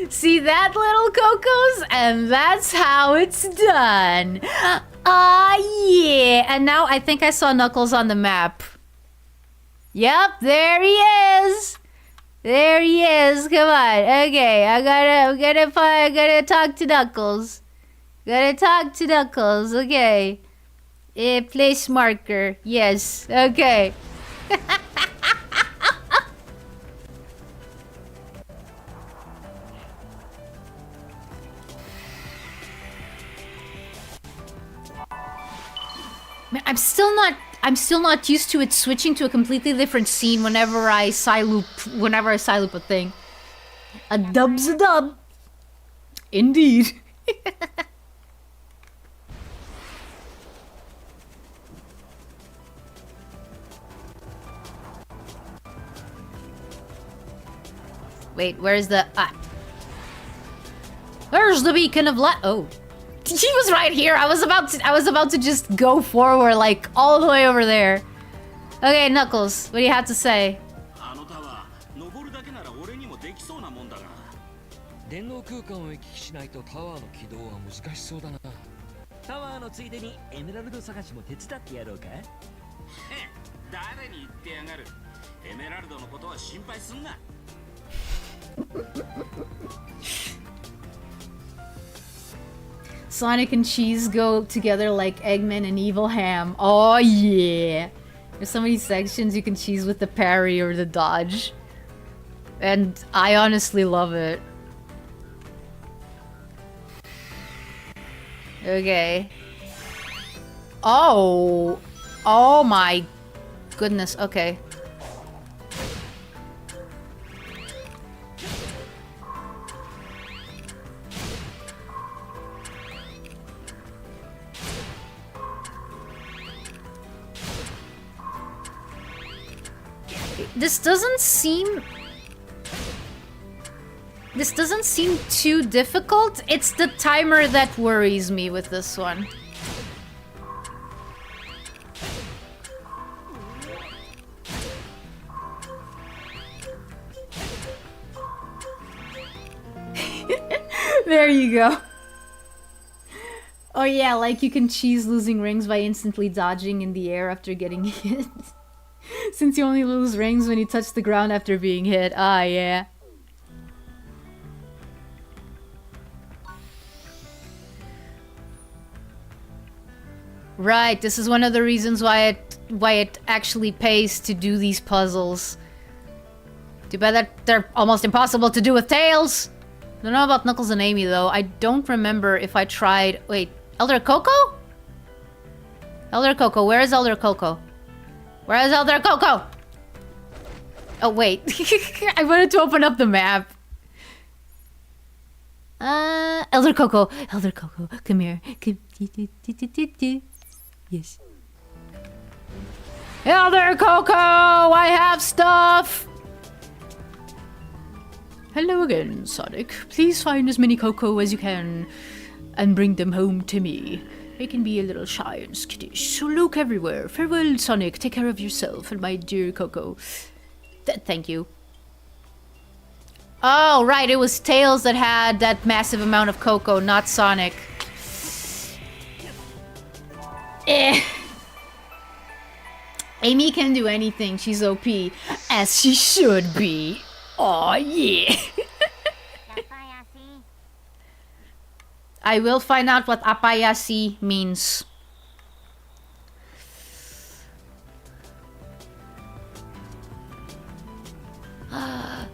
Speaker 1: see that, little Cocos? And that's how it's done. Yeah. And now I think I saw Knuckles on the map. Yep, there he is. There he is. Come on. Okay, I gotta talk to Knuckles. Gotta talk to Knuckles. Okay. Place marker. Yes. Okay. Man, I'm still not used to it switching to a completely different scene whenever I side loop a thing. A dub's a dub. Indeed. Wait, where's the Where's the beacon of light? Oh. He was right here. I was about to just go forward, like all the way over there. Okay, Knuckles, what do you have to say? Sonic and Cheese go together like Eggman and Evil Ham. Oh yeah! There's so many sections you can cheese with the parry or the dodge. And I honestly love it. Okay. Oh! Oh my goodness, okay. This doesn't seem too difficult. It's the timer that worries me with this one. There you go. Oh yeah, like you can cheese losing rings by instantly dodging in the air after getting hit. Since you only lose rings when you touch the ground after being hit. Ah, yeah. Right, this is one of the reasons why it actually pays to do these puzzles. Too bad that they're almost impossible to do with Tails. I don't know about Knuckles and Amy though. I don't remember if I tried... Wait, Elder Coco? Elder Coco, where is Elder Coco? Where is Elder Coco? Oh wait, I wanted to open up the map. Elder Coco, come here. Yes. Elder Coco, I have stuff! Hello again, Sonic. Please find as many Coco as you can and bring them home to me. They can be a little shy and skittish, so look everywhere. Farewell, Sonic. Take care of yourself and my dear Coco. Thank you. Oh, right. It was Tails that had that massive amount of Coco, not Sonic. Eh. Amy can do anything. She's OP. As she should be. Aw, yeah. I will find out what apayasi means. I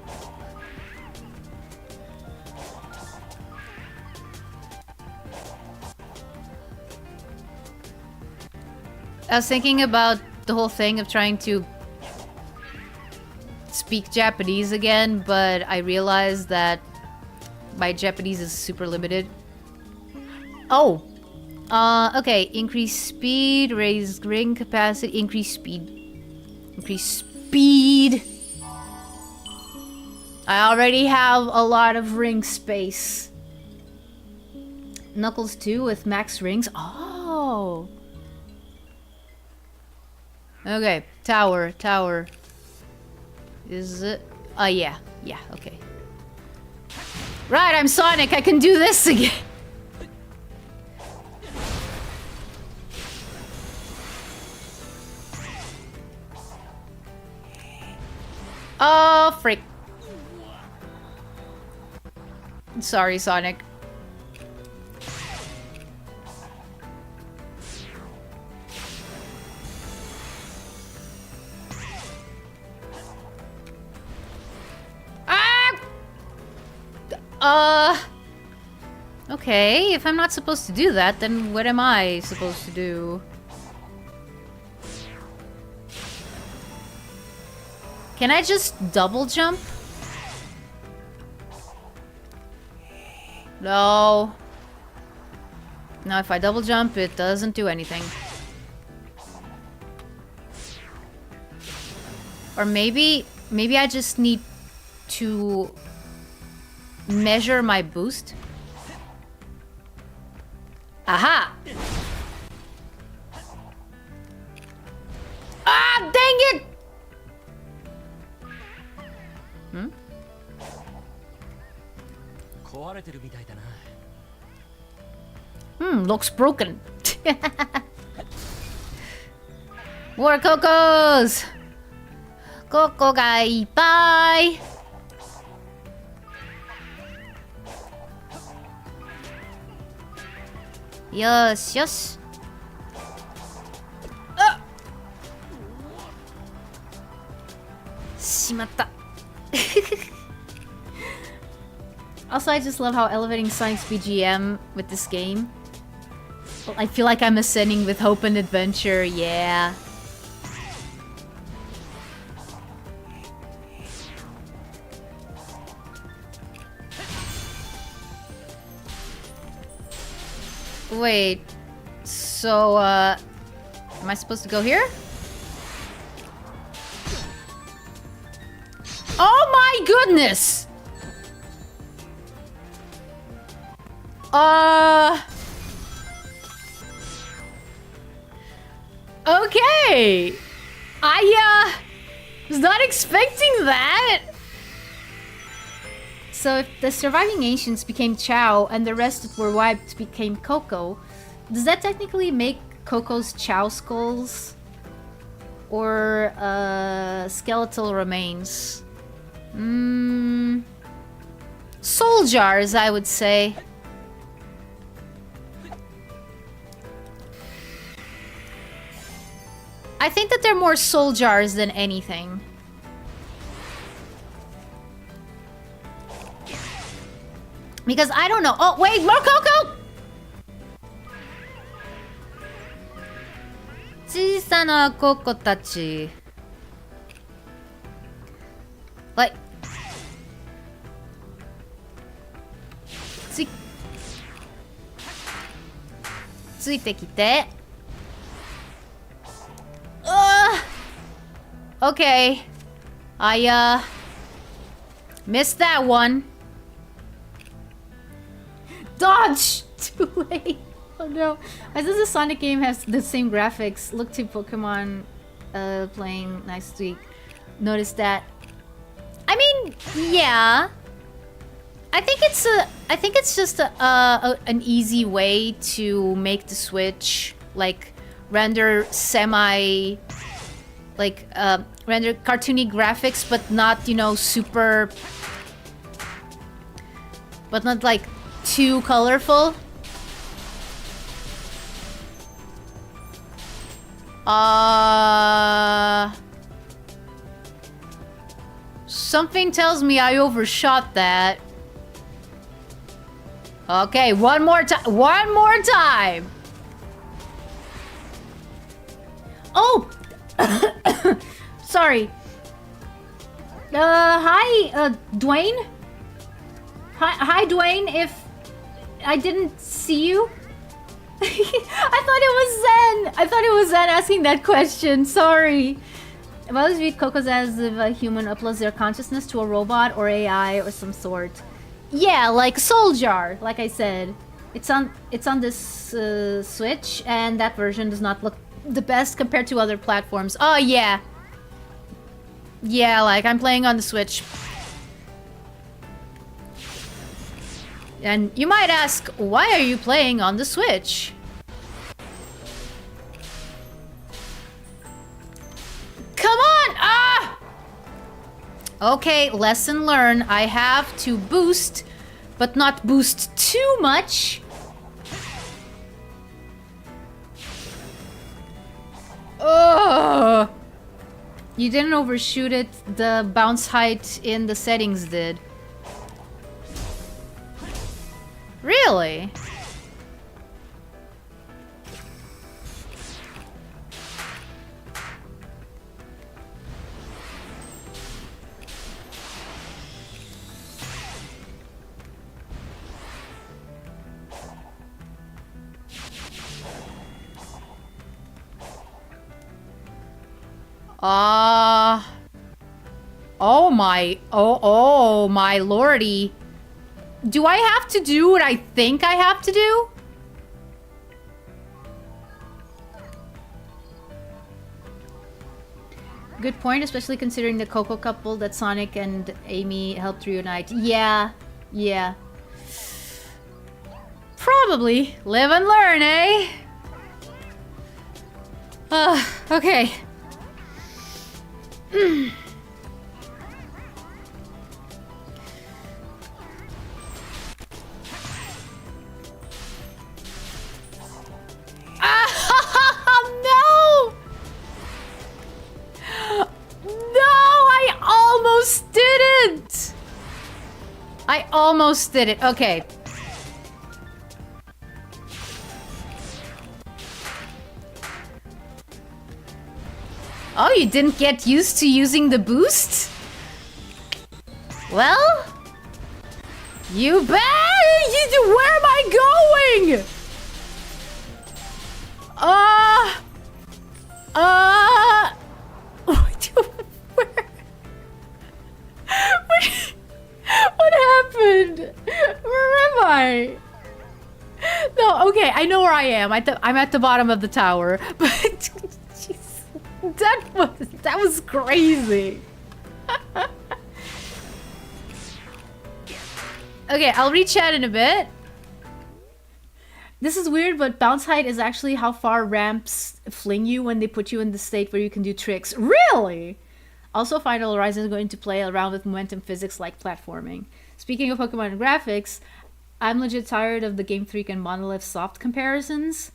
Speaker 1: was thinking about the whole thing of trying to speak Japanese again, but I realized that my Japanese is super limited. Oh! Okay. Increase speed, raise ring capacity, increase speed. Increase speed! I already have a lot of ring space. Knuckles 2 with max rings. Oh! Okay. Tower. Is it? Oh, yeah. Yeah, okay. Right, I'm Sonic. I can do this again. Oh, frick. Sorry, Sonic. Okay, if I'm not supposed to do that, then what am I supposed to do? Can I just double jump? No. No, if I double jump, it doesn't do anything. Or maybe I just need to measure my boost. Aha! Ah, dang it! Looks broken. More Cocos! Coco ga ippai! Yosh, yosh. Shimatta. Also, I just love how elevating Sonic's BGM with this game. I feel like I'm ascending with hope and adventure, yeah. Wait, so, am I supposed to go here? Oh my goodness! Okay! I, was not expecting that! So if the surviving ancients became Chow and the rest that were wiped became Coco, does that technically make Coco's Chow skulls? Or, skeletal remains? Soul jars, I would say. I think that they're more soul jars than anything. Because I don't know. Oh, wait, more Coco! 小さなココたち。はい。ついてきて。Okay. I, missed that one. Dodge! Too late. Oh no. As this Sonic game has the same graphics, look to Pokemon playing last week. Noticed that. I mean, yeah. I think it's just an easy way to make the Switch like render render cartoony graphics, but not, you know, super, but not like too colorful. Something tells me I overshot that. Okay, one more time. Oh! Sorry. Hi, Dwayne? Hi, Dwayne, if I didn't see you. I thought it was Zen asking that question. Sorry. I've always viewed Cocos as if a human uploads their consciousness to a robot or AI or some sort. Yeah, like Soul Jar, like I said. It's on this Switch, and that version does not look the best compared to other platforms. Oh yeah. Yeah, like I'm playing on the Switch. And you might ask, why are you playing on the Switch? Come on! Ah! Okay, lesson learned. I have to boost, but not boost too much. Ugh! You didn't overshoot it. The bounce height in the settings did. Really? Oh my lordy. Do I have to do what I think I have to do? Good point, especially considering the Coco couple that Sonic and Amy helped reunite. Yeah. Probably. Live and learn, eh? Okay. No! No, I almost didn't! I almost did it. Okay. Oh, you didn't get used to using the boost? Well, you bet! Where am I going? Where? Okay, I know where I am. I'm at the bottom of the tower. But jeez, that was crazy. Okay, I'll read chat in a bit. This is weird, but bounce height is actually how far ramps fling you when they put you in the state where you can do tricks. Really? Also, Final Horizon is going to play around with momentum physics like platforming. Speaking of Pokemon and graphics, I'm legit tired of the Game Freak and Monolith Soft comparisons.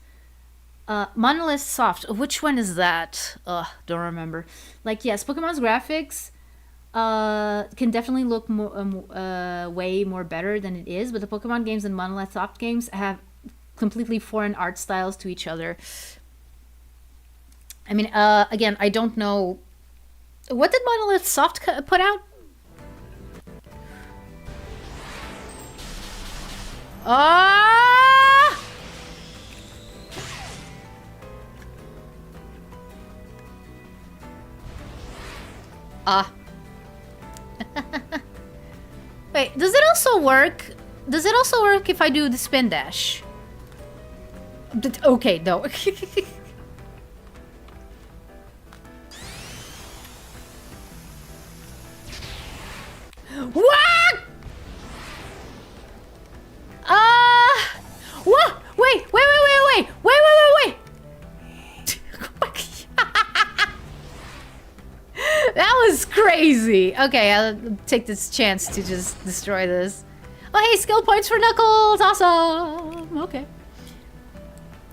Speaker 1: Monolith Soft, which one is that? Ugh, don't remember. Like, yes, Pokemon's graphics can definitely look way more better than it is, but the Pokemon games and Monolith Soft games have completely foreign art styles to each other. I mean, again, I don't know. What did Monolith Soft put out? Ah! Wait, does it also work? Does it also work if I do the spin dash? Okay, no. What? What? Wait. That was crazy. Okay, I'll take this chance to just destroy this. Oh, hey, skill points for Knuckles. Awesome. Okay.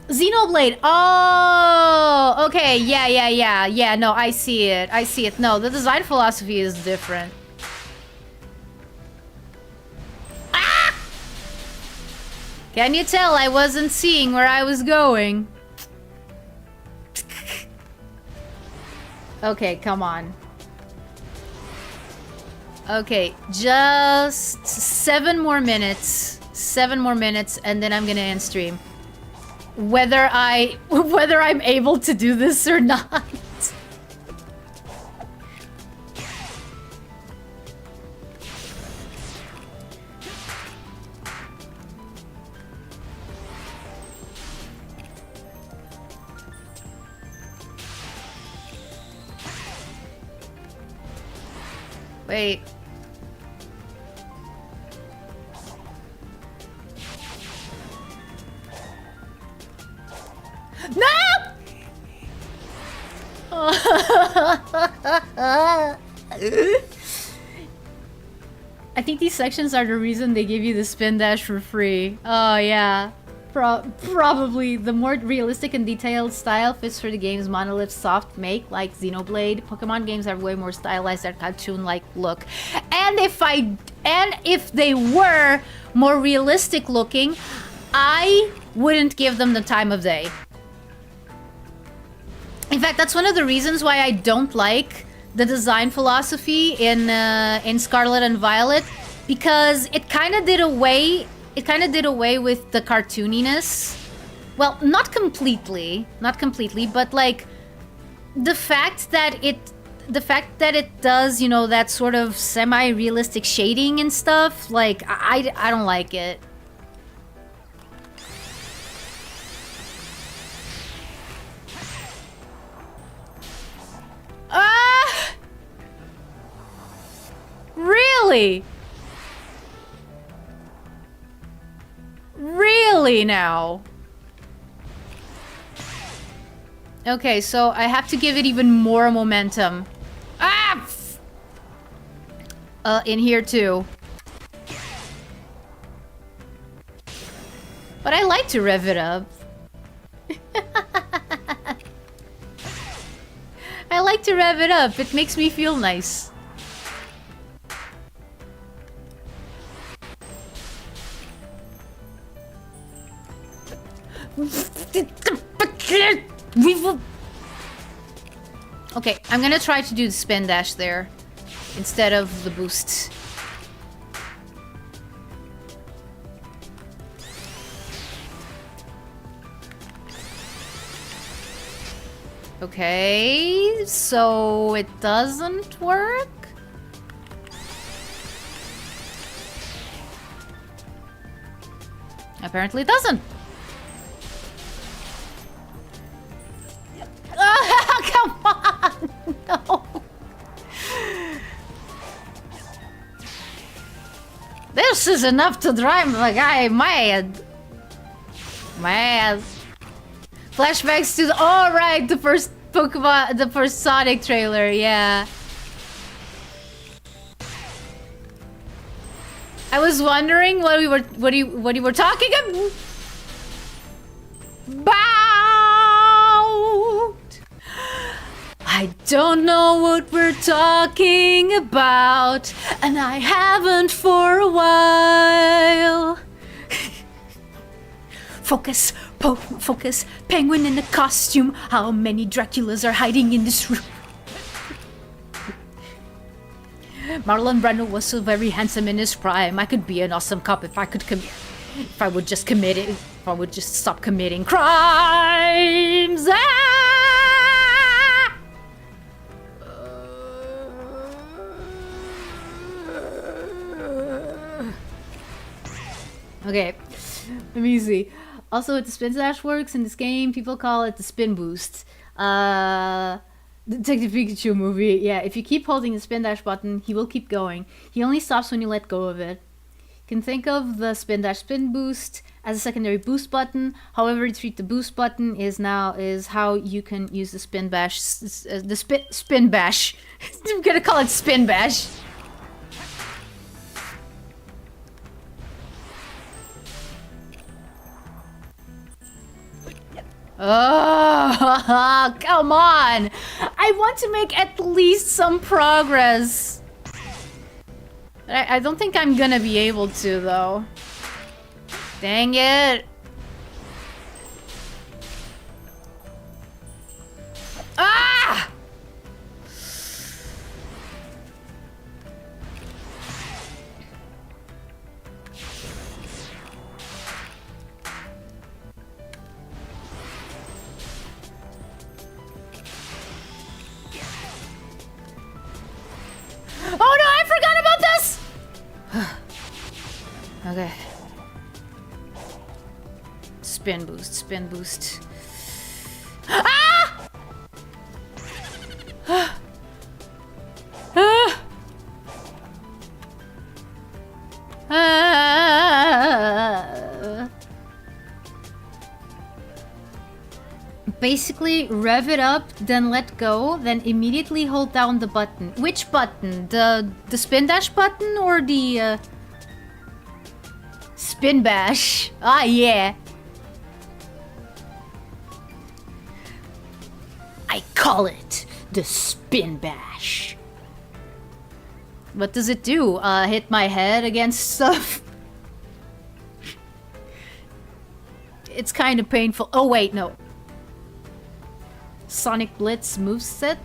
Speaker 1: Xenoblade. Oh, okay. Yeah. No, I see it. No, the design philosophy is different. Ah! Can you tell I wasn't seeing where I was going? Okay, come on. Okay, just 7 more minutes. 7 more minutes, and then I'm gonna end stream. Whether I'm able to do this or not. Wait. No! I think these sections are the reason they give you the spin dash for free. Oh yeah. Probably the more realistic and detailed style fits for the game's Monolith Soft make, like Xenoblade. Pokemon games have way more stylized and cartoon-like look. And if they were more realistic looking, I wouldn't give them the time of day. In fact, that's one of the reasons why I don't like the design philosophy in Scarlet and Violet, because it kind of did away with the cartooniness. Well, not completely, but like the fact that it does, you know, that sort of semi-realistic shading and stuff, like I don't like it. Really? Really now? Okay, so I have to give it even more momentum. Ah! In here too. But I like to rev it up. I like to rev it up. It makes me feel nice. Okay, I'm gonna try to do the spin dash there instead of the boost. Okay, so it doesn't work? Apparently it doesn't. This is enough to drive the guy mad. Mad. Flashbacks to the... Oh, right, the first Pokemon... The first Sonic trailer, yeah. I was wondering what you were talking about. I don't know what we're talking about, and I haven't for a while. Focus, focus, penguin in a costume. How many Draculas are hiding in this room? Marlon Brando was so very handsome in his prime. I could be an awesome cop if I could if I would just commit it. If I would just stop committing crimes. Ah! Okay, let me see. Also, the spin dash works in this game. People call it the spin boost. Detective Pikachu movie. Yeah, if you keep holding the spin dash button, he will keep going. He only stops when you let go of it. You can think of the spin dash spin boost as a secondary boost button. However, you treat the boost button is how you can use the spin bash. Spin bash. I'm gonna call it spin bash. Oh, come on! I want to make at least some progress. I don't think I'm gonna be able to, though. Dang it! Ah! Oh no, I forgot about this! Okay. Spin boost, spin boost. Ah! Basically, rev it up, then let go, then immediately hold down the button. Which button? The spin dash button or the spin bash? Ah, yeah. I call it the spin bash. What does it do? Hit my head against stuff? It's kind of painful. Oh wait, no. Sonic Blitz moveset?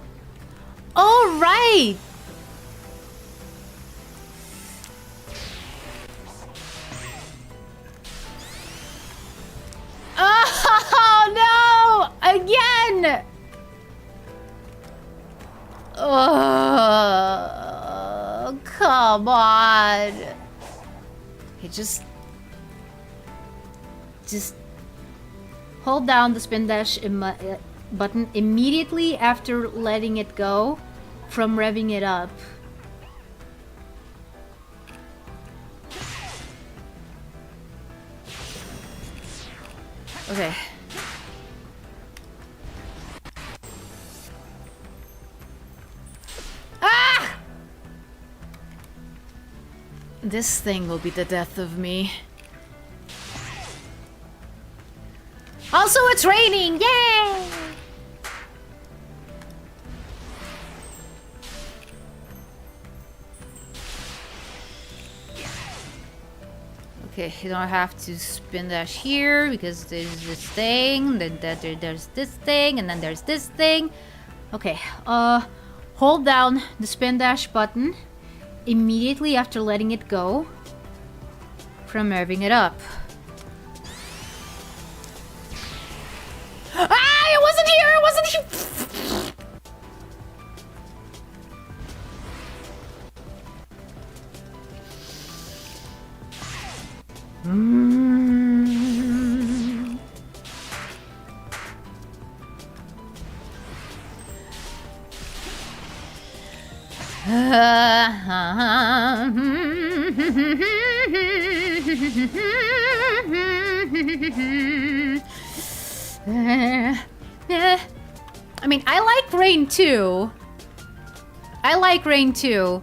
Speaker 1: Oh, right! Oh, no! Again! Oh, come on. Okay, just hold down the spin dash button immediately after letting it go from revving it up. Okay. Ah! This thing will be the death of me. Also, it's raining! Yay! Okay, you don't have to spin dash here because there's this thing, then there's this thing, and then there's this thing. Okay, hold down the spin dash button immediately after letting it go from revving it up. Ah! It wasn't here! It wasn't here! I mean, I like rain too. I like rain too.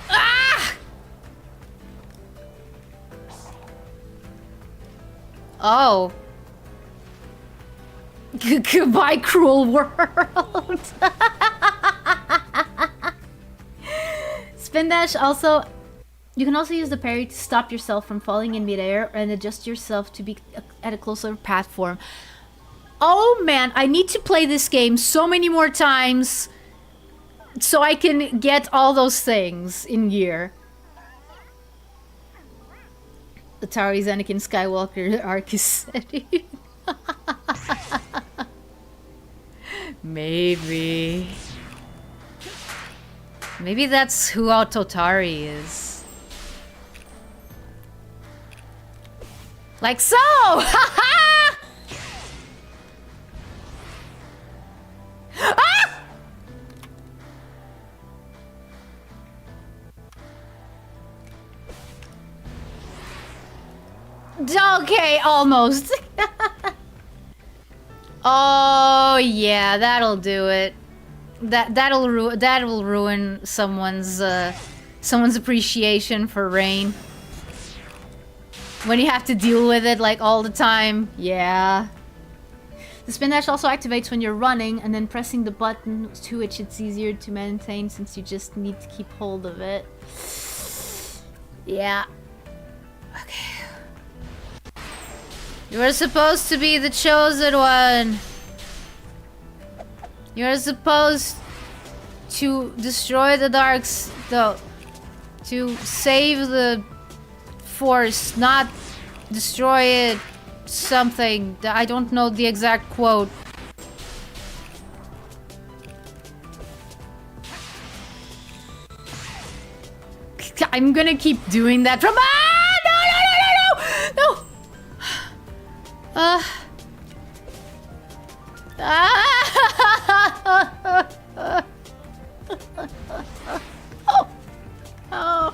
Speaker 1: Ah! Oh. Goodbye, cruel world. Spin dash also. You can also use the parry to stop yourself from falling in midair and adjust yourself to be at a closer platform. Oh man, I need to play this game so many more times so I can get all those things in gear. Atari's Anakin Skywalker arc is setting. Maybe. Maybe that's who Atari is. Like so! Ah! Okay, almost. Oh yeah, that'll do it. That'll ruin someone's appreciation for rain. When you have to deal with it like all the time, yeah. The spin dash also activates when you're running, and then pressing the button to which it's easier to maintain since you just need to keep hold of it. Yeah. Okay. You are supposed to be the chosen one. You are supposed to destroy the darks, though. To save the force, not destroy it. Something. I don't know the exact quote. I'm gonna keep doing that from— ah! No! No! No! No! No! Oh.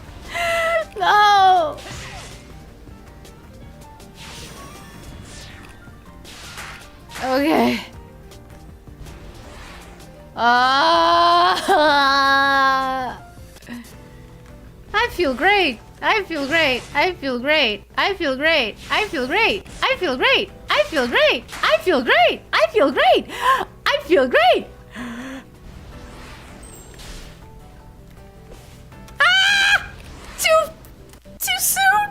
Speaker 1: No! Okay. I feel great. I feel great. I feel great. I feel great. I feel great. I feel great. I feel great. I feel great. I feel great. I feel great. Ah! Too soon.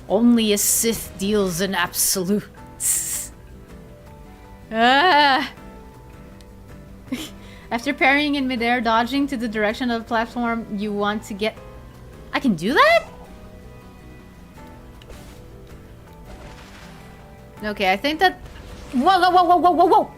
Speaker 1: Only a Sith deals in absolutes. After parrying in midair, dodging to the direction of the platform you want to get— I can do that? Okay, I think that— whoa, whoa, whoa, whoa, whoa, whoa, whoa!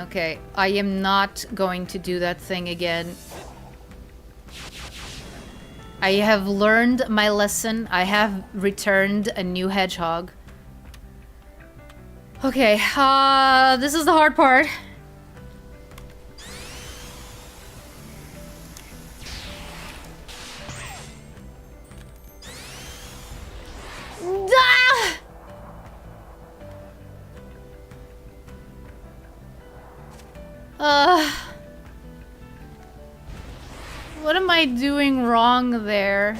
Speaker 1: Okay, I am not going to do that thing again. I have learned my lesson. I have returned a new hedgehog. Okay, this is the hard part. What am I doing wrong there?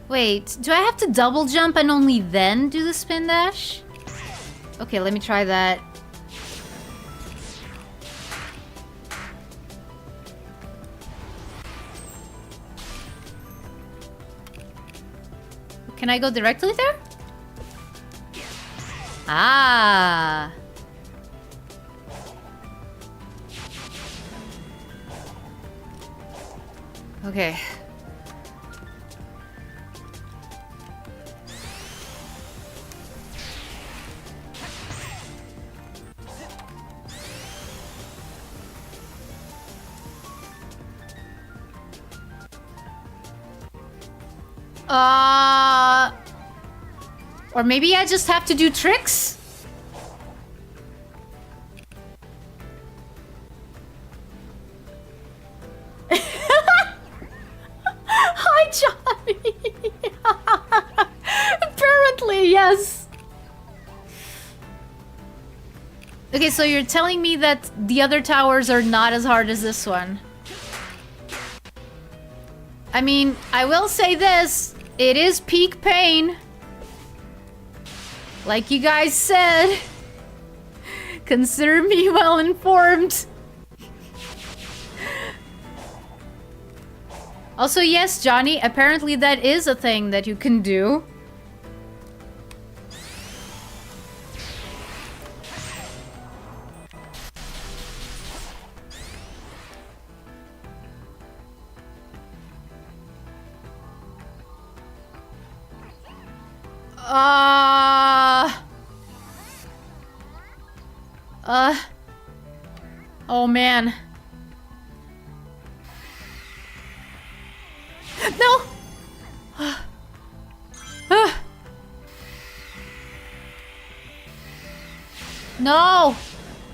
Speaker 1: Wait, do I have to double jump and only then do the spin dash? Okay, let me try that. Can I go directly there? Ah. Okay. Or maybe I just have to do tricks? Hi, Johnny! Apparently, yes. Okay, so you're telling me that the other towers are not as hard as this one. I mean, I will say this. It is peak pain. Like you guys said. Consider me well informed. Also, yes, Johnny, apparently that is a thing that you can do. Oh man. No! No!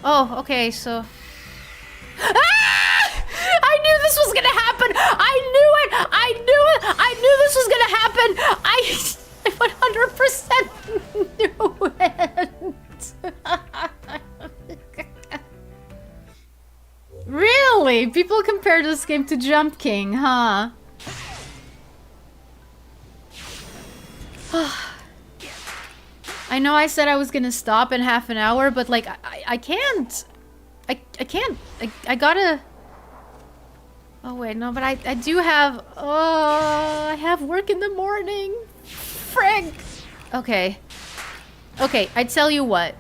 Speaker 1: Oh, okay, so... I knew this was gonna happen! I knew it! I knew it! I knew this was gonna happen! I 100% knew it! Really? People compare this game to Jump King, huh? I know I said I was gonna stop in half an hour, but like, I can't. I can't. I gotta... Oh wait, no, but I do have... Oh, I have work in the morning. Frick. Okay. Okay, I tell you what.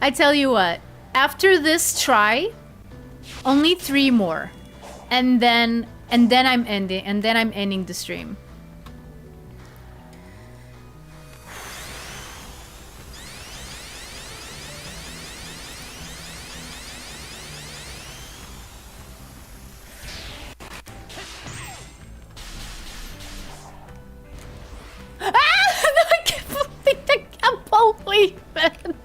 Speaker 1: I tell you what. After this try, only 3 more. And then I'm ending the stream. I can't believe it.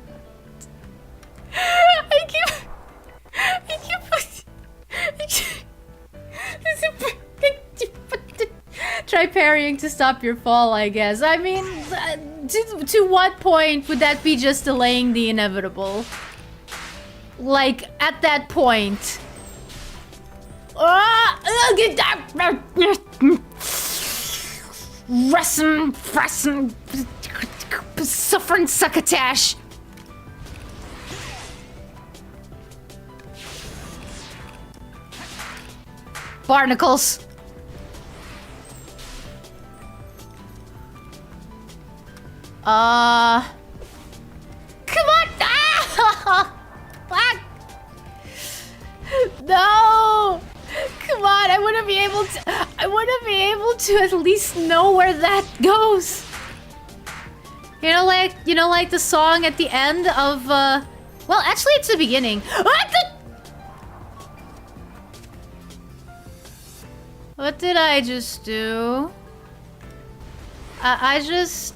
Speaker 1: Try parrying to stop your fall, I guess. I mean, to what point would that be just delaying the inevitable? Like, at that point. Suffering succotash. Barnacles. Come on! Ah! No! Come on, I want to be able to at least know where that goes. You know, like the song at the end of, well, actually it's the beginning. What did I just do? I just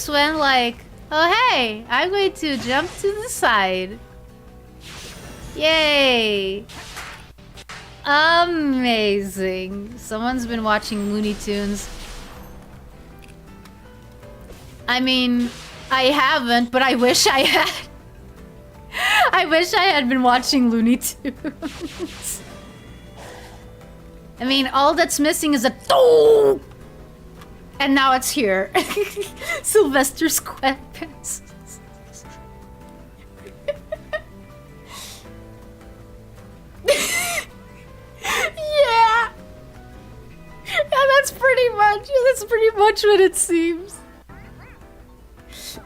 Speaker 1: went like, oh hey, I'm going to jump to the side. Yay! Amazing. Someone's been watching Looney Tunes. I mean, I haven't, but I wish I had. I wish I had been watching Looney Tunes. I mean, all that's missing is a "doo!" And now it's here. Sylvester SquarePants. Yeah. Yeah, that's pretty much what it seems.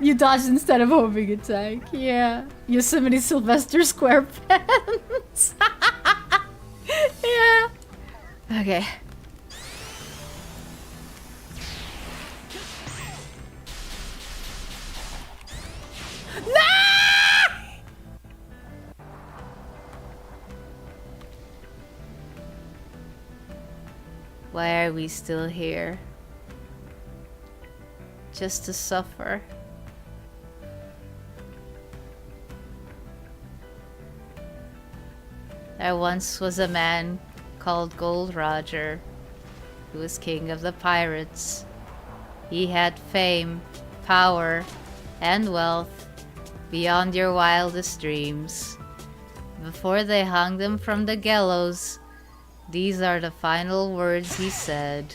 Speaker 1: You dodged instead of homing attack. Yeah. Yosemite Sylvester SquarePants. Yeah. Okay. are we still here? Just to suffer. There once was a man called Gold Roger, who was king of the pirates. He had fame, power, and wealth beyond your wildest dreams. Before they hung him from the gallows, these are the final words he said.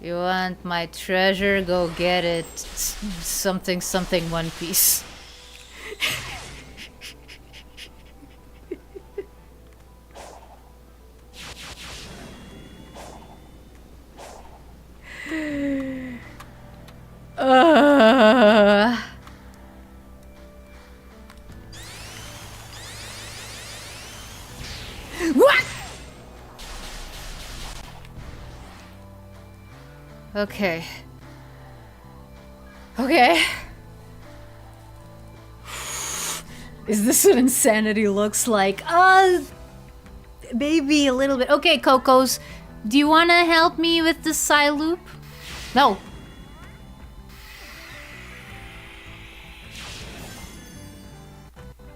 Speaker 1: You want my treasure? Go get it. Something something One Piece. What? Okay. Okay. Is this what insanity looks like? Maybe a little bit. Okay, Cocos, do you want to help me with the psi loop? No.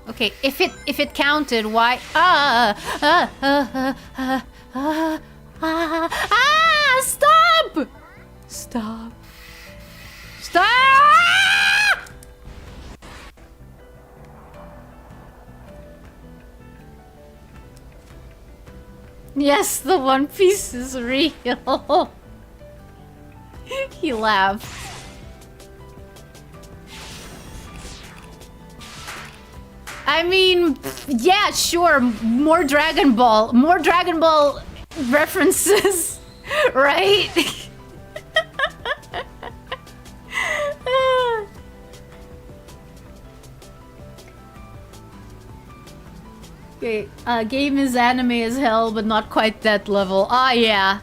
Speaker 1: Okay, if it counted, why? Stop! Stop! Stop! Yes, the One Piece is real. He laughed. I mean, yeah, sure, more Dragon Ball references, right? Okay, game is anime as hell, but not quite that level. Ah, yeah.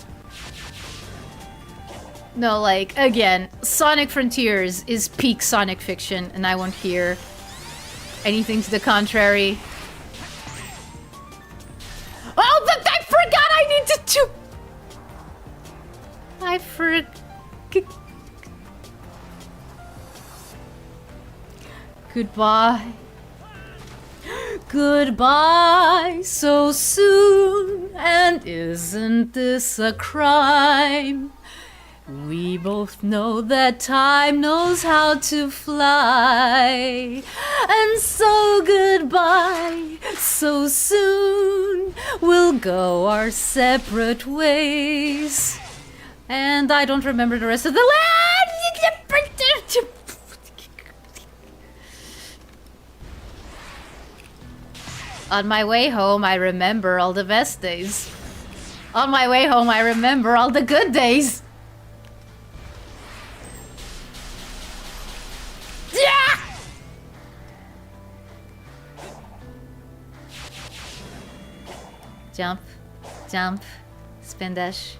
Speaker 1: No, like, again, Sonic Frontiers is peak Sonic fiction, and I won't hear anything to the contrary. Oh, but I forgot I needed to... I forgot... Goodbye. Goodbye so soon, and isn't this a crime? We both know that time knows how to fly. And so goodbye, so soon we'll go our separate ways. And I don't remember the rest of the land. On my way home, I remember all the best days. On my way home, I remember all the good days. Yeah! Jump, jump, spin dash,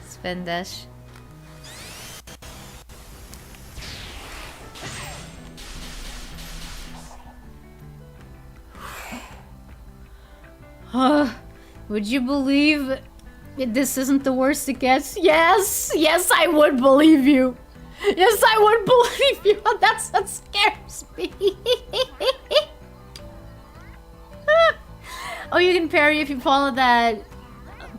Speaker 1: spin dash. Would you believe this isn't the worst it gets? Yes, yes, I would believe you. Yes, I would believe you. That's what scares me. Oh, you can parry if you follow that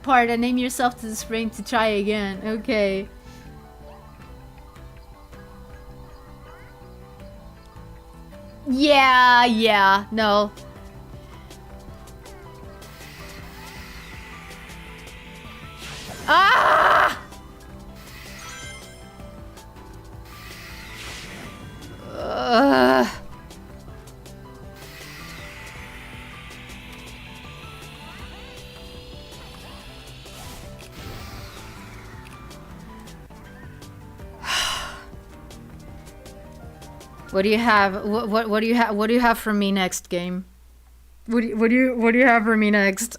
Speaker 1: part and aim yourself to the spring to try again. Okay. Yeah, no. Ah! What do you have? What do you have? What do you have for me next, game? What do you have for me next?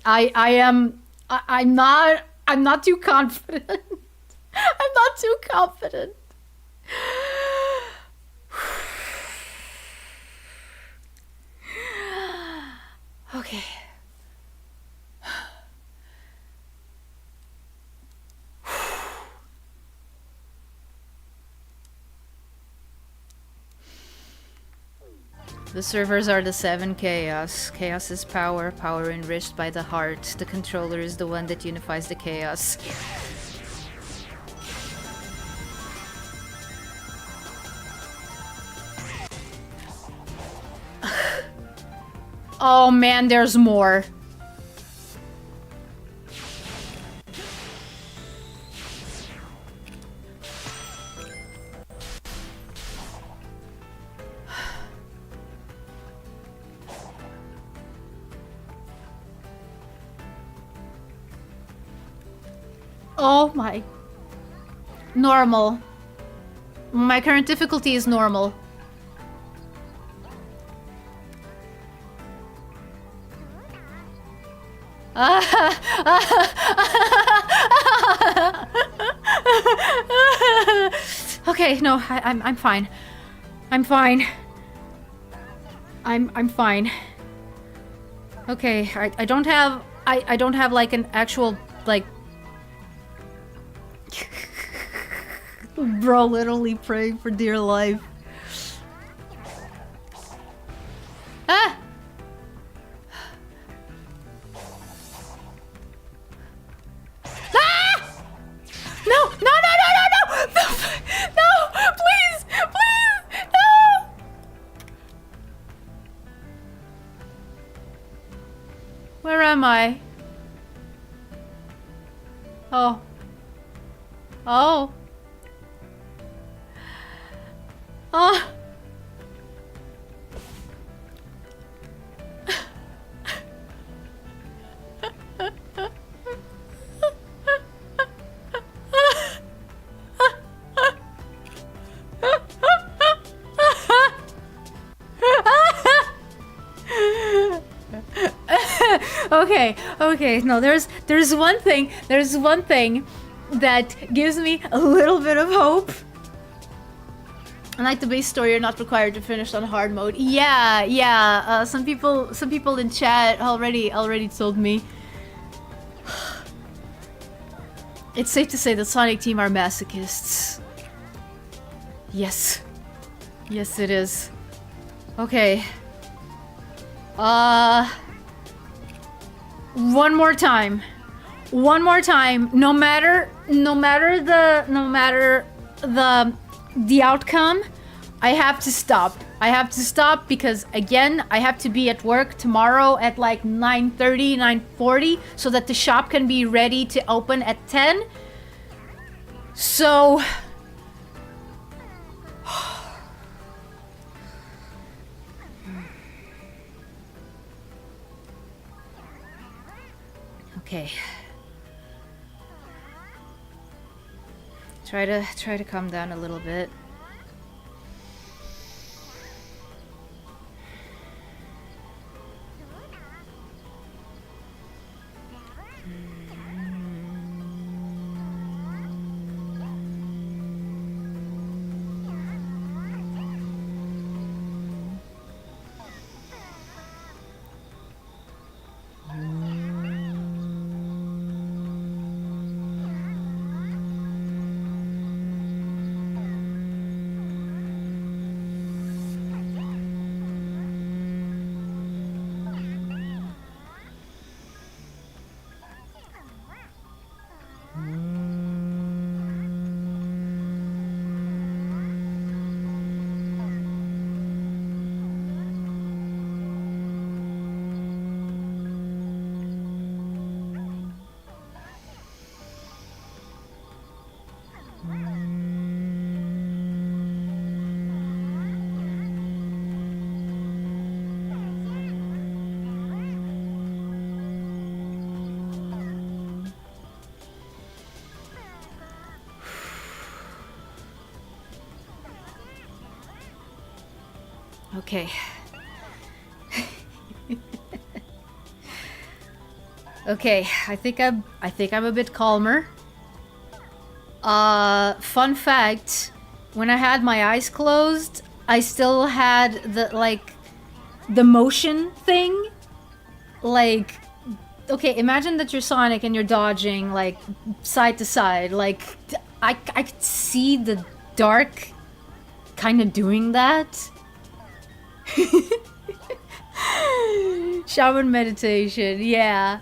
Speaker 1: I'm not too confident. I'm not too confident. Okay. The servers are the 7 chaos. Chaos is power, power enriched by the heart. The controller is the one that unifies the chaos. Oh man, there's more. Oh my. Normal. My current difficulty is normal. Okay, no, I'm fine. I'm fine. I'm fine. Okay, I don't have I don't have like an actual like bro literally praying for dear life. Ah! Ah! No! No! No! No! No! No! No! No! Please! Please! No! Where am I? Oh. Oh. Oh. Okay, no, there's one thing that gives me a little bit of hope. Unlike the base story, you're not required to finish on hard mode. Yeah. Some people in chat already told me. It's safe to say that Sonic Team are masochists. Yes. Yes, it is. Okay. One more time. No matter the outcome, I have to stop. Because again, I have to be at work tomorrow at like 9:30, 9:40 so that the shop can be ready to open at 10. So okay. Try to calm down a little bit. Okay. Okay, I think I'm a bit calmer. Fun fact, when I had my eyes closed, I still had the motion thing. Like, okay, imagine that you're Sonic and you're dodging like side to side. Like, I could see the dark kind of doing that. Shaman meditation, yeah.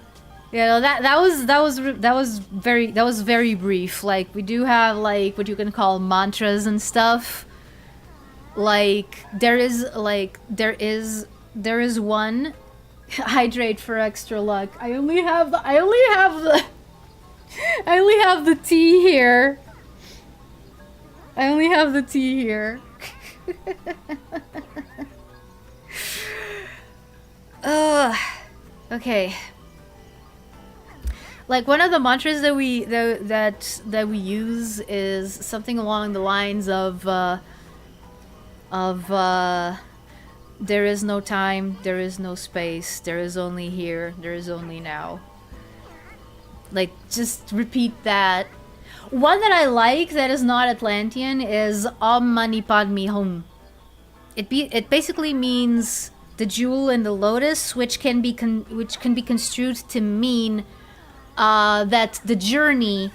Speaker 1: Yeah, no, that was very brief. Like, we do have like what you can call mantras and stuff. Like there is one. Hydrate for extra luck. I only have the tea here. I only have the tea here. Okay. Like, one of the mantras that we use is something along the lines of there is no time, there is no space, there is only here, there is only now. Like, just repeat that. One that I like that is not Atlantean is Om Mani Padme Hum. It basically means the jewel in the lotus, which can be construed to mean that the journey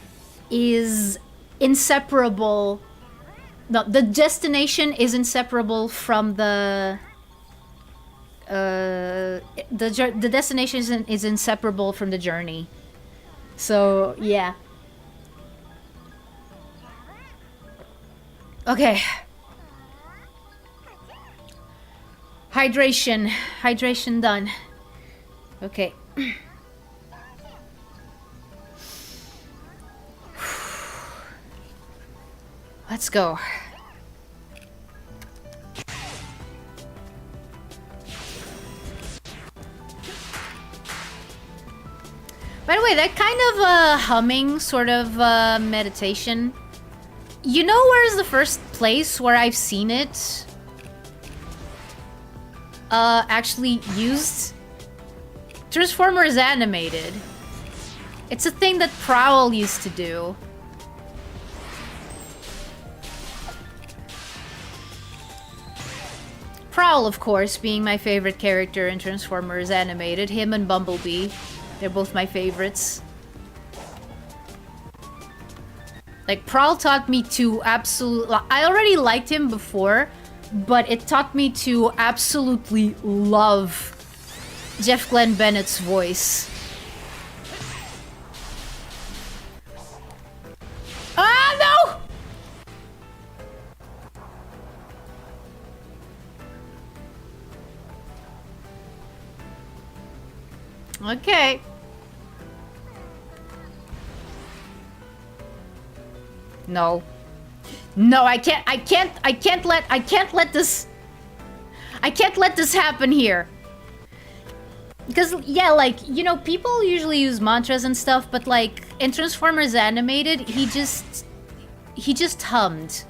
Speaker 1: is inseparable. No, the destination is inseparable from the destination is inseparable from the journey. So yeah. Okay. Hydration done. Okay. Let's go. By the way, that kind of humming sort of meditation, you know where's the first place where I've seen it actually used? Transformers Animated. It's a thing that Prowl used to do. Prowl, of course, being my favorite character in Transformers Animated. Him and Bumblebee. They're both my favorites. Like, Prowl taught me to absolutely... I already liked him before, but it taught me to absolutely love Jeff Glenn Bennett's voice. Ah, no! Okay. No. No, I can't let this happen here. Because, yeah, like, you know, people usually use mantras and stuff, but, like, in Transformers Animated, he just hummed.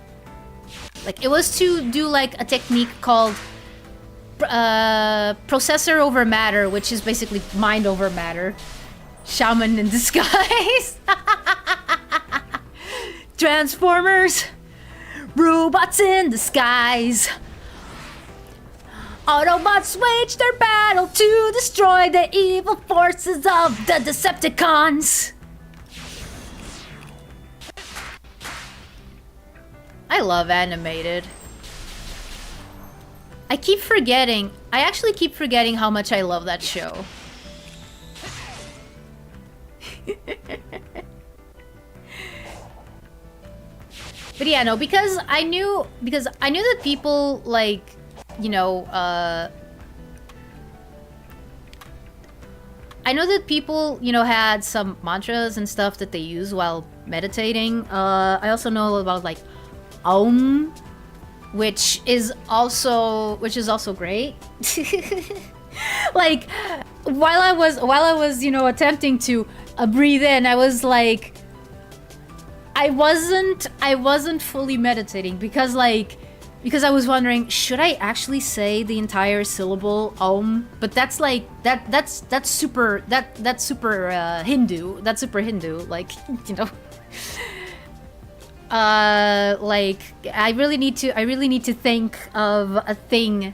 Speaker 1: Like, it was to do, like, a technique called processor over matter, which is basically mind over matter. Shaman in disguise. Transformers, robots in disguise. Autobots wage their battle to destroy the evil forces of the Decepticons. I love Animated. I actually keep forgetting how much I love that show. But yeah, no, because I knew that people, like, you know, I know that people, you know, had some mantras and stuff that they use while meditating. I also know about, like, Om, which is also great. Like, while I was, you know, attempting to breathe in, I was like, I wasn't fully meditating because I was wondering, should I actually say the entire syllable Om? But that's like that's super Hindu. That's super Hindu, like, you know. Like, I really need to think of a thing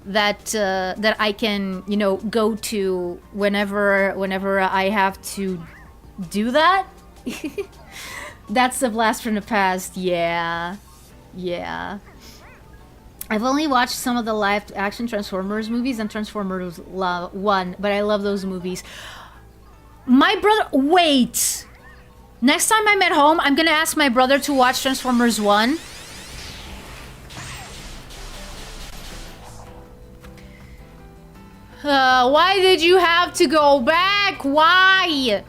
Speaker 1: that I can, you know, go to whenever I have to do that. That's the blast from the past. Yeah. I've only watched some of the live-action Transformers movies and Transformers 1, but I love those movies. My brother... Wait! Next time I'm at home, I'm gonna ask my brother to watch Transformers 1. Why did you have to go back? Why?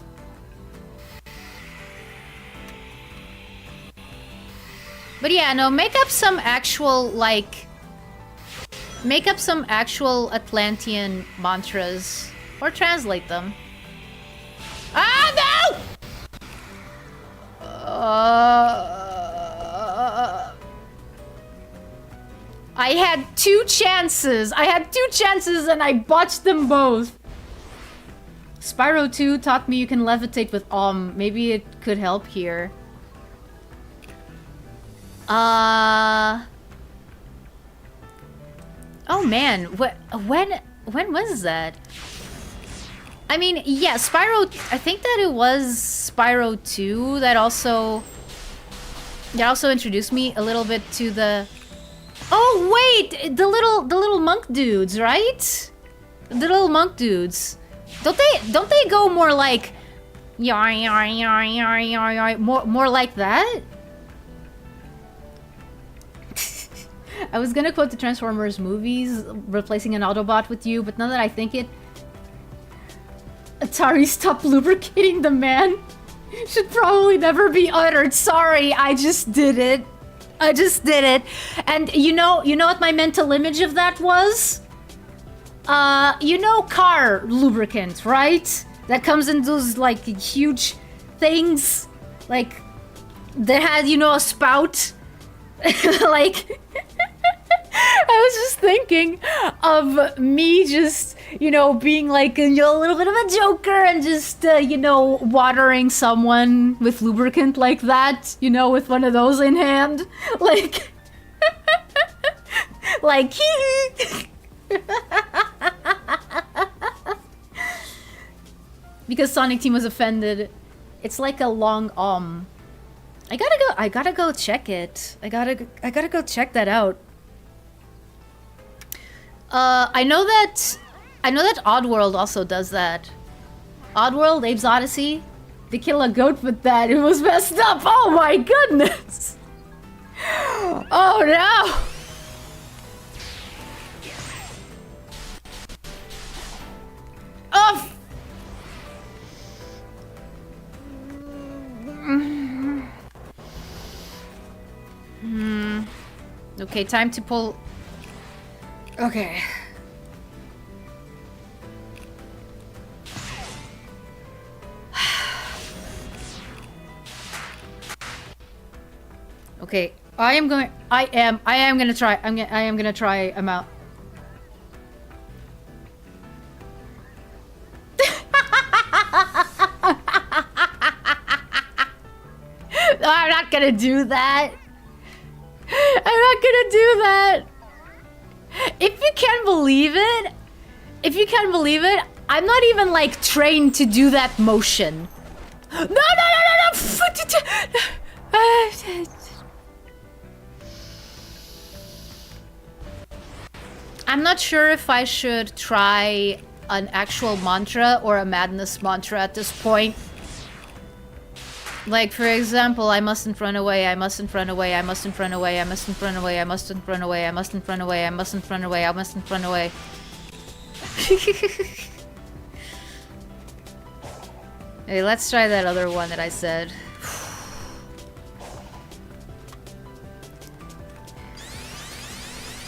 Speaker 1: But yeah, no, make up some actual, like... Make up some actual Atlantean mantras. Or translate them. Ah, no! I had 2 chances. I had 2 chances and I botched them both. Spyro 2 taught me you can levitate with Maybe it could help here. Oh man, when was that? I mean, yeah, Spyro, I think that it was Spyro 2 that also introduced me a little bit to the... Oh wait, the little monk dudes, right? The little monk dudes. Don't they go more like more like that? I was gonna quote the Transformers movies, replacing an Autobot with you, but now that I think it, Atari, stop lubricating the man. Should probably never be uttered. Sorry, I just did it. I just did it. And you know what my mental image of that was? You know car lubricant, right? That comes in those like huge things, like that had, you know, a spout. Like I was just thinking of me just, you know, being like a little bit of a joker and just, you know, watering someone with lubricant like that, you know, with one of those in hand. Like, like, because Sonic Team was offended. It's like a long I gotta go check it. I gotta go check that out. I know that Oddworld also does that. Oddworld, Abe's Odyssey, they kill a goat with that. It was messed up. Oh my goodness. Oh no. Oh. Okay, time to pull. Okay. Okay, I am gonna try. I am gonna try him out. I'm not gonna do that. I'm not gonna do that. If you can't believe it, I'm not even like trained to do that motion. No. I'm not sure if I should try an actual mantra or a madness mantra at this point. Like, for example, I mustn't run away, I mustn't run away, I mustn't run away, I mustn't run away, I mustn't run away, I mustn't run away, I mustn't run away, I mustn't run away. Hey, let's try that other one that I said.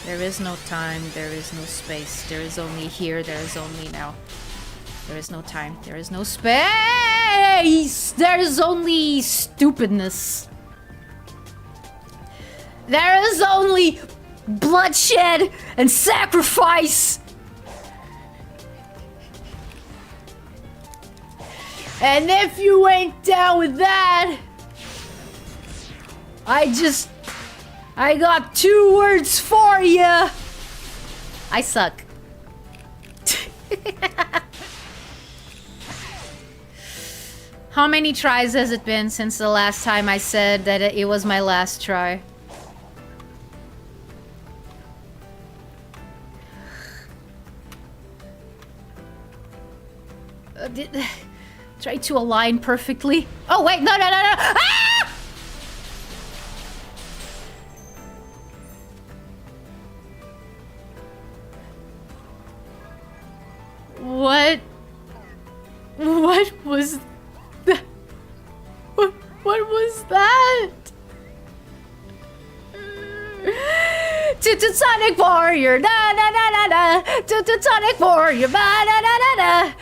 Speaker 1: There is no time, there is no space, there is only here, there is only now. There is no time, there is no space! There is only stupidness. There is only bloodshed and sacrifice! And if you ain't down with that, I got 2 words for ya! I suck. How many tries has it been since the last time I said that it was my last try? Try to align perfectly. Oh, wait, no, no, no, no! Ah! What was that? What was that? Sonic Warrior, da da da da da. Sonic Warrior, ba da da da da.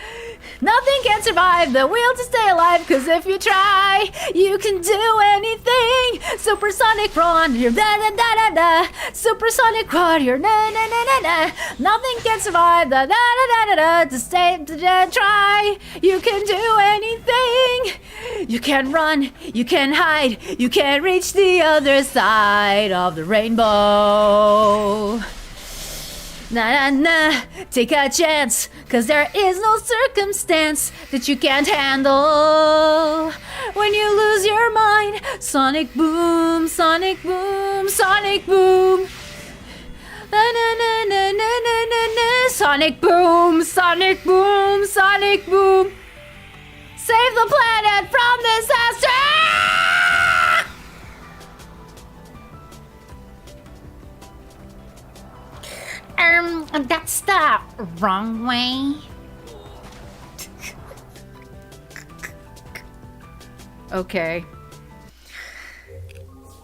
Speaker 1: Nothing can survive the will to stay alive, cause if you try, you can do anything. Supersonic Warrior, da da da da da. Supersonic Warrior, na na na na na. Nothing can survive the da da da da da. To stay, to try, you can do anything. You can run, you can hide, you can reach the other side of the rainbow. Na na na, take a chance, cause there is no circumstance that you can't handle. When you lose your mind, sonic boom, sonic boom, sonic boom. Na na na na na na na na. Sonic boom, sonic boom, sonic boom. Save the planet from disaster! That's the wrong way. Okay.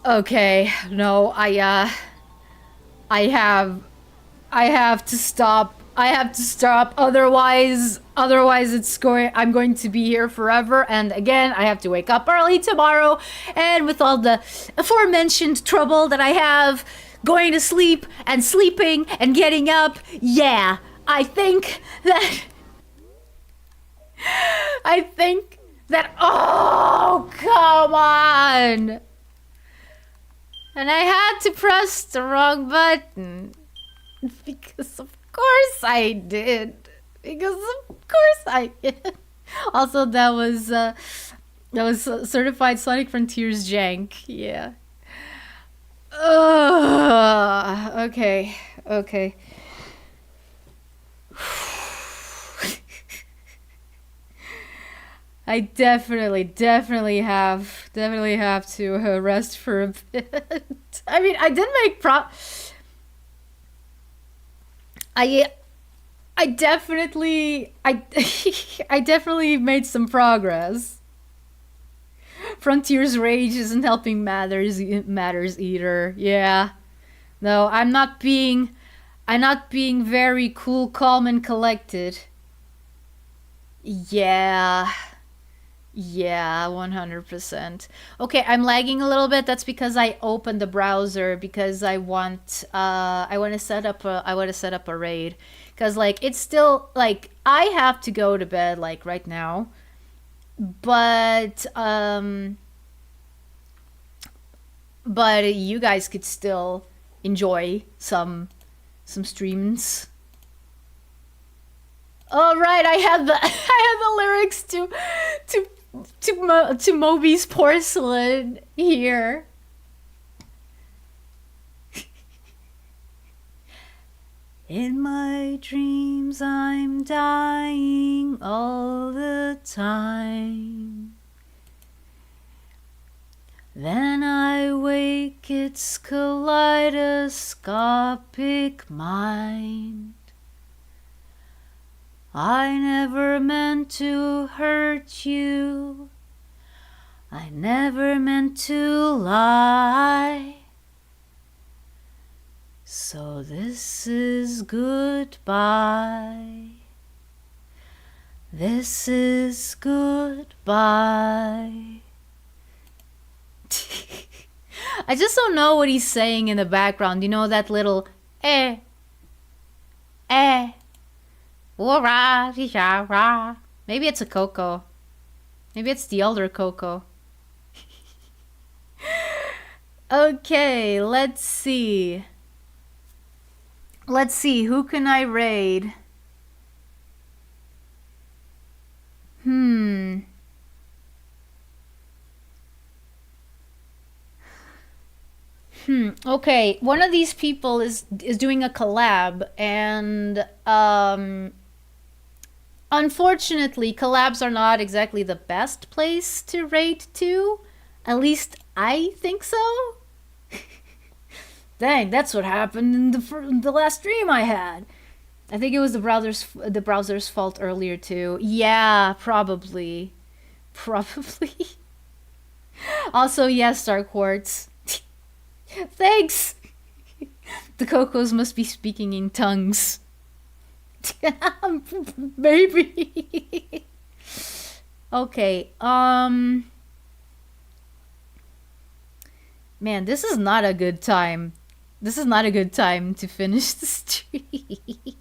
Speaker 1: Okay, no, I have to stop. I have to stop, otherwise I'm going to be here forever. And again, I have to wake up early tomorrow. And with all the aforementioned trouble that I have going to sleep and sleeping and getting up, yeah, I think that, oh, come on. And I had to press the wrong button. Because of course I did. Because of course I did. Also, that was certified Sonic Frontiers jank. Yeah. Okay. Okay. I definitely have to rest for a bit. I mean, I did make I definitely made some progress. Frontier's rage isn't helping matters either. Yeah. No, I'm not being very cool, calm, and collected. Yeah. Yeah, 100%. Okay, I'm lagging a little bit. That's because I opened the browser because I want to set up a raid, cuz like it's still like I have to go to bed like right now. But you guys could still enjoy some streams. All right, I had the lyrics to Moby's Porcelain here. In my dreams I'm dying all the time. Then I wake, it's kaleidoscopic mind. I never meant to hurt you. I never meant to lie. So this is goodbye. This is goodbye. I just don't know what he's saying in the background. You know that little ora, ra. Maybe it's a Coco. Maybe it's the elder Coco. Okay, let's see. Let's see, who can I raid? Okay, one of these people is doing a collab, and Unfortunately, collabs are not exactly the best place to raid to. At least I think so. Dang, that's what happened in the last stream I had. I think it was the browser's fault earlier too. Yeah, probably. Probably. Also, yes, Star Quartz. Thanks! The Cocos must be speaking in tongues. Maybe. Okay, man, this is not a good time. This is not a good time to finish the stream.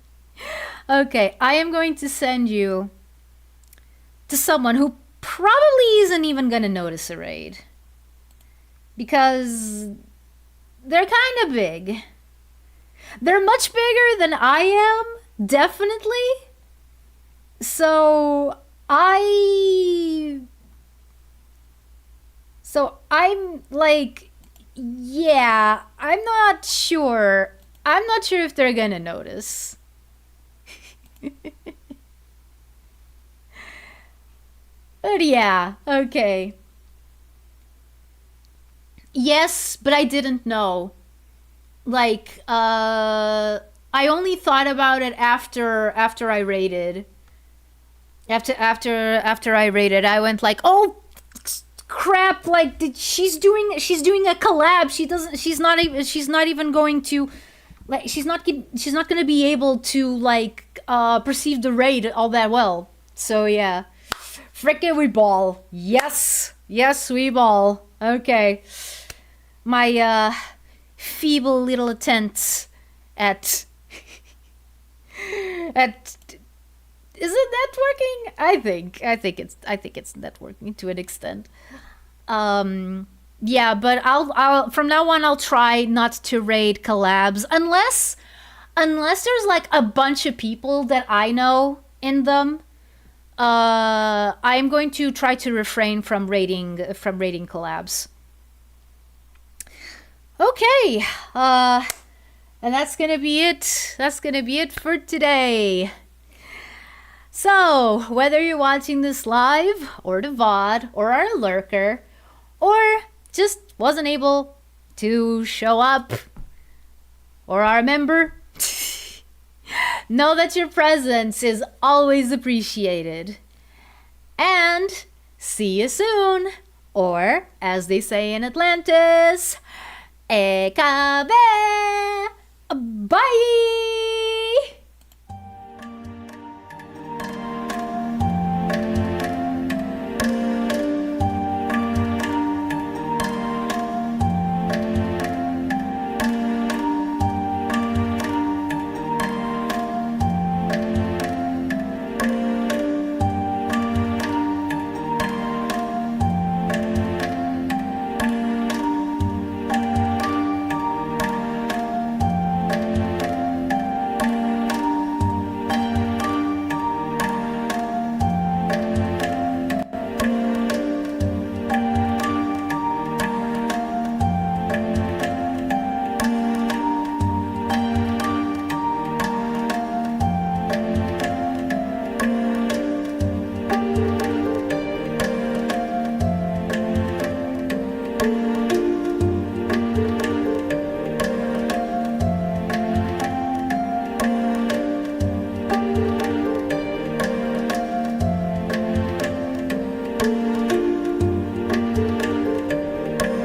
Speaker 1: Okay, I am going to send you to someone who probably isn't even gonna notice a raid. Because they're kind of big. They're much bigger than I am, definitely. So I'm like, yeah, I'm not sure. I'm not sure if they're gonna notice. But yeah, okay. Yes, but I didn't know. Like, I only thought about it after I raided. After I raided, I went like, oh crap! Like, she's doing a collab. She's not even going to, like, she's not gonna be able to like perceive the raid all that well. So yeah, frickin' we ball. Yes, we ball. Okay, my feeble little attempts at is it networking? I think it's networking to an extent. Yeah, but I'll from now on I'll try not to raid collabs unless there's like a bunch of people that I know in them. I'm going to try to refrain from raiding collabs. Okay, and that's gonna be it. That's gonna be it for today. So, whether you're watching this live, or the VOD, or are a lurker, or just wasn't able to show up, or are a member, know that your presence is always appreciated. And see you soon, or as they say in Atlantis, Ekabe! Bye!